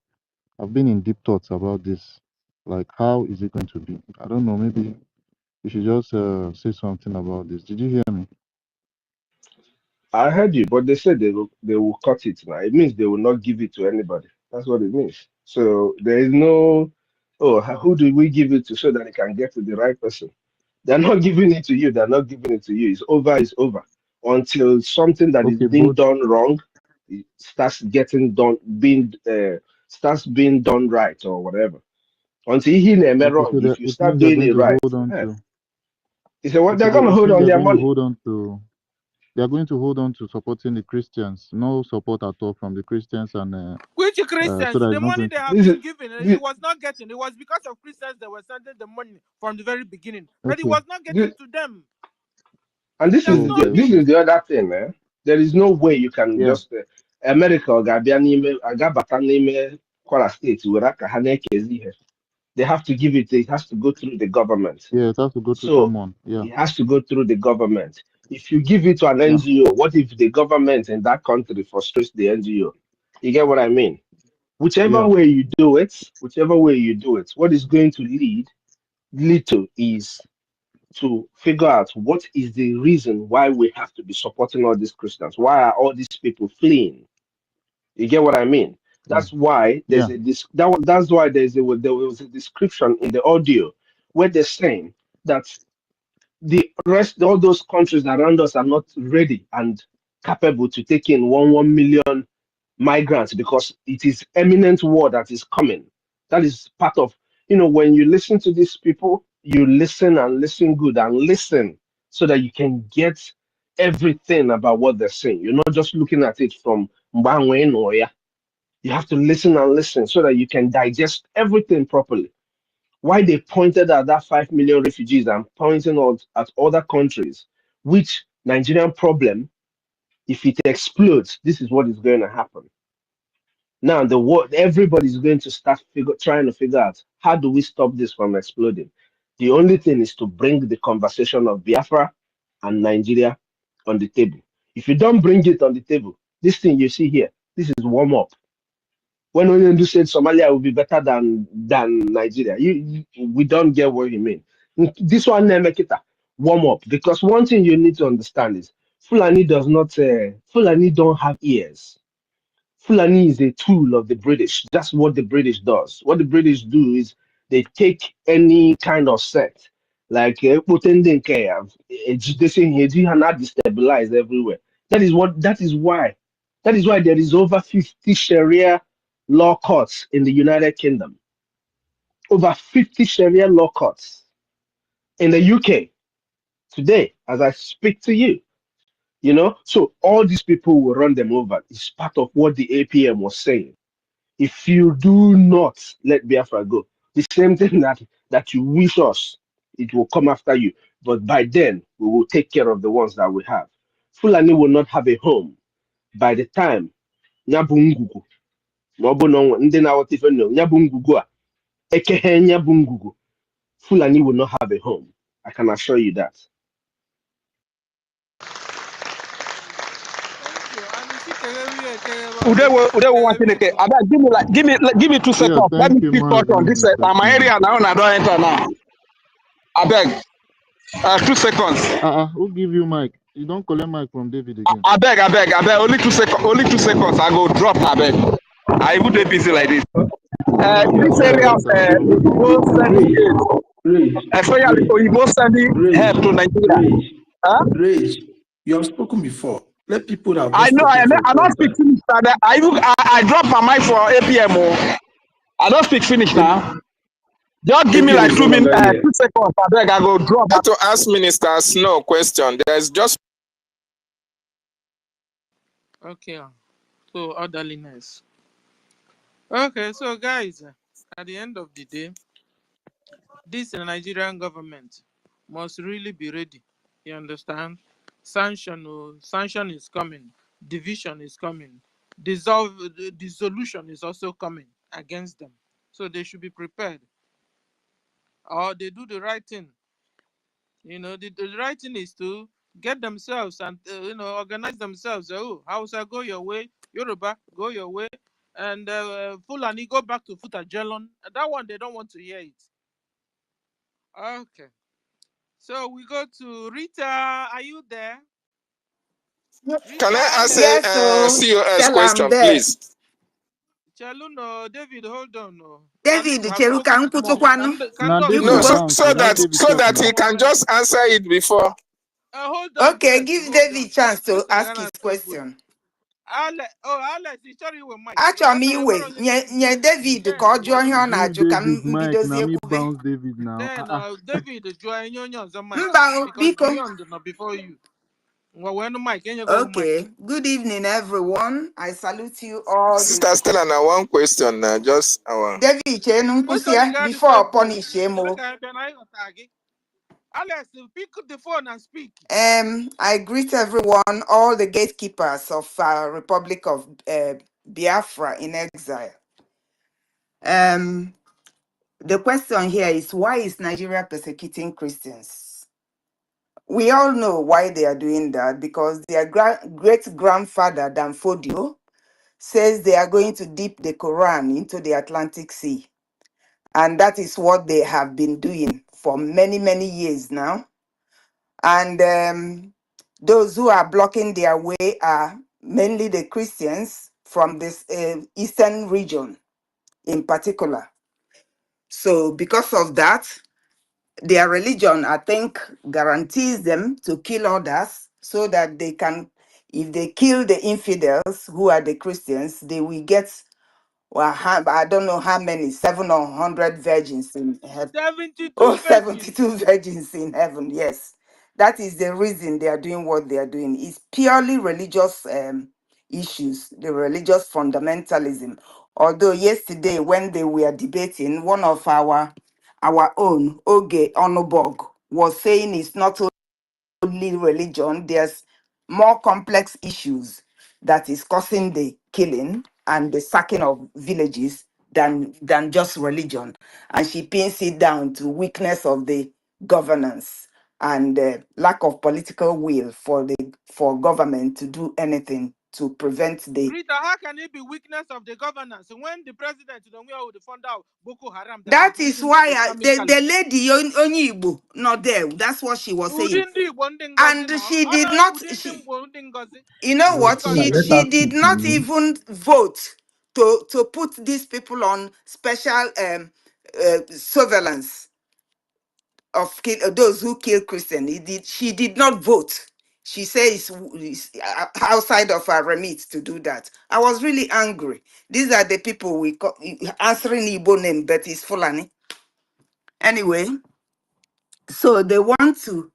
in deep thoughts about this. Like, how is it going to be? I don't know. Maybe you should just say something about this. Did you hear me? I heard you, but they said they will cut it now. It means they will not give it to anybody. That's what it means. So there is no, who do we give it to so that it can get to the right person? They're not giving it to you. They're not giving it to you. It's over. It's over. Until something that is being done wrong, it starts starts being done right or whatever. Until he never wrong, if you start doing it right, he said, "What they're going to hold on their money." They are going to hold on to supporting the Christians. No support at all from the Christians and which Christians? So the money they have been given, he was not getting. It was because of Christians they were sending the money from the very beginning, but he was not getting to them. And this is the other thing, man. There is no way you can just America or Gabia Kwara State, they have to give it, it has to go through the government. Yeah, it has to go through So someone. Yeah. it has to go through the government. If you give it to an Yeah. NGO, what if the government in that country frustrates the NGO? You get what I mean? Whichever Yeah. way you do it, what is going to lead to is to figure out what is the reason why we have to be supporting all these Christians. Why are all these people fleeing? You get what I mean? Mm. That's why there's Yeah. that's why there was a description in the audio where they're saying that the rest, all those countries around us are not ready and capable to take in 1 million migrants because it is imminent war that is coming. That is part of, when you listen to these people, you listen and listen good and listen so that you can get everything about what they're saying. You're not just looking at it from Mbangwe Noya. You have to listen and listen so that you can digest everything properly. Why they pointed at that 5 million refugees and pointing out at other countries, which Nigerian problem, if it explodes, this is what is going to happen. Now the world, everybody's going to start trying to figure out how do we stop this from exploding. The only thing is to bring the conversation of Biafra and Nigeria on the table. If you don't bring it on the table, this thing you see here, this is warm up. When Onyendu said Somalia will be better than Nigeria, we don't get what he mean. This one make it a warm up, because one thing you need to understand is Fulani does not Fulani don't have ears. Fulani is a tool of the British. That's what the British does. What the British do is they take any kind of sect, like Potendenke, they say he not destabilize everywhere. That is why there is over 50 Sharia law courts in the United Kingdom. Over 50 Sharia law courts in the UK today, as I speak to you. So all these people will run them over. It's part of what the APM was saying. If you do not let Biafra go, the same thing that you wish us, it will come after you. But by then, we will take care of the ones that we have. Fulani will not have a home by the time Nyabungugu, Mobono, Ndena Watifeno, Nyabungugu, Ekehe Nyabungugu, Fulani will not have a home. I can assure you that. Udewo want to give me 2 Yeah. seconds. Let Thank me you, speak touch on Mazi, this. Mr. My Snow. area now, I don't enter now. I beg. 2 seconds. Who give you mic? You don't collect mic from David again. I beg. Only 2 seconds. Only 2 seconds. I go drop. I beg. I would be busy like this. This All area right, of sir. Oyibo sending aid, especially Oyibo sending help to Nigeria. Huh? Rage, you have spoken before. Let people that have not I know. spoken for a I long don't speak time. finish. I drop my mic for APM. I don't speak finish now. Just give me APM like is no 2 minutes, longer here. 2 seconds. I beg. I go drop. I had to ask Minister Snow a question. There's just Okay. So orderliness. Okay, so guys, at the end of the day, this Nigerian government must really be ready. You understand? Sanction is coming. Division is coming. Dissolution is also coming against them. So they should be prepared. Or they do the right thing. The right thing is to get themselves and organize themselves. Oh, Hausa, go your way. Yoruba, go your way. And Fulani, go back to Futajelon. That one, they don't want to hear it. Okay. So we go to Rita. Are you there? can I Rita, ask Alex. Yes, a so COS Stella, I'm question, there. please? Chaluno, David, hold on. No. David, You have Cheruka spoken more. Nkutukwana. Can Now those David No, Ikubo. bounce. so Now that David so talk that now. he can just answer it before. Hold on Okay, first. give Hold David on. chance to This is ask Ghana his so good. question. Alex, you sorry with Mike. Achọ m iwe nye David Then, ka ọ jụọ ihe ọ Give na-ajụ ka David m mic. Now bidozie me kwube. bounce David now. David join on the mic Mba o, because biko. beyond not before you. Well, when the mic, and you go mic. Okay, good evening everyone. I salute you all. Sister Stella, now one question now, just our David chenu nkwụsị Question ya regarding before safety. punish him. Alex, pick up the phone and speak. I greet everyone, all the gatekeepers of Republic of Biafra in exile. Um, the question here is, why is Nigeria persecuting Christians? We all know why they are doing that, because their great-grandfather, Danfodio, says they are going to dip the Quran into the Atlantic Sea. And that is what they have been doing for many, many years now. And those who are blocking their way are mainly the Christians from this eastern region in particular. So because of that, their religion, I think, guarantees them to kill others so that they can, if they kill the infidels who are the Christians, they will get, well, I don't know how many, 700 or 100 virgins in heaven. 72 Oh, virgins. 72 virgins in heaven, yes. That is the reason they are doing what they are doing. It's purely religious issues, the religious fundamentalism. Although yesterday when they were debating, one of our own, Oge Onobog, was saying it's not only religion, there's more complex issues that is causing the killing and the sacking of villages than just religion. And she pins it down to weakness of the governance and lack of political will for government to do anything to prevent the. Rita, how can it be weakness of the governance when the president, would fund out Boko Haram that That is is leading why Islamic the Caliphate? lady Onyibo not there. That's what she was saying. Udindi Igbo Ngozi And no. she did Honor not. Udindi Igbo Ngozi. You know Udindi what? Ngozi. She did not even vote to put these people on special surveillance of those who kill Christian. She did not vote. She says it's outside of her remit to do that. I was really angry. These are the people we call, answering Igbo name, but it's Fulani. Anyway, so they want to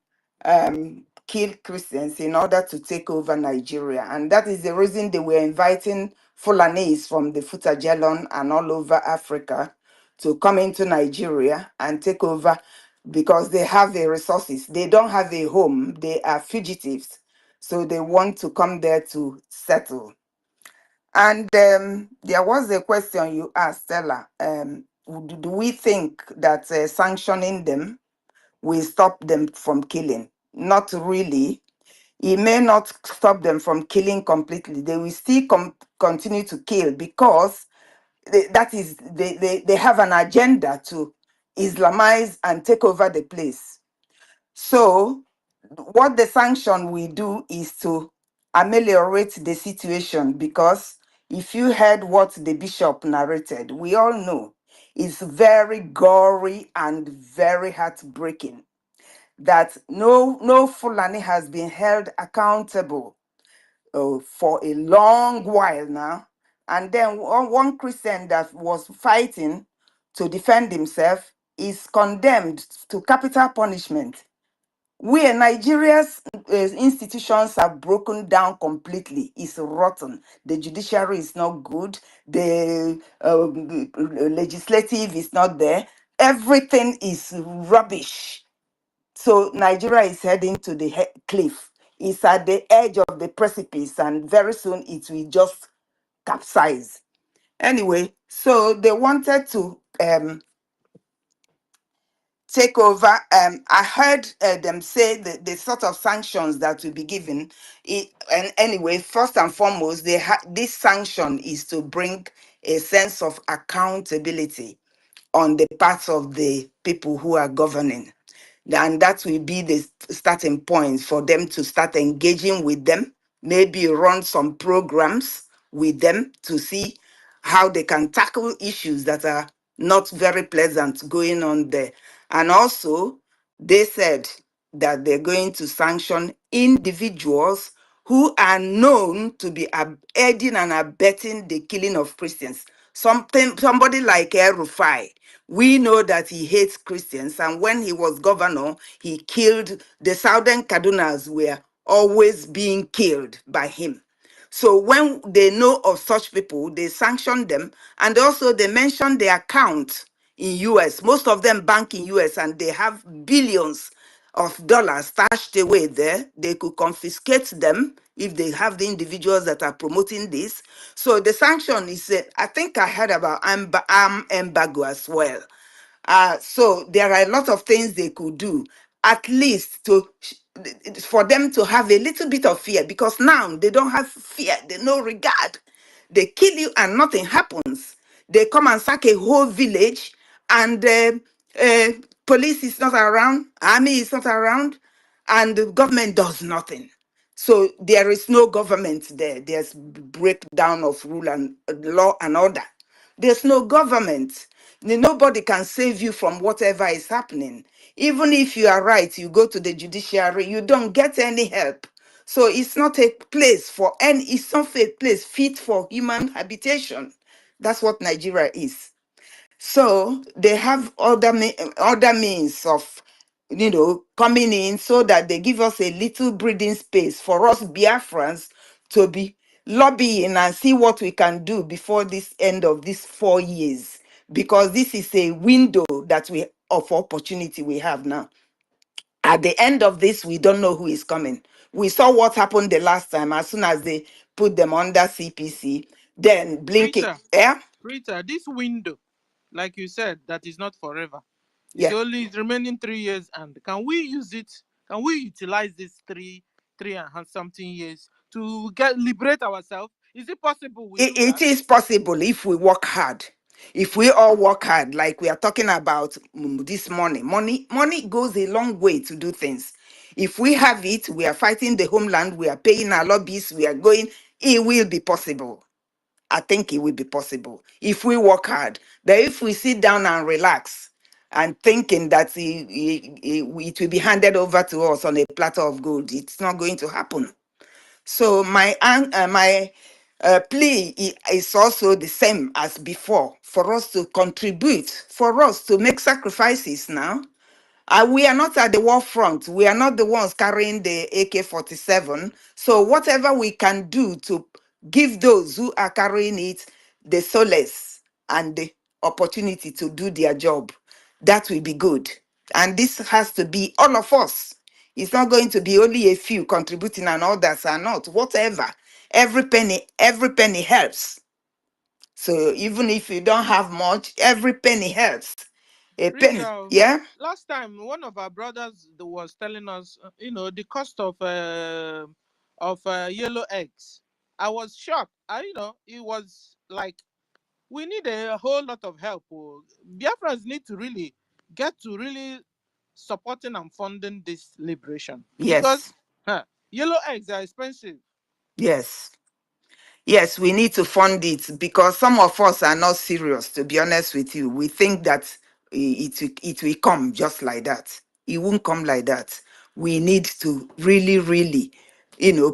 kill Christians in order to take over Nigeria. And that is the reason they were inviting Fulanese from the Futajelon and all over Africa to come into Nigeria and take over, because they have the resources. They don't have a home. They are fugitives. So they want to come there to settle. And there was a question you asked, Stella. Do we think that sanctioning them will stop them from killing? Not really. It may not stop them from killing completely. They will still continue to kill, because they have an agenda to Islamize and take over the place. So what the sanction will do is to ameliorate the situation, because if you heard what the bishop narrated, we all know it's very gory and very heartbreaking that no Fulani has been held accountable for a long while now. And then one Christian that was fighting to defend himself is condemned to capital punishment. We in Nigeria's institutions have broken down completely. It's rotten. The judiciary is not good. The legislative is not there. Everything is rubbish. So Nigeria is heading to the cliff. It's at the edge of the precipice, and very soon it will just capsize. Anyway, so they wanted to take over. I heard them say the sort of sanctions that will be given. And anyway, first and foremost, this sanction is to bring a sense of accountability on the part of the people who are governing. And that will be the starting point for them to start engaging with them, maybe run some programs with them to see how they can tackle issues that are not very pleasant going on there. And also, they said that they're going to sanction individuals who are known to be aiding and abetting the killing of Christians. Somebody like El Rufai, we know that he hates Christians, and when he was governor, he killed the southern Kadunas were always being killed by him. So when they know of such people, they sanction them, and also they mention their account in US. Most of them bank in US, and they have billions of dollars stashed away there. They could confiscate them if they have the individuals that are promoting this. So the sanction is, I think I heard about arm embargo as well. So there are a lot of things they could do, at least for them to have a little bit of fear, because now they don't have fear, they no regard. They kill you and nothing happens. They come and sack a whole village, and uh, police is not around, army is not around, and the government does nothing. So there is no government there. There's breakdown of rule and law and order. There's no government. Nobody can save you from whatever is happening. Even if you are right, you go to the judiciary, you don't get any help. So it's not a place for any, it's not a place fit for human habitation. That's what Nigeria is. So they have other means of, coming in, so that they give us a little breathing space for us Biafrans to be lobbying and see what we can do before this end of these 4 years, because this is a window that we of opportunity we have now. At the end of this, we don't know who is coming. We saw what happened the last time. As soon as they put them under CPC, then blinking. Yeah. Rita, this window, like you said, that is not forever. Yeah. It's remaining 3 years, and can we use it? Can we utilize this three and something years to liberate ourselves? Is it possible we do It that? is possible if we work hard. If we all work hard, like we are talking about this morning, money goes a long way to do things. If we have it, we are fighting the homeland, we are paying our lobbies, we are going, it will be possible. I think it will be possible if we work hard. But if we sit down and relax and thinking that it will be handed over to us on a platter of gold, it's not going to happen. So my plea is also the same as before, for us to contribute, for us to make sacrifices now. We are not at the war front. We are not the ones carrying the AK-47. So whatever we can do to give those who are carrying it the solace and the opportunity to do their job, that will be good. And this has to be all of us. It's not going to be only a few contributing and others are not. Whatever. Every penny helps. So even if you don't have much, every penny helps. A penny. Rita, Yeah? last time one of our brothers was telling us, the cost of yellow eggs. I was shocked. It was like we need a whole lot of help. Biafrans need to really get to really supporting and funding this liberation, Yes. because yellow eggs are expensive. Yes. Yes, we need to fund it, because some of us are not serious, to be honest with you. We think that it will come just like that. It won't come like that. We need to really, really,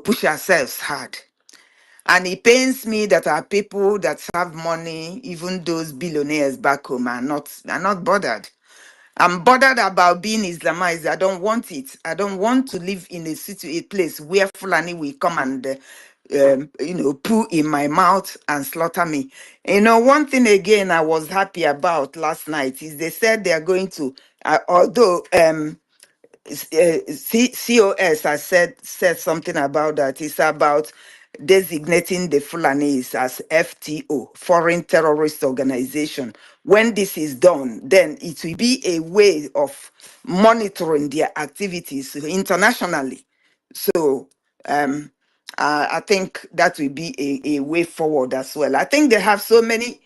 push ourselves hard. And it pains me that our people that have money, even those billionaires back home, are not bothered. I'm bothered about being Islamized. I don't want it. I don't want to live in a place where Fulani will come and, poo in my mouth and slaughter me. One thing again I was happy about last night is they said they are going to, although COS has said something about that. It's about designating the Fulanis as FTO, Foreign Terrorist Organization. When this is done, then it will be a way of monitoring their activities internationally. So I think that will be a way forward as well. I think they have so many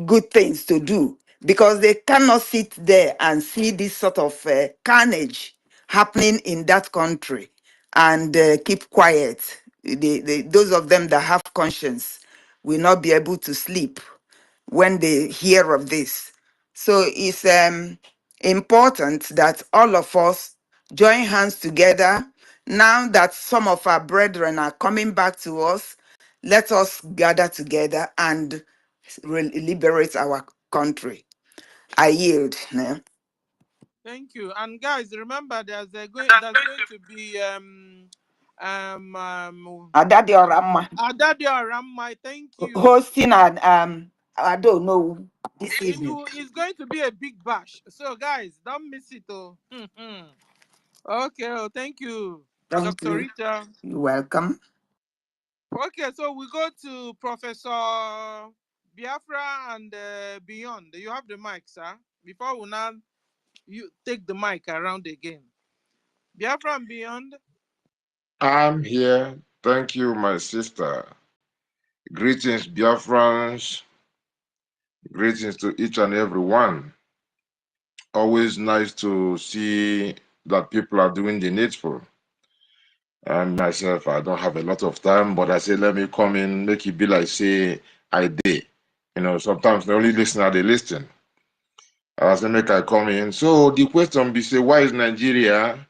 good things to do, because they cannot sit there and see this sort of carnage happening in that country and keep quiet. Those of them that have conscience will not be able to sleep when they hear of this. So it's important that all of us join hands together. Now that some of our brethren are coming back to us, let us gather together and liberate our country. I yield. Thank you. And guys, remember, there's going to be Adadi Orama Adadi Aramai. Thank you. hosting and I don't know, this evening. It's going to be a big bash. So guys, don't miss it. Oh. Okay. Oh, thank you. Thank Dr. you. Rita. You're welcome. Okay, so we go to Professor Biafra and beyond. You have the mic, sir. Before we now you take the mic around again. Biafra and beyond. I'm here. Thank you, my sister. Greetings, Biafrans. Greetings to each and every one. Always nice to see that people are doing the needful. And myself, I don't have a lot of time, but I say, let me come in, make it be like, say, I did. You know, sometimes the only listener, they listen. I say, make I come in. So the question be, say, why is Nigeria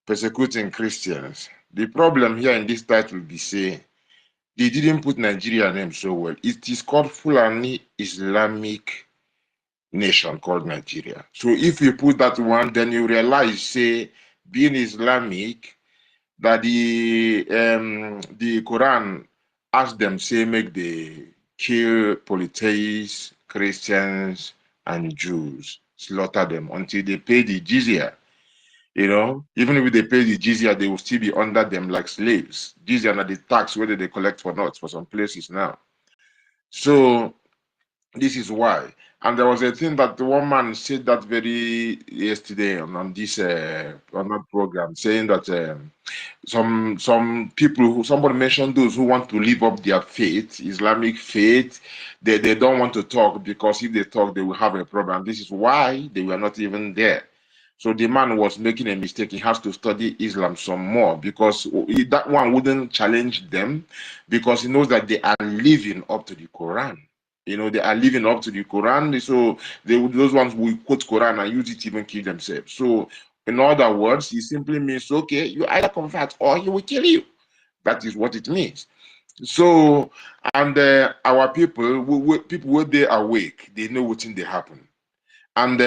persecuting Christians? The problem here in this title be, say, they didn't put Nigeria name so well. It is called Fulani Islamic nation called Nigeria. So if you put that one, then you realize, say, being Islamic, that the Quran asked them, say, make they kill polytheists, Christians, and Jews, slaughter them until they pay the jizya. You know, even if they pay the jizya, they will still be under them like slaves. Jizya are the tax whether they collect for not for some places now. So this is why. And there was a thing that the one man said that very yesterday on this on that program, saying that some people who somebody mentioned those who want to live up their faith, Islamic faith, they don't want to talk because if they talk, they will have a problem. This is why they were not even there. So the man was making a mistake. He has to study Islam some more because that one wouldn't challenge them because he knows that they are living up to the Quran. You know, they are living up to the Quran. So those ones will quote Quran and use it to even kill themselves. So in other words, it simply means, okay, you either convert or he will kill you. That is what it means. So, and our people, people where they awake, they know what's in the happen. And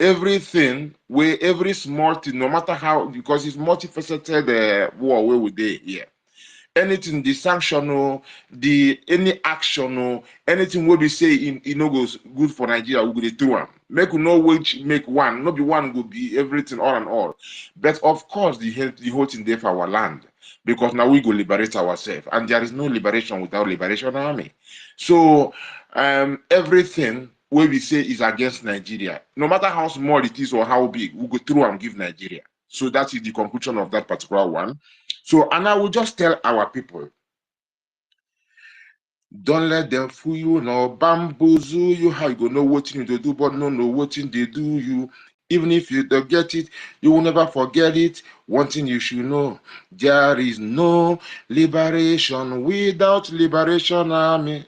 everything, where every small thing, no matter how, because it's multifaceted war, where would they here? Anything, the sanction, any action, anything will be say goes good for Nigeria, we go through one. Make no which make one, not be one will be everything all and all. But of course, the whole thing there for our land, because now we go liberate ourselves, and there is no liberation without liberation army. So everything we say is against Nigeria, no matter how small it is or how big, we go through and give Nigeria. So that is the conclusion of that particular one. So, and I will just tell our people, don't let them fool you, no bamboozle you. How you go know what you need to do, but no know what they do you. Even if you don't get it, you will never forget it. One thing you should know, there is no liberation without liberation army.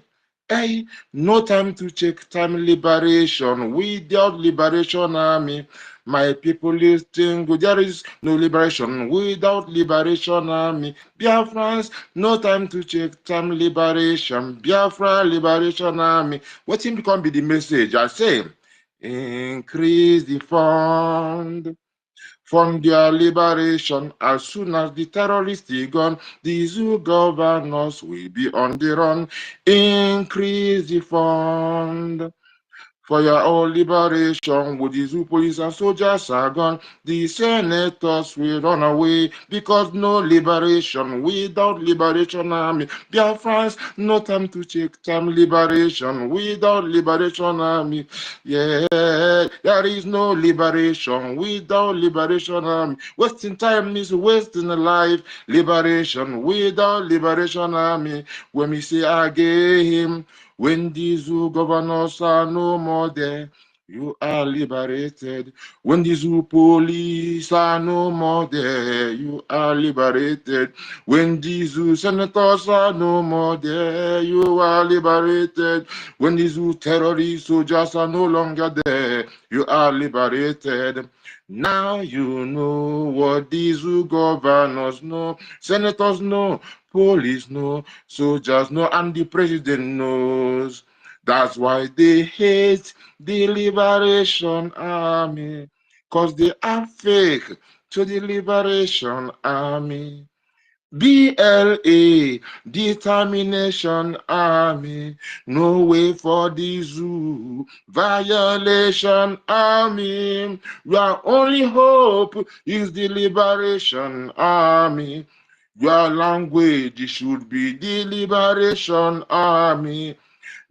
Hey, no time to check time liberation without liberation army. My people listen, there is no liberation without liberation army. Biafrans, no time to check time liberation. Biafra liberation army. What him become be the message? I say, increase the fund their liberation. As soon as the terrorists are gone, the zoo governors will be on the run. Increase the fund for your own liberation. With the zoo police and soldiers are gone, the senators will run away because no liberation without liberation army. Biafrans, no time to check time liberation without liberation army. Yeah, there is no liberation without liberation army. Wasting time is wasting life. Liberation without liberation army. When we say again, when these zoo governors are no more there, you are liberated. When the zoo police are no more there, you are liberated. When the zoo senators are no more there, you are liberated. When the zoo terrorist soldiers are no longer there, you are liberated. Now you know what the zoo governors know, senators know, police know, soldiers know, and the president knows. That's why they hate the liberation army, because they are fake to the liberation army. BLA, determination army, no way for the zoo, violation army, your only hope is the liberation army, your language should be the liberation army.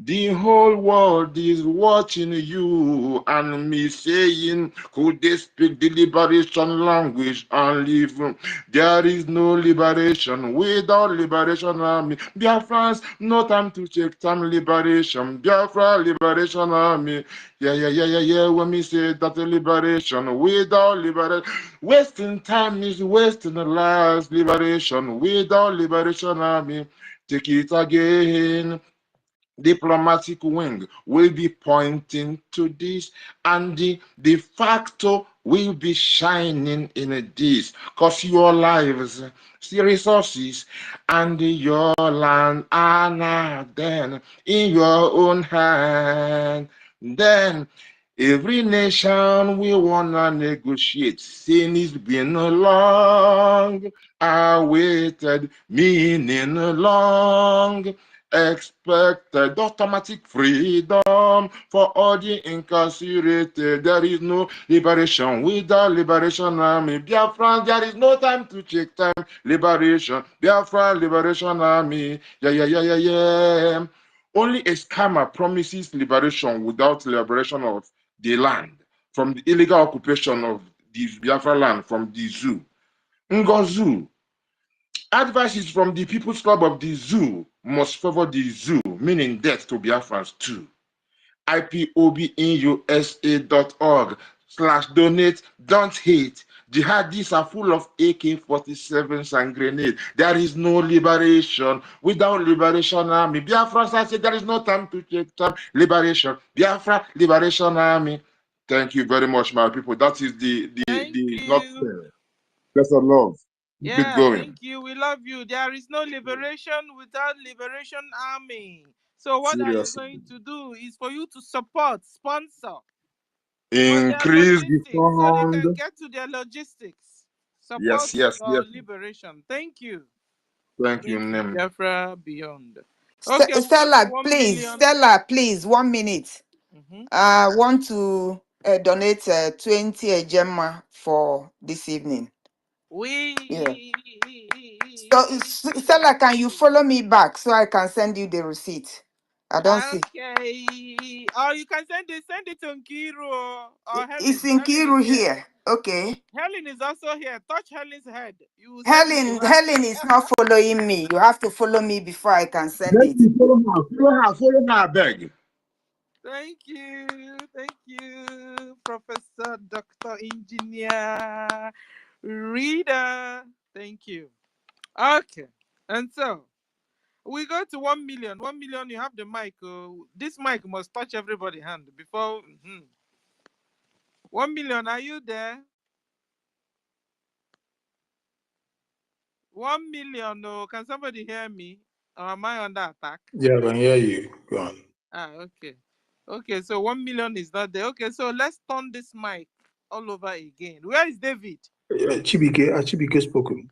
The whole world is watching you and me saying, could they speak the liberation language and live? There is no liberation without liberation army. Biafrans, no time to check time liberation. Biafra liberation army. Yeah. When me say that liberation without liberation, wasting time is wasting the last liberation without liberation army. Take it again. Diplomatic wing will be pointing to this, and the de facto will be shining in this, because your lives, resources, and your land are now then in your own hand. Then every nation will wanna negotiate, saying it's been a long awaited, meaning long expected automatic freedom for all the incarcerated. There is no liberation without liberation army. Biafra, there is no time to check time. Liberation, Biafra, liberation army. Yeah. Only a scammer promises liberation without liberation of the land from the illegal occupation of the Biafra land from the zoo. NGOZI. Advice is from the People's Club of the Zoo must favor the zoo, meaning death to Biafrans too. IPOBINUSA.org/donate, don't hate. Jihadis are full of AK-47s and grenades. There is no liberation without liberation army. Biafrans, I say there is no time to take time. Liberation. Biafra, liberation army. Thank you very much, my people. That is the not fair. That's a love. Keep it Yeah, going. thank you. We love you. There is no liberation without liberation army. So what are you Seriously. going to do is for you to support, sponsor for their Increase the logistics so they can fund. get to their logistics. Support Yes. your liberation. Thank you. Thank you, Thank you, Nim. Biafra Beyond. Okay, we go to Stella, 1 please. million. Stella, please. 1 minute. Mm-hmm. I want to donate 20 Gemma for this evening. Yeah. So, Stella, can you follow me back so I can send you the receipt? I don't see. Okay. Or you can send it to Nkiru or Helen. It's in Kiru here. Okay. Helen is also here. Touch Helen's head. You will send it to her. Helen is not following me. You have to follow me before I can send Let it. me follow her, beg. Thank you, Professor Dr. Engineer Reader. Thank you. Okay, and so we go to 1 million. 1 million, you have the mic. This mic must touch everybody's hand before. 1 million, are you there? 1 million, no. Can somebody hear me? Or am I under attack? Yeah, I can hear you. Go on. Okay. Okay, so 1 million is not there. Okay, so let's turn this mic all over again. Where is David? Chibike spoken.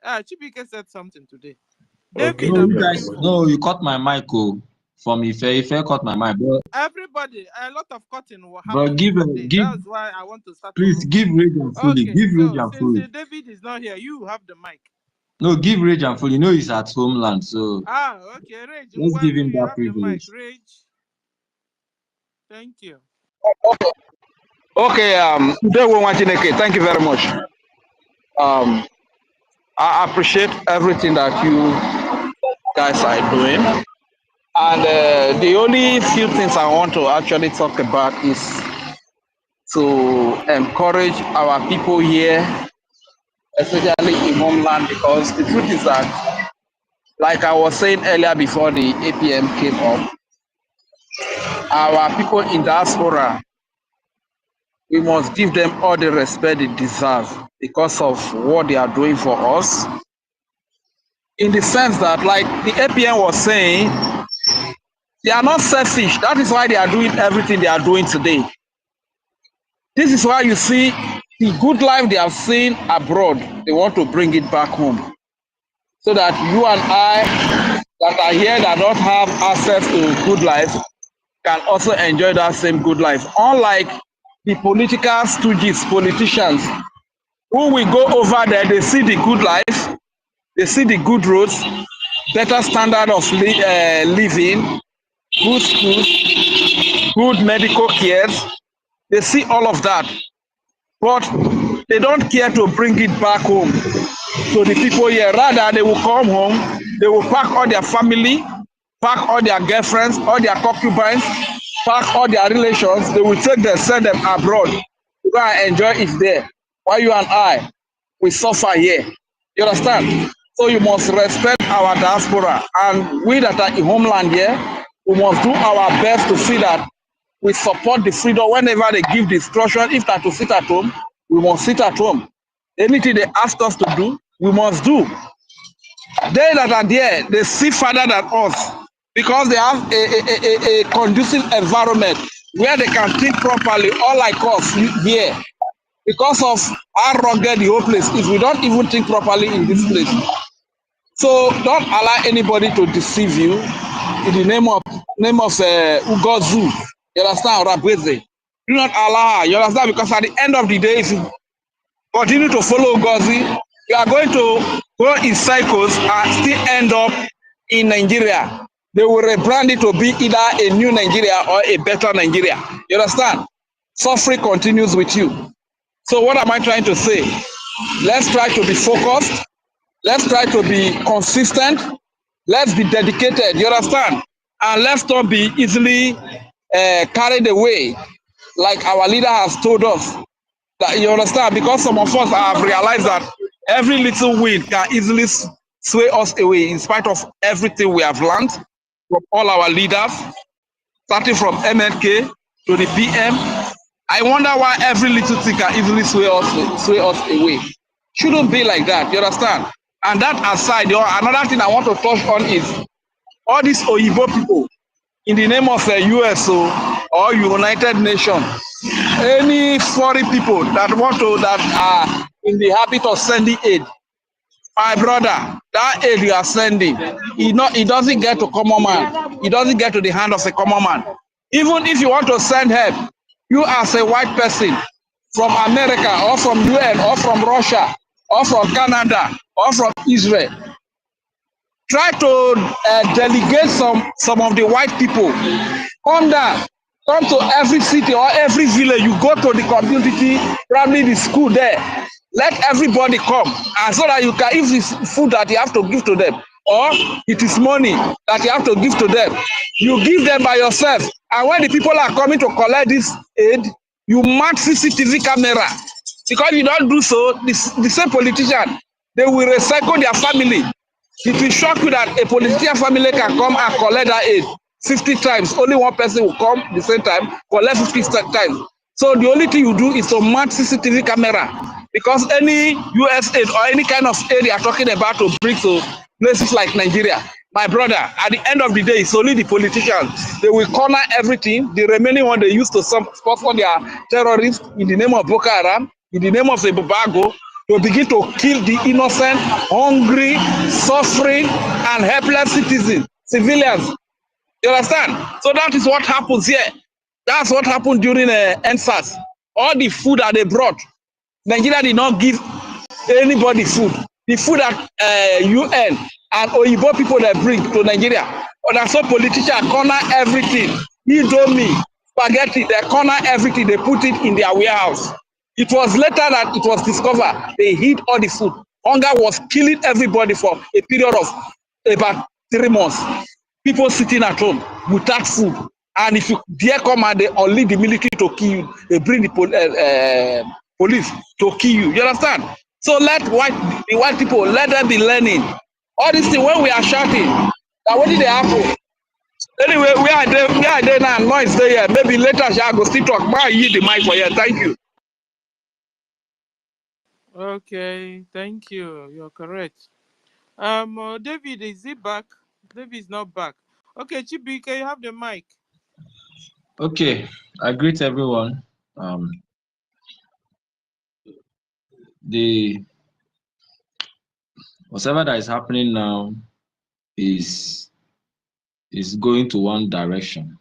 Chibike said something today. Okay. David, No, you cut my mic, from Ife cut my mic. Everybody, a lot of cutting will happen. But give. That's why I want to start. Please give Rage and Fully. Okay, Give Rage so and since Fully. David is not here, you have the mic. No, give Rage and Fully. You know he's at homeland, so. Okay, Rage. Let's give him that have privilege. The mic, Rage. Thank you. Okay, thank you very much. I appreciate everything that you guys are doing. And the only few things I want to actually talk about is to encourage our people here, especially in homeland, because the truth is that, like I was saying earlier before the APM came up, our people in diaspora, we must give them all the respect they deserve because of what they are doing for us. In the sense that, like the APM was saying, they are not selfish. That is why they are doing everything they are doing today. This is why you see the good life they have seen abroad, they want to bring it back home. so that you and I that are here that don't have access to good life can also enjoy that same good life. Unlike the political stooges, politicians, who will go over there, they see the good life, they see the good roads, better standard of living, good schools, good medical care. They see all of that, but they don't care to bring it back home to the people here. Rather, they will come home, they will pack all their family, pack all their girlfriends, all their concubines, pack all their relations. They will take them, send them abroad to go and enjoy it there. While you and I, we suffer here. You understand? So you must respect our diaspora. And we that are in homeland here, we must do our best to see that we support the freedom whenever they give the instruction. If that to sit at home, we must sit at home. Anything they ask us to do, we must do. They that are there, they see further than us because they have a conducive environment where they can think properly, all like us here. Because of how rugged the whole place is, we don't even think properly in this place. So don't allow anybody to deceive you in the name of Ugozu. You understand? Rabweze. Do not allow her. You understand? Because at the end of the day, if you continue to follow Ugozi, you are going to go in cycles and still end up in Nigeria. They will rebrand it to be either a new Nigeria or a better Nigeria. You understand? Suffering continues with you. So what am I trying to say? Let's try to be focused. Let's try to be consistent. Let's be dedicated. You understand? And let's not be easily carried away, like our leader has told us. That, you understand? Because some of us have realized that every little wind can easily sway us away, in spite of everything we have learned from all our leaders, starting from MNK to the PM. I wonder why every little thing can easily sway us away. Shouldn't be like that, you understand? And that aside, another thing I want to touch on is all these Oyibo people in the name of the USO or United Nations, any foreign people that are in the habit of sending aid, my brother, that aid you are sending, it doesn't get to common man. It doesn't get to the hand of a common man. Even if you want to send help, you as a white person from America or from UN or from Russia or from Canada or from Israel, try to delegate some of the white people. Come down, come to every city or every village. You go to the community, probably the school there. Let everybody come, and so that you can, if it's food that you have to give to them, or it is money that you have to give to them, you give them by yourself. And when the people are coming to collect this aid, you mark CCTV camera. Because you don't do so, the same politician, they will recycle their family. It will shock you that a politician family can come and collect that aid 50 times. Only one person will come the same time, collect 50 times. So the only thing you do is to mount CCTV camera. Because any US aid or any kind of aid you are talking about to bring to places like Nigeria, my brother, at the end of the day, it's only the politicians. They will corner everything. The remaining one they use to sponsor their terrorists in the name of Boko Haram, in the name of the Babago, to begin to kill the innocent, hungry, suffering, and helpless civilians. You understand? So that is what happens here. That's what happened during NSAS. All the food that they brought, Nigeria did not give anybody food. The food that UN and Oyibo people that bring to Nigeria, but that's so politicians corner everything. Indomie, spaghetti, they corner everything. They put it in their warehouse. It was later that it was discovered they hid all the food. Hunger was killing everybody for a period of about 3 months. People sitting at home without food. And if you dare come and they only the military to kill you, they bring the police to kill you. You understand? So let the white people, let them be learning. All these things, when we are shouting, that what did they happen? Anyway, we are there now, noise there. Maybe later shall go still talk. But I yield the mic for you. Thank you. Okay, thank you. You're correct. David, is he back? David is not back. Okay, Chibike, you have the mic. Okay, I greet everyone. The Whatever that is happening now is going to one direction.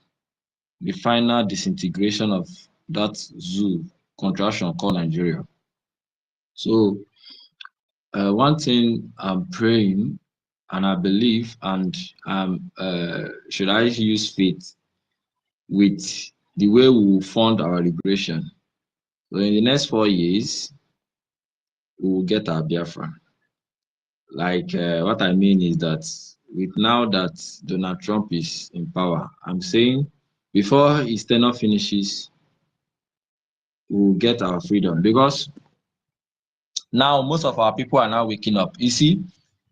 The final disintegration of that zoo contraction called Nigeria. So one thing I'm praying and I believe, and should I use faith with the way we will fund our liberation. So in the next 4 years, we will get our Biafra. Like what I mean is that with now that Donald Trump is in power, I'm saying before his tenure finishes, we will get our freedom, because now most of our people are now waking up. You see,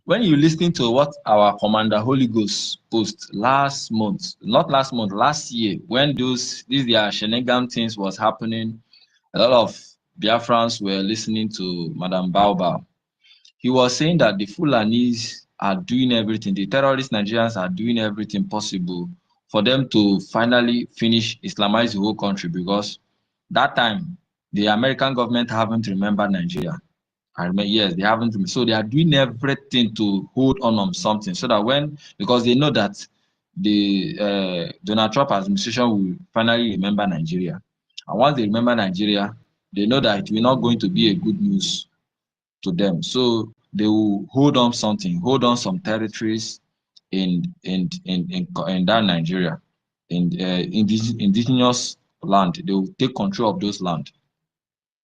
when you listen to what our Commander Holy Ghost post last month, not last month, last year, when these their shenanigan things was happening, a lot of Biafrans were listening to Madam Baobab. He was saying that the Fulanis are doing everything, the terrorist Nigerians are doing everything possible for them to finally finish Islamize the whole country, because that time the American government haven't remembered Nigeria. I remember, yes, they haven't. So they are doing everything to hold on something, so that because they know that the Donald Trump administration will finally remember Nigeria. And once they remember Nigeria, they know that it will not going to be a good news to them. So they will hold on something, hold on some territories in that Nigeria, in indigenous land. They will take control of those land,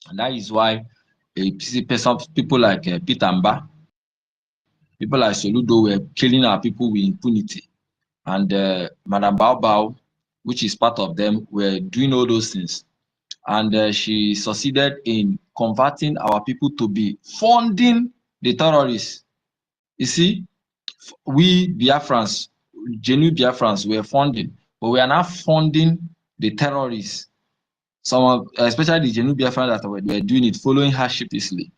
and that is why some people like Peter Mba, people like Soludo were killing our people with impunity, and Madam Bao, which is part of them, were doing all those things. And she succeeded in converting our people to be funding the terrorists. You see, we Biafrans, genuine Biafrans, were funding, but we are now funding the terrorists. Especially the genuine Biafrans that were doing it, following her sheepishly.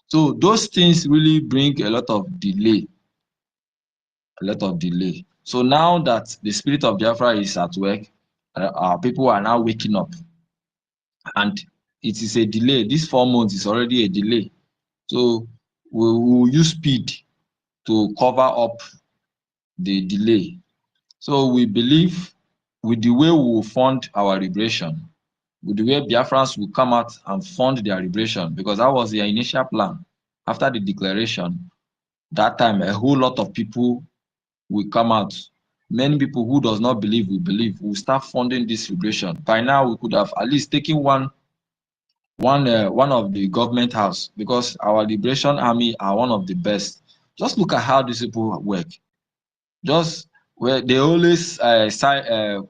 So those things really bring a lot of delay. So now that the spirit of Biafra is at work, our people are now waking up, and it is a delay. This 4 months is already a delay. So we will use speed to cover up the delay. So we believe with the way we will fund our liberation, with the way Biafrans will come out and fund their liberation, because that was their initial plan. After the declaration, that time a whole lot of people will come out. Many people who does not believe will believe. Will start funding this liberation. By now, we could have at least taken one of the government house, because our liberation army are one of the best. Just look at how these people work. Just where they always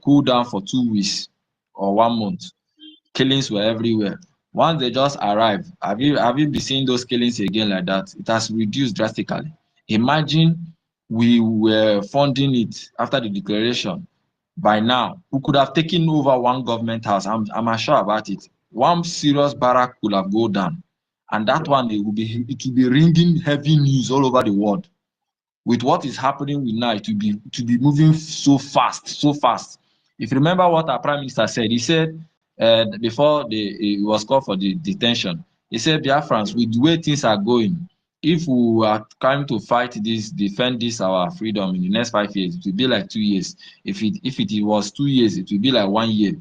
cool down for 2 weeks or 1 month. Killings were everywhere. Once they just arrive, have you been seeing those killings again like that? It has reduced drastically. Imagine we were funding it after the declaration. By now, we could have taken over one government house. I'm sure about it. One serious barrack could have gone down, and that one it will be ringing heavy news all over the world. With what is happening with now, it will be moving so fast. If you remember what our Prime Minister said, he said before it was called for the detention, he said, Biafrans, with the way things are going, if we are trying to defend this our freedom in the next 5 years, it will be like 2 years. If it was 2 years, it will be like 1 year.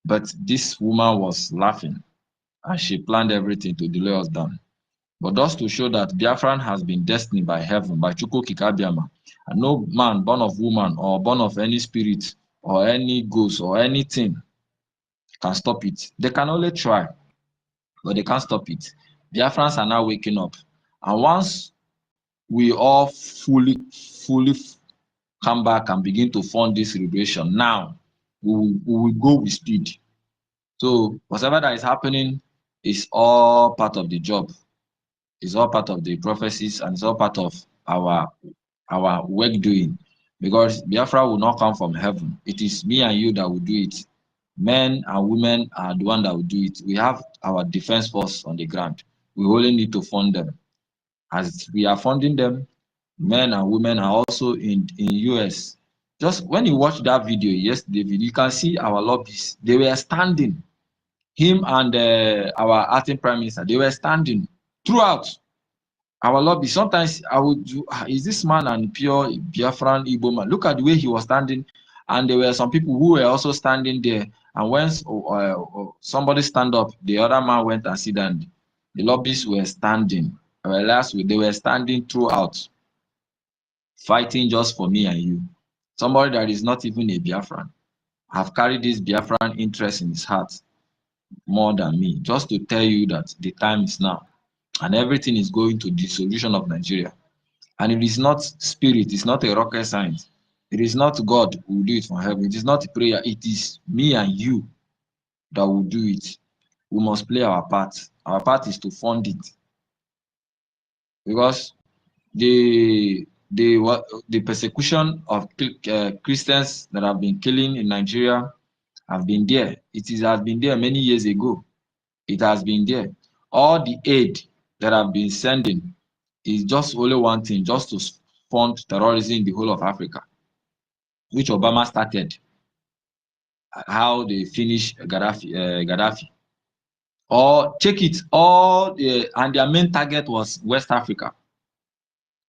But this woman was laughing, and she planned everything to delay us down. But just to show that Biafran has been destined by heaven, by Chukwu Kikabiama, and no man born of woman or born of any spirit or any ghost or anything can stop it. They can only try, but they can't stop it. Biafrans are now waking up. And once we all fully come back and begin to fund this liberation, now we will go with speed. So whatever that is happening is all part of the job. It's all part of the prophecies, and it's all part of our work doing, because Biafra will not come from heaven. It is me and you that will do it. Men and women are the one that will do it. We have our defense force on the ground. We only need to fund them. As we are funding them, men and women are also in US. Just when you watch that video yesterday, you can see our lobbies. They were standing. Him and our acting prime minister, they were standing throughout. Our lobby, sometimes I would do, is this man an pure Biafran Igbo man? Look at the way he was standing, and there were some people who were also standing there. And when somebody stand up, the other man went and sit down. The lobbies were standing. Whereas they were standing throughout, fighting just for me and you. Somebody that is not even a Biafran have carried this Biafran interest in his heart more than me, just to tell you that the time is now, and everything is going to the solution of Nigeria. And it is not spirit, it's not a rocket science. It is not God who will do it from heaven. It is not prayer. It is me and you that will do it. We must play our part. Our part is to fund it. Because the persecution of Christians that have been killing in Nigeria have been there. Has been there many years ago. It has been there. All the aid that have been sending is just only one thing, just to fund terrorism in the whole of Africa, which Obama started. How they finish Gaddafi. Or check it, and their main target was West Africa.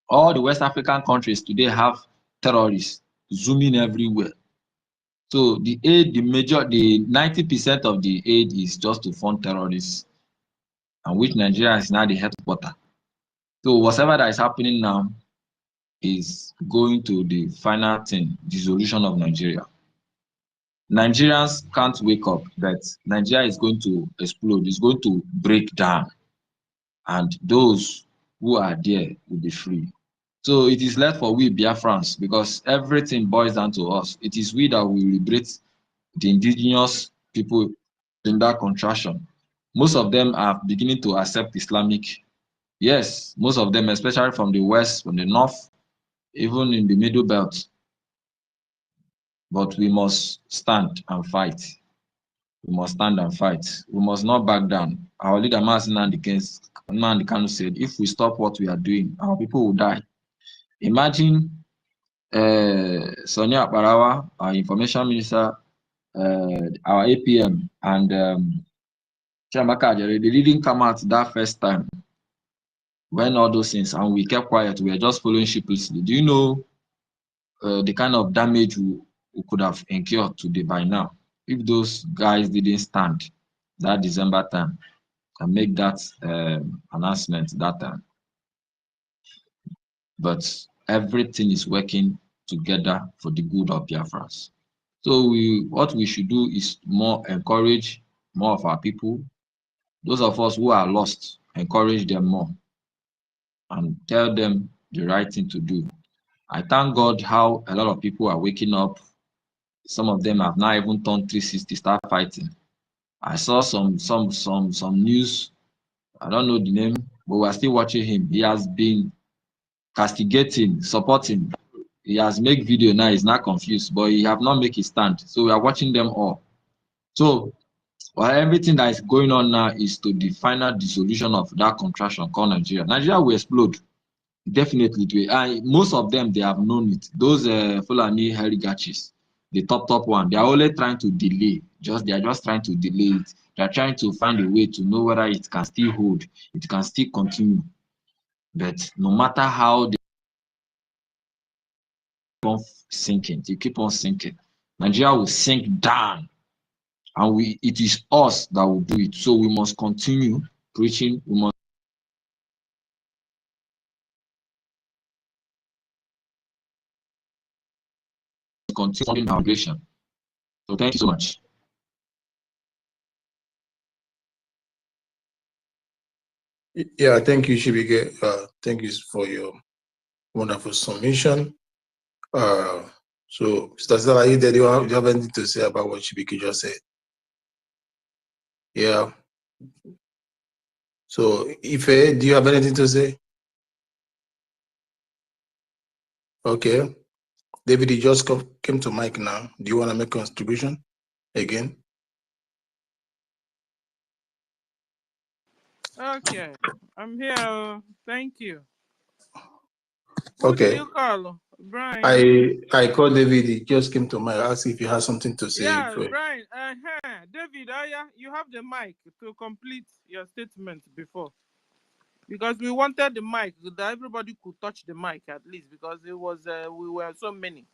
All the West African countries today have terrorists zooming everywhere. So the aid, the 90% of the aid is just to fund terrorists, and which Nigeria is now the headquarters. So whatever that is happening now is going to the final thing, dissolution of Nigeria. Nigerians can't wake up that Nigeria is going to explode, it's going to break down, and those who are there will be free. So it is left for we Biafrans, because everything boils down to us. It is we that will liberate the indigenous people in that contraction. Most of them are beginning to accept Islamic. Yes, most of them, especially from the west, from the north, even in the middle belt. But we must stand and fight. We must stand and fight. We must not back down. Our leader, Nnamdi Kanu, said, if we stop what we are doing, our people will die. Imagine Sonia Barawa, our information minister, our APM, and Chiamaka Ajere, they didn't come out that first time when all those things, and we kept quiet. We were just following sheepishly. Do you know the kind of damage we could have incurred today by now if those guys didn't stand that December time and make that announcement that time? But everything is working together for the good of Biafrans. So what we should do is more encourage more of our people. Those of us who are lost, encourage them more and tell them the right thing to do. I thank God how a lot of people are waking up. Some of them have now even turned 360, start fighting. I saw some news. I don't know the name, but we're still watching him. He has been castigating, supporting. He has made video now. He's not confused, but he have not make his stand. So we are watching them all. So everything that is going on now is to the final dissolution of that contraction called Nigeria. Nigeria will explode. Definitely. And most of them, they have known it. Those Fulani Herigachis, the top one, they are only trying to delay. They are just trying to delay it. They are trying to find a way to know whether it can still hold, it can still continue. But no matter how they keep on sinking, they keep on sinking, Nigeria will sink down. And it is us that will do it. So we must continue preaching. We must continue our navigation. So thank you so much. Yeah, thank you, Shibige. Thank you for your wonderful submission. So, Mr. Zala, do you have anything to say about what Shibige just said? Yeah. So, Ife, do you have anything to say? Okay. David, you just came to mic now. Do you want to make a contribution again? Okay, I'm here. Thank you. Who Okay. did you call? Brian? I called David. He just came to mic. Ask if you have something to say. Yeah, Brian. David, you have the mic to complete your statement before. because we wanted the mic that everybody could touch the mic at least, because it was we were so many.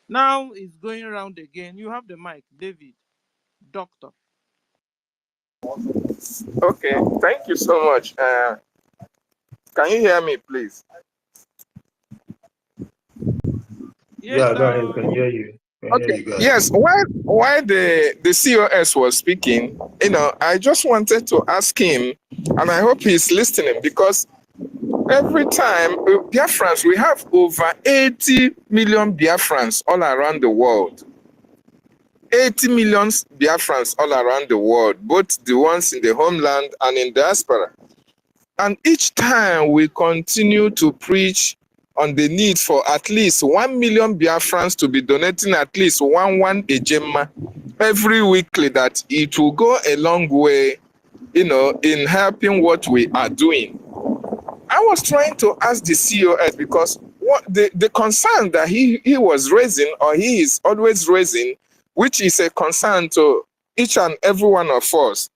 Now it's going around again. You have the mic, David, Doctor. Okay, thank you so much. Can you hear me, please? Yes, Yeah, go ahead. We can hear you. We can hear Okay. you guys. Yes. While the COS was speaking, I just wanted to ask him, and I hope he's listening, because every time Biafrans, we have over 80 million Biafrans all around the world. 80 million Biafrans all around the world, both the ones in the homeland and in diaspora. And each time we continue to preach on the need for at least 1 million Biafrans to be donating at least one ejema every weekly, that it will go a long way, in helping what we are doing. I was trying to ask the COS, because what the concern that he was raising, or he is always raising, which is a concern to each and every one of us.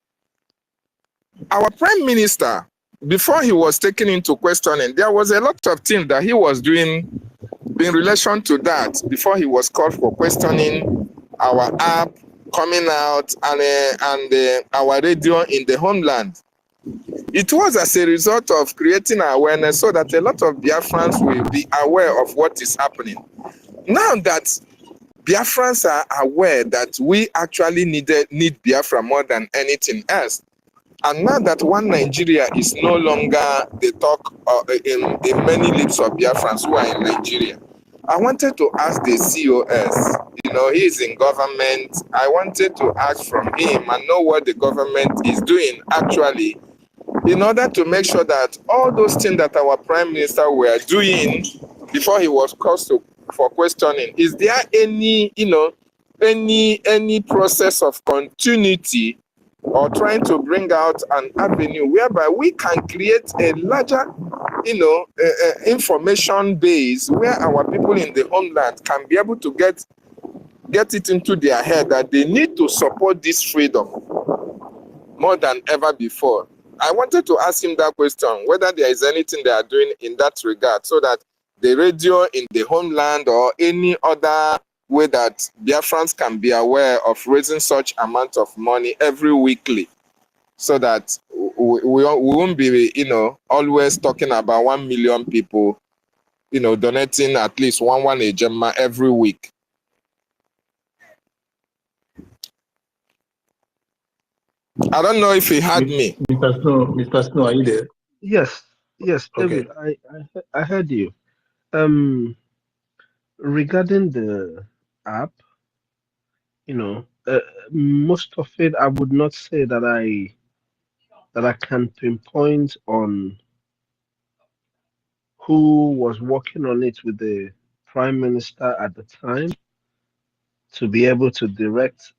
Our Prime Minister, before he was taken into questioning, there was a lot of things that he was doing in relation to that before he was called for questioning. Our app coming out and our radio in the homeland. It was as a result of creating awareness so that a lot of Biafrans will be aware of what is happening. Now that Biafrans are aware that we actually need Biafra more than anything else, and now that one Nigeria is no longer the talk in many lips of Biafrans who are in Nigeria, I wanted to ask the COS, he is in government. I wanted to ask from him and know what the government is doing actually, in order to make sure that all those things that our Prime Minister were doing before he was called for questioning, is there any, any process of continuity, or trying to bring out an avenue whereby we can create a larger, information base where our people in the homeland can be able to get it into their head that they need to support this freedom more than ever before. I wanted to ask him that question, whether there is anything they are doing in that regard, so that the radio in the homeland or any other way that Biafrans can be aware of raising such amount of money every weekly, so that we won't be, always talking about 1 million people, donating at least one ejema every week. I don't know if he had me. Mr. Snow, are you there? Yes, Okay. David, I heard you. Regarding the app, most of it, I would not say that I can pinpoint on who was working on it with the Prime Minister at the time to be able to direct,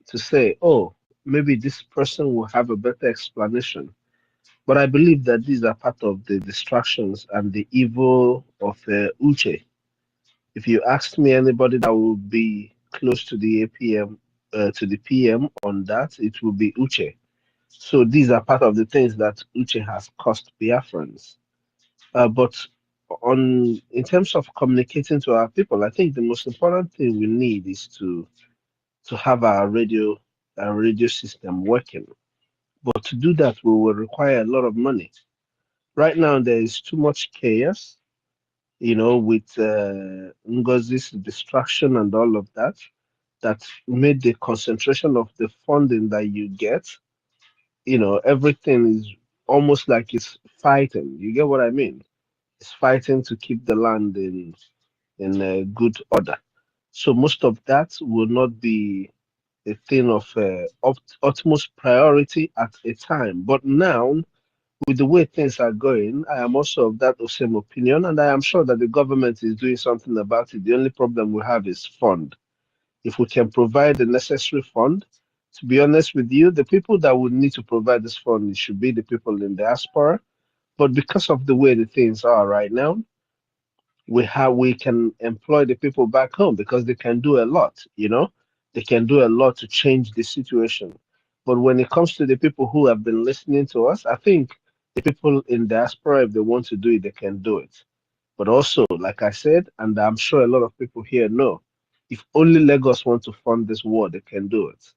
to say, oh, maybe this person will have a better explanation. But I believe that these are part of the distractions and the evil of Uche. If you asked me anybody that would be close to the APM, to the PM on that, it will be Uche. So these are part of the things that Uche has cost Biafrans. But in terms of communicating to our people, I think the most important thing we need is to have our radio system working. But to do that, we will require a lot of money. Right now, there is too much chaos, with NGOZI's distraction and all of that, that made the concentration of the funding that you get, everything is almost like it's fighting. You get what I mean? It's fighting to keep the land in a good order. So most of that will not be a thing of utmost priority at a time. But now, with the way things are going, I am also of that same opinion, and I am sure that the government is doing something about it. The only problem we have is fund. If we can provide the necessary fund, to be honest with you, the people that would need to provide this fund should be the people in diaspora. But because of the way the things are right now, we can employ the people back home because they can do a lot, they can do a lot to change the situation. But when it comes to the people who have been listening to us, I think The people in diaspora, if they want to do it, they can do it. But also, like I said, and I'm sure a lot of people here know, if only Lagos want to fund this war, they can do it.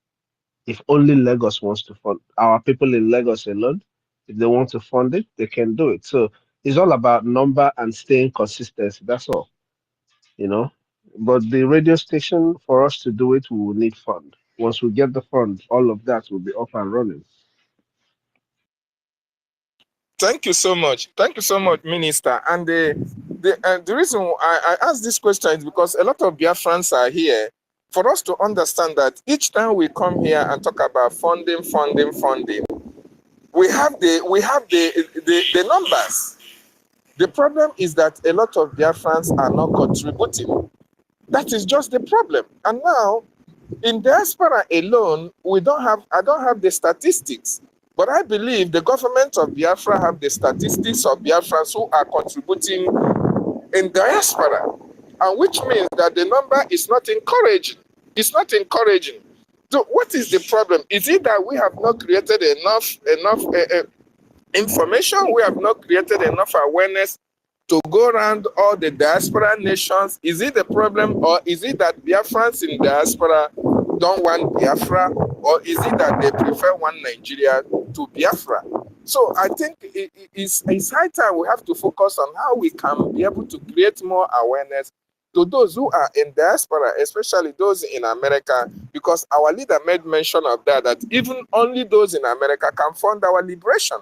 If only Lagos wants to fund our people in Lagos alone, if they want to fund it, they can do it. So it's all about number and staying consistent. That's all, you know. But the radio station, for us to do it, we will need fund. Once we get the fund, all of that will be up and running. Thank you so much. Thank you so much, Minister. And the reason I asked this question is because a lot of Biafrans are here for us to understand that each time we come here and talk about funding, we have the numbers. The problem is that a lot of Biafrans are not contributing. That is just the problem. And now, in diaspora alone, I don't have the statistics, but I believe the government of Biafra have the statistics of Biafrans who are contributing in diaspora, and which means that the number is not encouraging. It's not encouraging. So what is the problem? Is it that we have not created enough information? We have not created enough awareness to go around all the diaspora nations? Is it the problem, or is it that Biafrans in diaspora don't want Biafra, or is it that they prefer one Nigeria to Biafra? So I think it's high time we have to focus on how we can be able to create more awareness to those who are in diaspora, especially those in America, because our leader made mention of that even only those in America can fund our liberation.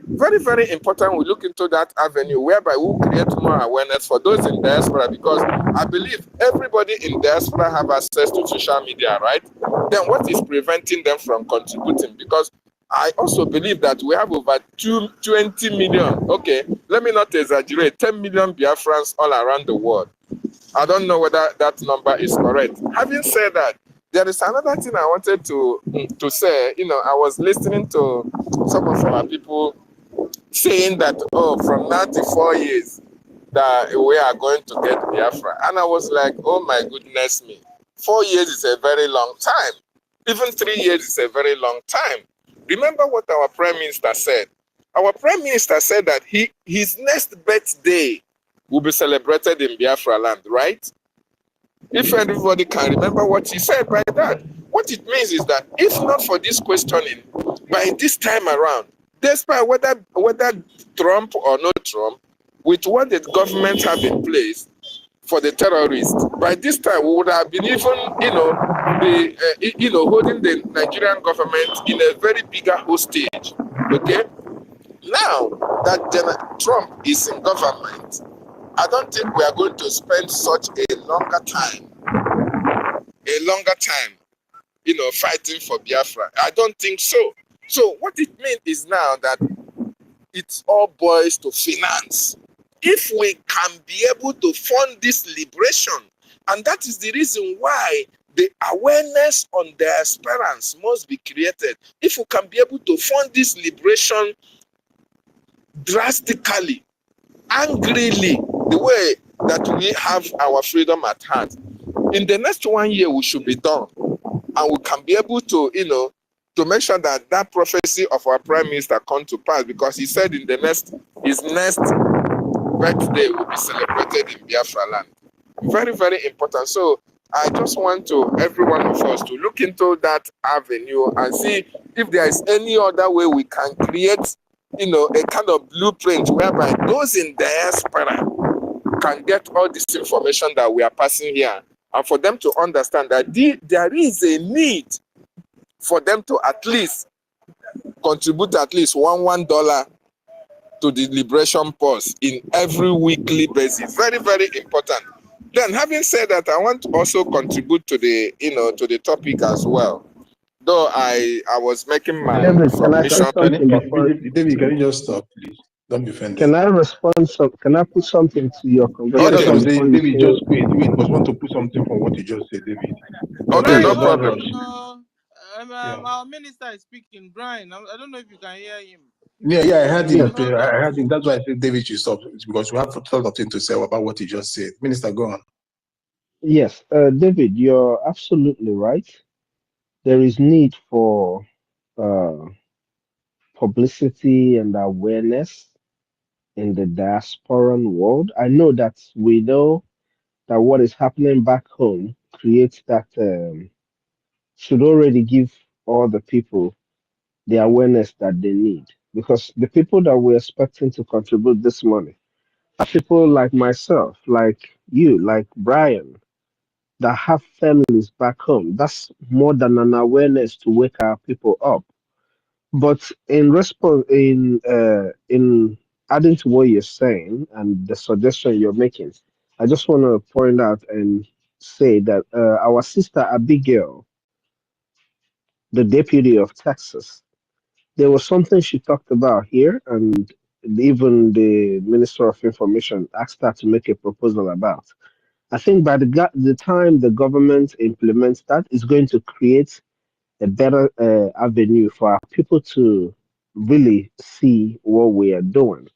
Very, very important we look into that avenue whereby we'll create more awareness for those in diaspora, because I believe everybody in diaspora have access to social media, right? Then what is preventing them from contributing? Because I also believe that we have over 20 million, okay, let me not exaggerate, 10 million Biafrans all around the world. I don't know whether that number is correct. Having said that, there is another thing I wanted to say. You know, I was listening to some of our people saying that, oh, from now to 4 years, that we are going to get Biafra. And I was like, oh my goodness me, 4 years is a very long time. Even 3 years is a very long time. Remember what our Prime Minister said. Our Prime Minister said that his next birthday will be celebrated in Biafra land, right? If everybody can remember what he said by that, what it means is that if not for this questioning, by this time around, despite whether Trump or no Trump, with what the government have in place for the terrorists, by this time we would have been even, holding the Nigerian government in a very bigger hostage. Okay, now that Trump is in government, I don't think we are going to spend such a longer time, fighting for Biafra. I don't think so. So what it means is now that it all boils to finance. If we can be able to fund this liberation, and that is the reason why the awareness on diasporans must be created. If we can be able to fund this liberation drastically, angrily, the way that we have our freedom at hand, in the next 1 year we should be done, and we can be able to, to make sure that that prophecy of our Prime Minister come to pass, because he said his next birthday will be celebrated in Biafra land. Very, very important. So I just want every one of us to look into that avenue and see if there is any other way we can create, a kind of blueprint whereby those in diaspora can get all this information that we are passing here, and for them to understand that there is a need for them to at least contribute at least $1 to the liberation pulse in every weekly basis. Very, very important. Then, having said that, I want to also contribute to the topic as well. Though I was making my David, can I say submission. something before? David, can you just stop, please? Don't be offended. Can I respond? Can I put something to your conversation? Okay. Before David, you just wait. Wait, was want to put something from what you just said, David. Okay, Please, no don't problem. rush. Our minister is speaking, Brian. I don't know if you can hear him. Yeah, I heard him. Hold on. I heard him. That's why I said David should stop, because we have a lot of things to say about what he just said. Minister, go on. Yes, David, you're absolutely right. There is need for publicity and awareness in the diasporan world. I know that we know that what is happening back home creates that should already give all the people the awareness that they need. Because the people that we're expecting to contribute this money are people like myself, like you, like Brian, that have families back home. That's more than an awareness to wake our people up. But in adding to what you're saying and the suggestion you're making, I just want to point out and say that our sister Abigail, the deputy of Texas, there was something she talked about here, and even the Minister of Information asked her to make a proposal about. I think by the time the government implements that, it's going to create a better avenue for our people to really see what we are doing.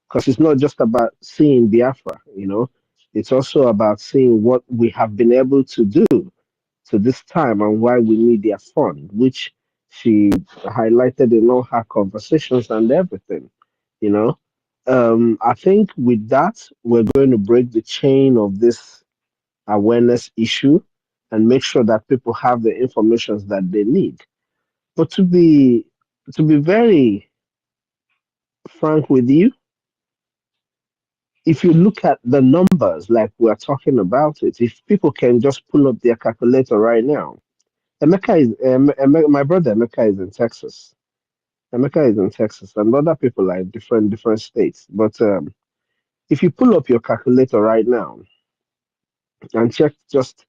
Because it's not just about seeing Biafra, it's also about seeing what we have been able to do to this time and why we need their fund, which she highlighted in all her conversations and everything, you know. I think with that, we're going to break the chain of this awareness issue and make sure that people have the information that they need. But to be very frank with you, if you look at the numbers like we're talking about it, if people can just pull up their calculator right now, my brother Emeka is in Texas. Emeka is in Texas, and other people are in different states. But if you pull up your calculator right now and check, just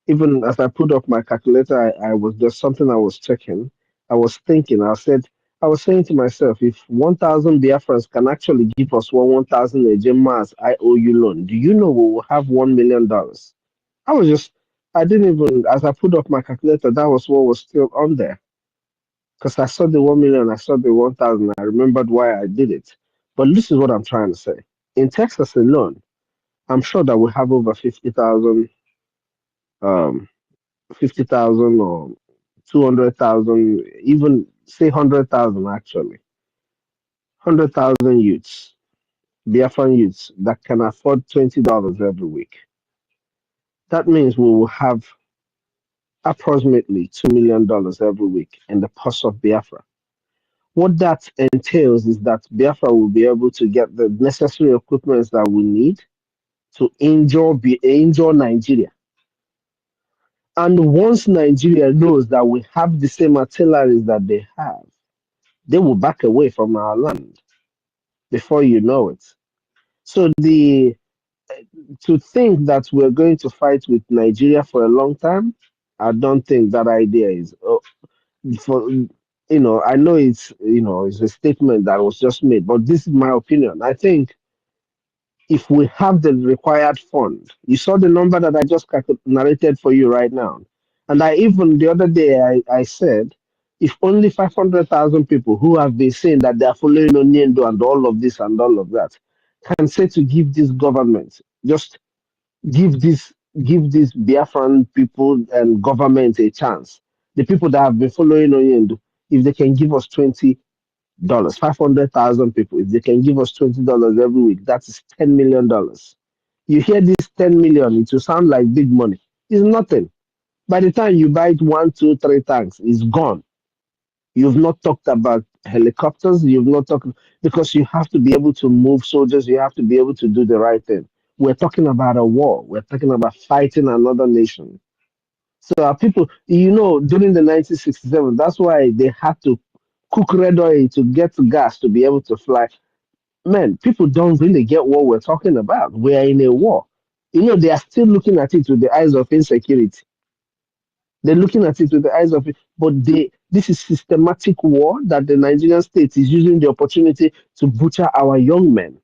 even as I put up my calculator, I was just something I was checking. I was thinking. I was saying to myself, if 1,000 Biafrans can actually give us 1,000 Ejemas IOU loan, do you know we will have $1 million? I was just, I didn't even, as I put up my calculator, that was what was still on there. Because I saw the 1 million, I saw the 1,000, I remembered why I did it. But this is what I'm trying to say. In Texas alone, I'm sure that we have over 50,000, um, 50,000 or 200,000, even say 100,000 actually, 100,000 youths, Biafran youths that can afford $20 every week. That means we will have approximately $2 million every week in the purse of Biafra. What that entails is that Biafra will be able to get the necessary equipment that we need to injure Nigeria. And once Nigeria knows that we have the same artillery that they have, they will back away from our land before you know it. So to think that we're going to fight with Nigeria for a long time, I don't think that idea is for I know it's a statement that was just made, but this is my opinion. I think if we have the required fund, you saw the number that I just narrated for you right now. And I even the other day I said, if only 500,000 people who have been saying that they are following Oniendo and all of this and all of that can say to give this government, just give this Biafran people and government a chance. The people that have been following Oniendo, if they can give us $20, 500,000 people, if they can give us $20 every week, that is $10 million. You hear this 10 million, it will sound like big money. It's nothing. By the time you buy it 1, 2, 3 tanks, it's gone. You've not talked about helicopters. You've not talked because you have to be able to move soldiers. You have to be able to do the right thing. We're talking about a war. We're talking about fighting another nation. So our people, during the 1967, that's why they had to cook red oil to get gas to be able to fly. Man, people don't really get what we're talking about. We are in a war. They are still looking at it with the eyes of insecurity. They're looking at it with the eyes of it, but this is systematic war that the Nigerian state is using the opportunity to butcher our young men,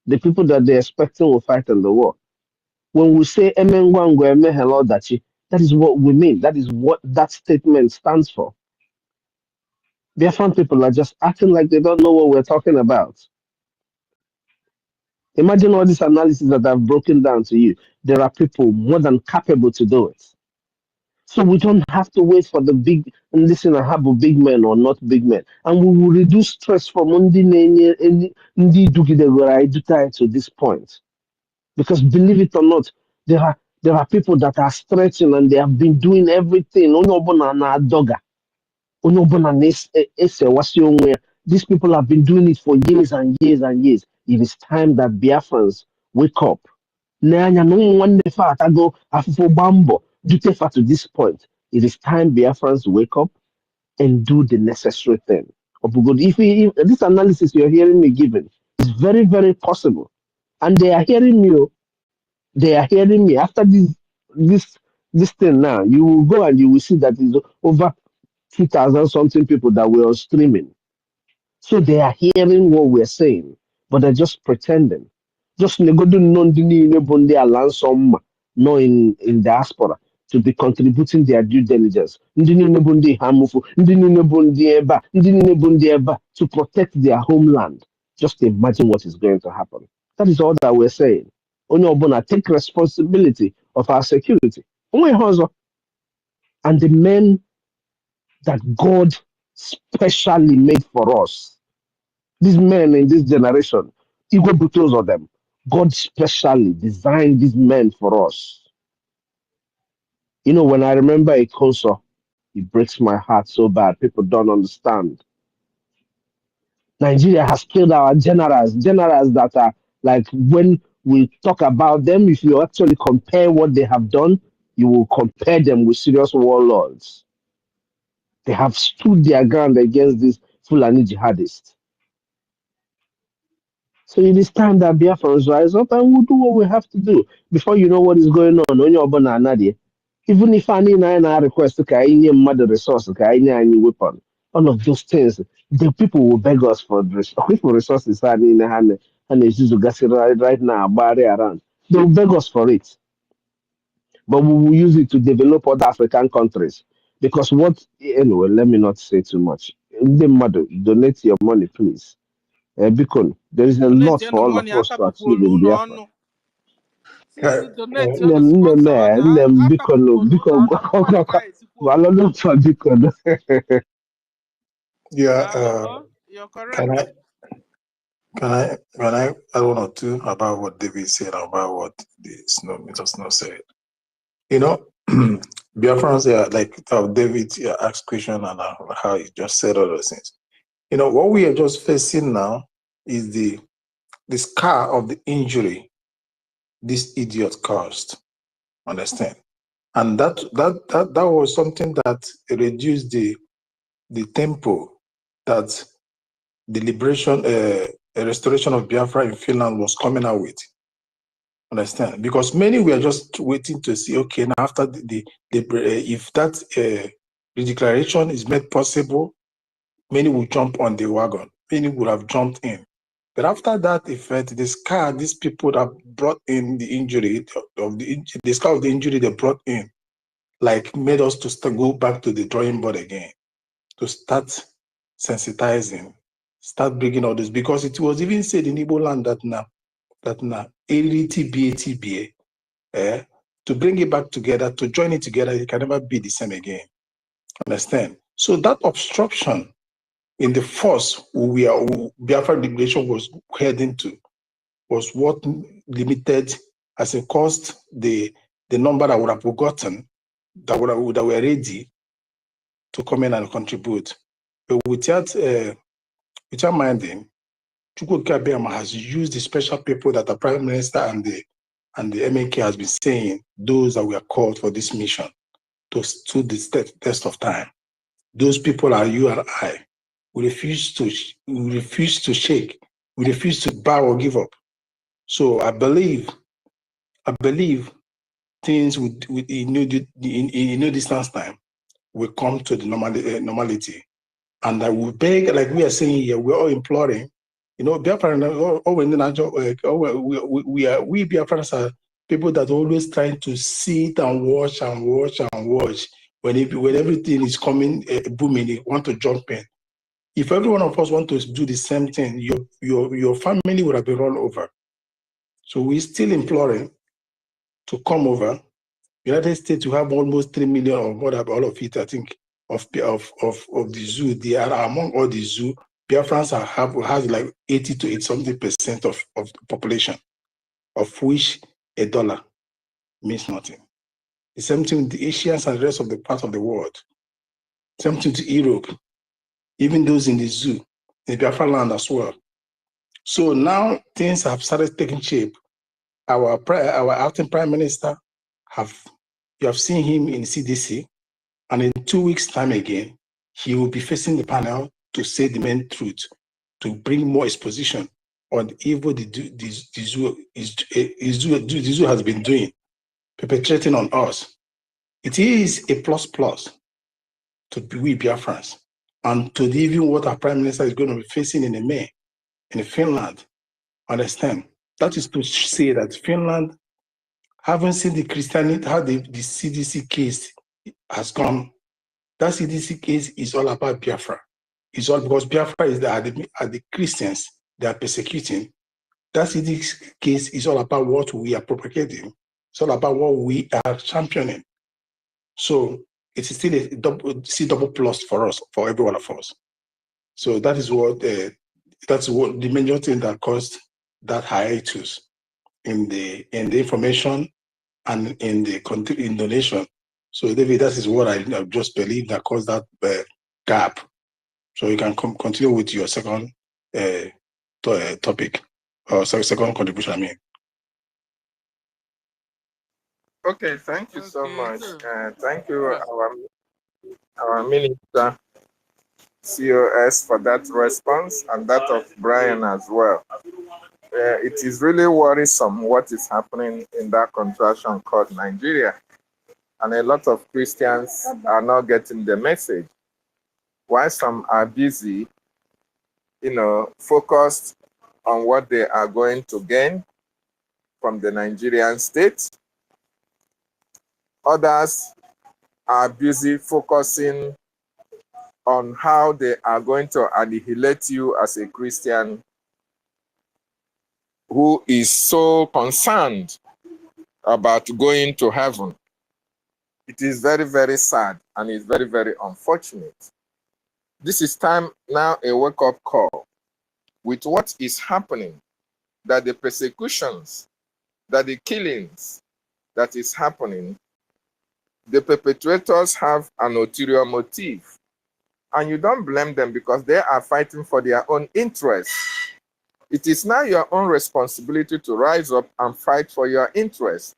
the people that they're expecting will fight in the war. When we say Emengwango Emehelo Dachi, that is what we mean. That is what that statement stands for. Biafran people are just acting like they don't know what we're talking about. Imagine all this analysis that I've broken down to you. There are people more than capable to do it. So we don't have to wait for the big and listen and have a big men or not big men. And we will reduce stress from to this point. Because believe it or not, there are people that are stretching and they have been doing everything. These people have been doing it for years and years and years. It is time that Biafrans wake up. N'anya na ụmụ nwanne fa atago afụfụ gbaa mbọ dutefa to this point. It is time Biafrans wake up and do the necessary thing. If this analysis you're hearing me giving is very, very possible. And they are hearing me. They are hearing me. After this thing now, you will go and you will see that it's over 2,000 something people that were streaming. So they are hearing what we're saying, but they're just pretending. Just no in diaspora to be contributing their due diligence. Ndị niile bụ ndị Hamufu, ndị niile bụ ndị ebe a, ndị niile bụ ndị ebe a, to protect their homeland. Just imagine what is going to happen. That is all that we're saying. Onye ọbụla take responsibility of our security. Onwe ihe ọzọ. And the men that God specially made for us. These men in this generation, equal butos of them, God specially designed these men for us. You know, when I remember a concert, it breaks my heart so bad. People don't understand. Nigeria has killed our generals that are like, when we talk about them, if you actually compare what they have done, you will compare them with serious warlords. They have stood their ground against these Fulani jihadists. So it is time that Biafrans rise up and we'll do what we have to do. Before you know what is going on, even if I need a request to any mother resource, any weapon, all of those things, the people will beg us for resources and it's just right now, barely around. They will beg us for it. But we will use it to develop other African countries. Because anyway, let me not say too much. The mother, donate your money, please. Because there is a lot for all of us to achieve in Biafra. Yeah, you're correct. Can I add one or two about what David said about what Mr. Snow said? You know, Biafrans, like David asked question and how he just said all those things. You know, what we are just facing now is the scar of the injury this idiot caused. Understand? And that was something that reduced the tempo that the liberation, restoration of Biafra in Finland was coming out with. Understand? Because many were just waiting to see, okay, now after if that redeclaration is made possible, many will jump on the wagon. Many would have jumped in. But after that effect, the scar these people that brought in the injury, the scar of the injury they brought in, like made us to go back to the drawing board again, to start sensitizing, start bringing all this. Because it was even said in Igbo land that now, TBA, to bring it back together, to join it together, it can never be the same again. Understand? So that obstruction in the force Biafra liberation was heading to was what limited as a cost the number that would have forgotten that were ready to come in and contribute. But without minding, Chukwuka Biama has used the special people that the Prime Minister and the MNK has been saying, those that were called for this mission, to stood the test of time. Those people are you and I. We refuse to shake. We refuse to bow or give up. So I believe things in no distance time will come to the normality. And I will beg, like we are saying here, we're all imploring. You know, Biafrans, we Biafrans are people that are always trying to sit and watch and watch and watch. When everything is coming, booming, they want to jump in. If every one of us want to do the same thing, your family would have been run over. So we're still imploring to come over United States, you have almost 3 million or more than all of it, I think, of the zoo. They are among all the zoo. Biafrans has like 80 to 80% of the population, of which $1 means nothing. The same thing with the Asians and the rest of the part of the world. Same thing to Europe, even those in the zoo, in the Biafra land as well. So now things have started taking shape. Our acting prime minister you have seen him in CDC, and in 2 weeks' time again, he will be facing the panel to say the main truth, to bring more exposition on the evil the zoo has been doing, perpetrating on us. It is a plus to we Biafrans, and to even what our prime minister is going to be facing in May, in Finland. Understand? That is to say that Finland, having seen the Christianity, how the CDC case has gone, that CDC case is all about Biafra. It's all because Biafra is the Christians they are persecuting. That CDC case is all about what we are propagating. It's all about what we are championing. So it is still a double plus for us, for every one of us. So that is what the major thing that caused that hiatus in the information and in the donation. So David, that is what I just believe that caused that gap. So you can continue with your second topic, or second contribution, I mean. Okay, thank you so much. Thank you, our Minister, COS, for that response, and that of Brian as well. It is really worrisome what is happening in that contraction called Nigeria. And a lot of Christians are not getting the message. While some are busy, focused on what they are going to gain from the Nigerian state, others are busy focusing on how they are going to annihilate you as a Christian who is so concerned about going to heaven. It is very, very sad, and it's very, very unfortunate. This is time now a wake-up call with what is happening, that the persecutions, that the killings that is happening, the perpetrators have an ulterior motive. And you don't blame them because they are fighting for their own interests. It is now your own responsibility to rise up and fight for your interests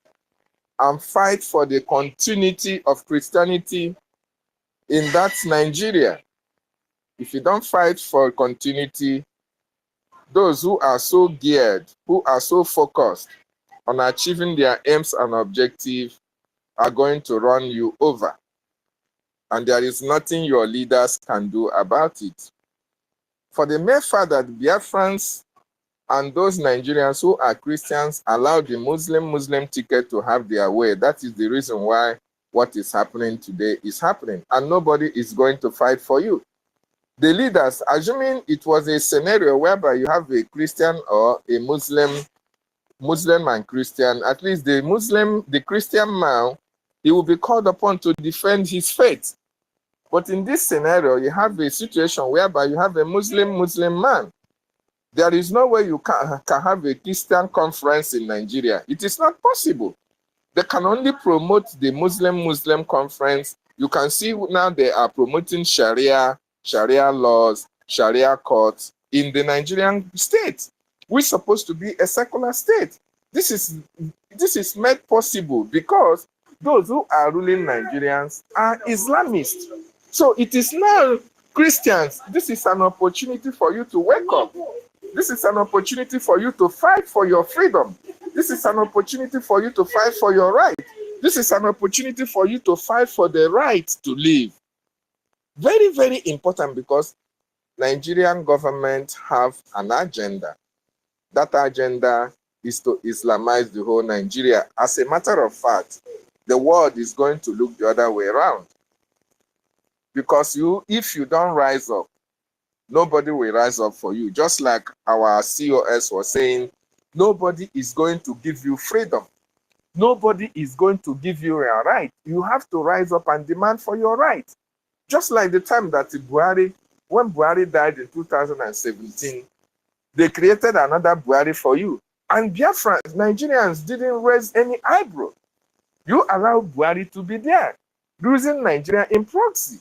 and fight for the continuity of Christianity in that Nigeria. If you don't fight for continuity, those who are so geared, who are so focused on achieving their aims and objectives are going to run you over. And there is nothing your leaders can do about it. For the mere fact that Biafrans and those Nigerians who are Christians allow the Muslim ticket to have their way, that is the reason why what is happening today is happening. And nobody is going to fight for you. The leaders, assuming it was a scenario whereby you have a Christian or a Muslim and Christian, at least the Christian man, he will be called upon to defend his faith. But in this scenario, you have a situation whereby you have a Muslim man. There is no way you can have a Christian conference in Nigeria. It is not possible. They can only promote the Muslim conference. You can see now they are promoting Sharia laws, Sharia courts in the Nigerian state. We're supposed to be a secular state. This is made possible because those who are ruling Nigerians are Islamists. So it is now Christians. This is an opportunity for you to wake up. This is an opportunity for you to fight for your freedom. This is an opportunity for you to fight for your right. This is an opportunity for you to fight for the right to live. Very, very important, because Nigerian government have an agenda. That agenda is to Islamize the whole Nigeria. As a matter of fact, the world is going to look the other way around. Because if you don't rise up, nobody will rise up for you. Just like our COS was saying, nobody is going to give you freedom. nobody is going to give you your right. You have to rise up and demand for your right. Just like the time that when Buhari died in 2017, they created another Buhari for you. And Biafrans, Nigerians didn't raise any eyebrow. You allowed Buhari to be there, losing Nigeria in proxy.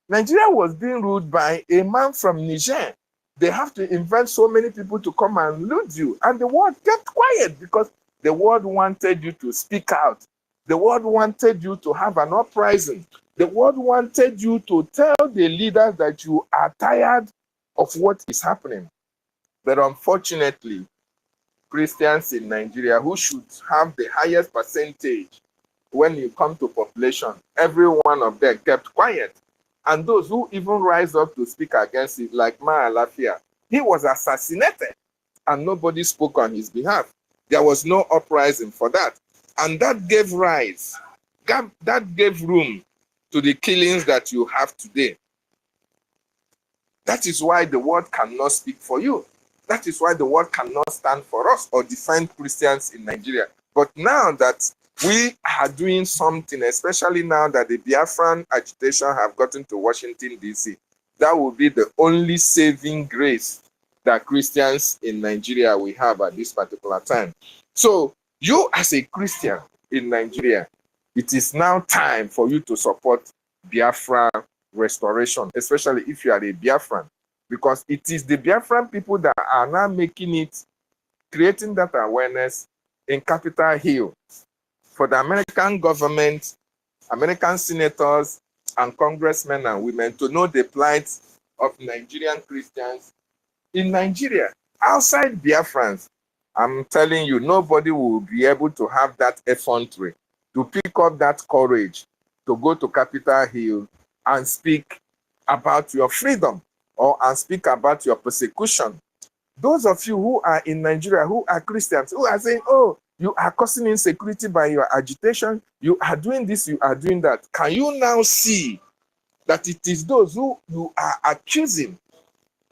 Nigeria was being ruled by a man from Niger. They have to invent so many people to come and loot you. And the world kept quiet because the world wanted you to speak out. The world wanted you to have an uprising. The world wanted you to tell the leaders that you are tired of what is happening. But unfortunately, Christians in Nigeria, who should have the highest percentage when you come to population, every one of them kept quiet. And those who even rise up to speak against it, like Ma Alafia, he was assassinated and nobody spoke on his behalf. There was no uprising for that. And that gave rise, that gave room to the killings that you have today. That is why the world cannot speak for you. That is why the world cannot stand for us or defend Christians in Nigeria. But now that we are doing something, especially now that the Biafran agitation have gotten to Washington, D.C., that will be the only saving grace that Christians in Nigeria will have at this particular time. So you as a Christian in Nigeria, it is now time for you to support Biafra restoration, especially if you are a Biafran, because it is the Biafran people that are now making it, creating that awareness in Capitol Hill for the American government, American senators, and congressmen and women to know the plight of Nigerian Christians in Nigeria. Outside Biafrans, I'm telling you, nobody will be able to have that effrontery, to pick up that courage, to go to Capitol Hill and speak about your freedom and speak about your persecution. Those of you who are in Nigeria, who are Christians, who are saying, oh, you are causing insecurity by your agitation, you are doing this, you are doing that. Can you now see that it is those who you are accusing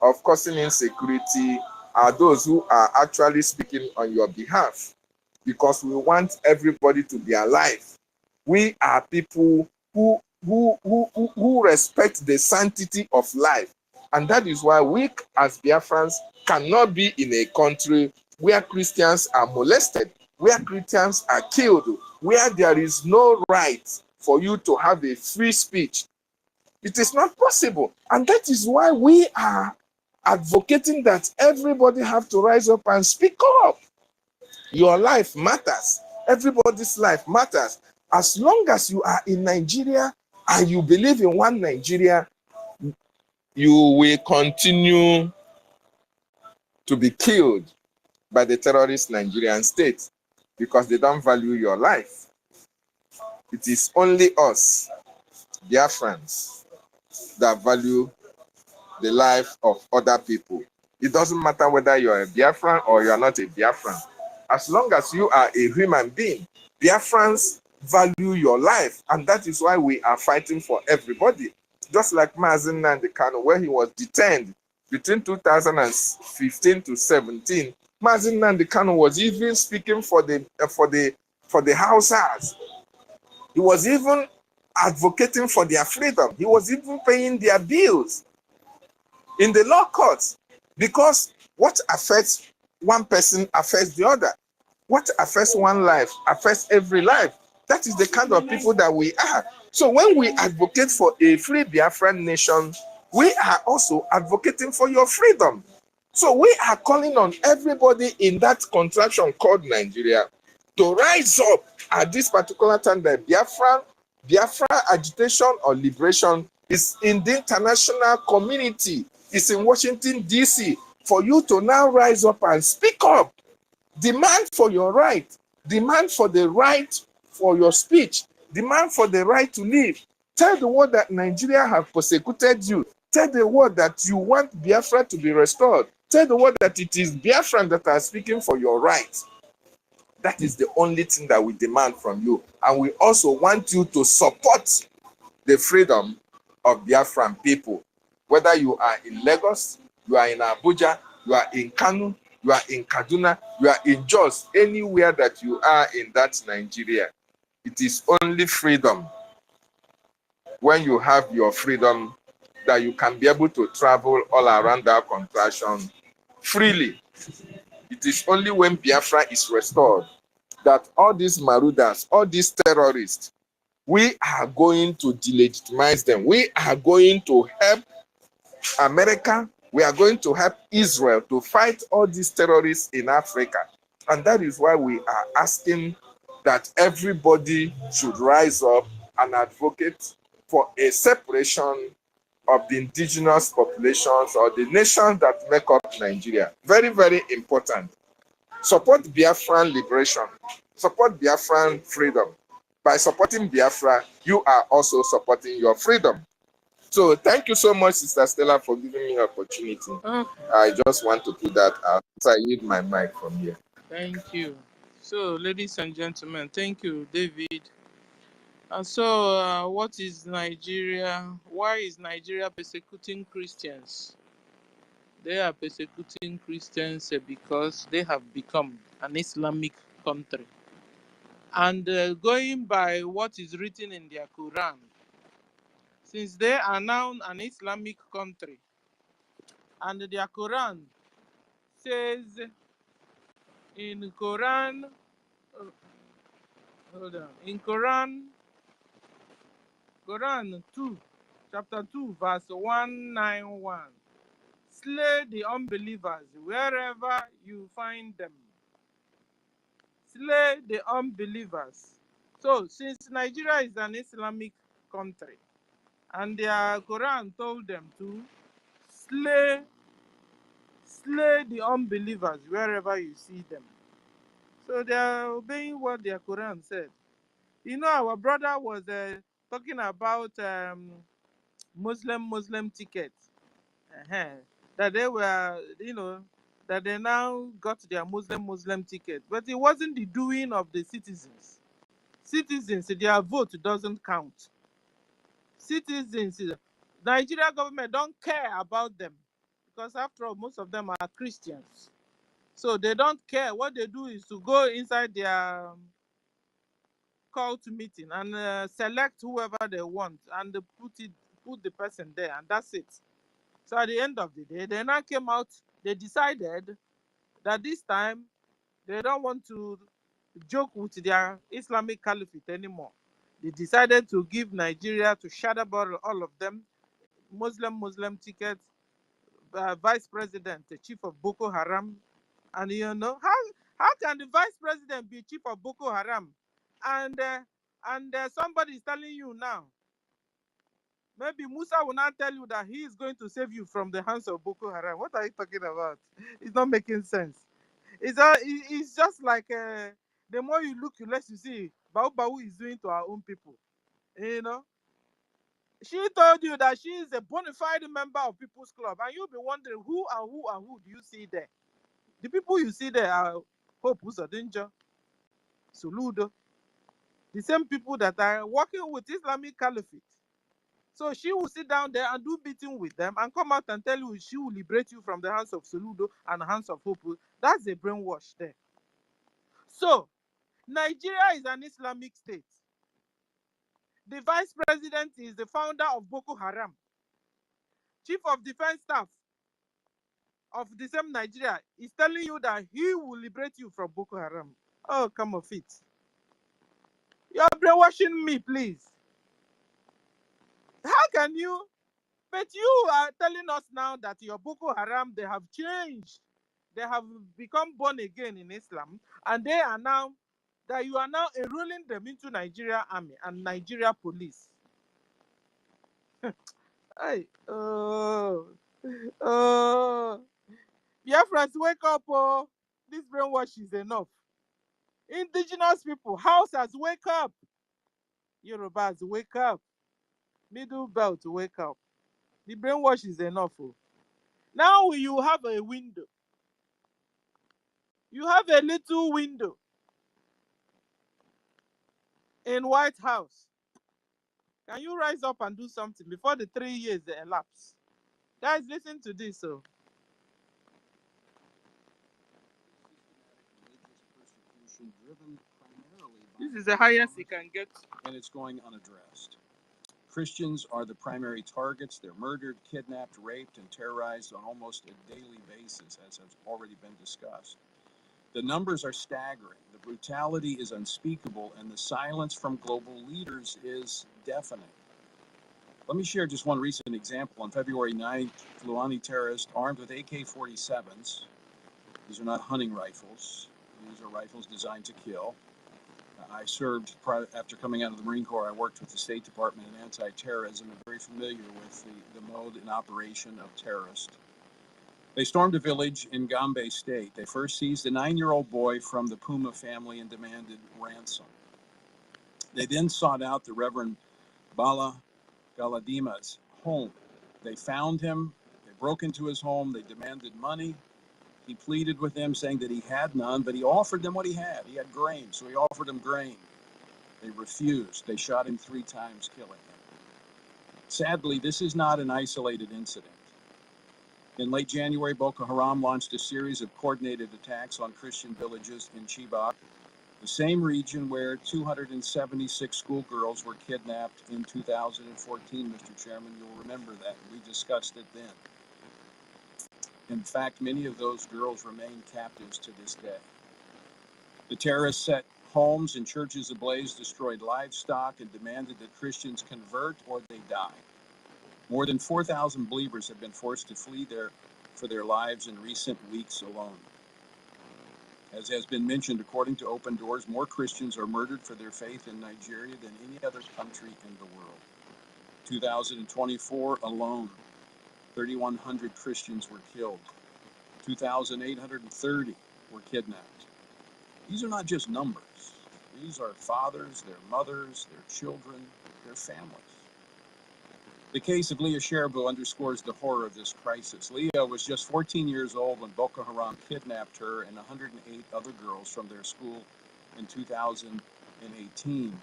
of causing insecurity are those who are actually speaking on your behalf? Because we want everybody to be alive. We are people who respect the sanctity of life. And that is why we as Biafrans cannot be in a country where Christians are molested, where Christians are killed, where there is no right for you to have a free speech. It is not possible. And that is why we are advocating that everybody have to rise up and speak up. Your life matters. Everybody's life matters. As long as you are in Nigeria and you believe in one Nigeria, you will continue to be killed by the terrorist Nigerian state because they don't value your life. It is only us, Biafrans, that value the life of other people. It doesn't matter whether you're a Biafran or you're not a Biafran. As long as you are a human being, Biafrans value your life, and that is why we are fighting for everybody. Just like Mazen Nandekano, where he was detained between 2015 to 17, Mazen Nandekano was even speaking for the Hausas. He was even advocating for their freedom. He was even paying their bills in the law courts, because what affects one person affects the other. What affects one life affects every life. That is the kind of people that we are. So when we advocate for a free Biafran nation, we are also advocating for your freedom. So we are calling on everybody in that contraction called Nigeria to rise up at this particular time that Biafra agitation or liberation is in the international community. It's in Washington, D.C. for you to now rise up and speak up. Demand for your right. Demand for the right for your speech. Demand for the right to live. Tell the world that Nigeria have persecuted you. Tell the world that you want Biafra to be restored. Tell the world that it is Biafran that are speaking for your rights. That is the only thing that we demand from you. And we also want you to support the freedom of Biafran people. Whether you are in Lagos, you are in Abuja, you are in Kano, you are in Kaduna, you are in Jos, anywhere that you are in that Nigeria. It is only freedom. When you have your freedom, that you can be able to travel all around that contraction freely. It is only when Biafra is restored that all these marauders, all these terrorists, we are going to delegitimize them. We are going to help America. We are going to help Israel to fight all these terrorists in Africa. And that is why we are asking that everybody should rise up and advocate for a separation of the indigenous populations or the nations that make up Nigeria. Very, very important. Support Biafran liberation. Support Biafran freedom. By supporting Biafra, you are also supporting your freedom. So thank you so much, Sister Stella, for giving me the opportunity. I just want to put that out. So I need my mic from here. Thank you. So, ladies and gentlemen, thank you, David. And so, what is Nigeria? Why is Nigeria persecuting Christians? They are persecuting Christians because they have become an Islamic country. And going by what is written in their Quran, since they are now an Islamic country, and their Quran says in Quran, in Quran 2, chapter 2, verse 191, slay the unbelievers wherever you find them. Slay the unbelievers. So, since Nigeria is an Islamic country, and their Quran told them to slay the unbelievers wherever you see them. So they are obeying what their Quran said. You know, our brother was talking about Muslim tickets. That they were, that they now got their Muslim ticket. But it wasn't the doing of the citizens. Citizens, their vote doesn't count. Citizens, Nigeria government don't care about them, because after all, most of them are Christians. So they don't care. What they do is to go inside their cult meeting and select whoever they want and put the person there, and that's it. So at the end of the day, they now came out, they decided that this time they don't want to joke with their Islamic caliphate anymore. They decided to give Nigeria, to shadow all of them, Muslim tickets, vice president, the chief of Boko Haram. And how can the vice president be chief of Boko Haram? And somebody is telling you now, maybe Musa will not tell you that he is going to save you from the hands of Boko Haram. What are you talking about? It's not making sense. It's just like the more you look, the less you see. Bau is doing to our own people. She told you that she is a bona fide member of People's Club, and you'll be wondering who do you see there? The people you see there are Hope Uzodinja, Suludo, the same people that are working with Islamic Caliphate. So she will sit down there and do meeting with them and come out and tell you she will liberate you from the hands of Soludo and the hands of Hope. That's a brainwash there. So Nigeria is an Islamic state. The vice president is the founder of Boko Haram. Chief of Defense Staff of the same Nigeria is telling you that he will liberate you from Boko Haram. Oh, come off it. You're brainwashing me, please. How can you? But you are telling us now that your Boko Haram, they have changed. They have become born again in Islam. And they are now, that you are now enrolling them into Nigeria army and Nigeria police. Hey, Biafrans, wake up, oh. This brainwash is enough. Indigenous people, Hausas, wake up. Yorubas, wake up. Middle belt, wake up. The brainwash is enough. Oh. Now you have a window. You have a little window in White House. Can you rise up and do something before the 3 years elapse? Guys, listen to this. So, revolution driven primarily by... This is the highest you can get. And it's going unaddressed. Christians are the primary targets. They're murdered, kidnapped, raped, and terrorized on almost a daily basis, as has already been discussed. The numbers are staggering. The brutality is unspeakable, and the silence from global leaders is deafening. Let me share just one recent example. On February 9th, Fulani terrorists armed with AK-47s. These are not hunting rifles. These are rifles designed to kill. I served, after coming out of the Marine Corps, I worked with the State Department in anti-terrorism and very familiar with the mode and operation of terrorists. They stormed a village in Gombe State. They first seized a 9-year-old boy from the Puma family and demanded ransom. They then sought out the Reverend Bala Galadima's home. They found him. They broke into his home. They demanded money. He pleaded with them, saying that he had none, but he offered them what he had. He had grain, so he offered them grain. They refused. They shot him 3 times, killing him. Sadly, this is not an isolated incident. In late January, Boko Haram launched a series of coordinated attacks on Christian villages in Chibok, the same region where 276 schoolgirls were kidnapped in 2014, Mr. Chairman. You'll remember that. We discussed it then. In fact, many of those girls remain captives to this day. The terrorists set homes and churches ablaze, destroyed livestock, and demanded that Christians convert or they die. More than 4,000 believers have been forced to flee for their lives in recent weeks alone. As has been mentioned, according to Open Doors, more Christians are murdered for their faith in Nigeria than any other country in the world. 2024 alone, 3,100 Christians were killed. 2,830 were kidnapped. These are not just numbers. These are fathers, their mothers, their children, their families. The case of Leah Sharibu underscores the horror of this crisis. Leah was just 14 years old when Boko Haram kidnapped her and 108 other girls from their school in 2018.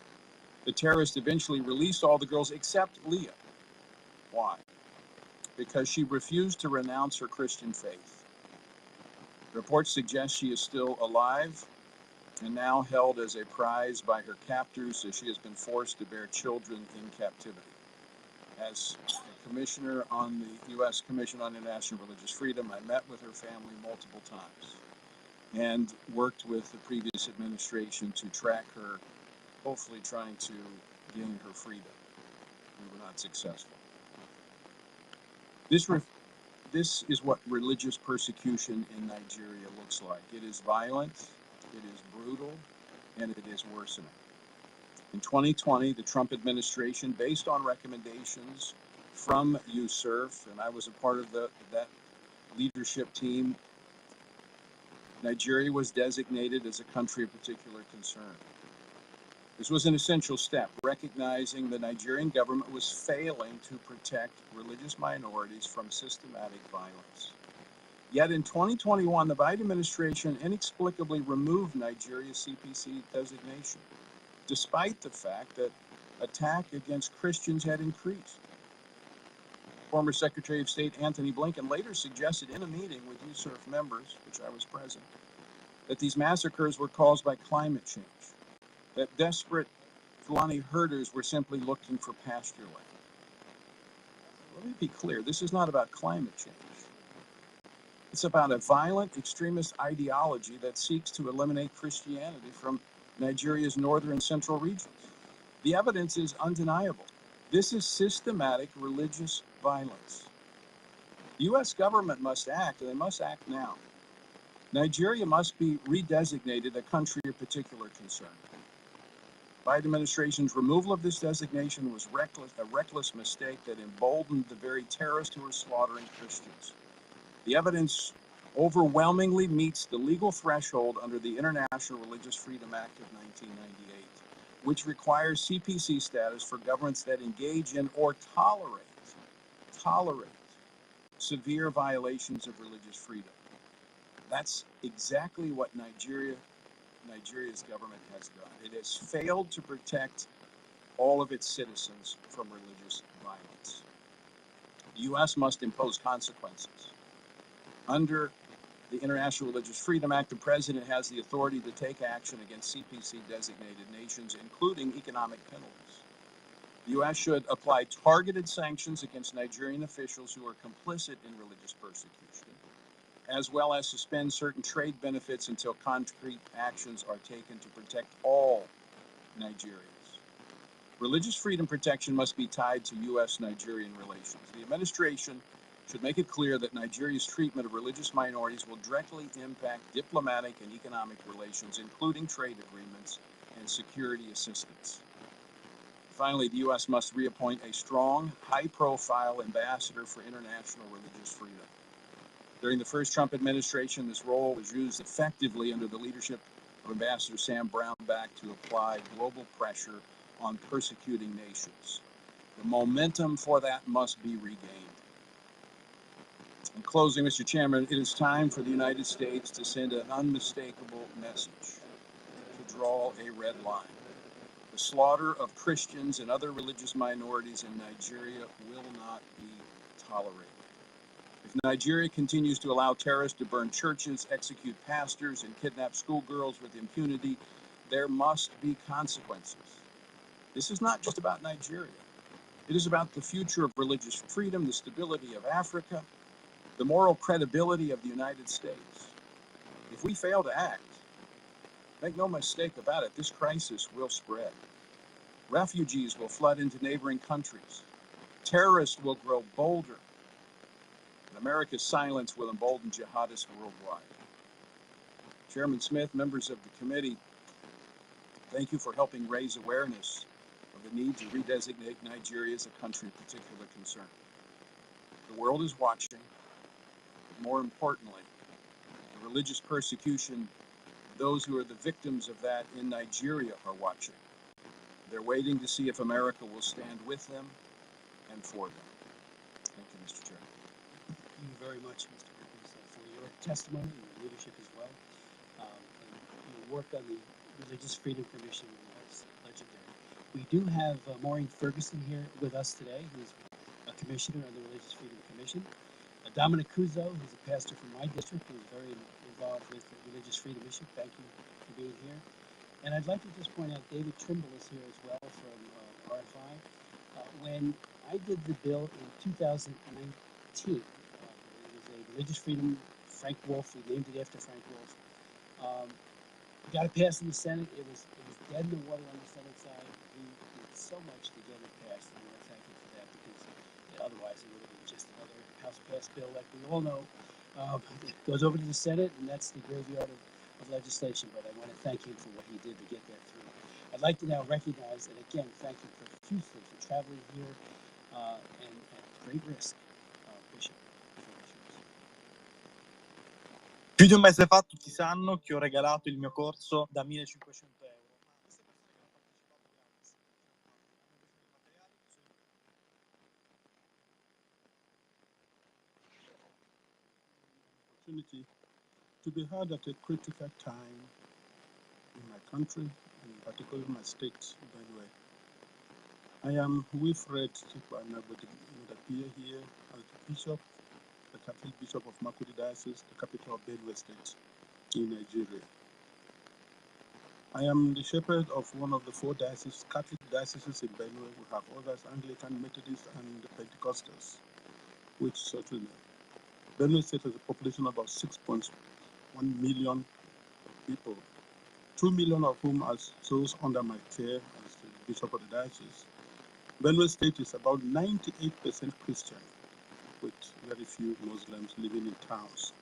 The terrorists eventually released all the girls except Leah. Why? Because she refused to renounce her Christian faith. Reports suggest she is still alive and now held as a prize by her captors, as she has been forced to bear children in captivity. As a commissioner on the U.S. Commission on International Religious Freedom, I met with her family multiple times and worked with the previous administration to track her, hopefully trying to gain her freedom. We were not successful. This is what religious persecution in Nigeria looks like. It is violent, it is brutal, and it is worsening. In 2020, the Trump administration, based on recommendations from USCIRF, and I was a part of that leadership team, Nigeria was designated as a country of particular concern. This was an essential step, recognizing the Nigerian government was failing to protect religious minorities from systematic violence. Yet in 2021, the Biden administration inexplicably removed Nigeria's CPC designation, despite the fact that attack against Christians had increased. Former Secretary of State Anthony Blinken later suggested in a meeting with USCIRF members, which I was present, that these massacres were caused by climate change, that desperate Fulani herders were simply looking for pasture land. Let me be clear, this is not about climate change. It's about a violent extremist ideology that seeks to eliminate Christianity from Nigeria's northern and central regions. The evidence is undeniable. This is systematic religious violence. The U.S. government must act, and they must act now. Nigeria must be redesignated a country of particular concern. Biden administration's removal of this designation was a reckless mistake that emboldened the very terrorists who are slaughtering Christians. The evidence overwhelmingly meets the legal threshold under the International Religious Freedom Act of 1998, which requires CPC status for governments that engage in or tolerate severe violations of religious freedom. That's exactly what Nigeria's government has done. It has failed to protect all of its citizens from religious violence. The U.S. must impose consequences. Under the International Religious Freedom Act, the President has the authority to take action against CPC-designated nations, including economic penalties. The U.S. should apply targeted sanctions against Nigerian officials who are complicit in religious persecution, as well as suspend certain trade benefits until concrete actions are taken to protect all Nigerians. Religious freedom protection must be tied to U.S.-Nigerian relations. The administration should make it clear that Nigeria's treatment of religious minorities will directly impact diplomatic and economic relations, including trade agreements and security assistance. Finally, the U.S. must reappoint a strong, high-profile ambassador for international religious freedom. During the first Trump administration, this role was used effectively under the leadership of Ambassador Sam Brownback to apply global pressure on persecuting nations. The momentum for that must be regained. In closing, Mr. Chairman, it is time for the United States to send an unmistakable message, to draw a red line. The slaughter of Christians and other religious minorities in Nigeria will not be tolerated. If Nigeria continues to allow terrorists to burn churches, execute pastors, and kidnap schoolgirls with impunity, there must be consequences. This is not just about Nigeria. It is about the future of religious freedom, the stability of Africa, the moral credibility of the United States. If we fail to act, make no mistake about it, this crisis will spread. Refugees will flood into neighboring countries. Terrorists will grow bolder. And America's silence will embolden jihadists worldwide. Chairman Smith, members of the committee, thank you for helping raise awareness of the need to redesignate Nigeria as a country of particular concern. The world is watching, but more importantly, the religious persecution, those who are the victims of that in Nigeria are watching. They're waiting to see if America will stand with them and for them. Thank you, Mr. Chairman. Thank you very much, Mr. Wiggins, for your testimony and your leadership as well. And your work on the Religious Freedom Commission was legendary. We do have Maureen Ferguson here with us today, who's a commissioner of the Religious Freedom Commission. Dominic Cuso, who's a pastor from my district, who's very involved with the religious freedom issue. Thank you for being here. And I'd like to just point out David Trimble is here as well from RFI. When I did the bill in 2019, it was a religious freedom, Frank Wolf, we named it after Frank Wolf. We got it passed in the Senate. It was dead in the water on the Senate side. We did so much to get it passed, and I want to thank you for that, because otherwise it would have been just another House-passed bill like we all know. It goes over to the Senate, and that's the graveyard of legislation, but I want to thank him for what he did to get that through. I'd like to now recognize, and again, thank you profusely for traveling here and at great risk, Bishop. Più di un mese fa tutti sanno che ho regalato il mio corso da 1.500 euro. Opportunity to be heard at a critical time in my country, and particularly my state, by the way. I am Wilfred Chikwanabodapia here as the Bishop, the Catholic Bishop of Makurdi Diocese, the capital of Benue State in Nigeria. I am the shepherd of one of the 4 dioceses, Catholic dioceses in Benue. We have others, Anglican, Methodist, and Pentecostals, which certainly. Benue State has a population of about 6.1 million people, 2 million of whom are those under my care as the Bishop of the Diocese. Benue State is about 98% Christian, with very few Muslims living in towns.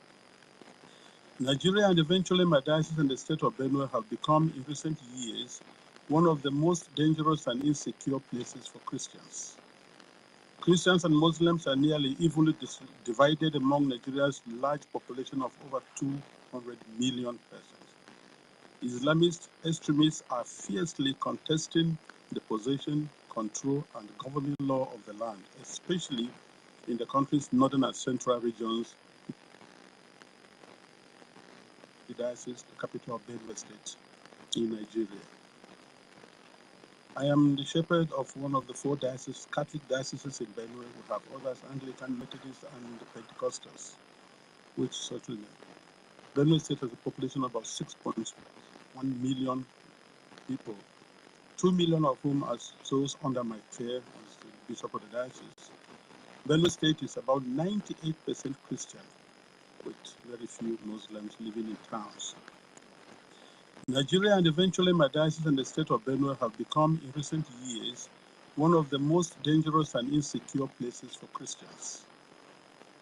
Nigeria and eventually my diocese and the state of Benue have become, in recent years, one of the most dangerous and insecure places for Christians. Christians and Muslims are nearly evenly divided among Nigeria's large population of over 200 million persons. Islamist extremists are fiercely contesting the possession, control, and governing law of the land, especially in the country's northern and central regions. The diocese, the capital of Benue State in Nigeria. I am the shepherd of one of the 4 dioceses, Catholic dioceses in Benue. We have others, Anglican, Methodist, and Pentecostals, which certainly. Benue State has a population of about 6.1 million people, 2 million of whom are those under my care as the Bishop of the Diocese. Benue State is about 98% Christian, with very few Muslims living in towns. Nigeria and eventually my diocese and the state of Benue have become, in recent years, one of the most dangerous and insecure places for Christians.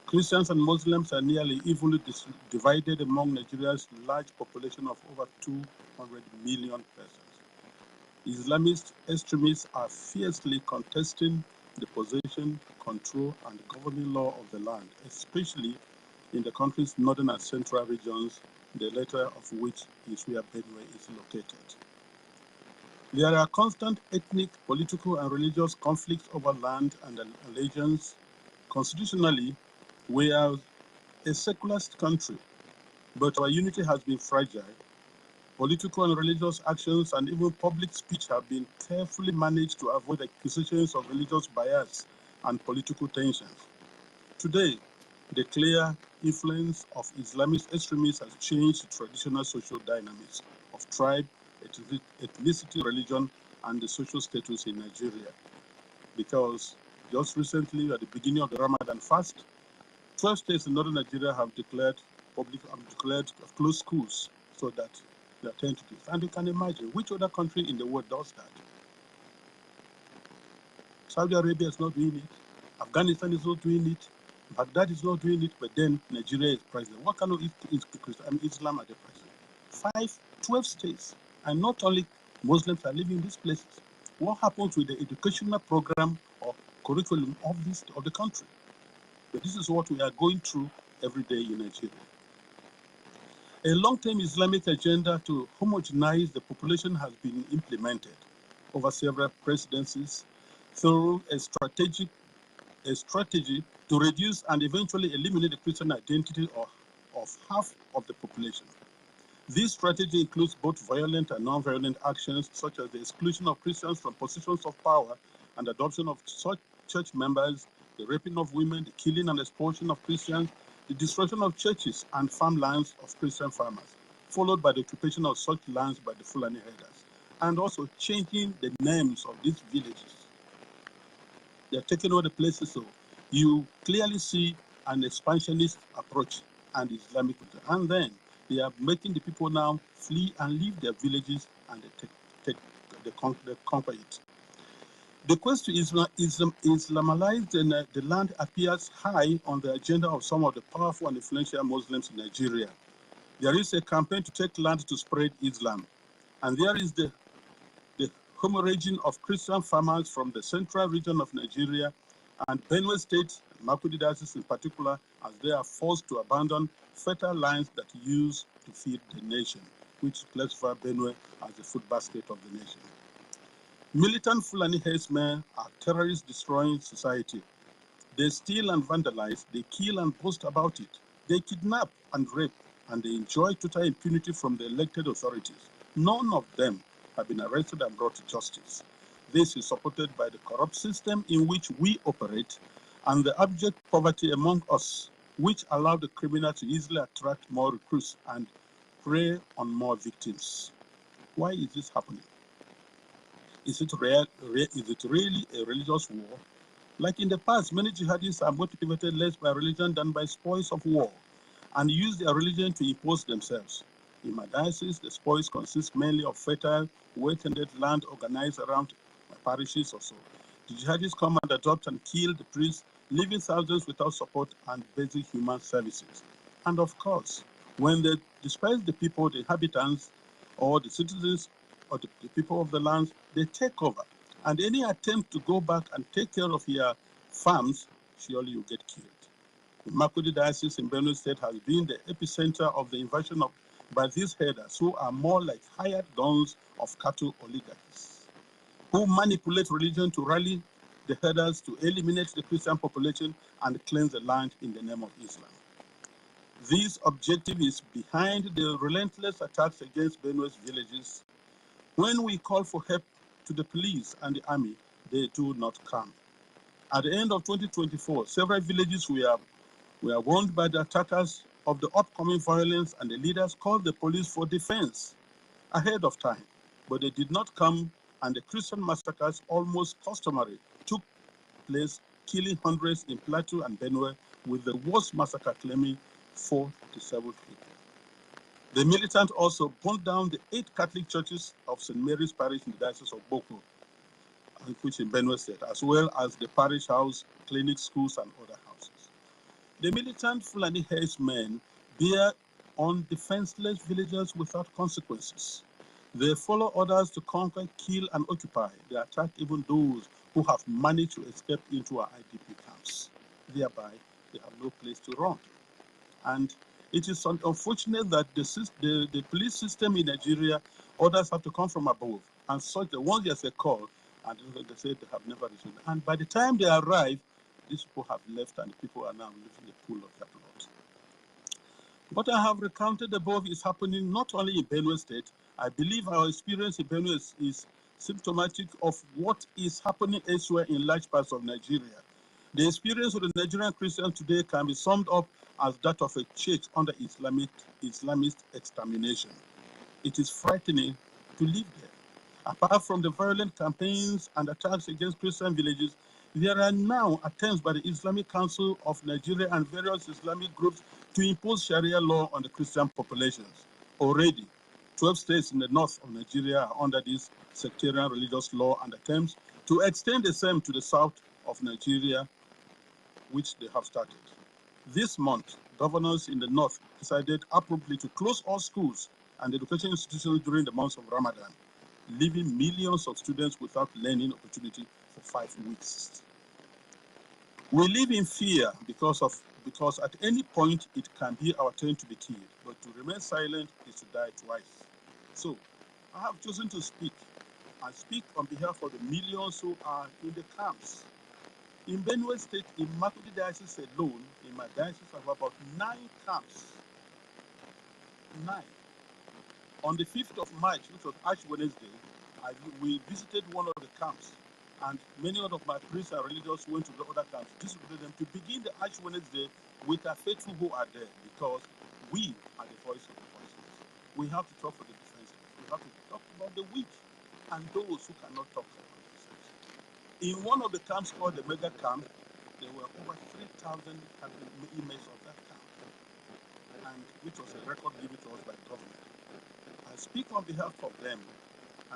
Christians and Muslims are nearly evenly divided among Nigeria's large population of over 200 million persons. Islamist extremists are fiercely contesting the possession, control, and governing law of the land, especially in the country's northern and central regions, the latter of which is where Benue is located. There are constant ethnic, political, and religious conflicts over land and allegiance. Constitutionally, we are a secular country, but our unity has been fragile. Political and religious actions and even public speech have been carefully managed to avoid accusations of religious bias and political tensions. Today, the clear influence of Islamist extremists has changed the traditional social dynamics of tribe, ethnicity, religion, and the social status in Nigeria. Because just recently, at the beginning of the Ramadan fast, 12 states in northern Nigeria have declared closed schools so that they attend to this. And you can imagine which other country in the world does that. Saudi Arabia is not doing it. Afghanistan is not doing it. Baghdad is not doing it, but then Nigeria is president. What kind of Islam are they president? 12 states, and not only Muslims are living in these places. What happens with the educational program or curriculum of the country? But this is what we are going through every day in Nigeria. A long-term Islamic agenda to homogenize the population has been implemented over several presidencies through a strategy to reduce and eventually eliminate the Christian identity of half of the population. This strategy includes both violent and non-violent actions, such as the exclusion of Christians from positions of power and adoption of such church members, the raping of women, the killing and expulsion of Christians, the destruction of churches and farmlands of Christian farmers, followed by the occupation of such lands by the Fulani herders, and also changing the names of these villages. They're taking over the places, so you clearly see an expansionist approach and Islamic, and then they are making the people now flee and leave their villages, and they conquer it. The quest to Islamalize the land appears high on the agenda of some of the powerful and influential Muslims in Nigeria. There is a campaign to take land to spread Islam, and there is the hemorrhaging of Christian farmers from the central region of Nigeria and Benue State, Makurdi Diocese in particular, as they are forced to abandon fertile lands that use to feed the nation, which classify Benue as the food basket of the nation. Militant Fulani herdsmen are terrorists destroying society. They steal and vandalize, they kill and boast about it. They kidnap and rape, and they enjoy total impunity from the elected authorities. None of them have been arrested and brought to justice. This is supported by the corrupt system in which we operate and the abject poverty among us, which allow the criminal to easily attract more recruits and prey on more victims. Why is this happening? Is it really a religious war? Like in the past, many jihadists are motivated less by religion than by spoils of war and use their religion to impose themselves. In my diocese, the spoils consist mainly of fertile, well-tended land organized around my parishes or so. The jihadists come and adopt and kill the priests, leaving thousands without support and basic human services. And of course, when they disperse the people, the inhabitants, or the citizens, or the people of the lands, they take over. And any attempt to go back and take care of your farms, surely you get killed. The Makurdi Diocese in Benue State has been the epicenter of the invasion by these herders, who are more like hired guns of cattle oligarchs, who manipulate religion to rally the herders to eliminate the Christian population and cleanse the land in the name of Islam. This objective is behind the relentless attacks against Benue's villages. When we call for help to the police and the army, they do not come. At the end of 2024, several villages were warned by the attackers of the upcoming violence, and the leaders called the police for defense ahead of time, but they did not come, and the Christian massacres, almost customary, took place, killing hundreds in Plateau and Benue, with the worst massacre claiming 47 people. The militants also burned down the 8 Catholic churches of St. Mary's Parish in the Diocese of Boko, which in Benue State, as well as the parish house, clinics, schools, and other houses. The militant Fulani herdsmen bear on defenseless villagers without consequences. They follow orders to conquer, kill, and occupy. They attack even those who have managed to escape into our IDP camps. Thereby, they have no place to run. And it is unfortunate that the police system in Nigeria, orders have to come from above. And such that once there's a call, and they say they have never received. And by the time they arrive, these people have left and people are now living the pool of their blood. What I have recounted above is happening not only in Benue State. I believe our experience in Benue is symptomatic of what is happening elsewhere in large parts of Nigeria. The experience of the Nigerian Christians today can be summed up as that of a church under Islamist extermination. It is frightening to live there. Apart from the violent campaigns and attacks against Christian villages, there are now attempts by the Islamic Council of Nigeria and various Islamic groups to impose Sharia law on the Christian populations. Already, 12 states in the north of Nigeria are under this sectarian religious law, and attempts to extend the same to the south of Nigeria, which they have started. This month, governors in the north decided appropriately to close all schools and education institutions during the months of Ramadan, leaving millions of students without learning opportunity for 5 weeks. We live in fear because at any point it can be our turn to be killed, but to remain silent is to die twice. So, I have chosen to speak. I speak on behalf of the millions who are in the camps. In Benue State, in Makurdi Diocese alone, in my diocese, I have about 9 camps. 9. On the 5th of March, which was Ash Wednesday, we visited one of the camps, and many of my priests and religious went to the other camps, distributed them to begin the Ash Wednesday with our faithful who are there, because we are the voice of the voiceless. We have to talk for the defenseless. We have to talk about the weak and those who cannot talk for themselves. In one of the camps called the Mega Camp, there were over 3,000 inmates of that camp, and which was a record given to us by the government. I speak on behalf of them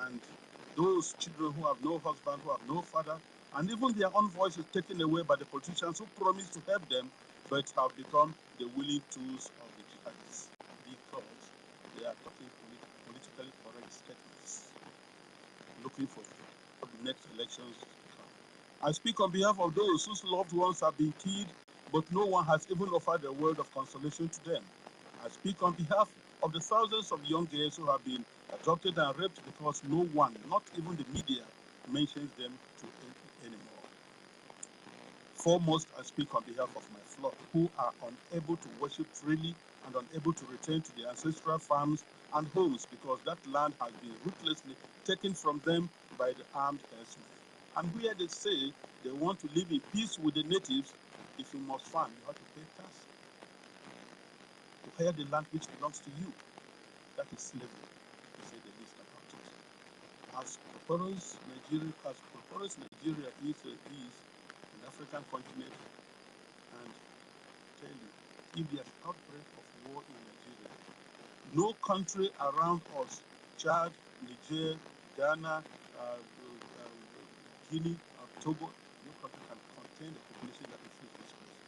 and those children who have no husband, who have no father, and even their own voice is taken away by the politicians who promised to help them, but have become the willing tools of the jihadists because they are talking politically correct statements, looking for the next elections to come. I speak on behalf of those whose loved ones have been killed, but no one has even offered a word of consolation to them. I speak on behalf of the thousands of young girls who have been abducted and raped because no one, not even the media, mentions them anymore. Foremost, I speak on behalf of my flock who are unable to worship freely and unable to return to their ancestral farms and homes because that land has been ruthlessly taken from them by the armed herdsmen. And where they say they want to live in peace with the natives, if you must farm, you have to pay tax to hire the land which belongs to you. That is slavery, to say the least about it. As prosperous Nigeria is an African continent, and tell you, if there's outbreak of war in Nigeria, no country around us, Chad, Niger, Ghana, Guinea, Togo, no country can contain the population that is in this place.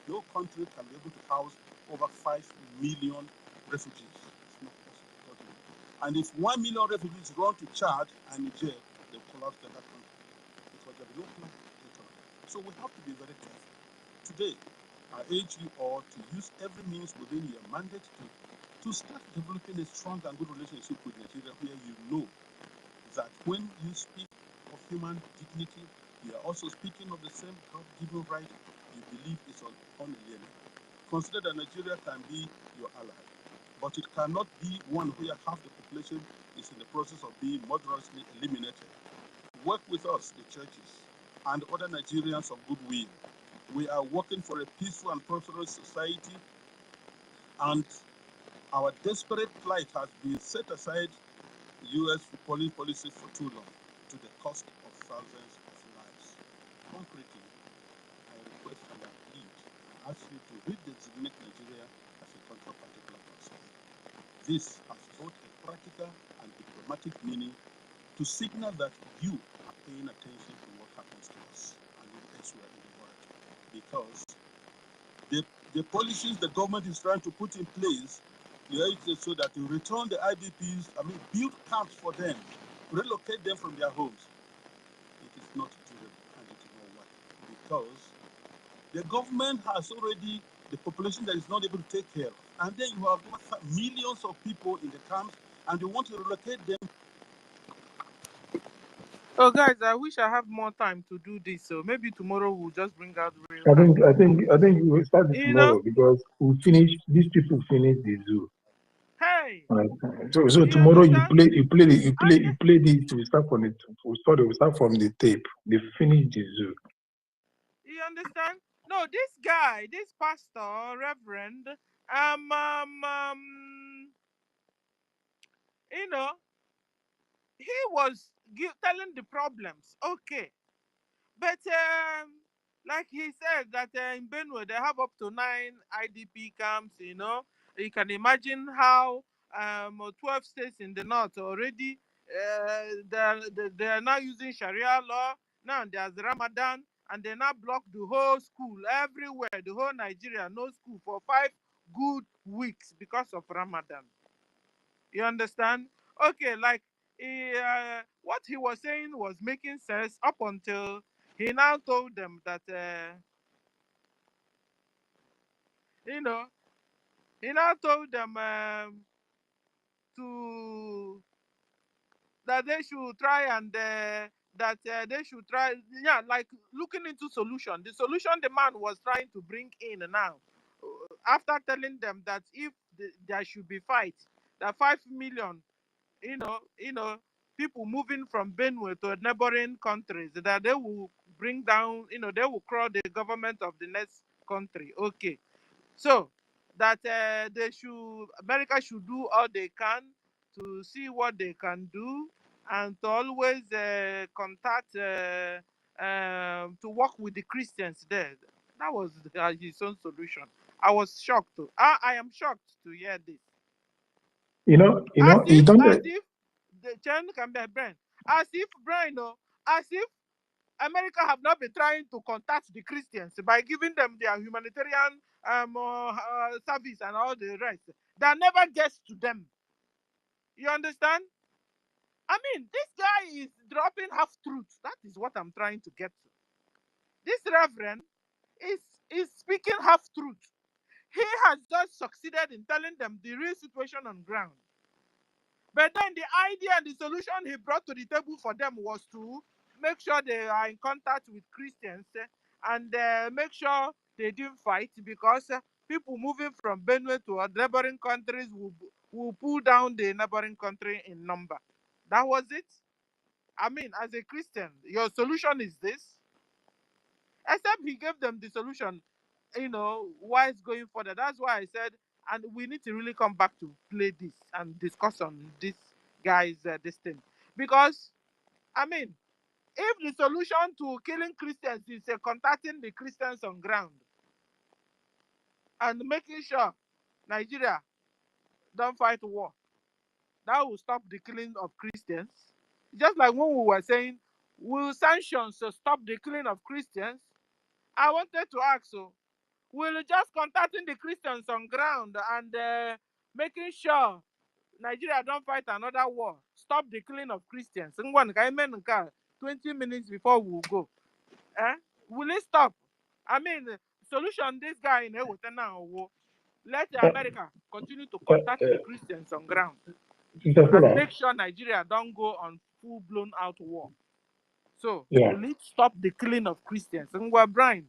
No country can be able to house over 5 million refugees. It's not possible. And if 1 million refugees run to Chad and Niger, they'll collapse the country because there will be no plan. So we have to be very careful. Today, I urge you all to use every means within your mandate to start developing a strong and good relationship with Nigeria, where you know that when you speak of human dignity, you are also speaking of the same God-given right you believe is unalienable. Consider that Nigeria can be your ally, but it cannot be one where half the population is in the process of being murderously eliminated. Work with us, the churches, and other Nigerians of goodwill. We are working for a peaceful and prosperous society, And our desperate plight has been set aside U.S. foreign policy for too long, to the cost of thousands of lives. Concretely, I request and I plead and ask you to redesignate Nigeria as a contra-particular process. This has both a practical and diplomatic meaning to signal that you are paying attention to what happens to us and elsewhere in the world. Because the policies the government is trying to put in place, so that you return the IDPs, build camps for them, relocate them from their homes. It is not durable and it will not work. Because the government has already the population that is not able to take care of. And then you have millions of people in the camps and you want to relocate them. Oh, guys, I wish I have more time to do this. So maybe tomorrow we'll just bring out real I time. think we will start it tomorrow because we finish. These people finish the zoo. Hey. Right. So tomorrow you play this. We start from the tape. They finish the zoo. You understand? No, this guy, this pastor, reverend, you know, he was telling the problems. Okay. But like he said that in Benue they have up to 9 IDP camps. You can imagine how 12 states in the north already they are now using Sharia law. Now there's Ramadan, and they now block the whole school everywhere, the whole Nigeria, no school for 5 good weeks because of Ramadan. You understand? Okay, like what he was saying was making sense up until he now told them that he now told them to that they should try and they should try, like looking into solution. The solution the man was trying to bring in now, after telling them that if there should be fight, that 5 million people moving from Benue to neighboring countries, that they will bring down, they will crawl the government of the next country. Okay. So that America should do all they can to see what they can do, and to always contact to work with the Christians there. That was his own solution. I was shocked. I am shocked to hear this. As if the China can be a brand. As if America have not been trying to contact the Christians by giving them their humanitarian service and all the rest. That never gets to them. You understand? This guy is dropping half truths. That is what I'm trying to get to. This reverend is speaking half truth. He has just succeeded in telling them the real situation on ground. But then the idea and the solution he brought to the table for them was to make sure they are in contact with Christians and make sure they didn't fight, because people moving from Benue to neighboring countries will pull down the neighboring country in number. That was it. As a Christian, your solution is this? Except he gave them the solution, why it's going further. That's why I said, and we need to really come back to play this and discuss on this guy's this thing. Because, if the solution to killing Christians is contacting the Christians on ground and making sure Nigeria don't fight war, that will stop the killing of Christians. Just like when we were saying, will sanctions stop the killing of Christians? I wanted to ask, will just contacting the Christians on ground and making sure Nigeria don't fight another war stop the killing of Christians? 20 minutes before we go. Will it stop? Solution this guy in now. Let America continue to contact the Christians on ground and make sure Nigeria don't go on full-blown out war. So, will it stop the killing of Christians? Brian.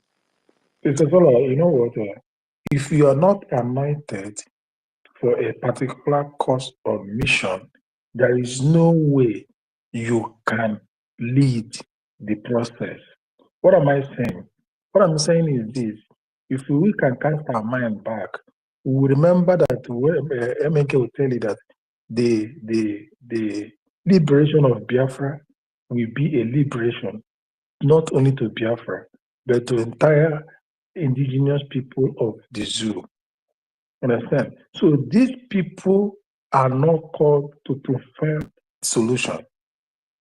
You know what? If you are not anointed for a particular cause or mission, there is no way you can lead the process. What am I saying? What I'm saying is this: if we can cast our mind back we remember that MNK will tell you that the liberation of Biafra will be a liberation not only to Biafra, but to entire indigenous people of the zoo. Understand? So these people are not called to prefer solution,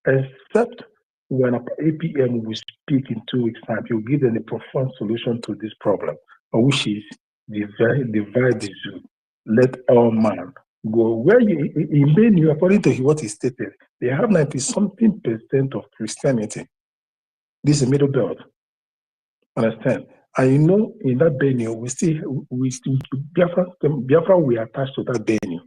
except when APM will speak in 2 weeks' time, he'll give them a profound solution to this problem, which is divide the zoo. Let all man go. Where in Benue, according to what he stated, they have 90-something% of Christianity. This is a middle belt. Understand? And you know, in that Benue, we still Biafra we attached to that Benue.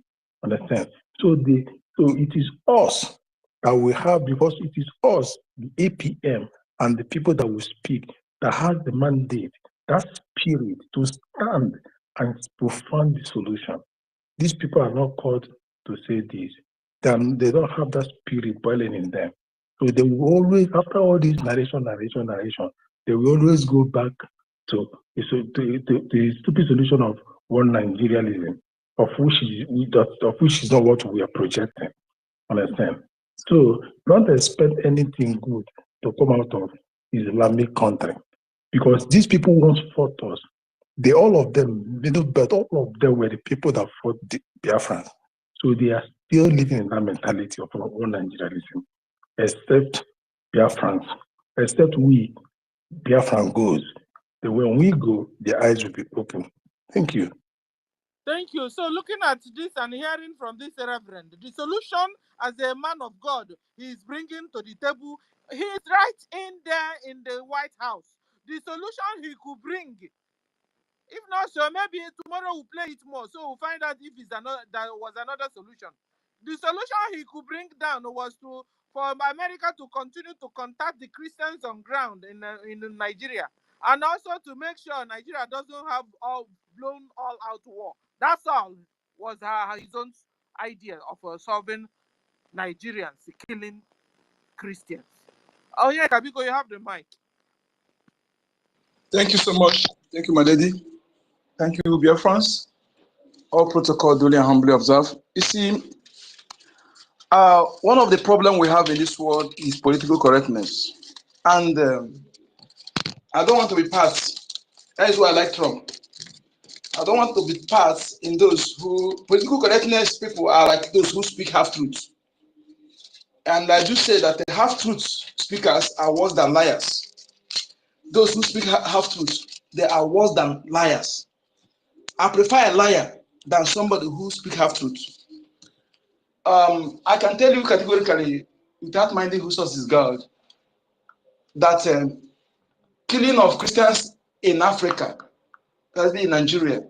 Understand? So it is us that we have, because it is us, the APM, and the people that will speak, that has the mandate, that spirit to stand and profound the solution. These people are not called to say this. They don't have that spirit boiling in them. So they will always, after all this narration, they will always go back to the stupid solution of one Nigerianism, of which is not what we are projecting. Understand? So don't expect anything good to come out of Islamic country, because these people once fought us. All of them were the people that fought the Biafrans. So they are still living in that mentality of one Nigerianism, except Biafrans, except we, Biafran goes. When we go, their eyes will be open. Thank you. Thank you. So looking at this and hearing from this reverend, the solution as a man of God he is bringing to the table, he is right in there in the White House. The solution he could bring, if not so, maybe tomorrow we'll play it more, so we'll find out if there was another solution. The solution he could bring down was for America to continue to contact the Christians on ground in Nigeria, and also to make sure Nigeria doesn't have blown all-out war. That's all was his own idea of solving Nigerians killing Christians. Oh yeah, EFIK-IBIBIO, you have the mic. Thank you so much. Thank you, my lady. Thank you, Biafrans. All protocol duly and humbly observed. You see, one of the problems we have in this world is political correctness. And I don't want to be part. That is why I like Trump. I don't want to be part in those who, political correctness people are like those who speak half-truths. And I do say that the half-truth speakers are worse than liars. Those who speak half-truths, they are worse than liars. I prefer a liar than somebody who speaks half-truths. I can tell you categorically, without minding whose source is God, that killing of Christians in Africa, especially in Nigeria,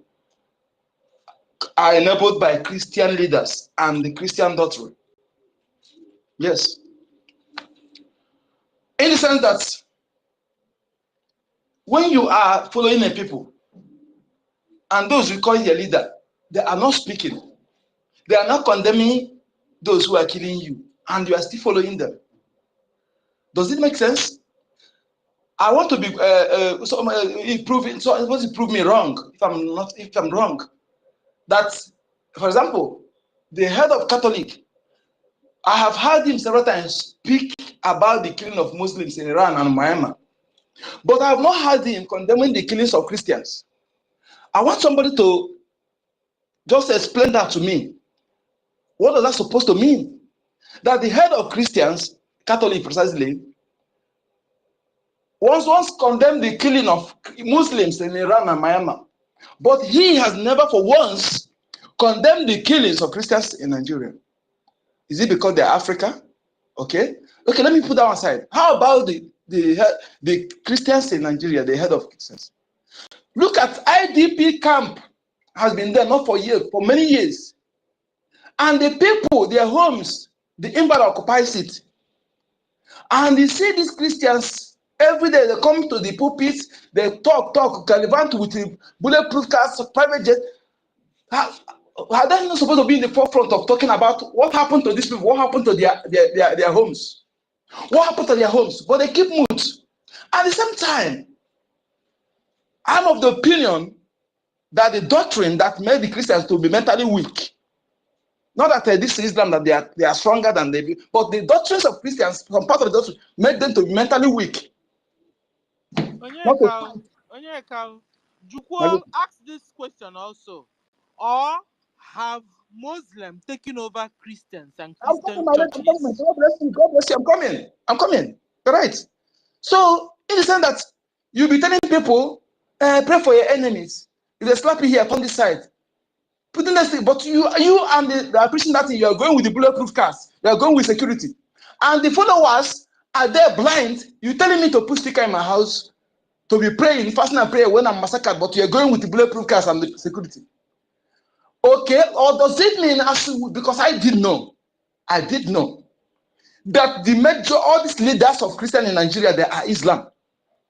are enabled by Christian leaders and the Christian doctrine. Yes. In the sense that when you are following a people, and those you call your leader, they are not speaking. They are not condemning those who are killing you, and you are still following them. Does it make sense? I want to be improving. So it was prove me wrong if I'm wrong. That, for example, the head of Catholic, I have heard him several times speak about the killing of Muslims in Iran and Myanmar, but I have not heard him condemning the killings of Christians. I want somebody to just explain that to me. What is that supposed to mean? That the head of Christians, Catholic precisely, once condemned the killing of Muslims in Iran and Myanmar, but he has never for once condemned the killings of Christians in Nigeria. Is it because they're Africa? Okay, let me put that one aside. How about the Christians in Nigeria, the head of Christians? Look at IDP camp, has been there not for years, for many years. And the people, their homes, the empire occupies it. And you see these Christians, every day they come to the pulpits, they talk, relevant with the bulletproof cars, private jet. Are they not supposed to be in the forefront of talking about what happened to these people, what happened to their homes? What happened to their homes? But they keep mute. At the same time, I'm of the opinion that the doctrine that made the Christians to be mentally weak. Not that this Islam that they are stronger than they be, but the doctrines of Christians, some part of the doctrine, made them to be mentally weak. Onyeka, Jukwo asked this question also. Or have Muslims taken over Christians and Christian churches? God bless you. God bless you. I'm coming. You're right. So, in the sense that you'll be telling people, pray for your enemies. If they slap you here, on this side. Put in this thing, but you and the preaching that thing, you are going with the bulletproof cars. You are going with security. And the followers are there blind. You're telling me to put sticker in my house, to be praying, fasting and prayer when I'm massacred, but you're going with the bulletproof cars and the security. Okay, or does it mean, because I did know that the major, all these leaders of Christian in Nigeria, they are Islam.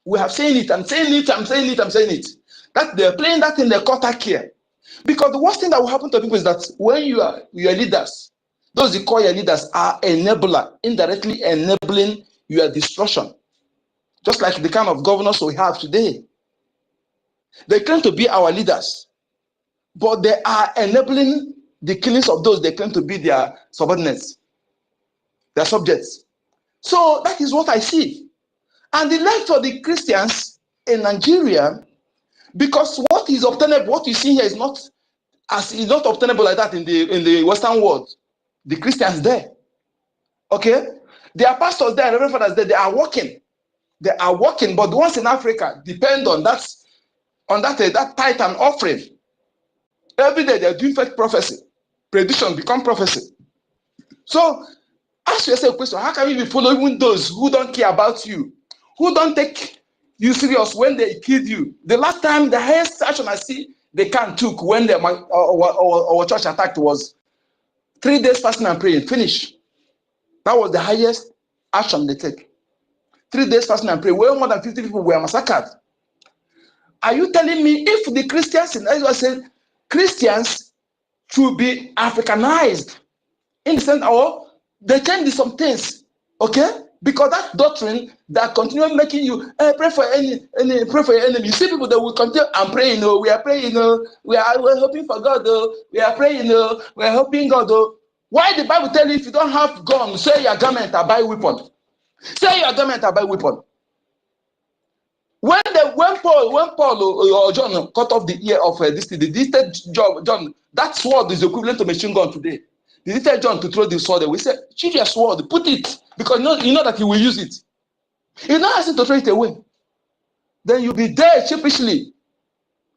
We have seen it, I'm saying it. That they're playing that in the quarter care. Because the worst thing that will happen to people is that when your leaders, those you call your leaders, are indirectly enabling your destruction. Just like the kind of governors we have today. They claim to be our leaders, but they are enabling the killings of those they claim to be their subordinates, their subjects. So that is what I see. And the left of the Christians in Nigeria, because what is obtainable, what you see here is not obtainable like that in the Western world. The Christians there, okay, their pastors there, reverend fathers there, they are working, but the ones in Africa depend on that tithe and offering. Every day they are doing fake prophecy, prediction become prophecy. So ask yourself a question: how can you be following those who don't care about you, who don't take you serious when they killed you? The last time, the highest action I see they can took when our church attacked was 3 days fasting and praying. Finish. That was the highest action they take. 3 days fasting and praying. Well, more than 50 people were massacred. Are you telling me if the Christians in Israel said Christians should be Africanized in the sense, or they changed some things, okay? Because that doctrine that continue making you pray for pray for your enemy. You see people that will continue and praying. We are praying. We're hoping for God. We are praying. We're hoping God. Why the Bible tell you if you don't have gun, say your garment or buy weapon. Say your garment or buy weapon. When Paul or John cut off the ear of this, the dictated John, that sword is equivalent to machine gun today. The dictated John to throw the sword away. We said, choose your sword, put it, because you know that he will use it. He's not asking to throw it away. Then you'll be there sheepishly,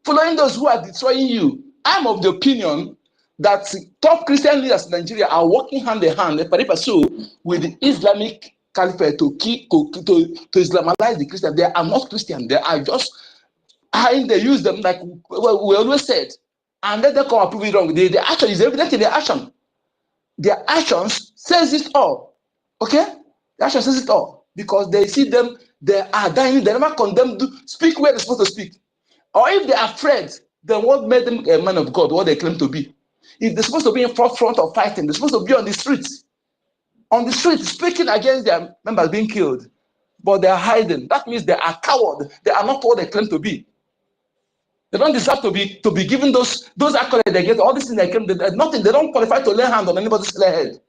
following those who are destroying you. I'm of the opinion that top Christian leaders in Nigeria are working hand in hand, with the Islamic Caliphate to Islamize the Christians. They are not Christian. They are just, they use them like we always said, and let them come and prove it wrong. The action is evident in their action. Their actions says it all. Okay? The action says it all. Because they see them, they are dying, they never condemn, speak where they're supposed to speak. Or if they are afraid, then what made them a man of God, what they claim to be? If they're supposed to be in front of fighting, they're supposed to be on the streets, speaking against their members being killed, but they are hiding. That means they are coward. They are not what they claim to be. They don't deserve to be given those accolades they get, all these things they claim. Nothing. They don't qualify to lay hand on anybody's head.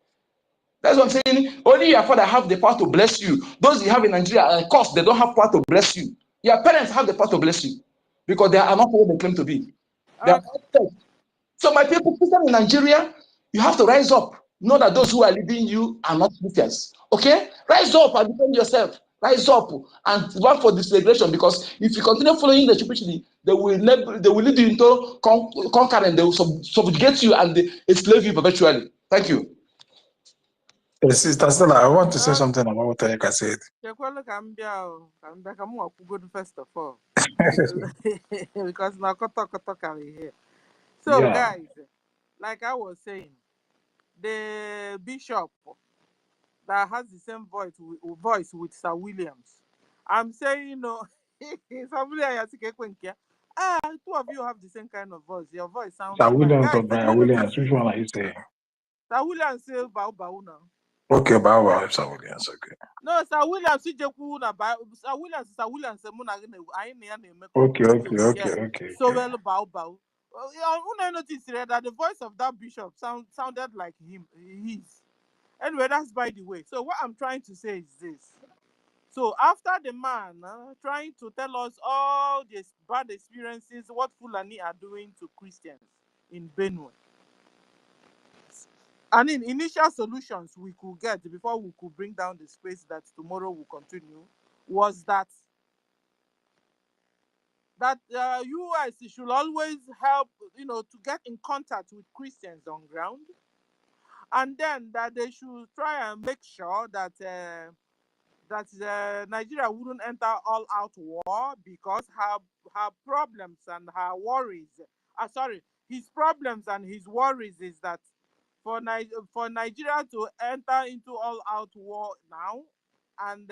That's what I'm saying. Only your father have the power to bless you. Those you have in Nigeria, of course, they don't have power to bless you. Your parents have the power to bless you because they are not what they claim to be. They are not. So my people, Christians in Nigeria, you have to rise up. Know that those who are leading you are not Christians. Okay? Rise up and defend yourself. Rise up and run for this celebration, because if you continue following the stupidity, they will lead you into conquering, they will subjugate you and enslave you perpetually. Thank you. Sister Stella, I want to say something about what Onyeka said. First of all, because now here. So yeah. Guys, like I was saying, the bishop that has the same voice with Sir Williams. I'm saying, no, Sir Williams, two of you have the same kind of voice. Your voice sounds. Sir Williams or Brian Williams, which one are you saying? Sir Williams say bow now. Okay, Bawa, Sir Williams, okay. No, Sir Williams, Sir Williams, Okay. so well, bow. I noticed that the voice of that bishop sounded like his. Anyway, that's by the way. So what I'm trying to say is this. So after the man trying to tell us all these bad experiences, what Fulani are doing to Christians in Benue, and in initial solutions we could get before we could bring down the space that tomorrow will continue, was that US should always help, to get in contact with Christians on ground, and then that they should try and make sure that Nigeria wouldn't enter all-out war, because her problems and her worries, his problems and his worries is that for Nigeria to enter into all-out war now, and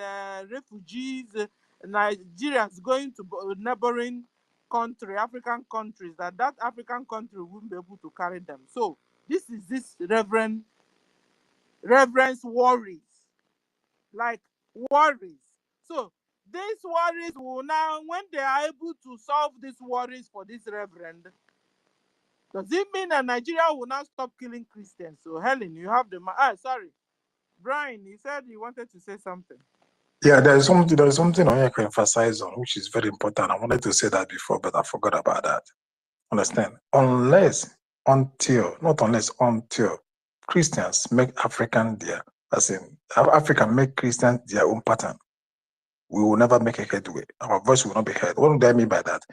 refugees, Nigerians going to neighboring African countries, that African country wouldn't be able to carry them. So this reverend's worries, like worries. So these worries will now, when they are able to solve these worries for this reverend, does it mean that Nigeria will now stop killing Christians? So Helen, you have the sorry, Brian, he said he wanted to say something. Yeah, there's something I can emphasize on, which is very important. I wanted to say that before, but I forgot about that. Understand? Until Christians make African Africa make Christians their own pattern, we will never make a headway. Our voice will not be heard. What do I mean by that?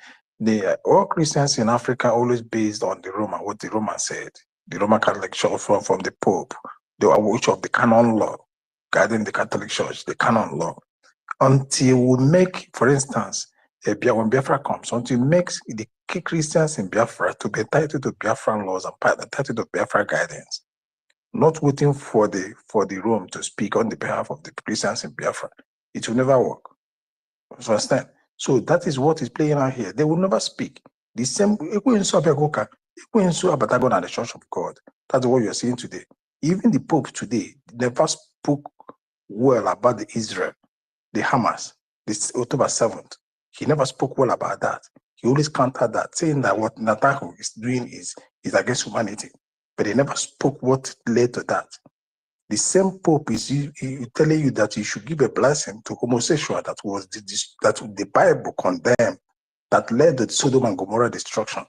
All Christians in Africa always based on what the Roman said, the Roman Catholic Church from the Pope, which of the canon law guiding the Catholic Church, the canon law. Until we make, for instance, when Biafra comes, until we make the key Christians in Biafra to be entitled to Biafran laws and entitled to Biafra guidance, not waiting for the Rome to speak on the behalf of the Christians in Biafra, it will never work. You understand? So that is what is playing out here. They will never speak. The same Abatagon and the Church of God. That's what you're seeing today. Even the Pope today never spoke well about the Israel, the Hamas, this October 7th. He never spoke well about that. He always countered that, saying that what Netanyahu is doing is against humanity. But he never spoke what led to that. The same Pope is telling you that you should give a blessing to homosexual that was that the Bible condemned, that led to Sodom and Gomorrah destruction.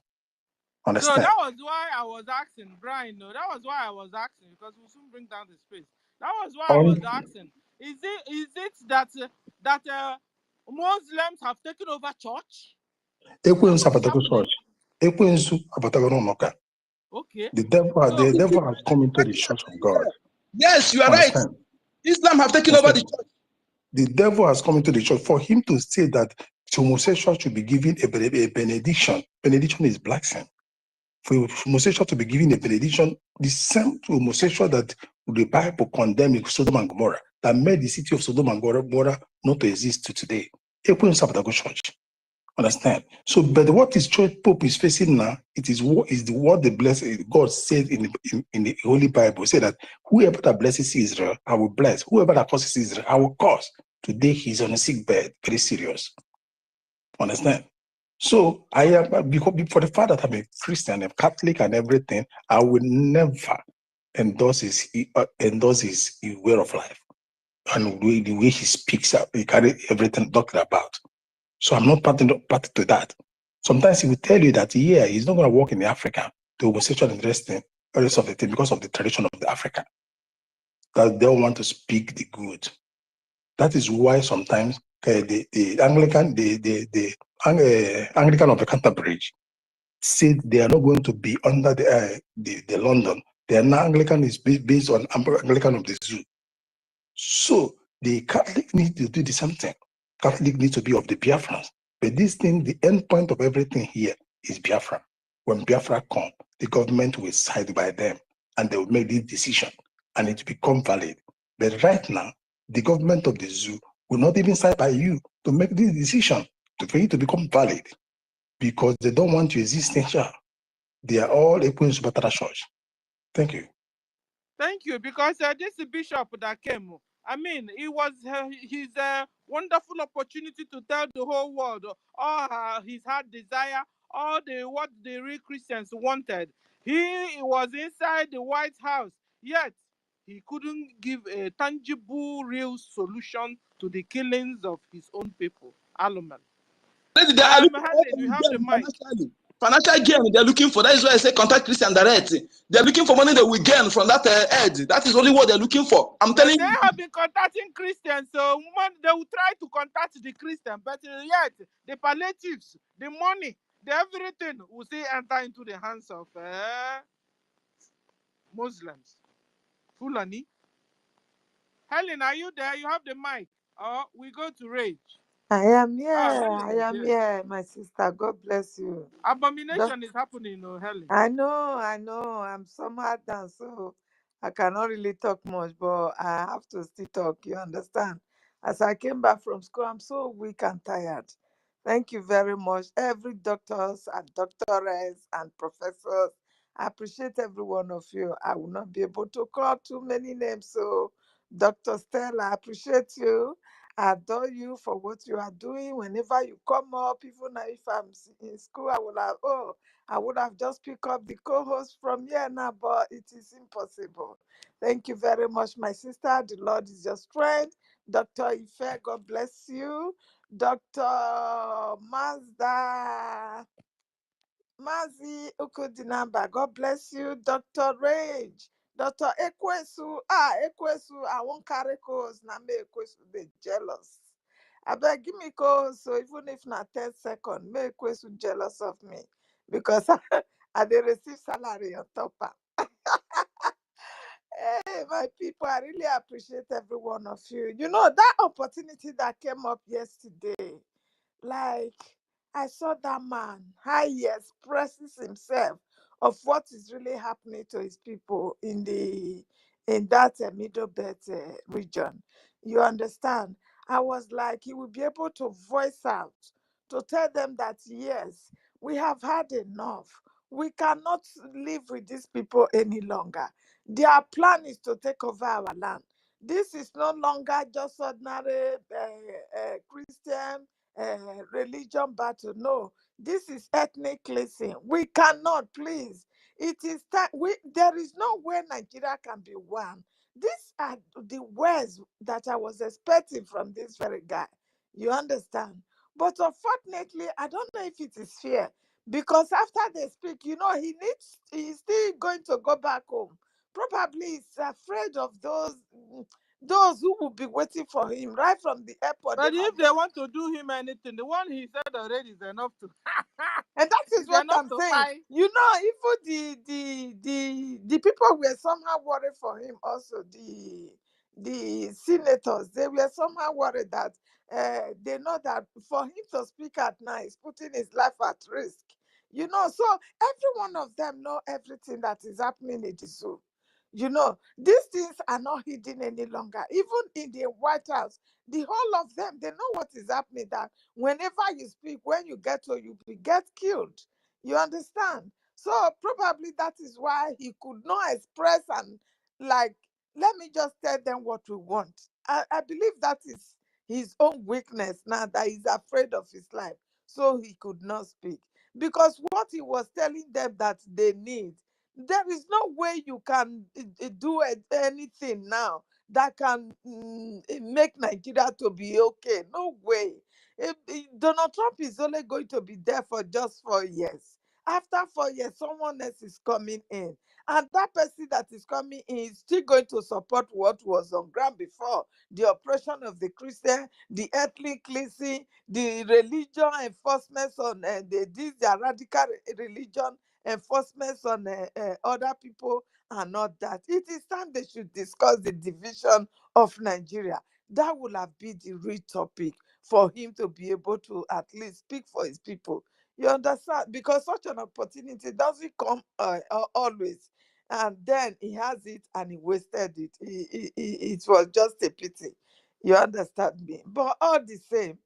Understand? So that was why I was asking, Brian. No, that was why I was asking, because we'll soon bring down the space. That was why I was asking. Is it that Muslims have taken over church? Okay. The devil has come into the church of God. Yes, you are right. Islam have taken over the church. The devil has come into the church for him to say that homosexuals should be given a benediction. Benediction is blessing. For homosexual to be given a benediction, the same homosexual that the Bible condemned in Sodom and Gomorrah, that made the city of Sodom and Gomorrah not to exist to today. Church. Understand? So, but what is church Pope is facing now, it is what the blessed God said in the Holy Bible, say that whoever that blesses Israel, I will bless. Whoever that curses Israel, I will curse. Today he's on a sick bed, very serious. Understand? So I am, because for the fact that I'm a Christian, a Catholic, and everything, I will never endorse his way of life and the way he speaks up. He carry everything talking about. So I'm not party to that. Sometimes he will tell you that he's not going to work in Africa, the homosexual interesting, the rest of the thing, because of the tradition of the Africa. That they don't want to speak the good. That is why sometimes the Anglican of the Canterbury said they are not going to be under the London. The Anglican is based on Anglican of the Zoo. So the Catholic need to do the same thing. Catholic needs to be of the Biafrans. But this thing, the end point of everything here is Biafra. When Biafra come, the government will side by them and they will make this decision and it will become valid. But right now, the government of the zoo will not even side by you to make this decision for it to become valid because they don't want to exist in Church. They are all equal in Subatara Church. Thank you. Thank you, because this bishop that came, I mean, it was his wonderful opportunity to tell the whole world all his heart desire, all the what the real Christians wanted. He was inside the White House, yet he couldn't give a tangible, real solution to the killings of his own people. Aluman. They are looking for what Helen, they you will have the gain mic. financially. Financial gain they are looking for. That is why I say contact Christian direct. They are looking for money they will gain from that ad. That is only what they are looking for. I'm telling They you. have been contacting Christians, so they will try to contact the Christian, but yet the palliatives, the money, the everything will still enter into the hands of Muslims. Fulani. Helen, are you there? You have the mic. Or we go to Rage. I am here. Helen I is am here. here, my sister. God bless you. Abomination is happening, Helen. I know. I'm somehow down, so I cannot really talk much, but I have to still talk. You understand? As I came back from school, I'm so weak and tired. Thank you very much. Every doctors and doctores and professors, I appreciate every one of you. I will not be able to call too many names. So, Dr. Stella, I appreciate you. I adore you for what you are doing. Whenever you come up, even if I'm in school, I would have just picked up the co-host from here now, but it is impossible. Thank you very much, my sister. The Lord is your strength. Dr. Ife, God bless you. Dr. Mazi Ukudinamba, God bless you. Dr. Rage, Dr. Ekwesu, Ekwesu, I won't carry cause, now me Ekwesu, they jealous. I beg, give me cause, so even if not 10 seconds, me Ekwesu jealous of me because I dey receive salary on top. Hey, my people, I really appreciate every one of you. You know, that opportunity that came up yesterday, like, I saw that man, how he expresses himself of what is really happening to his people in that Middle Belt region. You understand? I was like, he will be able to voice out to tell them that yes, we have had enough. We cannot live with these people any longer. Their plan is to take over our land. This is no longer just ordinary Christian religion battle. No, this is ethnic cleansing. We cannot, please. It is time. There is no way Nigeria can be one. These are the words that I was expecting from this very guy. You understand? But unfortunately, I don't know if it is fair because after they speak, he's still going to go back home. Probably he's afraid of those who will be waiting for him right from the airport. But if they want to do him anything, the one he said already is enough to. And that is It's what enough I'm to saying. fight. Even the people were somehow worried for him. Also, the senators, they were somehow worried that they know that for him to speak at night is putting his life at risk. So every one of them know everything that is happening in the zoo. These things are not hidden any longer. Even in the White House, the whole of them, they know what is happening. That whenever you speak, when you get to, you will get killed. You understand? So probably that is why he could not express and like, let me just tell them what we want. I believe that is his own weakness now that he's afraid of his life. So he could not speak. Because what he was telling them that they need, there is no way you can do anything now that can make Nigeria to be okay. No way. Donald Trump is only going to be there for just 4 years. After 4 years, someone else is coming in. And that person that is coming in is still going to support what was on ground before the oppression of the Christian, the ethnic cleansing, the religion enforcements on their radical religion enforcements on other people and not that. It is time they should discuss the division of Nigeria. That will have been the real topic for him to be able to at least speak for his people. You understand? Because such an opportunity doesn't come always. And then he has it and he wasted it. It was just a pity. You understand me? But all the same,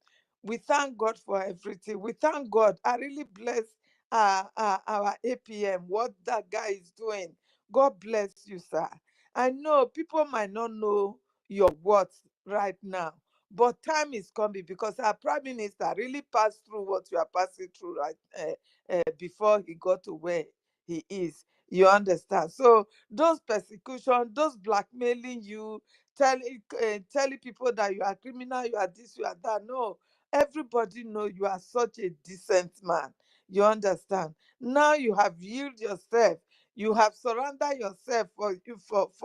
we thank God for everything. We thank God. I really bless our APM, what that guy is doing. God bless you, sir. I know people might not know your worth right now, but time is coming because our prime minister really passed through what you are passing through right before he got to where he is. You understand? So those persecution, those blackmailing you, telling people that you are criminal, you are this, you are that. No, everybody know you are such a decent man. You understand? Now you have yielded yourself. You have surrendered yourself for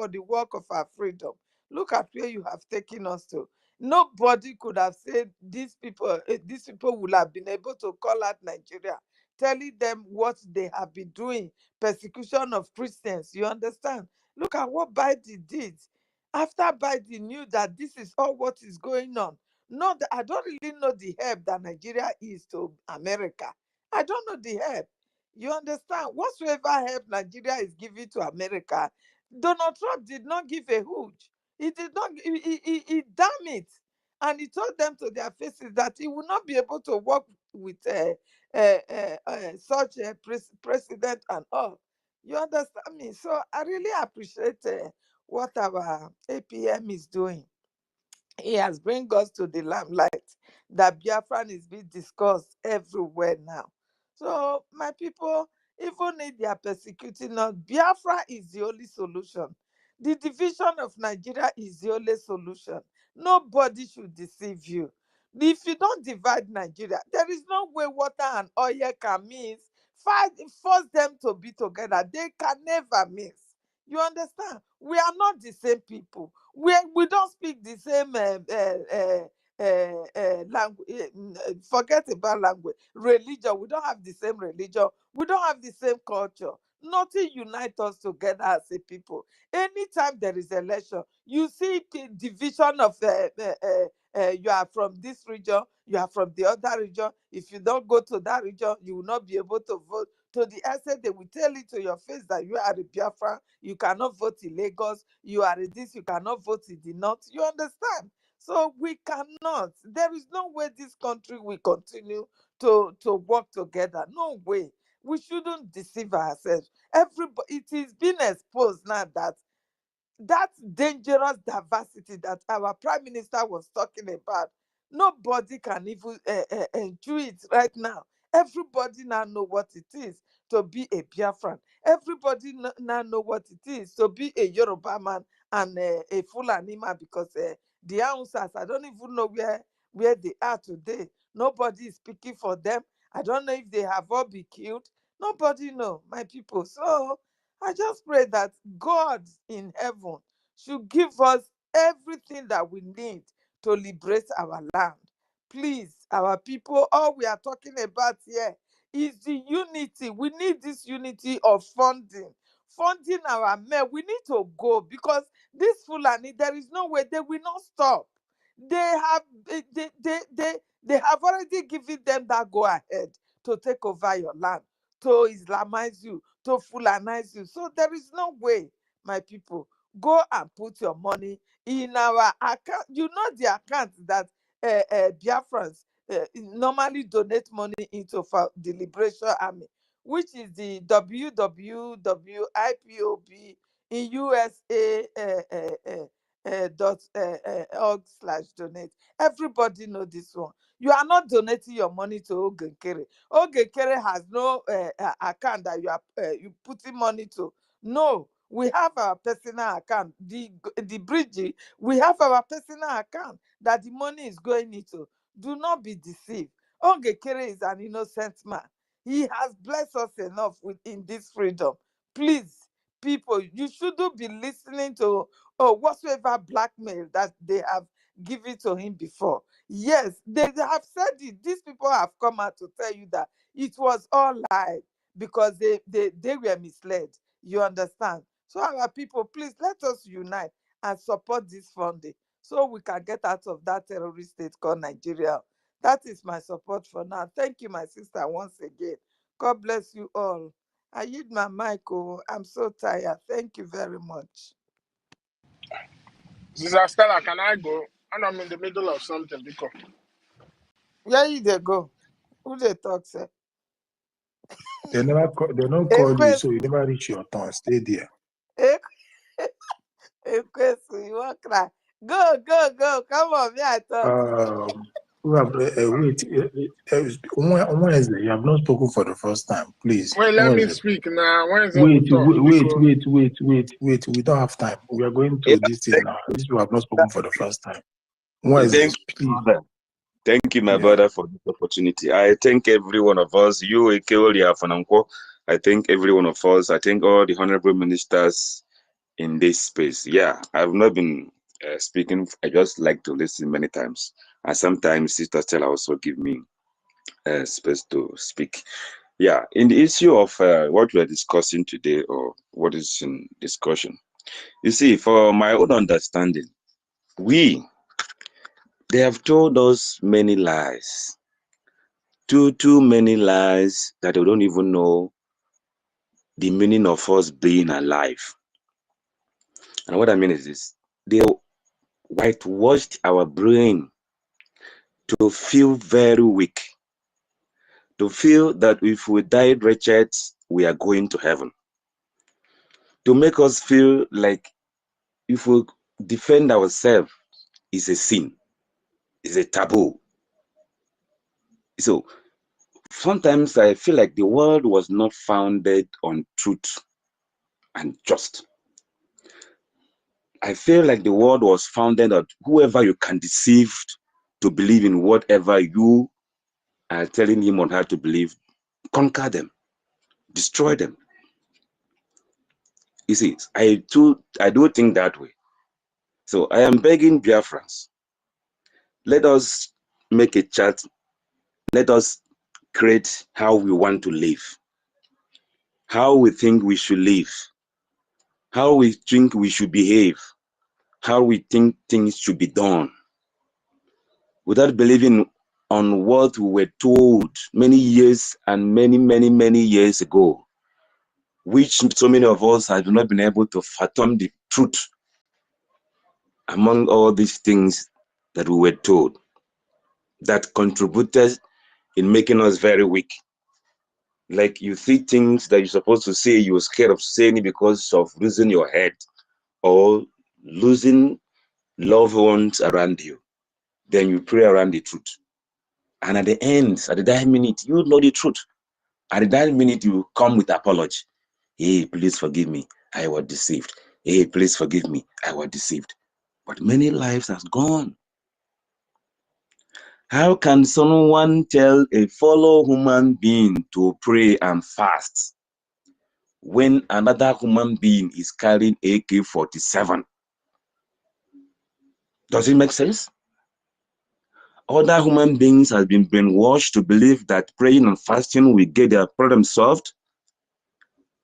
the work of our freedom. Look at where you have taken us to. Nobody could have said these people would have been able to call out Nigeria, telling them what they have been doing, persecution of Christians. You understand? Look at what Biden did. After Biden knew that this is all what is going on, not that I don't really know the help that Nigeria is to America. I don't know the help. You understand? Whatsoever help Nigeria is giving to America, Donald Trump did not give a hooch. He did not, he damn it. And he told them to their faces that he will not be able to work with such a president and all. You understand me? So I really appreciate what our APM is doing. He has bring us to the limelight that Biafran is being discussed everywhere now. So my people, even if they are persecuting us, Biafra is the only solution. The division of Nigeria is the only solution. Nobody should deceive you. If you don't divide Nigeria, there is no way water and oil can mix. Force them to be together. They can never mix. You understand? We are not the same people. We don't speak the same language. Forget about language. Religion. We don't have the same religion. We don't have the same culture. Nothing unites us together as a people. Anytime there is election, you see division of you are from this region, you are from the other region. If you don't go to that region, you will not be able to vote. To the extent they will tell it to your face that you are a Biafra, you cannot vote in Lagos, you are a this, you cannot vote in the north. You understand? So we cannot. There is no way this country will continue to work together. No way. We shouldn't deceive ourselves. Everybody, it is being exposed now that dangerous diversity that our prime minister was talking about, nobody can even enjoy it right now. Everybody now know what it is to be a Biafran. Everybody now know what it is to be a Yoruba man and a Fulani man, because the Hausas, I don't even know where they are today. Nobody is speaking for them. I don't know if they have all been killed. Nobody know, my people. So I just pray that God in heaven should give us everything that we need to liberate our land. Please, our people, all we are talking about here is the unity. We need this unity of funding. Funding our men. We need to go because this Fulani, there is no way they will not stop. They have they have already given them that go ahead to take over your land, to Islamize you, to Fulanize you. So there is no way, my people. Go and put your money in our account. You know the account that Biafrans normally donate money into for the Liberation Army, which is the www.ipob in USA .org/donate. Everybody know this one. You are not donating your money to Ogekere. Ogekere has no account that you putting money to. No, we have our personal account. The BRGIE, we have our personal account that the money is going into. Do not be deceived. Ogekere is an innocent man. He has blessed us enough in this freedom. Please, people, you shouldn't be listening to whatsoever blackmail that they have given to him before. Yes, they have said it. These people have come out to tell you that it was all lie because they were misled. You understand? So our people, please let us unite and support this funding so we can get out of that terrorist state called Nigeria. That is my support for now. Thank you, my sister, once again. God bless you all. I yield my mic. Oh, I'm so tired. Thank you very much. Sister Stella, can I go? And I'm in the middle of something because Where you they go? Who they talk, sir? They don't call you, so you never reach your turn. Stay there. You won't cry. Go, go, go. Come on, me, I talk. Wait, on Wednesday, you have not spoken for the first time. Please. Wait, let me speak now. Wednesday Wait, we'll talk. wait. We don't have time. We are going to this thing now. These people have not spoken for the first time. Wednesday, please. Thank you, my Yeah. brother, for this opportunity. I thank every one of us, you, Ekeolia, Fananko. I thank every one of us. I thank all the honorable ministers in this space. Yeah, I've not been speaking. I just like to listen many times. And sometimes Sister Stella also give me space to speak. Yeah, in the issue of what we are discussing today, or what is in discussion, you see, for my own understanding, they have told us many lies. Too many lies that they don't even know the meaning of us being alive. And what I mean is this: they whitewashed our brain to feel very weak, to feel that if we died wretched, we are going to heaven, to make us feel like if we defend ourselves is a sin, is a taboo. So sometimes I feel like the world was not founded on truth and just. I feel like the world was founded on whoever you can deceive to believe in whatever you are telling him or her to believe, conquer them, destroy them. You see, I do think that way. So I am begging Biafrans, let us make a chart, let us create how we want to live, how we think we should live, how we think we should behave, how we think things should be done, without believing on what we were told many years and many years ago, which so many of us have not been able to fathom the truth among all these things that we were told, that contributed in making us very weak. Like you see things that you're supposed to say, you're scared of saying it because of losing your head or losing loved ones around you. Then you pray around the truth. And at the end, at the dying minute, you know the truth. At the dying minute, you come with apology. Hey, please forgive me. I was deceived. Hey, please forgive me. I was deceived. But many lives has gone. How can someone tell a fellow human being to pray and fast when another human being is carrying AK-47? Does it make sense? Other human beings have been brainwashed to believe that praying and fasting will get their problem solved.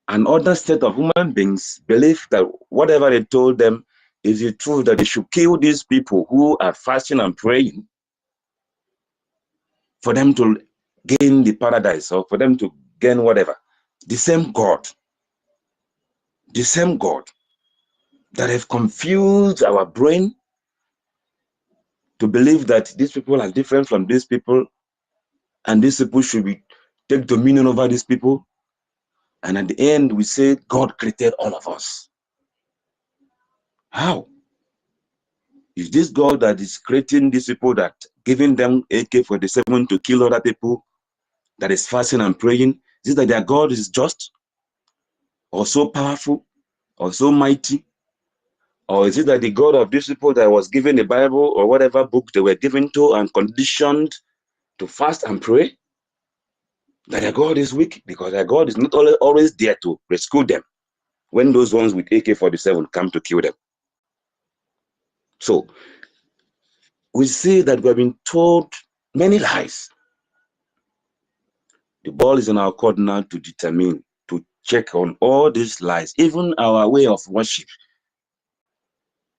And other set of human beings believe that whatever they told them is the truth, that they should kill these people who are fasting and praying for them to gain the paradise or for them to gain whatever. The same God that have confused our brain to believe that these people are different from these people and these people should take dominion over these people. And at the end, we say God created all of us. How? Is this God that is creating these people, that giving them AK-47 to kill other people, that is fasting and praying? Is it that their God is just or so powerful or so mighty? Or is it that the God of these people that was given the Bible or whatever book they were given to and conditioned to fast and pray, that their God is weak because their God is not always there to rescue them when those ones with AK-47 come to kill them? So we see that we have been told many lies. The ball is in our court now to determine, to check on all these lies, even our way of worship,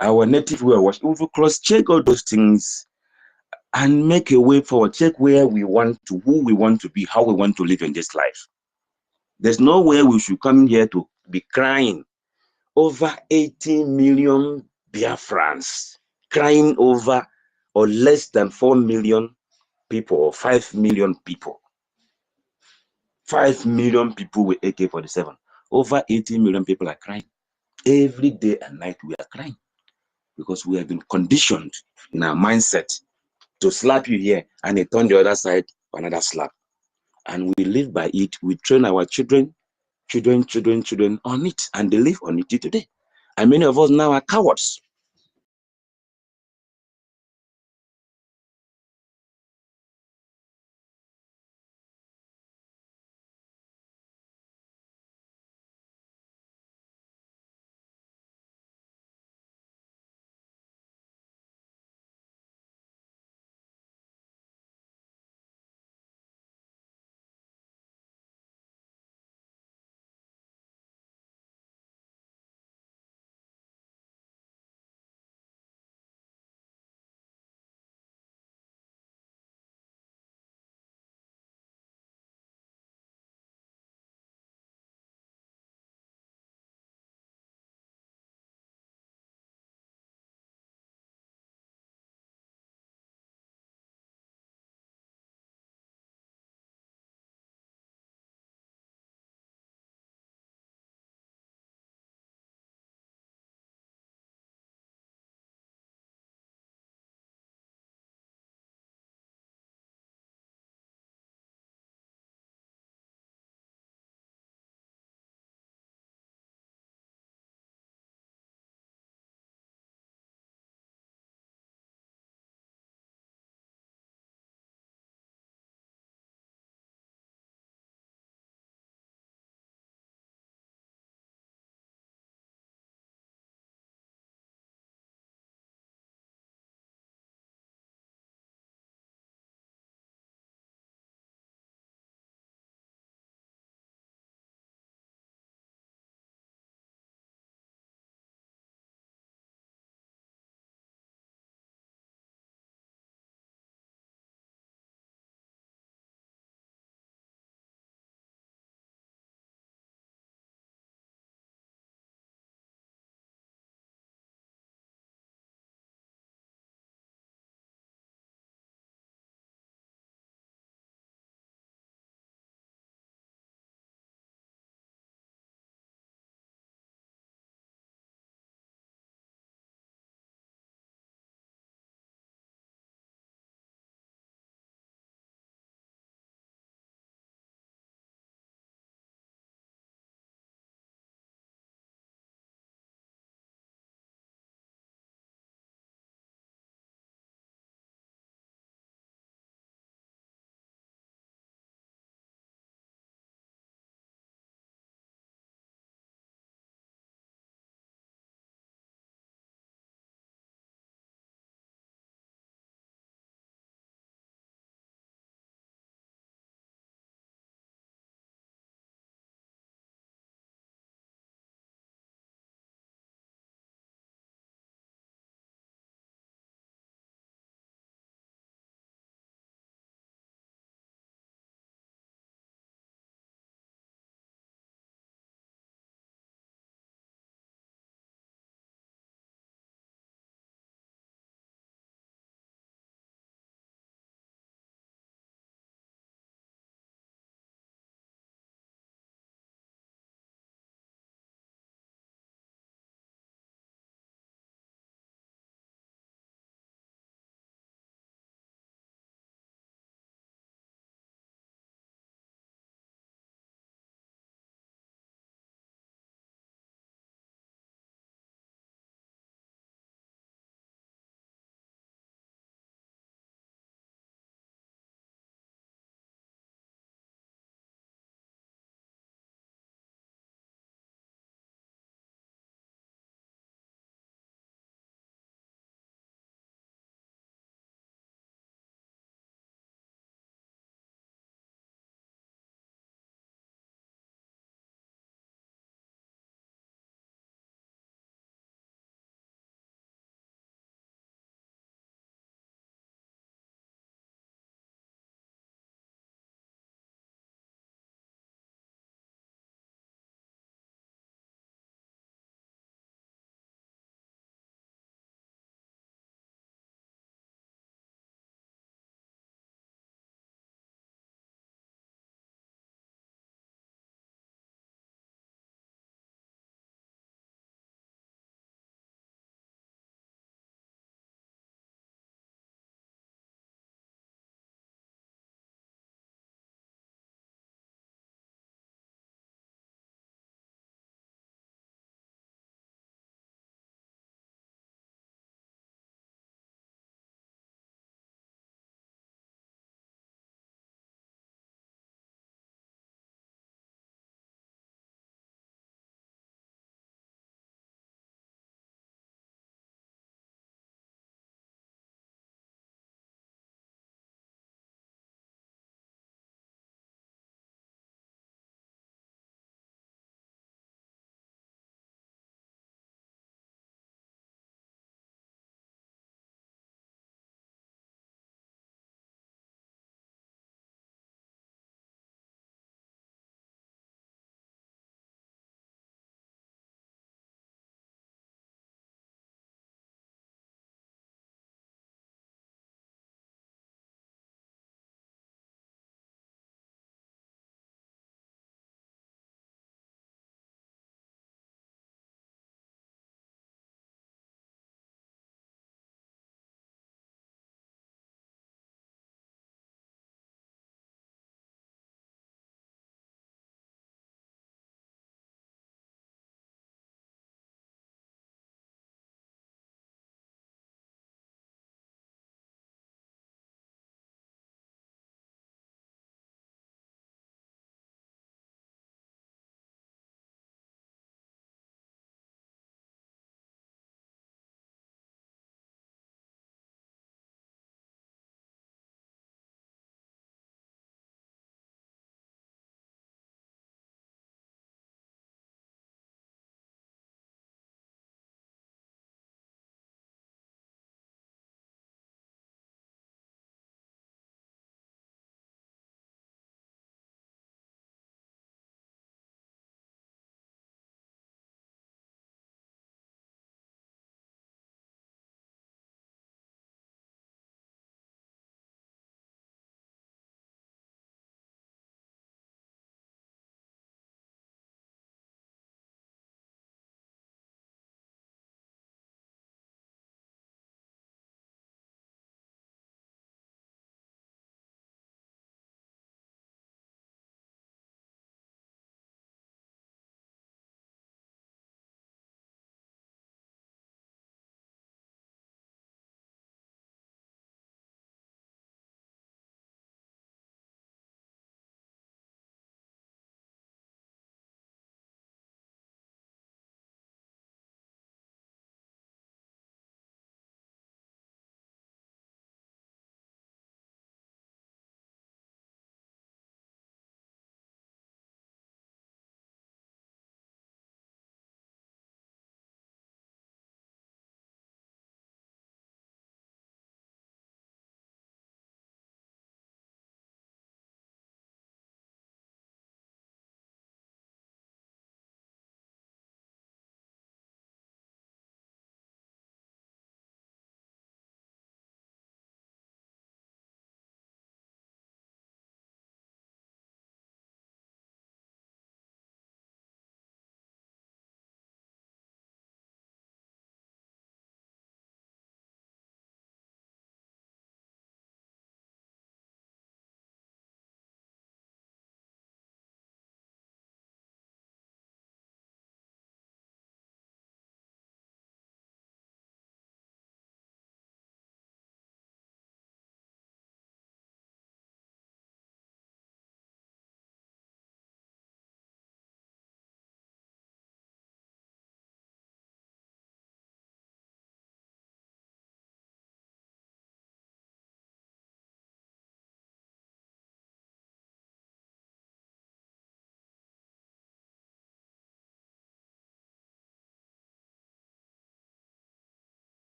our native way of worship. We will cross-check all those things and make a way forward, check where we want to, who we want to be, how we want to live in this life. There's no way we should come here to be crying over 80 million Biafrans, crying over or less than 4 million people or 5 million people. 5 million people with AK-47. Over 80 million people are crying. Every day and night we are crying because we have been conditioned in our mindset to slap you here and they turn the other side for another slap. And we live by it. We train our children on it, and they live on it today. And many of us now are cowards.